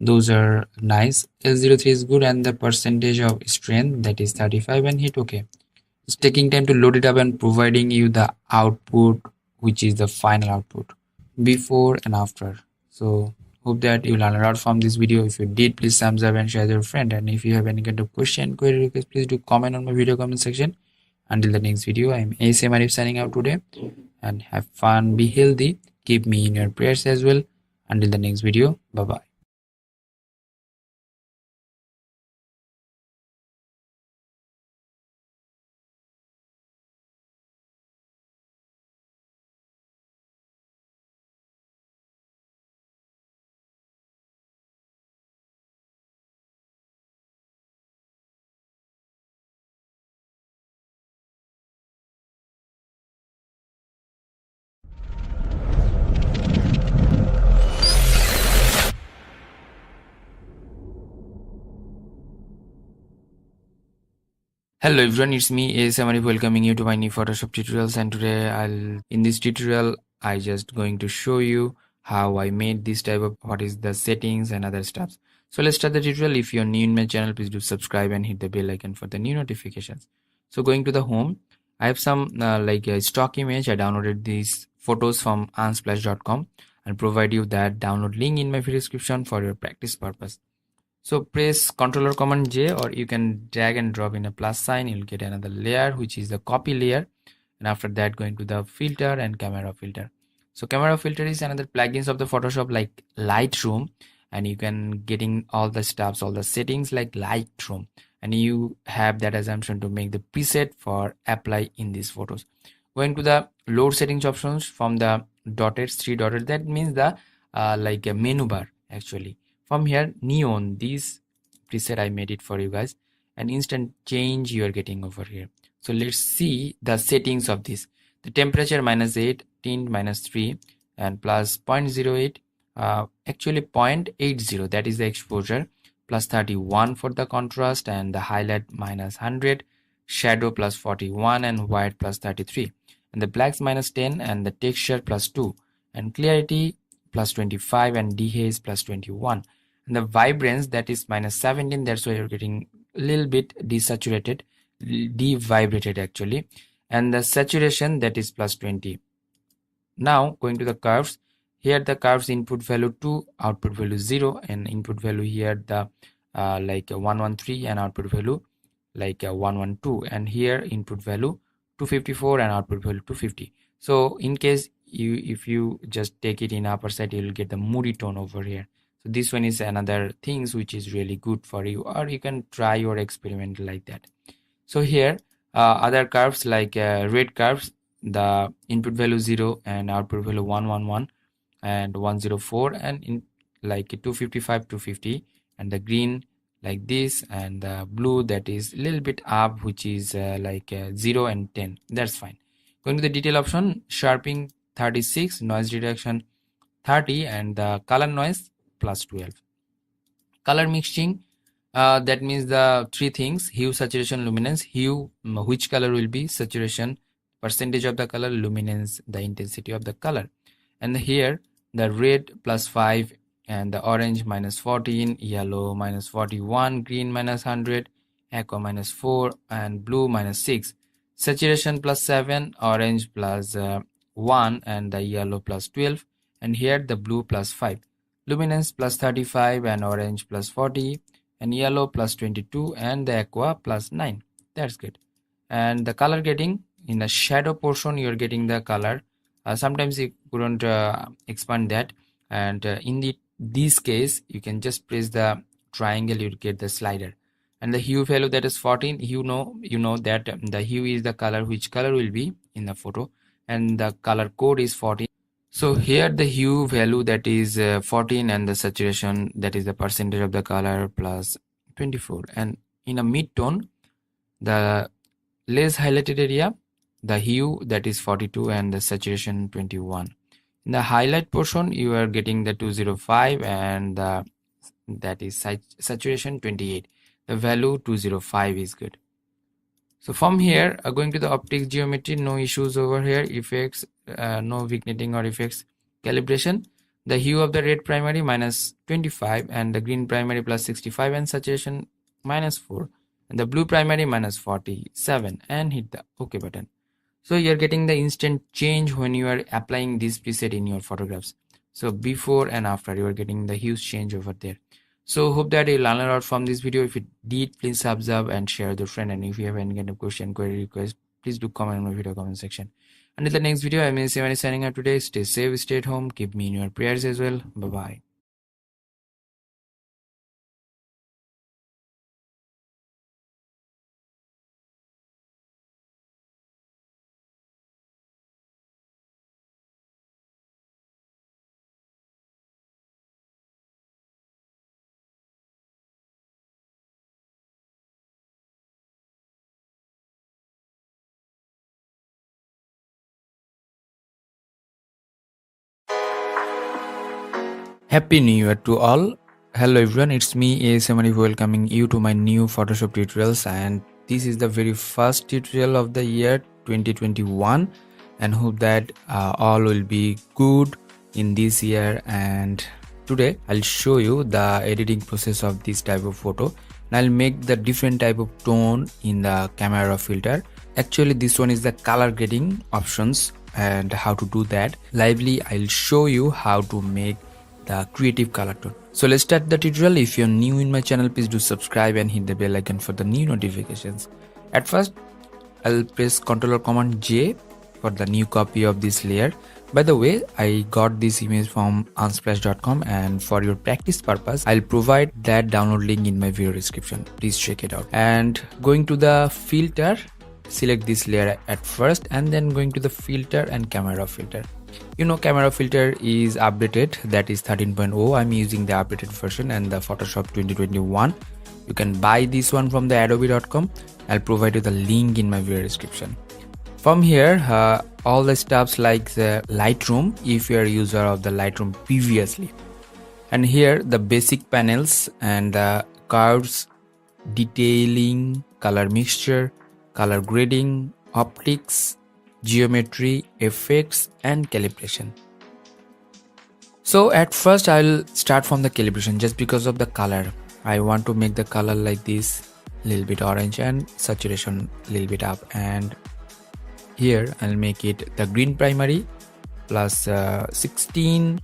Those are nice. L03 is good, and the percentage of strength, that is 35, and hit OK. It's taking time to load it up and providing you the output, which is the final output before and after. So Hope that you learned a lot from this video. If you did, please thumbs up and share with your friend. And if you have any kind of question, query, request, please do comment on my video comment section. Until the next video, I am ASM Arif signing out today. And have fun, be healthy, keep me in your prayers as well. Until the next video, bye bye. Hello everyone, it's me ASM Arif welcoming you to my new Photoshop tutorials, and today in this tutorial I just going to show you how I made this type of what is the settings and other stuff. So let's start the tutorial. If you're new in my channel, please do subscribe and hit the bell icon for the new notifications. So going to the home, I have some like a stock image. I downloaded these photos from unsplash.com and provide you that download link in my video description for your practice purpose. So press Ctrl or Command J, or you can drag and drop in a plus sign. You'll get another layer, which is the copy layer. And after that, going to the filter and camera filter. So camera filter is another plugins of the Photoshop like Lightroom, and you can getting all the stuffs, all the settings like Lightroom, and you have that assumption to make the preset for apply in these photos. Going to the load settings options from the dotted, three dotted, that means the like a menu bar actually. From here, neon, this preset I made it for you guys, and instant change you are getting over here. So let's see the settings of this. The temperature -8, tint -3, and plus 0.08, actually 0.80, that is the exposure, plus 31 for the contrast, and the highlight -100, shadow plus 41, and white plus 33, and the blacks -10, and the texture plus 2, and clarity plus 25, and dehaze plus 21. And the vibrance, that is -17, that's why you're getting a little bit desaturated, devibrated actually, and the saturation, that is plus 20. Now going to the curves, here the curves input value 2, output value 0, and input value here the like 113, and output value like 112, and here input value 254 and output value 250. So in case if you just take it in upper side, you will get the Moody tone over here. So this one is another things which is really good for you, or you can try your experiment like that. So here other curves like red curves, the input value 0 and output value 111 and 104, and in like 255, 250, and the green like this, and the blue that is a little bit up, which is like 0 and 10. That's fine. Going to the detail option, sharpening 36, noise reduction 30, and the color noise plus 12. Color mixing, that means the three things: hue, saturation, luminance. Hue, which color will be, saturation, percentage of the color, luminance, the intensity of the color. And here the red plus 5, and the orange -14, yellow -41, green -100, aqua -4, and blue -6. Saturation plus 7, orange plus 1, and the yellow plus 12, and here the blue plus 5. Luminance plus 35, and orange plus 40, and yellow plus 22, and the aqua plus 9. That's good. And the color getting, in the shadow portion you're getting the color. Sometimes you couldn't expand that, and in this case you can just press the triangle, you get the slider. And the hue value, that is 14. You know that the hue is the color, which color will be in the photo, and the color code is 14. So here the hue value, that is 14, and the saturation, that is the percentage of the color, plus 24. And in a mid-tone, the less highlighted area, the hue, that is 42, and the saturation 21. In the highlight portion, you are getting the 205, and that is saturation 28. The value 205 is good. So from here, going to the optics geometry, no issues over here. Effects, no vignetting or effects. Calibration, the hue of the red primary -25, and the green primary +65, and saturation -4, and the blue primary -47, and hit the OK button. So you're getting the instant change when you are applying this preset in your photographs. So before and after, you are getting the huge change over there. So hope that you learn a lot from this video. If you did, please thumbs up and share with your friend. And if you have any kind of question, query, request, please do comment in my video comment section. Until the next video, I'm ASM Arif signing out today. Stay safe, stay at home, keep me in your prayers as well. Bye bye. Happy New Year to all. Hello everyone, it's me ASM Arif welcoming you to my new Photoshop tutorials, and this is the very first tutorial of the year 2021, and hope that all will be good in this year. And today I'll show you the editing process of this type of photo, and I'll make the different type of tone in the camera filter. Actually this one is the color grading options, and how to do that lively I'll show you how to make the creative color tone. So let's start the tutorial. If you're new in my channel, please do subscribe and hit the bell icon for the new notifications. At first I'll press Ctrl or Command J for the new copy of this layer. By the way, I got this image from unsplash.com, and for your practice purpose I'll provide that download link in my video description. Please check it out. And going to the filter, select this layer at first, and then going to the filter and camera filter. You know, camera filter is updated, that is 13.0. I'm using the updated version and the Photoshop 2021. You can buy this one from the adobe.com. I'll provide you the link in my video description. From here, all the stuffs like the Lightroom, if you are a user of the Lightroom previously. And here the basic panels and the curves, detailing, color mixture, color grading, optics, geometry, effects, and calibration. So at first I'll start from the calibration just because of the color. I want to make the color like this, little bit orange, and saturation little bit up. And here I'll make it the green primary plus 16,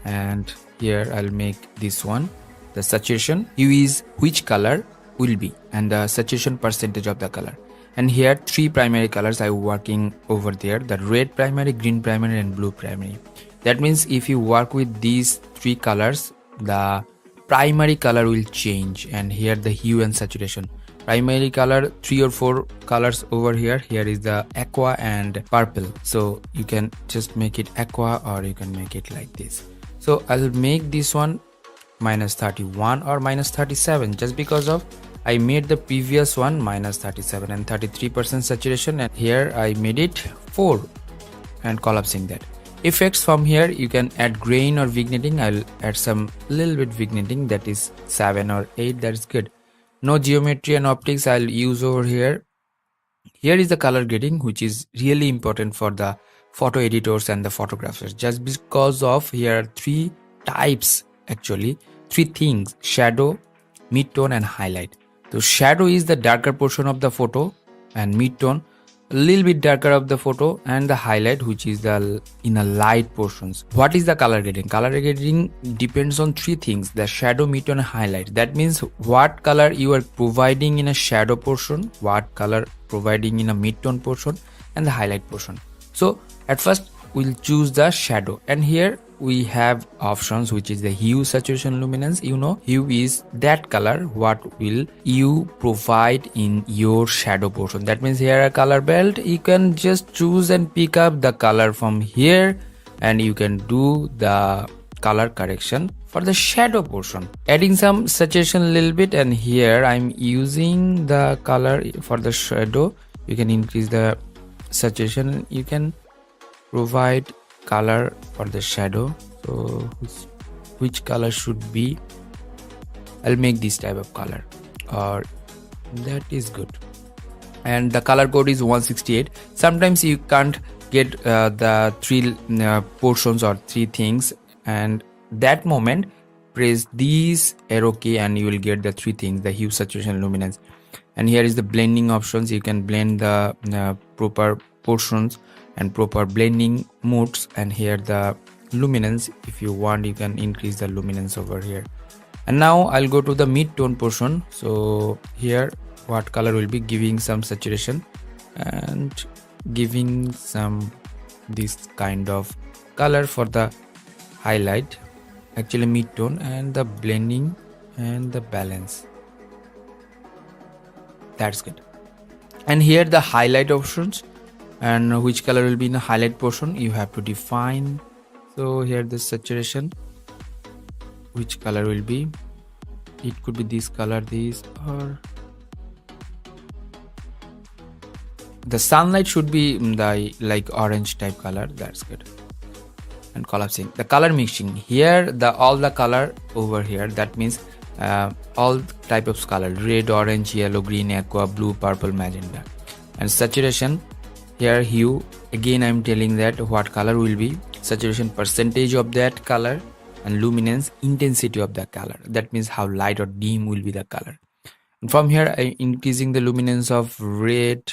and here I'll make this one the saturation. Hue is which color will be, and the saturation percentage of the color. And here 3 primary colors I'm working over there, the red primary, green primary, and blue primary. That means if you work with these 3 colors, the primary color will change. And here the hue and saturation. Primary color 3 or 4 colors over here. Here is the aqua and purple. So you can just make it aqua, or you can make it like this. So I'll make this one -31 or -37 just because of I made the previous one -37 and 33% saturation, and here I made it 4 and collapsing that. Effects, from here you can add grain or vignetting. I'll add some little bit vignetting, that is 7 or 8, that is good. No geometry and optics I'll use over here. Here is the color grading, which is really important for the photo editors and the photographers, just because of here are 3 types, actually 3 things: shadow, mid-tone, and highlight. So shadow is the darker portion of the photo, and mid-tone a little bit darker of the photo, and the highlight, which is the in a light portions. What is the color grading? Color grading depends on 3 things: the shadow, mid-tone, and highlight. That means what color you are providing in a shadow portion, what color providing in a mid-tone portion, and the highlight portion. So at first we'll choose the shadow, and here we have options, which is the hue, saturation, luminance. You know, hue is that color what will you provide in your shadow portion. That means here a color belt, you can just choose and pick up the color from here, and you can do the color correction for the shadow portion, adding some saturation a little bit. And here I'm using the color for the shadow. You can increase the saturation, you can provide color for the shadow. So which color should be, I'll make this type of color, or that is good. And the color code is 168. Sometimes you can't get the 3 portions or 3 things, and that moment press these arrow key and you will get the 3 things: the hue, saturation, luminance. And here is the blending options. You can blend the proper portions and proper blending modes, and here the luminance. If you want, you can increase the luminance over here. And now I'll go to the mid-tone portion. So here what color will be giving some saturation and giving some this kind of color for the highlight, actually mid-tone, and the blending and the balance. That's good. And here the highlight options, and which color will be in the highlight portion you have to define. So here the saturation, which color will be, it could be this color, this, or the sunlight should be the like orange type color. That's good. And collapsing, the color mixing, here the all the color over here, that means all type of color, red, orange, yellow, green, aqua, blue, purple, magenta. And saturation, here hue, again I'm telling that what color will be, saturation percentage of that color, and luminance, intensity of the color, that means how light or dim will be the color. And from here I'm increasing the luminance of red,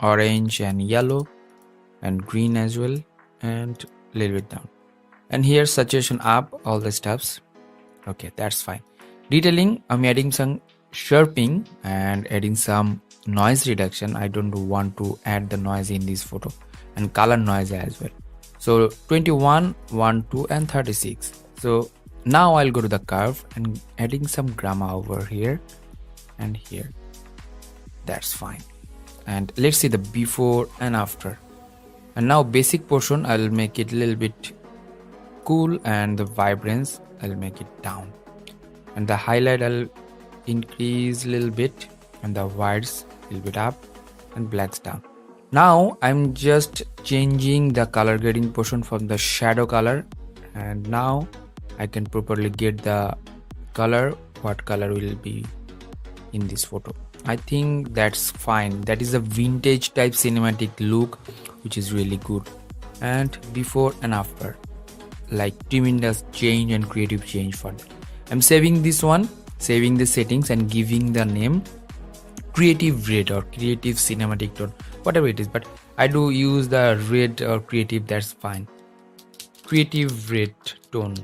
orange, and yellow, and green as well, and a little bit down. And here saturation up, all the stuffs. Okay, that's fine. Detailing, I'm adding some sharpening and adding some noise reduction. I don't want to add the noise in this photo, and color noise as well. So 21, 1, 2, and 36. So now I'll go to the curve and adding some gamma over here and here. That's fine. And let's see the before and after. And now basic portion, I'll make it a little bit cool, and the vibrance I'll make it down, and the highlight I'll increase a little bit, and the whites a little bit up, and blacks down. Now I'm just changing the color grading portion from the shadow color, and now I can properly get the color, what color will be in this photo. I think that's fine. That is a vintage type cinematic look, which is really good. And before and after, like tremendous change and creative change for that. I'm saving this one, saving the settings, and giving the name creative red or creative cinematic tone, whatever it is, but I do use the red or creative, that's fine. Creative red tone,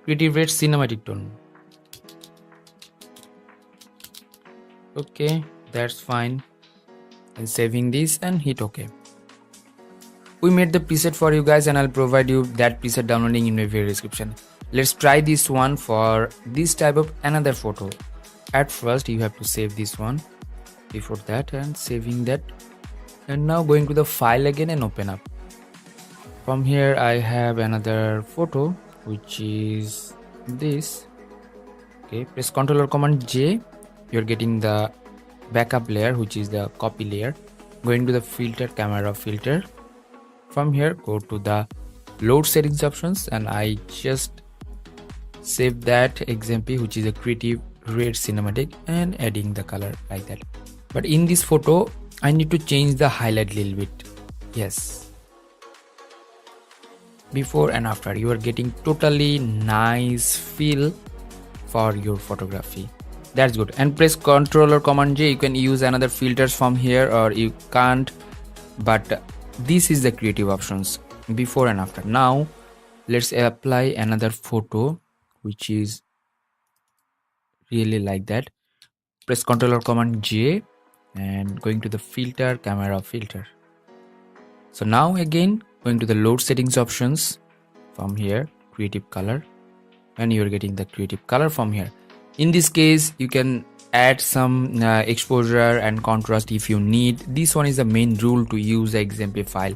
creative red cinematic tone. Okay, that's fine. And saving this and hit OK. We made the preset for you guys, and I'll provide you that preset downloading in my video description. Let's try this one for this type of another photo. At first you have to save this one before that, and saving that, and now going to the file again and open up. From here I have another photo, which is this. Okay, press Ctrl or Command J, you're getting the backup layer, which is the copy layer. Going to the filter, camera filter. From here go to the load settings options, and I just save that example, which is a creative red cinematic, and adding the color like that. But in this photo I need to change the highlight a little bit. Yes, before and after, you are getting totally nice feel for your photography. That's good. And press Ctrl or Command J, you can use another filters from here, or you can't, but this is the creative options, before and after. Now let's apply another photo, which is really like that. Press Ctrl or Command J, and going to the filter, camera filter. So now again going to the load settings options, from here creative color, and you're getting the creative color from here. In this case you can add some exposure and contrast if you need. This one is the main rule to use the XMP file.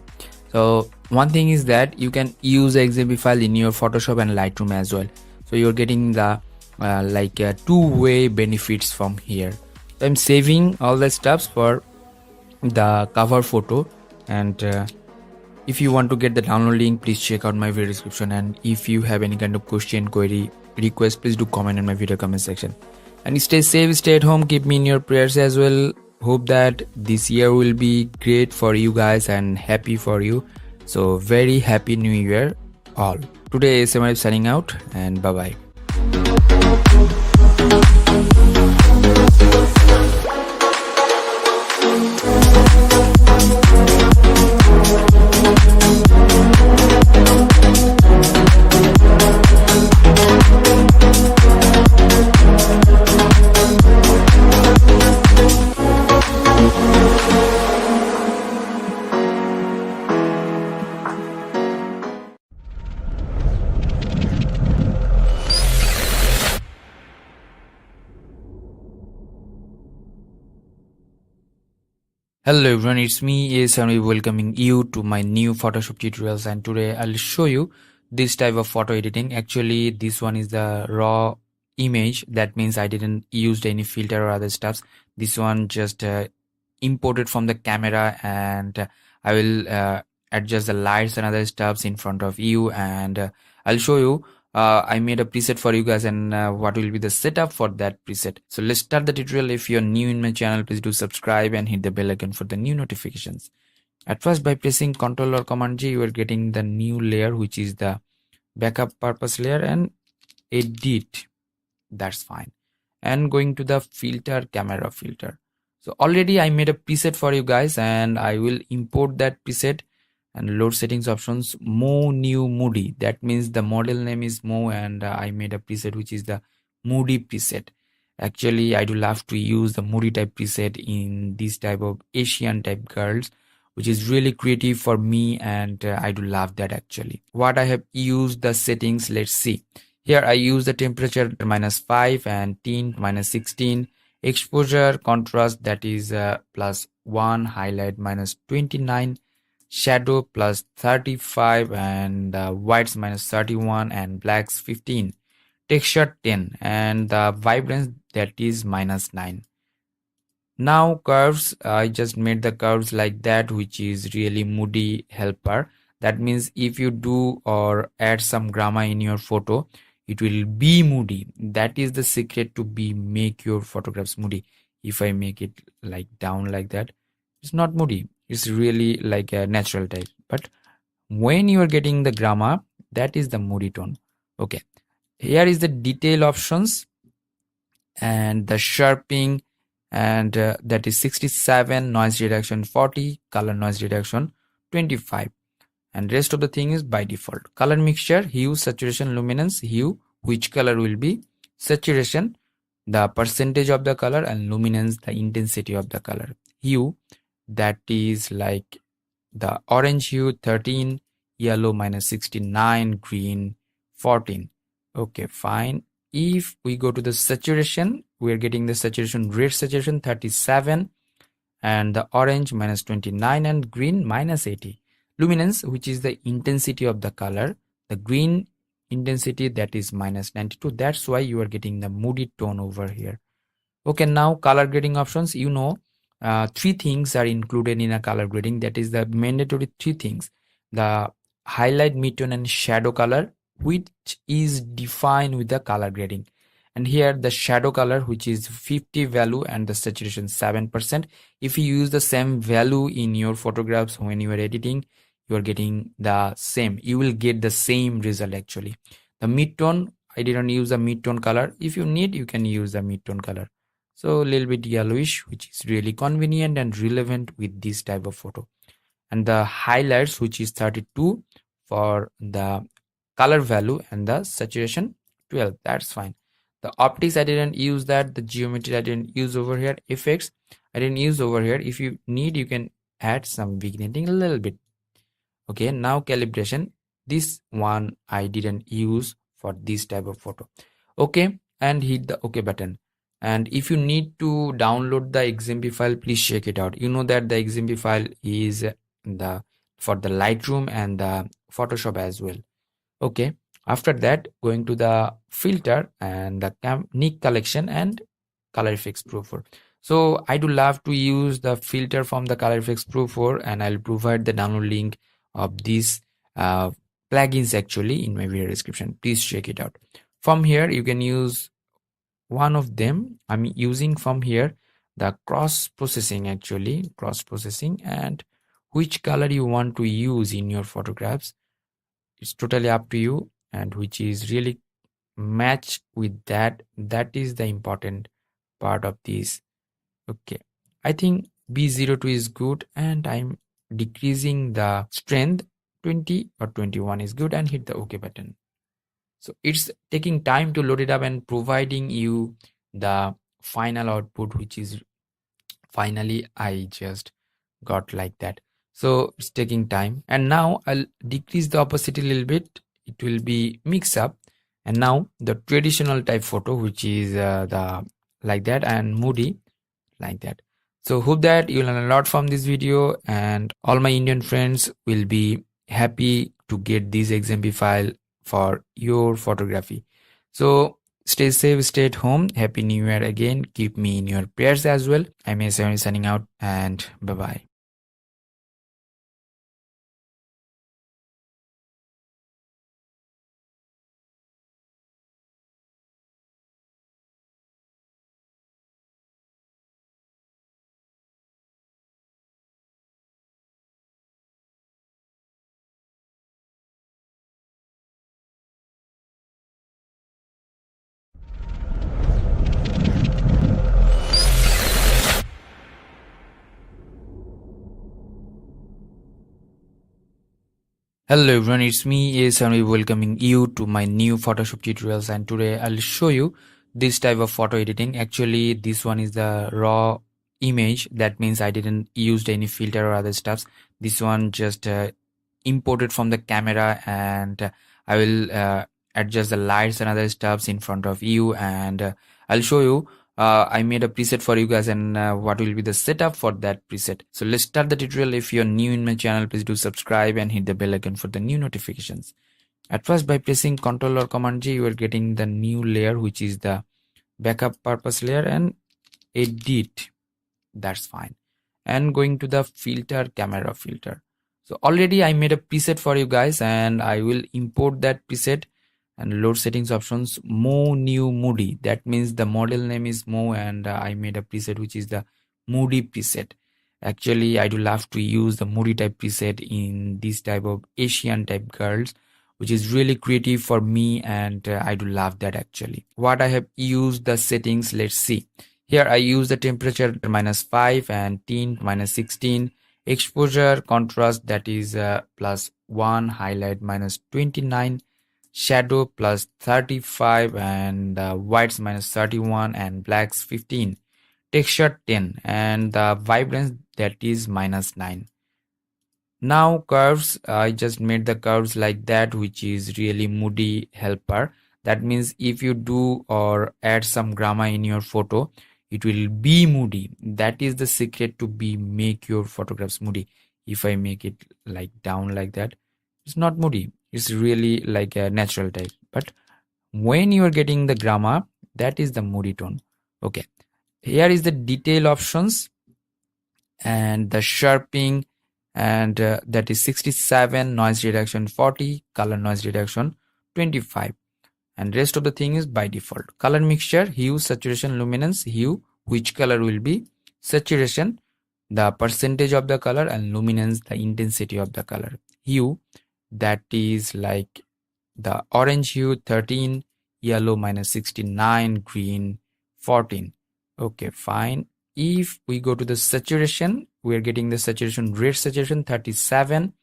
So one thing is that you can use the XMP file in your Photoshop and Lightroom as well. So you're getting the two-way benefits from here. So I'm saving all the steps for the cover photo, and if you want to get the download link, please check out my video description. And if you have any kind of question, query, request, please do comment in my video comment section. And stay safe, stay at home, keep me in your prayers as well. Hope that this year will be great for you guys and happy for you. So very happy new year all. Today ASM Arif signing out, and bye bye. Hello everyone, it's me ASM Arif welcoming you to my new Photoshop tutorials, and today I'll show you this type of photo editing. Actually, this one is the raw image. That means I didn't use any filter or other stuffs. This one just imported from the camera, and I will adjust the lights and other stuffs in front of you, and I'll show you. I made a preset for you guys, and what will be the setup for that preset. So let's start the tutorial. If you're new in my channel, please do subscribe and hit the bell icon for the new notifications. At first, by pressing Ctrl or Command G, you are getting the new layer, which is the backup purpose layer, and edit. That's fine. And going to the filter, camera filter. So already I made a preset for you guys, and I will import that preset and load settings options, Mo new Moody. That means the model name is Mo, and I made a preset which is the Moody preset. Actually, I do love to use the Moody type preset in this type of Asian type girls, which is really creative for me, and I do love that. Actually, what I have used the settings, let's see. Here I use the temperature -5 and tint -16, exposure contrast that is +1, highlight -29, shadow +35, and whites -31, and blacks 15, texture 10, and the vibrance that is -9. Now curves, I just made the curves like that, which is really Moody helper. That means if you do or add some grammar in your photo, it will be Moody. That is the secret to be make your photographs Moody. If I make it like down like that, it's not Moody. It's really like a natural type. But when you are getting the grammar, that is the Moody tone. Okay. Here is the detail options and the sharpening, and that is 67, noise reduction 40, color noise reduction 25, and rest of the thing is by default. Color mixture, hue, saturation, luminance. Hue, which color will be, saturation, the percentage of the color, and luminance, the intensity of the color. Hue, that is like the orange hue 13, yellow -69, green 14. Okay, fine. If we go to the saturation, we're getting the saturation, red saturation 37, and the orange -29, and green -80. Luminance, which is the intensity of the color, the green intensity, that is -92. That's why you are getting the Moody tone over here. Okay, now color grading options. Three things are included in a color grading. That is the mandatory three things: the highlight, midtone, and shadow color, which is defined with the color grading. And here the shadow color, which is 50 value, and the saturation 7%. If you use the same value in your photographs when you are editing, you are getting the same. You will get the same result actually. The midtone, I didn't use the midtone color. If you need, you can use the midtone color. So a little bit yellowish, which is really convenient and relevant with this type of photo. And the highlights, which is 32 for the color value, and the saturation 12. That's fine. The optics, I didn't use that. The geometry, I didn't use over here. Effects, I didn't use over here. If you need, you can add some vignetting a little bit. Okay, now calibration. This one I didn't use for this type of photo. Okay, and hit the OK button. And if you need to download the XMP file, please check it out. You know that the XMP file is the for the Lightroom and the Photoshop as well. Okay, after that, going to the filter and the Nick collection and color effects Pro 4. So I do love to use the filter from the color effects Pro 4, and I'll provide the download link of these plugins actually in my video description. Please check it out. From here, you can use one of them. I'm using from here the cross processing, actually cross processing, and which color you want to use in your photographs, it's totally up to you, and which is really match with that. That is the important part of this. Okay, I think B02 is good, and I'm decreasing the strength. 20 or 21 is good, and hit the OK button. So it's taking time to load it up and providing you the final output, which is finally I just got like that. So it's taking time, and now I'll decrease the opacity a little bit. It will be mix up, and now the traditional type photo, which is the like that, and Moody like that. So hope that you learn a lot from this video, and all my Indian friends will be happy to get this XMP file for your photography. So stay safe, stay at home. Happy New Year again. Keep me in your prayers as well. I'm ASM signing out, and bye bye. Hello everyone, it's me ASM Arif welcoming you to my new Photoshop tutorials, and today I'll show you this type of photo editing. Actually, this one is the raw image. That means I didn't use any filter or other stuffs. This one just imported from the camera, and I will adjust the lights and other stuffs in front of you, and I'll show you. I made a preset for you guys, and what will be the setup for that preset. So let's start the tutorial. If you're new in my channel, please do subscribe and hit the bell icon for the new notifications. At first, by pressing Ctrl or Command J, you are getting the new layer, which is the backup purpose layer, and edit. That's fine. And going to the filter, camera filter. So already I made a preset for you guys, and I will import that preset and load settings options, Mo new Moody. That means the model name is Mo, and I made a preset which is the Moody preset. Actually, I do love to use the Moody type preset in this type of Asian type girls, which is really creative for me, and I do love that. Actually, what I have used the settings, let's see. Here I use the temperature -5 and tint -16, exposure contrast that is +1, highlight -29, shadow +35, and whites -31, and blacks 15, texture 10, and the vibrance that is -9. Now curves, I just made the curves like that, which is really Moody helper. That means if you do or add some grammar in your photo, it will be Moody. That is the secret to be make your photographs Moody. If I make it like down like that, it's not Moody. It's really like a natural type. But when you are getting the grammar, that is the Moody tone. Okay. Here is the detail options and the sharpening, and that is 67, noise reduction 40, color noise reduction 25, and rest of the thing is by default. Color mixture, hue, saturation, luminance. Hue, which color will be, saturation, the percentage of the color, and luminance, the intensity of the color. Hue, that is like the orange hue 13, yellow -69, green 14. Okay, fine. If we go to the saturation, we are getting the saturation, red saturation 37,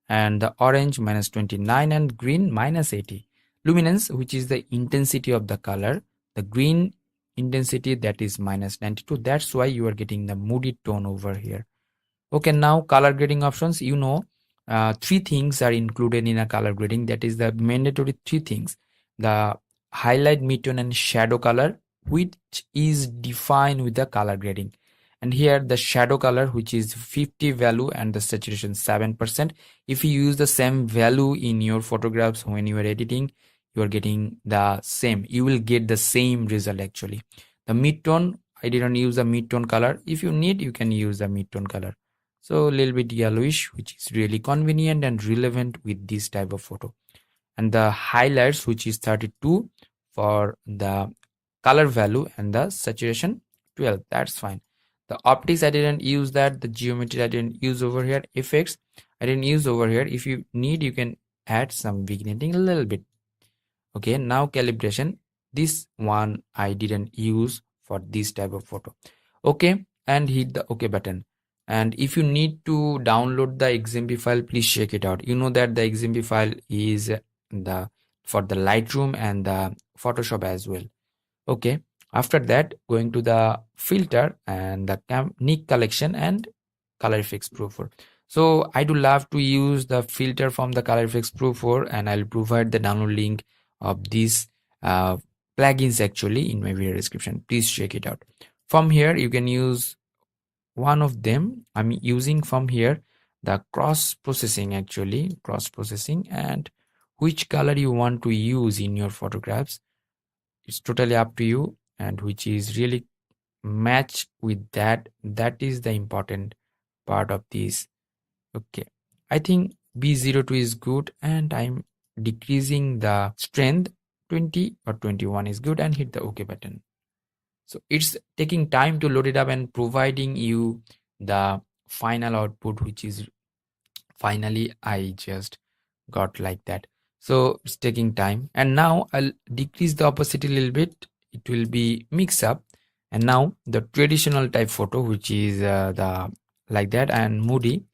and the orange -29, and green -80. Luminance, which is the intensity of the color, the green intensity, that is -92. That's why you are getting the Moody tone over here. Okay, now color grading options. Three things are included in a color grading. That is the mandatory three things: the highlight, midtone, and shadow color, which is defined with the color grading. And here the shadow color, which is 50 value, and the saturation 7%. If you use the same value in your photographs when you are editing, you are getting the same. You will get the same result actually. The midtone, I didn't use the midtone color. If you need, you can use the midtone color. So a little bit yellowish, which is really convenient and relevant with this type of photo. And the highlights, which is 32 for the color value, and the saturation 12. That's fine. The optics, I didn't use that. The geometry, I didn't use over here. Effects, I didn't use over here. If you need, you can add some vignetting a little bit. Okay, now calibration. This one I didn't use for this type of photo. Okay, and hit the OK button. And if you need to download the XMP file, please check it out. You know that the XMP file is the for the Lightroom and the Photoshop as well. Okay, after that, going to the filter and the Nick collection and color effects pro 4. So I do love to use the filter from the color effects pro 4, and I'll provide the download link of these plugins actually in my video description. Please check it out. From here you can use one of them. I'm using from here the cross processing, and which color you want to use in your photographs, it's totally up to you, and which is really match with that is the important part of this. Okay, I think B02 is good, and I'm decreasing the strength. 20 or 21 is good, and hit the OK button. So it's taking time to load it up and providing you the final output, which is finally I just got like that. So it's taking time, and now I'll decrease the opacity a little bit. It will be mix up, and now the traditional type photo, which is the like that, and Moody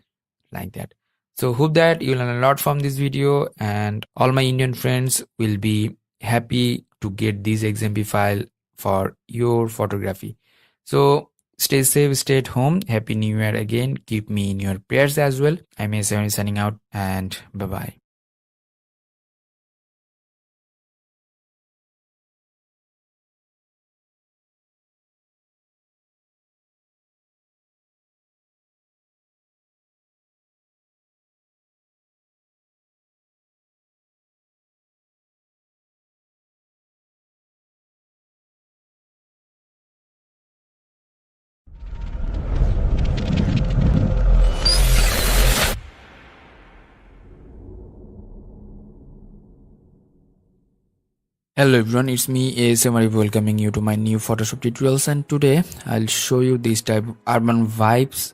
like that. So hope that you learn a lot from this video, and all my Indian friends will be happy to get this XMP file for your photography. So stay safe, stay at home. Happy New Year again. Keep me in your prayers as well. I'm ASM Arif signing out, and bye bye. Hello everyone, it's me ASM Arif welcoming you to my new Photoshop tutorials, and today I'll show you this type of urban vibes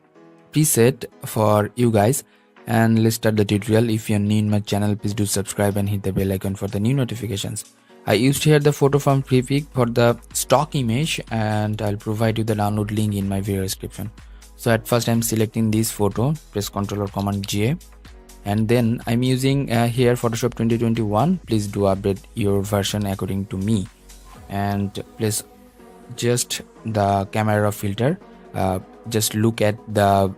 preset for you guys. And let's start the tutorial. If you're new in my channel, please do subscribe and hit the bell icon for the new notifications. I used here the photo from Prepik for the stock image, and I'll provide you the download link in my video description. So at first I'm selecting this photo, press Ctrl or Command J, and then I'm using here Photoshop 2021. Please do update your version according to me, and place just the camera filter. Just look at the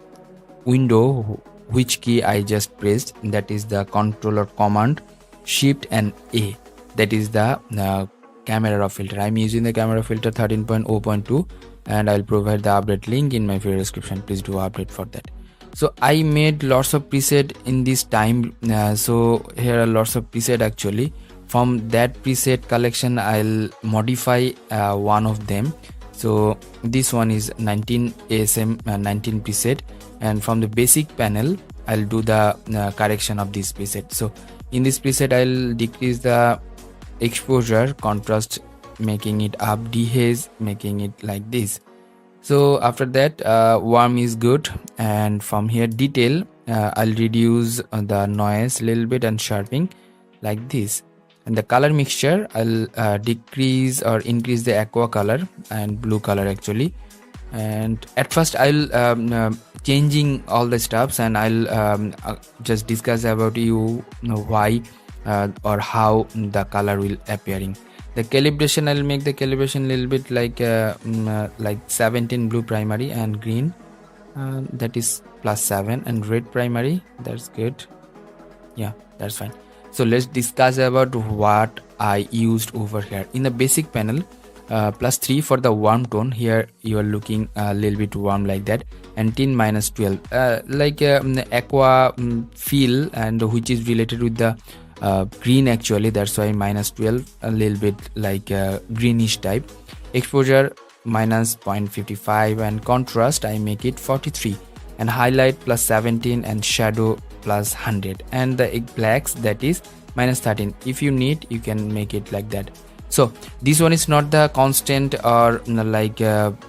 window which key I just pressed, that is the Ctrl or Command Shift and A, that is the camera filter. I'm using the camera filter 13.0.2, and I'll provide the update link in my video description. Please do update for that. So I made lots of preset in this time, so here are lots of preset actually. From that preset collection I'll modify one of them. So this one is 19 ASM 19 preset, and from the basic panel I'll do the correction of this preset. So in this preset I'll decrease the exposure, contrast making it up, dehaze making it like this. So after that warm is good, and from here detail I'll reduce the noise a little bit and sharpening like this. And the color mixture I'll decrease or increase the aqua color and blue color actually. And at first I'll changing all the stuffs, and I'll just discuss about you know why or how the color will appearing. The calibration, I'll make the calibration a little bit like 17 blue primary and green, that is +7, and red primary, that's good. Yeah, that's fine. So let's discuss about what I used over here. In the basic panel, +3 for the warm tone. Here you are looking a little bit warm like that, and tin -12 like aqua feel, and which is related with the green actually, that's why -12, a little bit like greenish type. Exposure -0.55, and contrast I make it 43, and highlight +17, and shadow +100, and the blacks, that is -13. If you need, you can make it like that. So this one is not the constant or like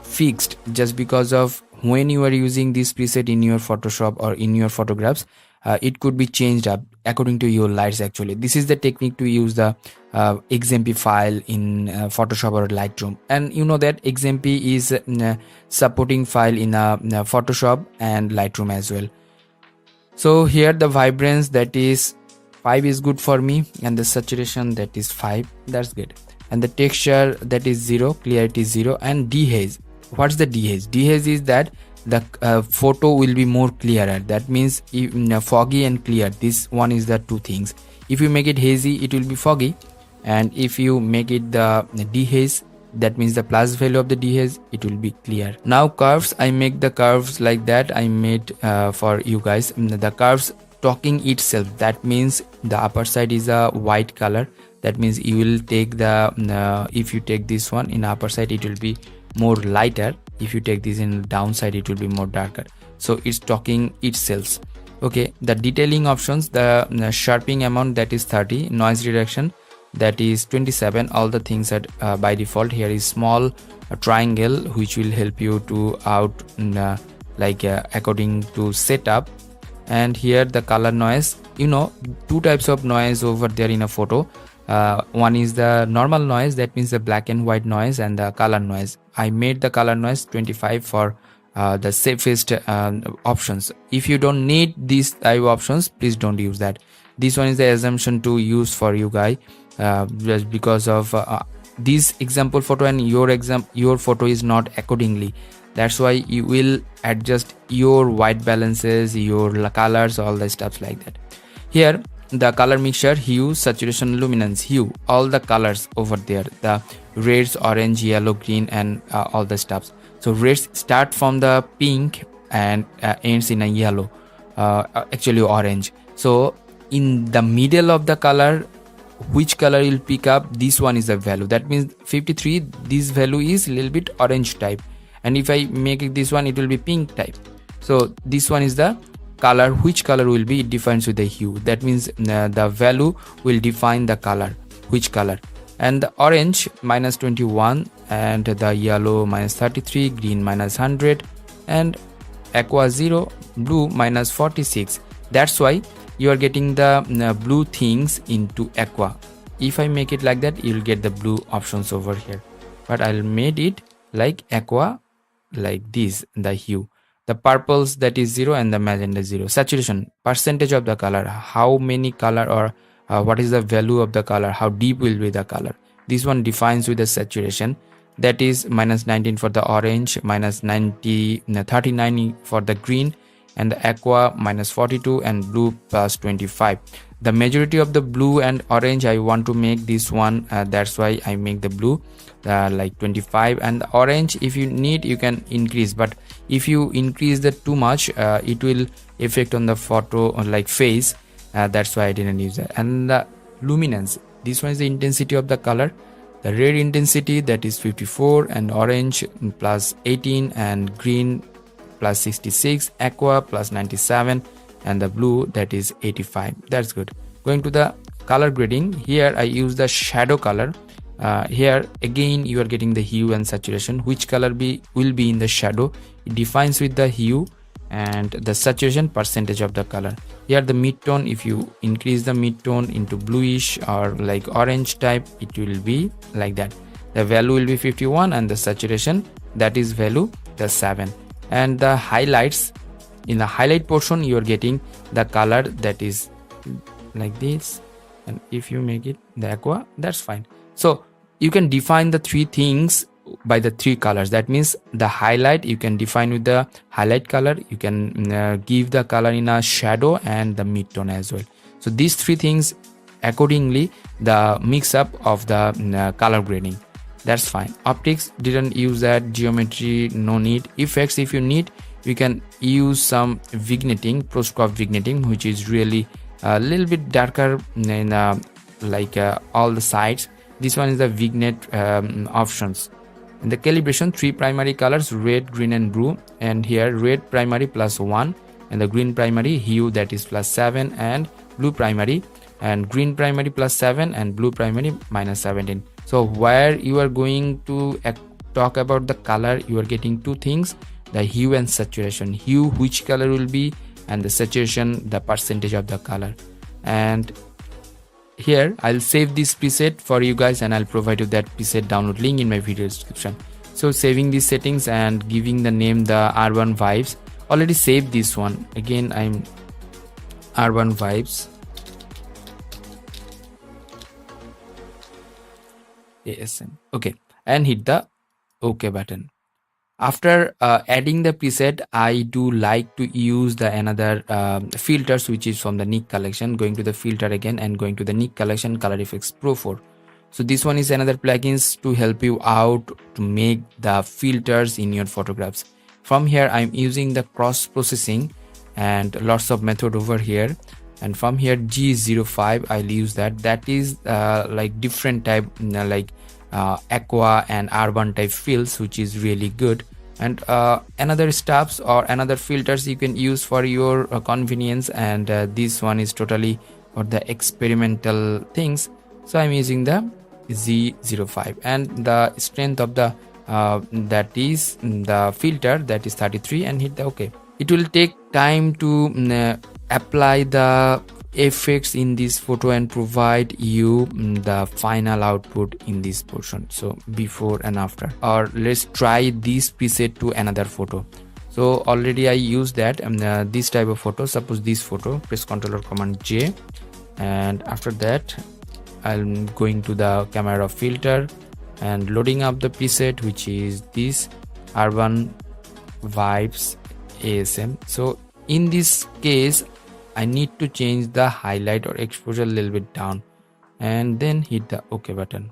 fixed, just because of when you are using this preset in your Photoshop or in your photographs, it could be changed up according to your lights actually. This is the technique to use the XMP file in Photoshop or Lightroom, and you know that XMP is supporting file in Photoshop and Lightroom as well. So here the vibrance, that is 5 is good for me, and the saturation, that is 5, that's good. And the texture, that is 0, clarity 0, and dehaze. What's the dehaze? Dehaze is that the photo will be more clearer. That means if, foggy and clear, this one is the two things. If you make it hazy, it will be foggy, and if you make it the dehaze, that means the plus value of the dehaze, it will be clear. Now curves, I make the curves like that I made for you guys. The curves talking itself, that means the upper side is a white color, that means you will take the if you take this one in upper side, it will be more lighter. If you take this in downside, it will be more darker. So it's talking itself. Okay, the detailing options, the sharpening amount, that is 30, noise reduction, that is 27. All the things are by default. Here is small triangle which will help you to out according to setup. And here the color noise, you know, two types of noise over there in a photo. One is the normal noise, that means the black and white noise, and the color noise. I made the color noise 25 for the safest options. If you don't need these type of options, please don't use that. This one is the assumption to use for you guys, just because of this example photo and your photo is not accordingly. That's why you will adjust your white balances, your colors, all the stuff like that. Here the color mixture, hue, saturation, luminance, hue, all the colors over there, the reds, orange, yellow, green, and all the stuffs. So reds start from the pink and ends in a yellow, actually orange. So in the middle of the color, which color will pick up, this one is the value. That means 53, this value is a little bit orange type, and if I make it this one, it will be pink type. So this one is the color, which color will be, it defines with the hue. That means the value will define the color, which color. And the orange minus 21, and the yellow minus 33, green minus 100, and aqua 0, blue minus 46. That's why you are getting the blue things into aqua. If I make it like that, you will get the blue options over here, but I'll made it like aqua, like this, the hue. The purples, that is 0, and the magenta 0. Saturation, percentage of the color, how many color, or what is the value of the color, how deep will be the color. This one defines with the saturation, that is minus 19 for the orange, minus 39 for the green, and the aqua minus 42, and blue plus 25. The majority of the blue and orange I want to make this one, that's why I make the blue like 25, and the orange, if you need, you can increase, but if you increase that too much, it will affect on the photo or like face. That's why I didn't use that. And the luminance, this one is the intensity of the color. The red intensity, that is 54, and orange plus 18, and green plus 66, aqua plus 97, and the blue, that is 85. That's good. Going to the color grading, here I use the shadow color. Here again you are getting the hue and saturation, which color will be in the shadow. It defines with the hue, and the saturation, percentage of the color. Here the mid-tone, if you increase the mid-tone into bluish or like orange type, it will be like that. The value will be 51, and the saturation, that is value the 7. And the highlights, in the highlight portion you are getting the color, that is like this, and if you make it the aqua, that's fine. So you can define the three things by the three colors. That means the highlight you can define with the highlight color, you can give the color in a shadow and the mid-tone as well. So these three things, accordingly the mix up of the color grading, that's fine. Optics, didn't use that. Geometry, no need. Effects, if you need, you can use some vignetting, post-crop vignetting, which is really a little bit darker in all the sides. This one is the vignette options. In the calibration, three primary colors, red, green, and blue, and here red primary plus 1, and the green primary hue, that is plus 7, and blue primary, and green primary plus 7, and blue primary minus 17. So where you are going to talk about the color, you are getting two things, the hue and saturation. Hue, which color will be, and the saturation, the percentage of the color. And here I'll save this preset for you guys, and I'll provide you that preset download link in my video description. So saving these settings and giving the name the Urban Vibes. Already saved this one. Again, I'm Urban Vibes ASM. Okay, and hit the OK button. After adding the preset, I do like to use the another filters, which is from the Nick collection. Going to the filter again and going to the Nick collection, color effects pro 4. So this one is another plugins to help you out to make the filters in your photographs. From here I'm using the cross processing and lots of method over here, and from here G05 I'll use that is like different type like aqua and urban type fields, which is really good. And another stuffs or another filters you can use for your convenience, and this one is totally for the experimental things, so I'm using the Z05, and the strength of the that is the filter, that is 33, and hit the OK. It will take time to apply the effects in this photo and provide you the final output in this portion. So before and after, or let's try this preset to another photo. So already I used that this type of photo. Suppose this photo, press Ctrl or Command J, and after that I'm going to the camera filter and loading up the preset, which is this urban vibes ASM. So in this case I need to change the highlight or exposure a little bit down, and then hit the OK button.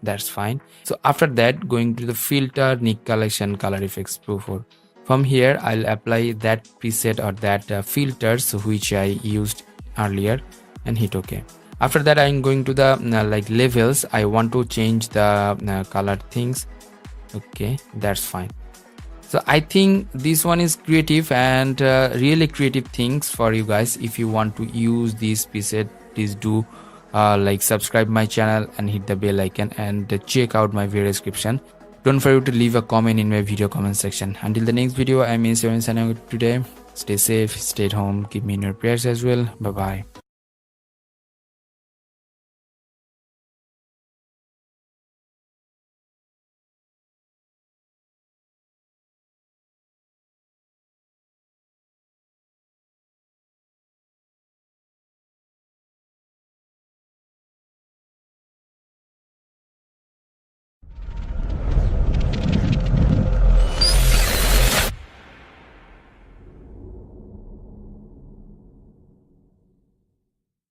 That's fine. So after that, going to the filter, Nick collection, color effects, Pro 4. From here I'll apply that preset or that filters which I used earlier, and hit OK. After that I'm going to the like levels. I want to change the color things. Okay, that's fine. So I think this one is creative and really creative things for you guys. If you want to use this preset, please do like subscribe my channel and hit the bell icon, and check out my video description. Don't forget to leave a comment in my video comment section. Until the next video, I'm Mr. signing out today. Stay safe, stay at home, keep me in your prayers as well. Bye bye.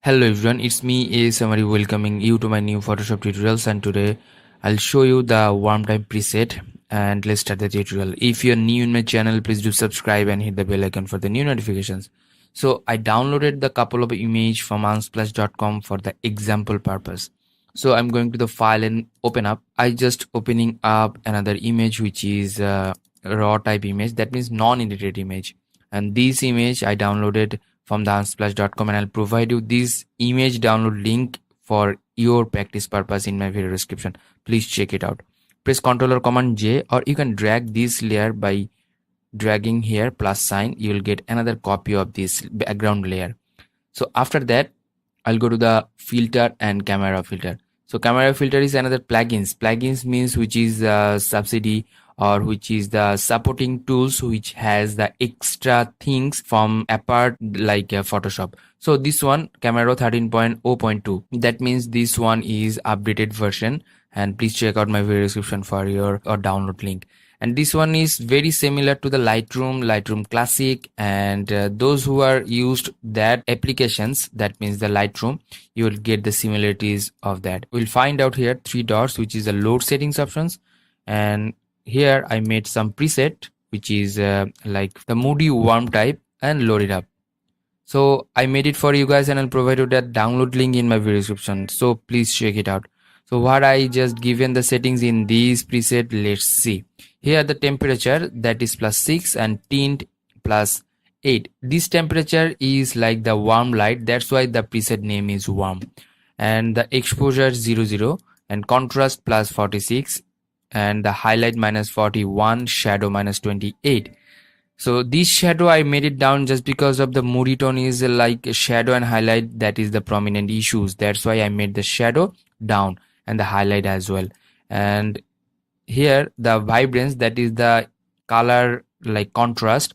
Hello everyone, it's me ASM Arif welcoming you to my new Photoshop tutorials, and today I'll show you the warm time preset, and let's start the tutorial. If you're new in my channel, please do subscribe and hit the bell icon for the new notifications. So I downloaded the couple of image from unsplash.com for the example purpose. So I'm going to the file and open up. I just opening up another image which is raw type image, that means non-edited image, and this image I downloaded from the unsplash.com, and I'll provide you this image download link for your practice purpose in my video description. Please check it out. Press Ctrl or Command J, or you can drag this layer by dragging here plus sign. You will get another copy of this background layer. So after that I'll go to the filter and camera filter. So camera filter is another plugins means which is subsidy or which is the supporting tools which has the extra things from apart like Photoshop. So this one camera 13.0.2, that means this one is updated version, and please check out my video description for your or download link. And this one is very similar to the Lightroom Classic, and those who are used that applications, that means the Lightroom, you will get the similarities of that. We'll find out here 3 dots, which is the load settings options, and here I made some preset which is like the Moody warm type, and load it up. So I made it for you guys, and I'll provide you that download link in my video description, so please check it out. So what I just given the settings in this preset, let's see. Here the temperature, that is +6, and tint +8. This temperature is like the warm light, that's why the preset name is warm. And the exposure 00, and contrast +46, and the highlight -41, shadow -28. So this shadow I made it down just because of the Moody tone is like shadow and highlight, that is the prominent issues, that's why I made the shadow down and the highlight as well. And here the vibrance, that is the color like contrast,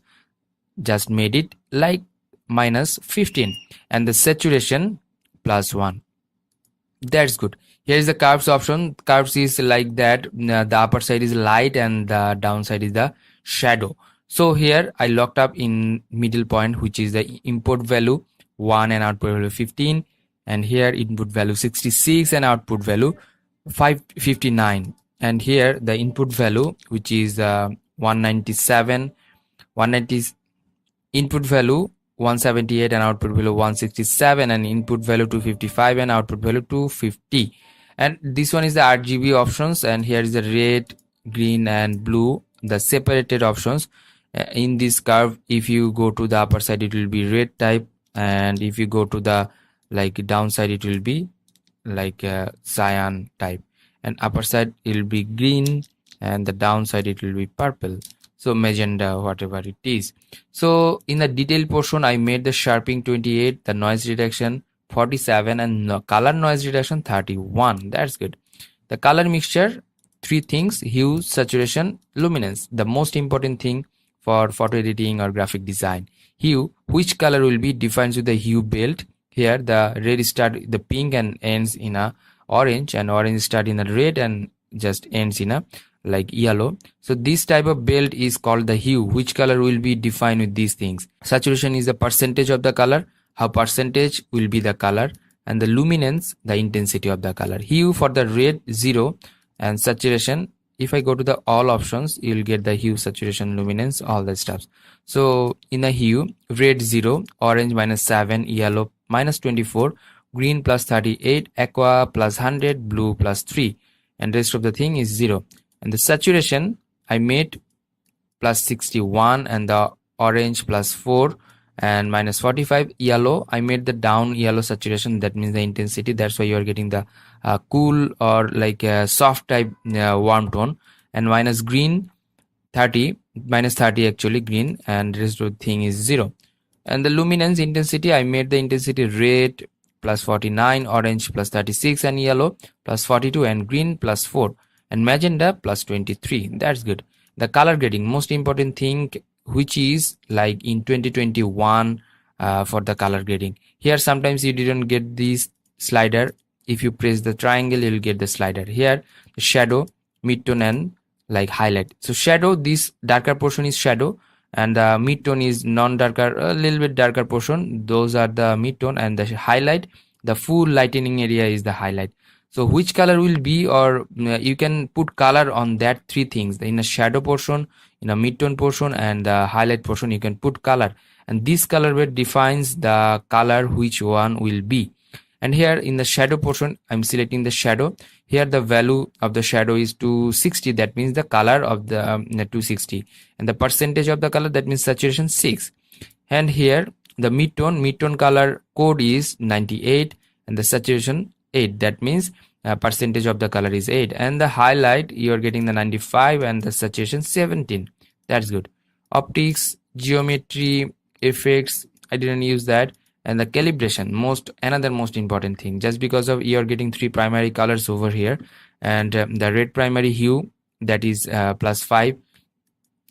just made it like -15, and the saturation +1. That's good. Here is the curves option. Curves is like that, the upper side is light and the downside is the shadow. So here I locked up in middle point, which is the input value 1 and output value 15, and here input value 66 and output value 559, and here the input value which is 197, 190, input value 178 and output value 167, and input value 255 and output value 250. And this one is the RGB options, and here is the red, green and blue, the separated options. In this curve, if you go to the upper side it will be red type, and if you go to the like downside it will be like cyan type, and upper side it will be green and the downside it will be purple, so magenta, whatever it is. So in the detail portion I made the sharpening 28, the noise reduction 47, and color noise reduction 31. That's good. The color mixture, three things: hue, saturation, luminance. The most important thing for photo editing or graphic design. Hue, which color will be defined with the hue belt. Here the red start the pink and ends in a orange, and orange start in a red and just ends in a like yellow. So this type of belt is called the hue, which color will be defined with these things. Saturation is the percentage of the color, how percentage will be the color, and the luminance, the intensity of the color. Hue for the red 0, and saturation, if I go to the all options you will get the hue, saturation, luminance, all the stuffs. So in the hue, red 0, orange -7, yellow -24, green +38, aqua +100, blue +3, and rest of the thing is 0. And the saturation I made +61, and the orange +4 and -45. Yellow I made the down yellow saturation, that means the intensity, that's why you are getting the cool or like a soft type warm tone. And minus green 30, -30 actually green, and rest of the thing is 0. And the luminance intensity I made the intensity red +49, orange +36, and yellow +42, and green +4, and magenta +23. That's good. The color grading, most important thing, which is like in 2021 for the color grading. Here sometimes you didn't get this slider. If you press the triangle you will get the slider. Here the shadow, midtone and like highlight. So shadow, this darker portion is shadow, and the mid-tone is non-darker, a little bit darker portion, those are the mid-tone, and the highlight, the full lightening area is the highlight. So which color will be, or you can put color on that three things: in a shadow portion, in a mid-tone portion, and the highlight portion you can put color, and this color weight defines the color which one will be. And here in the shadow portion I'm selecting the shadow. Here the value of the shadow is 260, that means the color of the 260, and the percentage of the color, that means saturation 6. And here the mid-tone color code is 98, and the saturation 8, that means percentage of the color is 8. And the highlight you are getting the 95, and the saturation 17. That's good. Optics, geometry, effects, I didn't use that. And the calibration, another most important thing, just because of you're getting three primary colors over here, and the red primary hue, that is +5,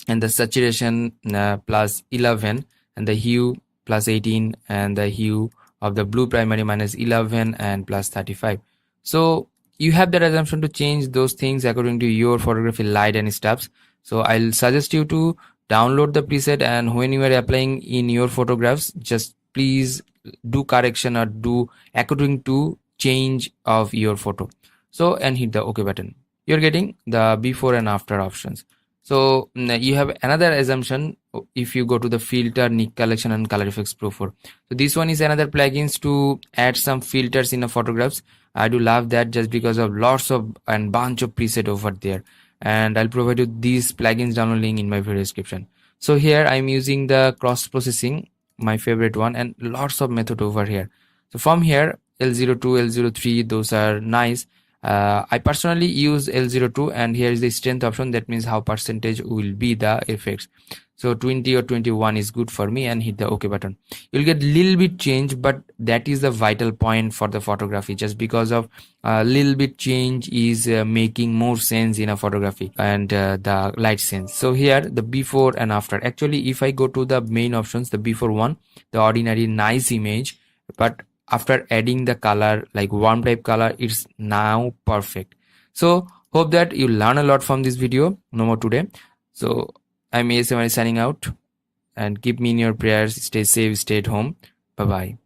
and the saturation +11, and the hue +18, and the hue of the blue primary -11 and +35. So you have that assumption to change those things according to your photography light and stuffs. So I'll suggest you to download the preset, and when you are applying in your photographs, just please do correction or do according to change of your photo. So, and hit the OK button. You're getting the before and after options. So you have another assumption if you go to the filter, nick collection, and color effects pro 4. So this one is another plugins to add some filters in the photographs. I do love that, just because of lots of and bunch of preset over there, and I'll provide you these plugins download link in my video description. So here I'm using the cross processing, my favorite one, and lots of method over here. So from here, L02, L03, those are nice. I personally use L02, and here is the strength option, that means how percentage will be the effects. So 20 or 21 is good for me, and hit the OK button. You'll get little bit change, but that is the vital point for the photography, just because of little bit change is making more sense in a photography and the light sense. So here the before and after, actually if I go to the main options, the before one, the ordinary nice image, but after adding the color like warm type color, it's now perfect. So hope that you learn a lot from this video. No more today. So I'm ASM Arif signing out, and keep me in your prayers. Stay safe, stay at home. Bye bye.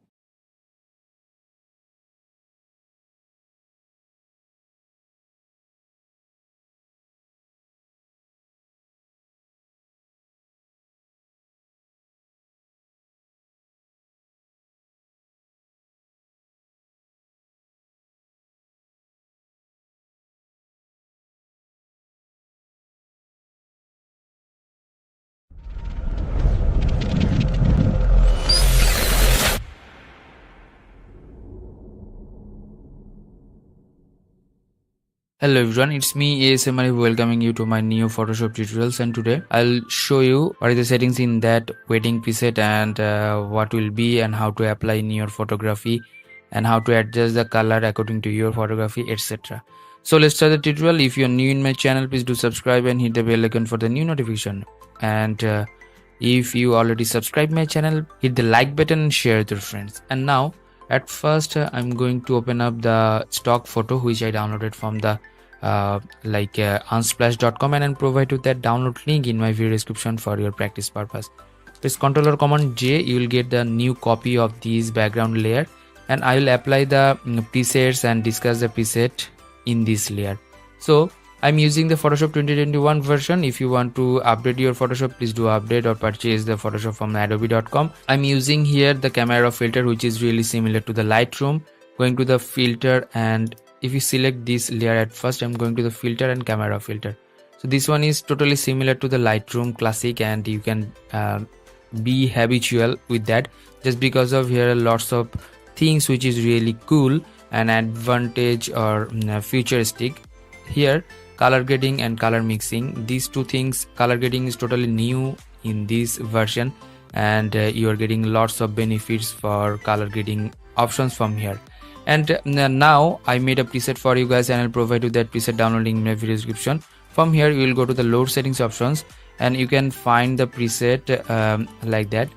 Hello everyone, it's me ASM Arif welcoming you to my new Photoshop tutorials, and today I'll show you what are the settings in that wedding preset and what will be and how to apply in your photography and how to adjust the color according to your photography, etc. So let's start the tutorial. If you're new in my channel, please do subscribe and hit the bell icon for the new notification. And if you already subscribed my channel, hit the like button and share with your friends. And now at first I'm going to open up the stock photo which I downloaded from the unsplash.com, and I'll provide you that download link in my video description for your practice purpose. Press Ctrl or Command J, you will get the new copy of this background layer, and I will apply the presets and discuss the preset in this layer. So I'm using the Photoshop 2021 version. If you want to update your Photoshop, please do update or purchase the Photoshop from adobe.com. I'm using here the camera filter, which is really similar to the Lightroom. Going to the filter, and if you select this layer at first, I'm going to the filter and camera filter. So this one is totally similar to the Lightroom Classic, and you can be habitual with that just because of here are lots of things which is really cool and advantage or futuristic. Here color grading and color mixing, these two things, color grading is totally new in this version, and you are getting lots of benefits for color grading options from here. And now I made a preset for you guys, and I'll provide you that preset downloading in my video description. From here you will go to the load settings options, and you can find the preset like that.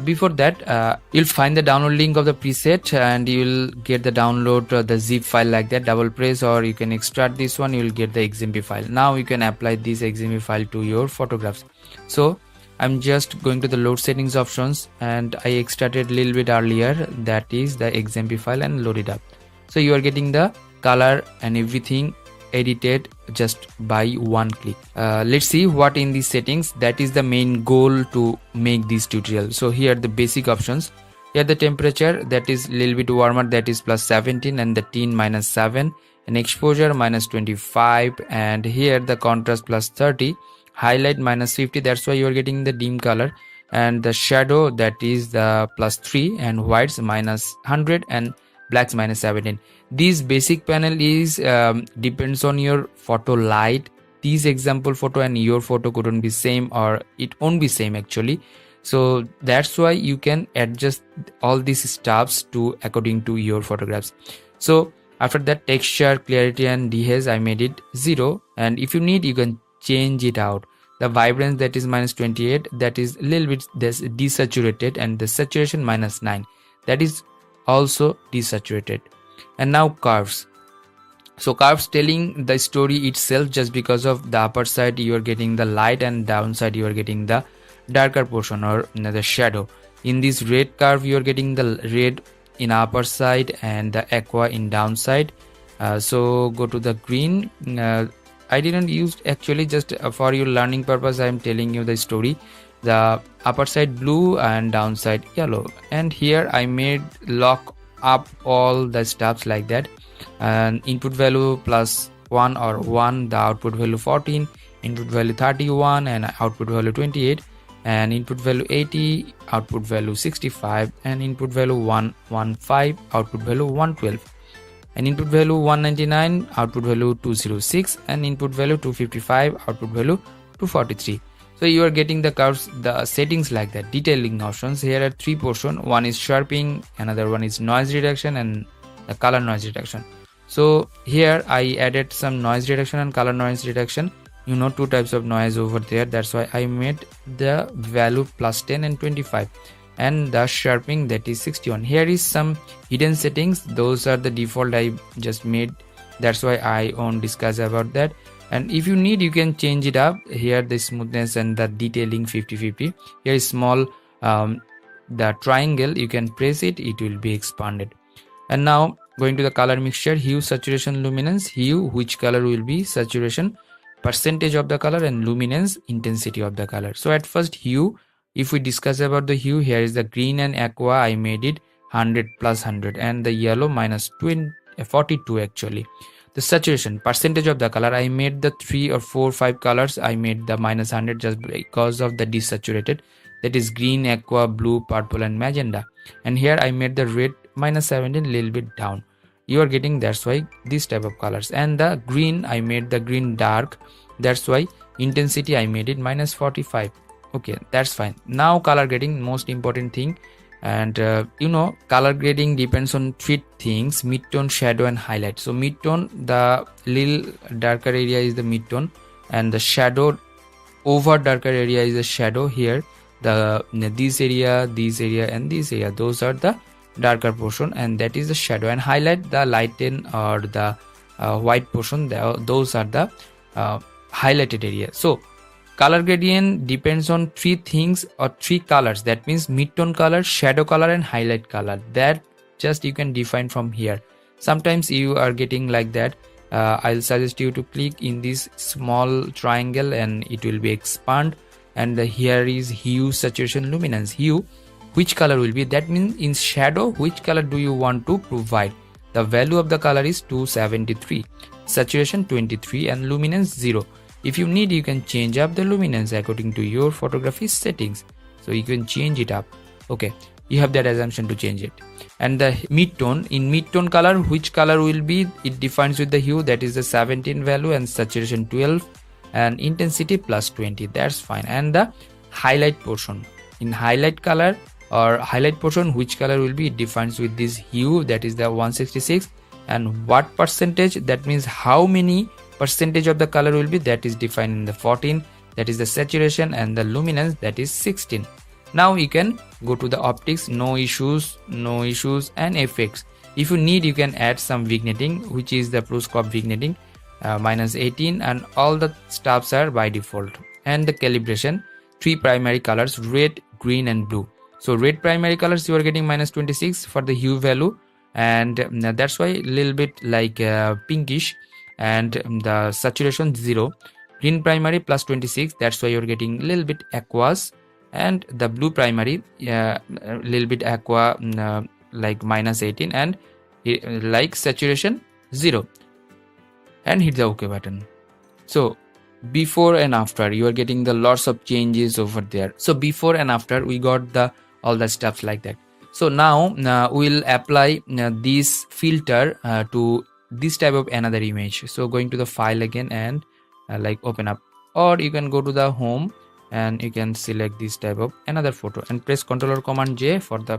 Before that you'll find the download link of the preset, and you will get the download the zip file like that. Double press, or you can extract this one, you will get the XMP file. Now you can apply this XMP file to your photographs. So I'm just going to the load settings options, and I extracted a little bit earlier, that is the XMP file, and load it up. So you are getting the color and everything edited just by one click. Let's see what in these settings. That is the main goal to make this tutorial. So here the basic options. Here the temperature, that is a little bit warmer, that is +17, and the tint -7, and exposure -25, and here the contrast +30, highlight -50, that's why you are getting the dim color, and the shadow, that is the +3, and whites -100, and blacks -17. This basic panel is depends on your photo light. This example photo and your photo couldn't be same, or it won't be same actually. So that's why you can adjust all these stuffs to according to your photographs. So after that, texture, clarity, and dehaze, I made it 0, and if you need, you can change it out. The vibrance, that is -28, that is a little bit desaturated, and the saturation -9, that is also desaturated. And now curves. So curves telling the story itself, just because of the upper side you are getting the light, and downside you are getting the darker portion or the shadow. In this red curve you are getting the red in upper side and the aqua in downside. So go to the green. I didn't use actually, just for your learning purpose I am telling you the story. The upper side blue and downside yellow, and here I made lock up all the stuffs like that. And input value +1 or 1, the output value 14, input value 31, and output value 28, and input value 80, output value 65, and input value 115, output value 112, and input value 199, output value 206, and input value 255, output value 243. So you are getting the curves, the settings like that. Detailing options, here are 3 portions. One is sharpening, another one is noise reduction, and the color noise reduction. So here I added some noise reduction and color noise reduction. You know, 2 types of noise over there, that's why I made the value +10 and 25, and the sharpening, that is 61. Here is some hidden settings, those are the default I just made, that's why I won't discuss about that. And if you need, you can change it up. Here the smoothness and the detailing 50-50. Here is small the triangle, you can press it, it will be expanded. And now going to the color mixture, hue, saturation, luminance. Hue, which color will be, saturation, percentage of the color, and luminance, intensity of the color. So at first hue, if we discuss about the hue, here is the green and aqua, I made it 100 + 100, and the yellow -42 actually. The saturation, percentage of the color, I made the 3 or 4 5 colors, I made the -100 just because of the desaturated, that is green, aqua, blue, purple, and magenta. And here I made the red -17, little bit down. you are getting, that's why this type of colors. And the green, I made the green dark, that's why intensity I made it -45. Okay, that's fine. Now color grading, most important thing. And color grading depends on three things: mid-tone, shadow, and highlight. So mid-tone, the little darker area is the mid-tone, and the shadow over darker area is the shadow. Here this area, and this area, those are the darker portion, and that is the shadow. And highlight, the lighten or the white portion, those are the highlighted area. So color gradient depends on three things or three colors. That means mid-tone color, shadow color, and highlight color. That just you can define from here. Sometimes you are getting like that. I'll suggest you to click in this small triangle and it will be expand, and here is hue, saturation, luminance. Hue, which color will be, that means in shadow which color do you want to provide. The value of the color is 273, saturation 23, and luminance 0. If you need, you can change up the luminance according to your photography settings, so you can change it up. Okay, you have that assumption to change it. And the mid-tone, in mid-tone color, which color will be, it defines with the hue, that is the 17 value, and saturation 12, and intensity +20. That's fine. And the highlight portion, in highlight color or highlight portion, which color will be, it defines with this hue, that is the 166, and what percentage, that means how many percentage of the color will be, that is defined in the 14, that is the saturation, and the luminance, that is 16. Now you can go to the optics, no issues, and effects. If you need, you can add some vignetting, which is the pro-scope vignetting, -18, and all the stuffs are by default. And the calibration, three primary colors, red, green, and blue. So red primary colors, you are getting -26 for the hue value, and that's why a little bit like pinkish, and the saturation 0. Green primary +26, that's why you're getting a little bit aqueous. And the blue primary, a little bit aqua, like -18, and like saturation 0, and hit the OK button. So before and after, you are getting the lots of changes over there. So before and after, we got the all the stuff like that. So now we'll apply this filter to this type of another image. So going to the file again and like open up, or you can go to the home and you can select this type of another photo and press Ctrl or Command J for the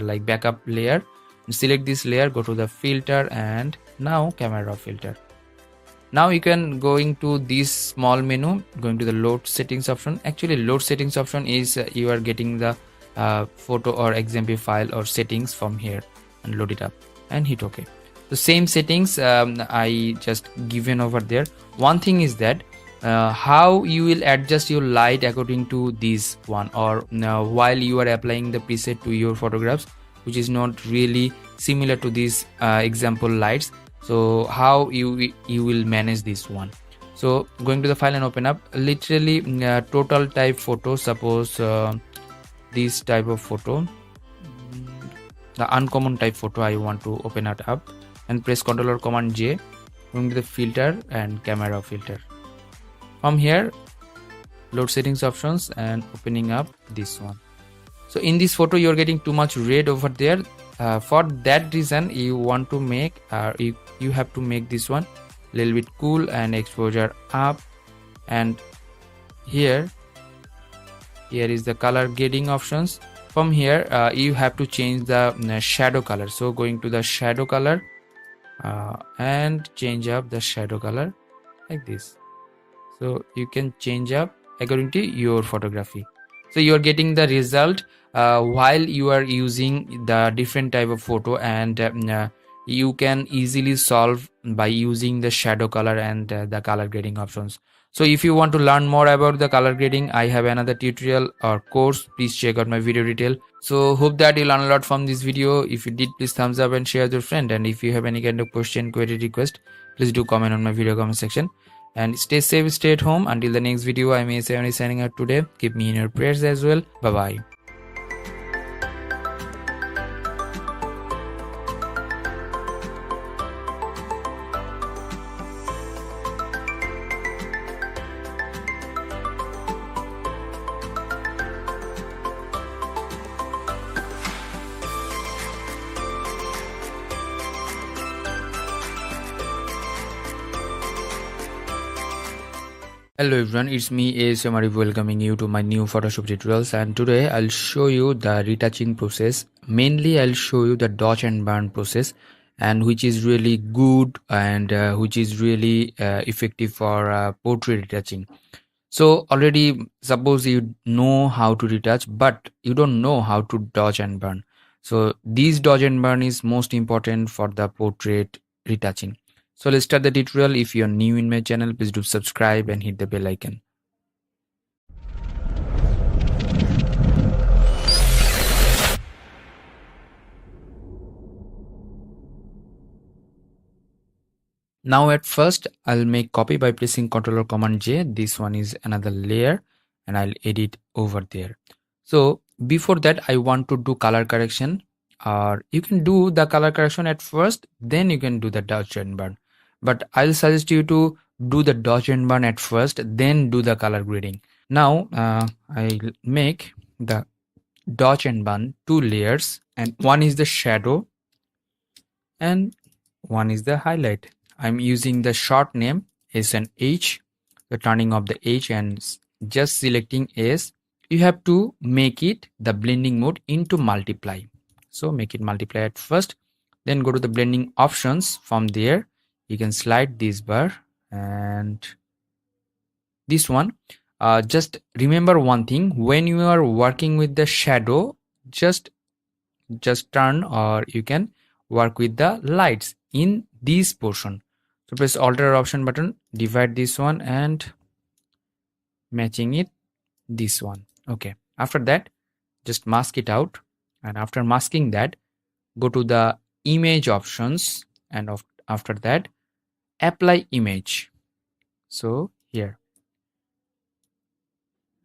like backup layer. Select this layer, go to the filter, and now camera filter. Now you can going to this small menu, going to the load settings option. Actually load settings option is you are getting the photo or XMP file or settings from here, and load it up and hit OK. The same settings I just given over there. One thing is that how you will adjust your light according to this one, or while you are applying the preset to your photographs, which is not really similar to these example lights. So how you will manage this one. So going to the file and open up, literally total type photo, suppose this type of photo, the uncommon type photo, I want to open it up and press Ctrl or Command J, going to the filter and camera filter. From here, load settings options and opening up this one. So in this photo, you're getting too much red over there. For that reason, you want to make you have to make this one a little bit cool and exposure up. And here is the color grading options. From here, you have to change the shadow color. So going to the shadow color and change up the shadow color like this. So you can change up according to your photography. So you are getting the result while you are using the different type of photo, and you can easily solve by using the shadow color and the color grading options. So if you want to learn more about the color grading, I have another tutorial or course. Please check out my video detail. So hope that you learn a lot from this video. If you did, please thumbs up and share with your friend. And if you have any kind of question, query, request, please do comment on my video comment section. And stay safe, stay at home. Until the next video, I'm ASM Arif signing out today. Keep me in your prayers as well. Bye bye. Hello everyone, it's me ASM Arif welcoming you to my new Photoshop tutorials, and today I'll show you the retouching process. Mainly I'll show you the dodge and burn process, and which is really good and which is really effective for portrait retouching. So already suppose you know how to retouch but you don't know how to dodge and burn. So these dodge and burn is most important for the portrait retouching. So let's start the tutorial. If you're new in my channel, please do subscribe and hit the bell icon. Now at first I'll make copy by pressing Ctrl or Command J. This one is another layer and I'll edit over there. So before that I want to do color correction, or you can do the color correction at first, then you can do the dodge and burn. But I'll suggest you to do the dodge and burn at first, then do the color grading. Now I'll make the dodge and burn two layers, and one is the shadow and one is the highlight. I'm using the short name S and H, the turning of the H and just selecting S. You have to make it the blending mode into multiply. So make it multiply at first, then go to the blending options. From there you can slide this bar and this one. Just remember one thing, when you are working with the shadow, just turn, or you can work with the lights in this portion. So press Alt or Option button, divide this one and matching it this one. Okay, after that just mask it out, and after masking that go to the image options, and after that apply image. So here,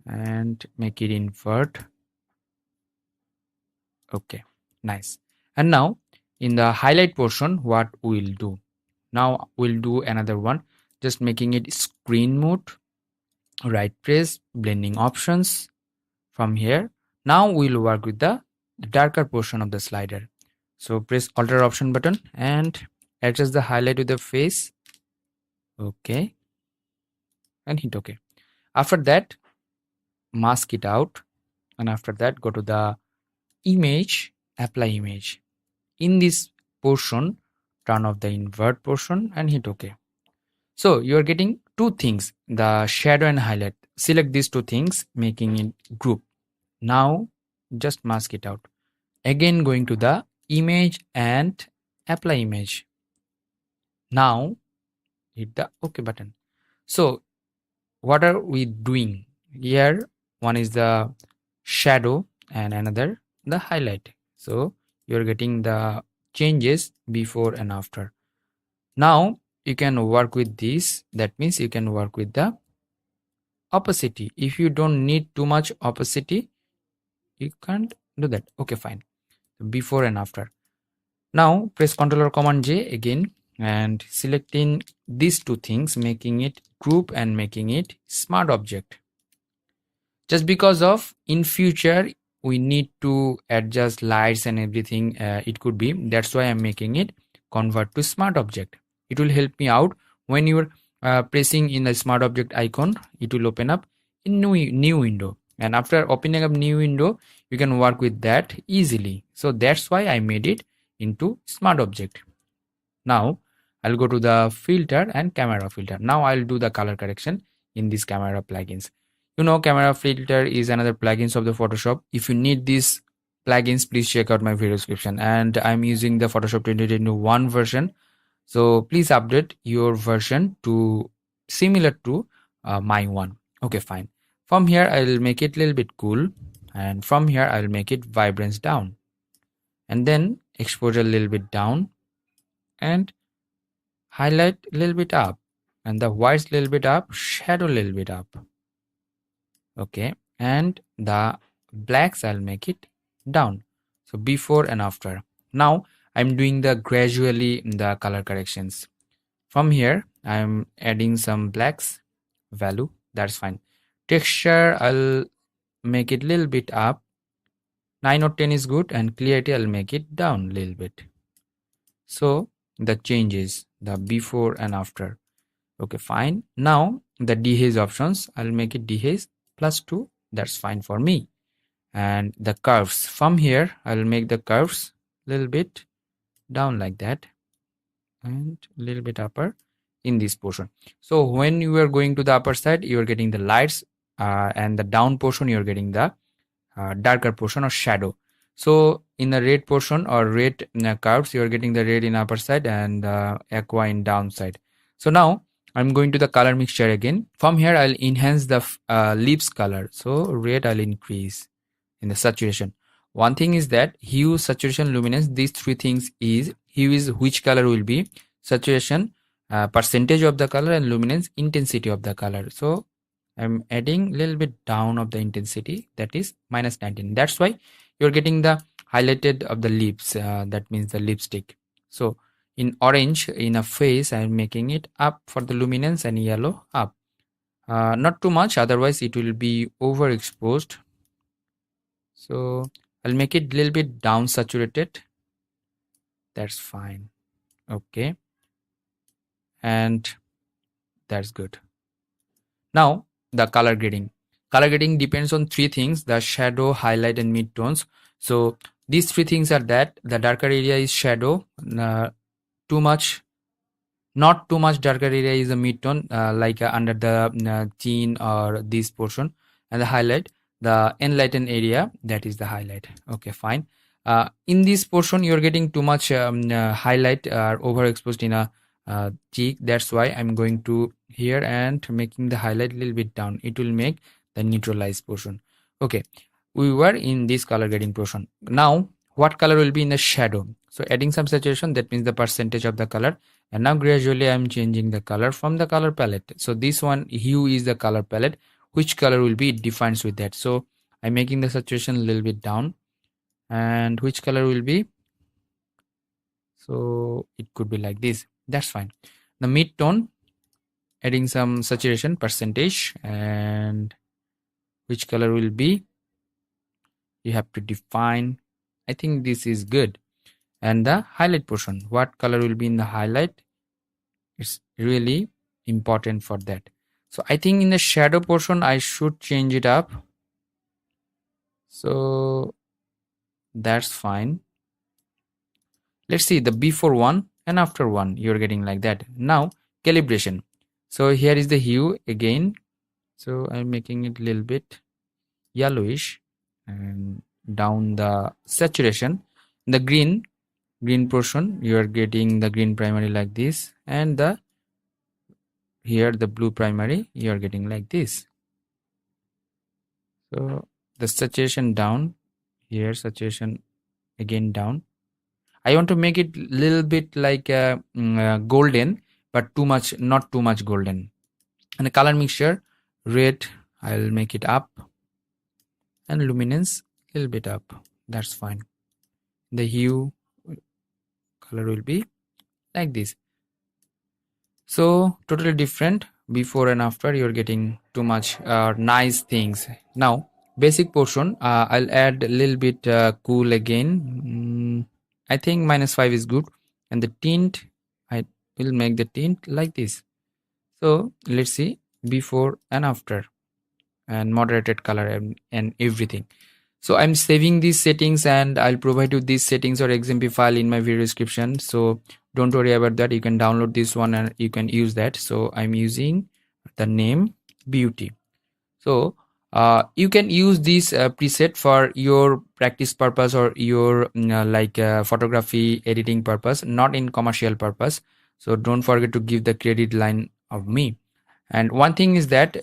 and make it invert. Okay, nice. And now in the highlight portion, what we'll do now, we'll do another one, just making it screen mode, right press, blending options. From here now we'll work with the darker portion of the slider. So press Alt or Option button and adjust the highlight with the face. Okay, and hit OK. After that mask it out, and after that go to the image, apply image. In this portion turn off the invert portion and hit OK. So you are getting two things, the shadow and highlight. Select these two things, making it group. Now just mask it out. Again going to the image and apply image. Now hit the OK button. So what are we doing here? One is the shadow and another the highlight. So you're getting the changes before and after. Now you can work with this. That means you can work with the opacity. If you don't need too much opacity, you can't do that. Okay, fine. Before and after. Now press Ctrl or Command J again and selecting these two things, making it group and making it smart object. Just because of in future we need to adjust lights and everything, it could be, that's why I'm making it convert to smart object. It will help me out when you're pressing in the smart object icon. It will open up in new window, and after opening up new window you can work with that easily. So that's why I made it into smart object. Now I'll go to the filter and camera filter. Now I'll do the color correction in this camera plugins. You know, camera filter is another plugins of the Photoshop. If you need these plugins, please check out my video description. And I'm using the Photoshop 2021 version, so please update your version to similar to my one. Okay, fine. From here I'll make it a little bit cool, and from here I'll make it vibrance down, and then exposure a little bit down, and highlight a little bit up, and the whites a little bit up, shadow a little bit up. Okay, and the blacks I'll make it down. So before and after. Now I'm doing the gradually the color corrections. From here I'm adding some blacks value, that's fine. Texture I'll make it a little bit up, 9 or 10 is good, and clarity I'll make it down a little bit. So the changes, the before and after. Okay, fine. Now the dehaze options, I'll make it dehaze +2. That's fine for me. And the curves, from here I'll make the curves a little bit down like that and a little bit upper in this portion. So when you are going to the upper side, you are getting the lights, and the down portion you are getting the darker portion or shadow. So in the red portion or red curves, you are getting the red in upper side and aqua in downside. So now I'm going to the color mixture again. From here I'll enhance the leaves color. So red I'll increase in the saturation. One thing is that hue, saturation, luminance, these three things is hue is which color will be, saturation percentage of the color, and luminance intensity of the color. So I'm adding a little bit down of the intensity, that is -19. That's why you're getting the highlighted of the lips, that means the lipstick. So in orange in a face I'm making it up for the luminance and yellow up, not too much, otherwise it will be overexposed. So I'll make it a little bit down saturated. That's fine. Okay, and that's good. Now the color grading. Color grading depends on three things: the shadow, highlight, and midtones. So these three things are that the darker area is shadow, too much, not too much darker area is a midtone, like under the chin or this portion, and the highlight, the enlightened area, that is the highlight. Okay, fine. In this portion you're getting too much highlight overexposed in a cheek. That's why I'm going to here and making the highlight a little bit down. It will make the neutralized portion. Okay, we were in this color grading portion. Now what color will be in the shadow? So adding some saturation, that means the percentage of the color. And now gradually I'm changing the color from the color palette. So this one, hue, is the color palette. Which color will be, it defines with that. So I'm making the saturation a little bit down. And which color will be, so it could be like this. That's fine. The mid-tone, adding some saturation percentage, and which color will be, you have to define. I think this is good. And the highlight portion, what color will be in the highlight, it's really important for that. So I think in the shadow portion I should change it up. So that's fine. Let's see the before one and after one, you're getting like that. Now calibration. So here is the hue again. So I'm making it a little bit yellowish, and down the saturation. The green portion, you are getting the green primary like this, and the here the blue primary, you are getting like this. So the saturation down, here saturation again down. I want to make it little bit like golden, but too much, not too much golden. And the color mixture, red, I'll make it up, and luminance a little bit up. That's fine. The hue color will be like this. So totally different before and after, you're getting too much nice things. Now basic portion, I'll add a little bit cool again. I think -5 is good. And the tint, I will make the tint like this. So let's see before and after, and moderated color and everything. So I'm saving these settings, and I'll provide you these settings or XMP file in my video description. So don't worry about that. You can download this one and you can use that. So I'm using the name beauty. So you can use this preset for your practice purpose or your photography editing purpose, not in commercial purpose. So don't forget to give the credit line of me. And one thing is that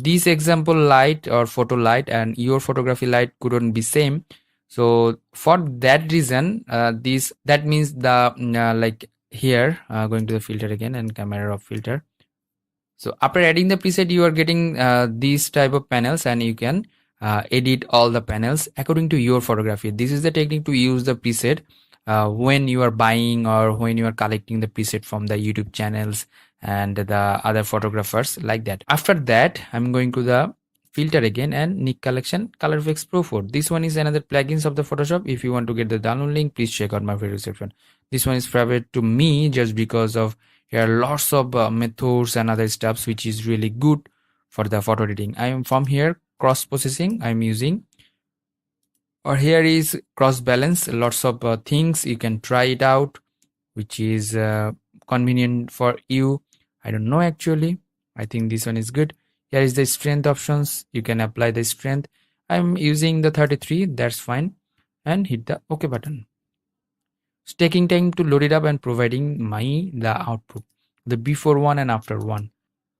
this example light or photo light and your photography light couldn't be same. So for that reason, that means the here going to the filter again and camera of filter. So after adding the preset, you are getting these type of panels, and you can edit all the panels according to your photography. This is the technique to use the preset when you are buying or when you are collecting the preset from the YouTube channels and the other photographers, like that. After that, I'm going to the filter again and Nick collection color effects pro 4. This one is another plugins of the Photoshop. If you want to get the download link, please check out my video description. This one is private to me just because of Here are lots of methods and other stuffs which is really good for the photo editing. I am from here cross processing I'm using, or here is cross balance. Lots of things you can try it out which is convenient for you. I don't know actually. I think this one is good. Here is the strength options. You can apply the strength. I'm using the 33. That's fine. And hit the OK button. It's taking time to load it up and providing the output, the before one and after one.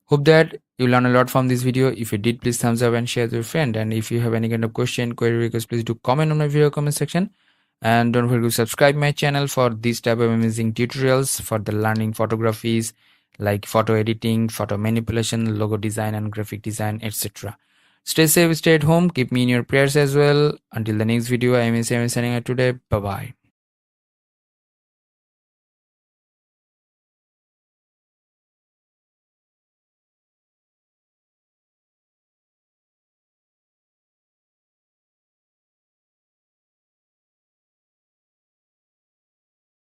Hope that you learn a lot from this video. If you did, please thumbs up and share with your friend. And if you have any kind of question, query, request, please do comment on my video comment section. And don't forget to subscribe my channel for this type of amazing tutorials for the learning photographies like photo editing, photo manipulation, logo design and graphic design, etc. Stay safe, stay at home, keep me in your prayers as well. Until the next video, I am ASM signing out today. Bye bye.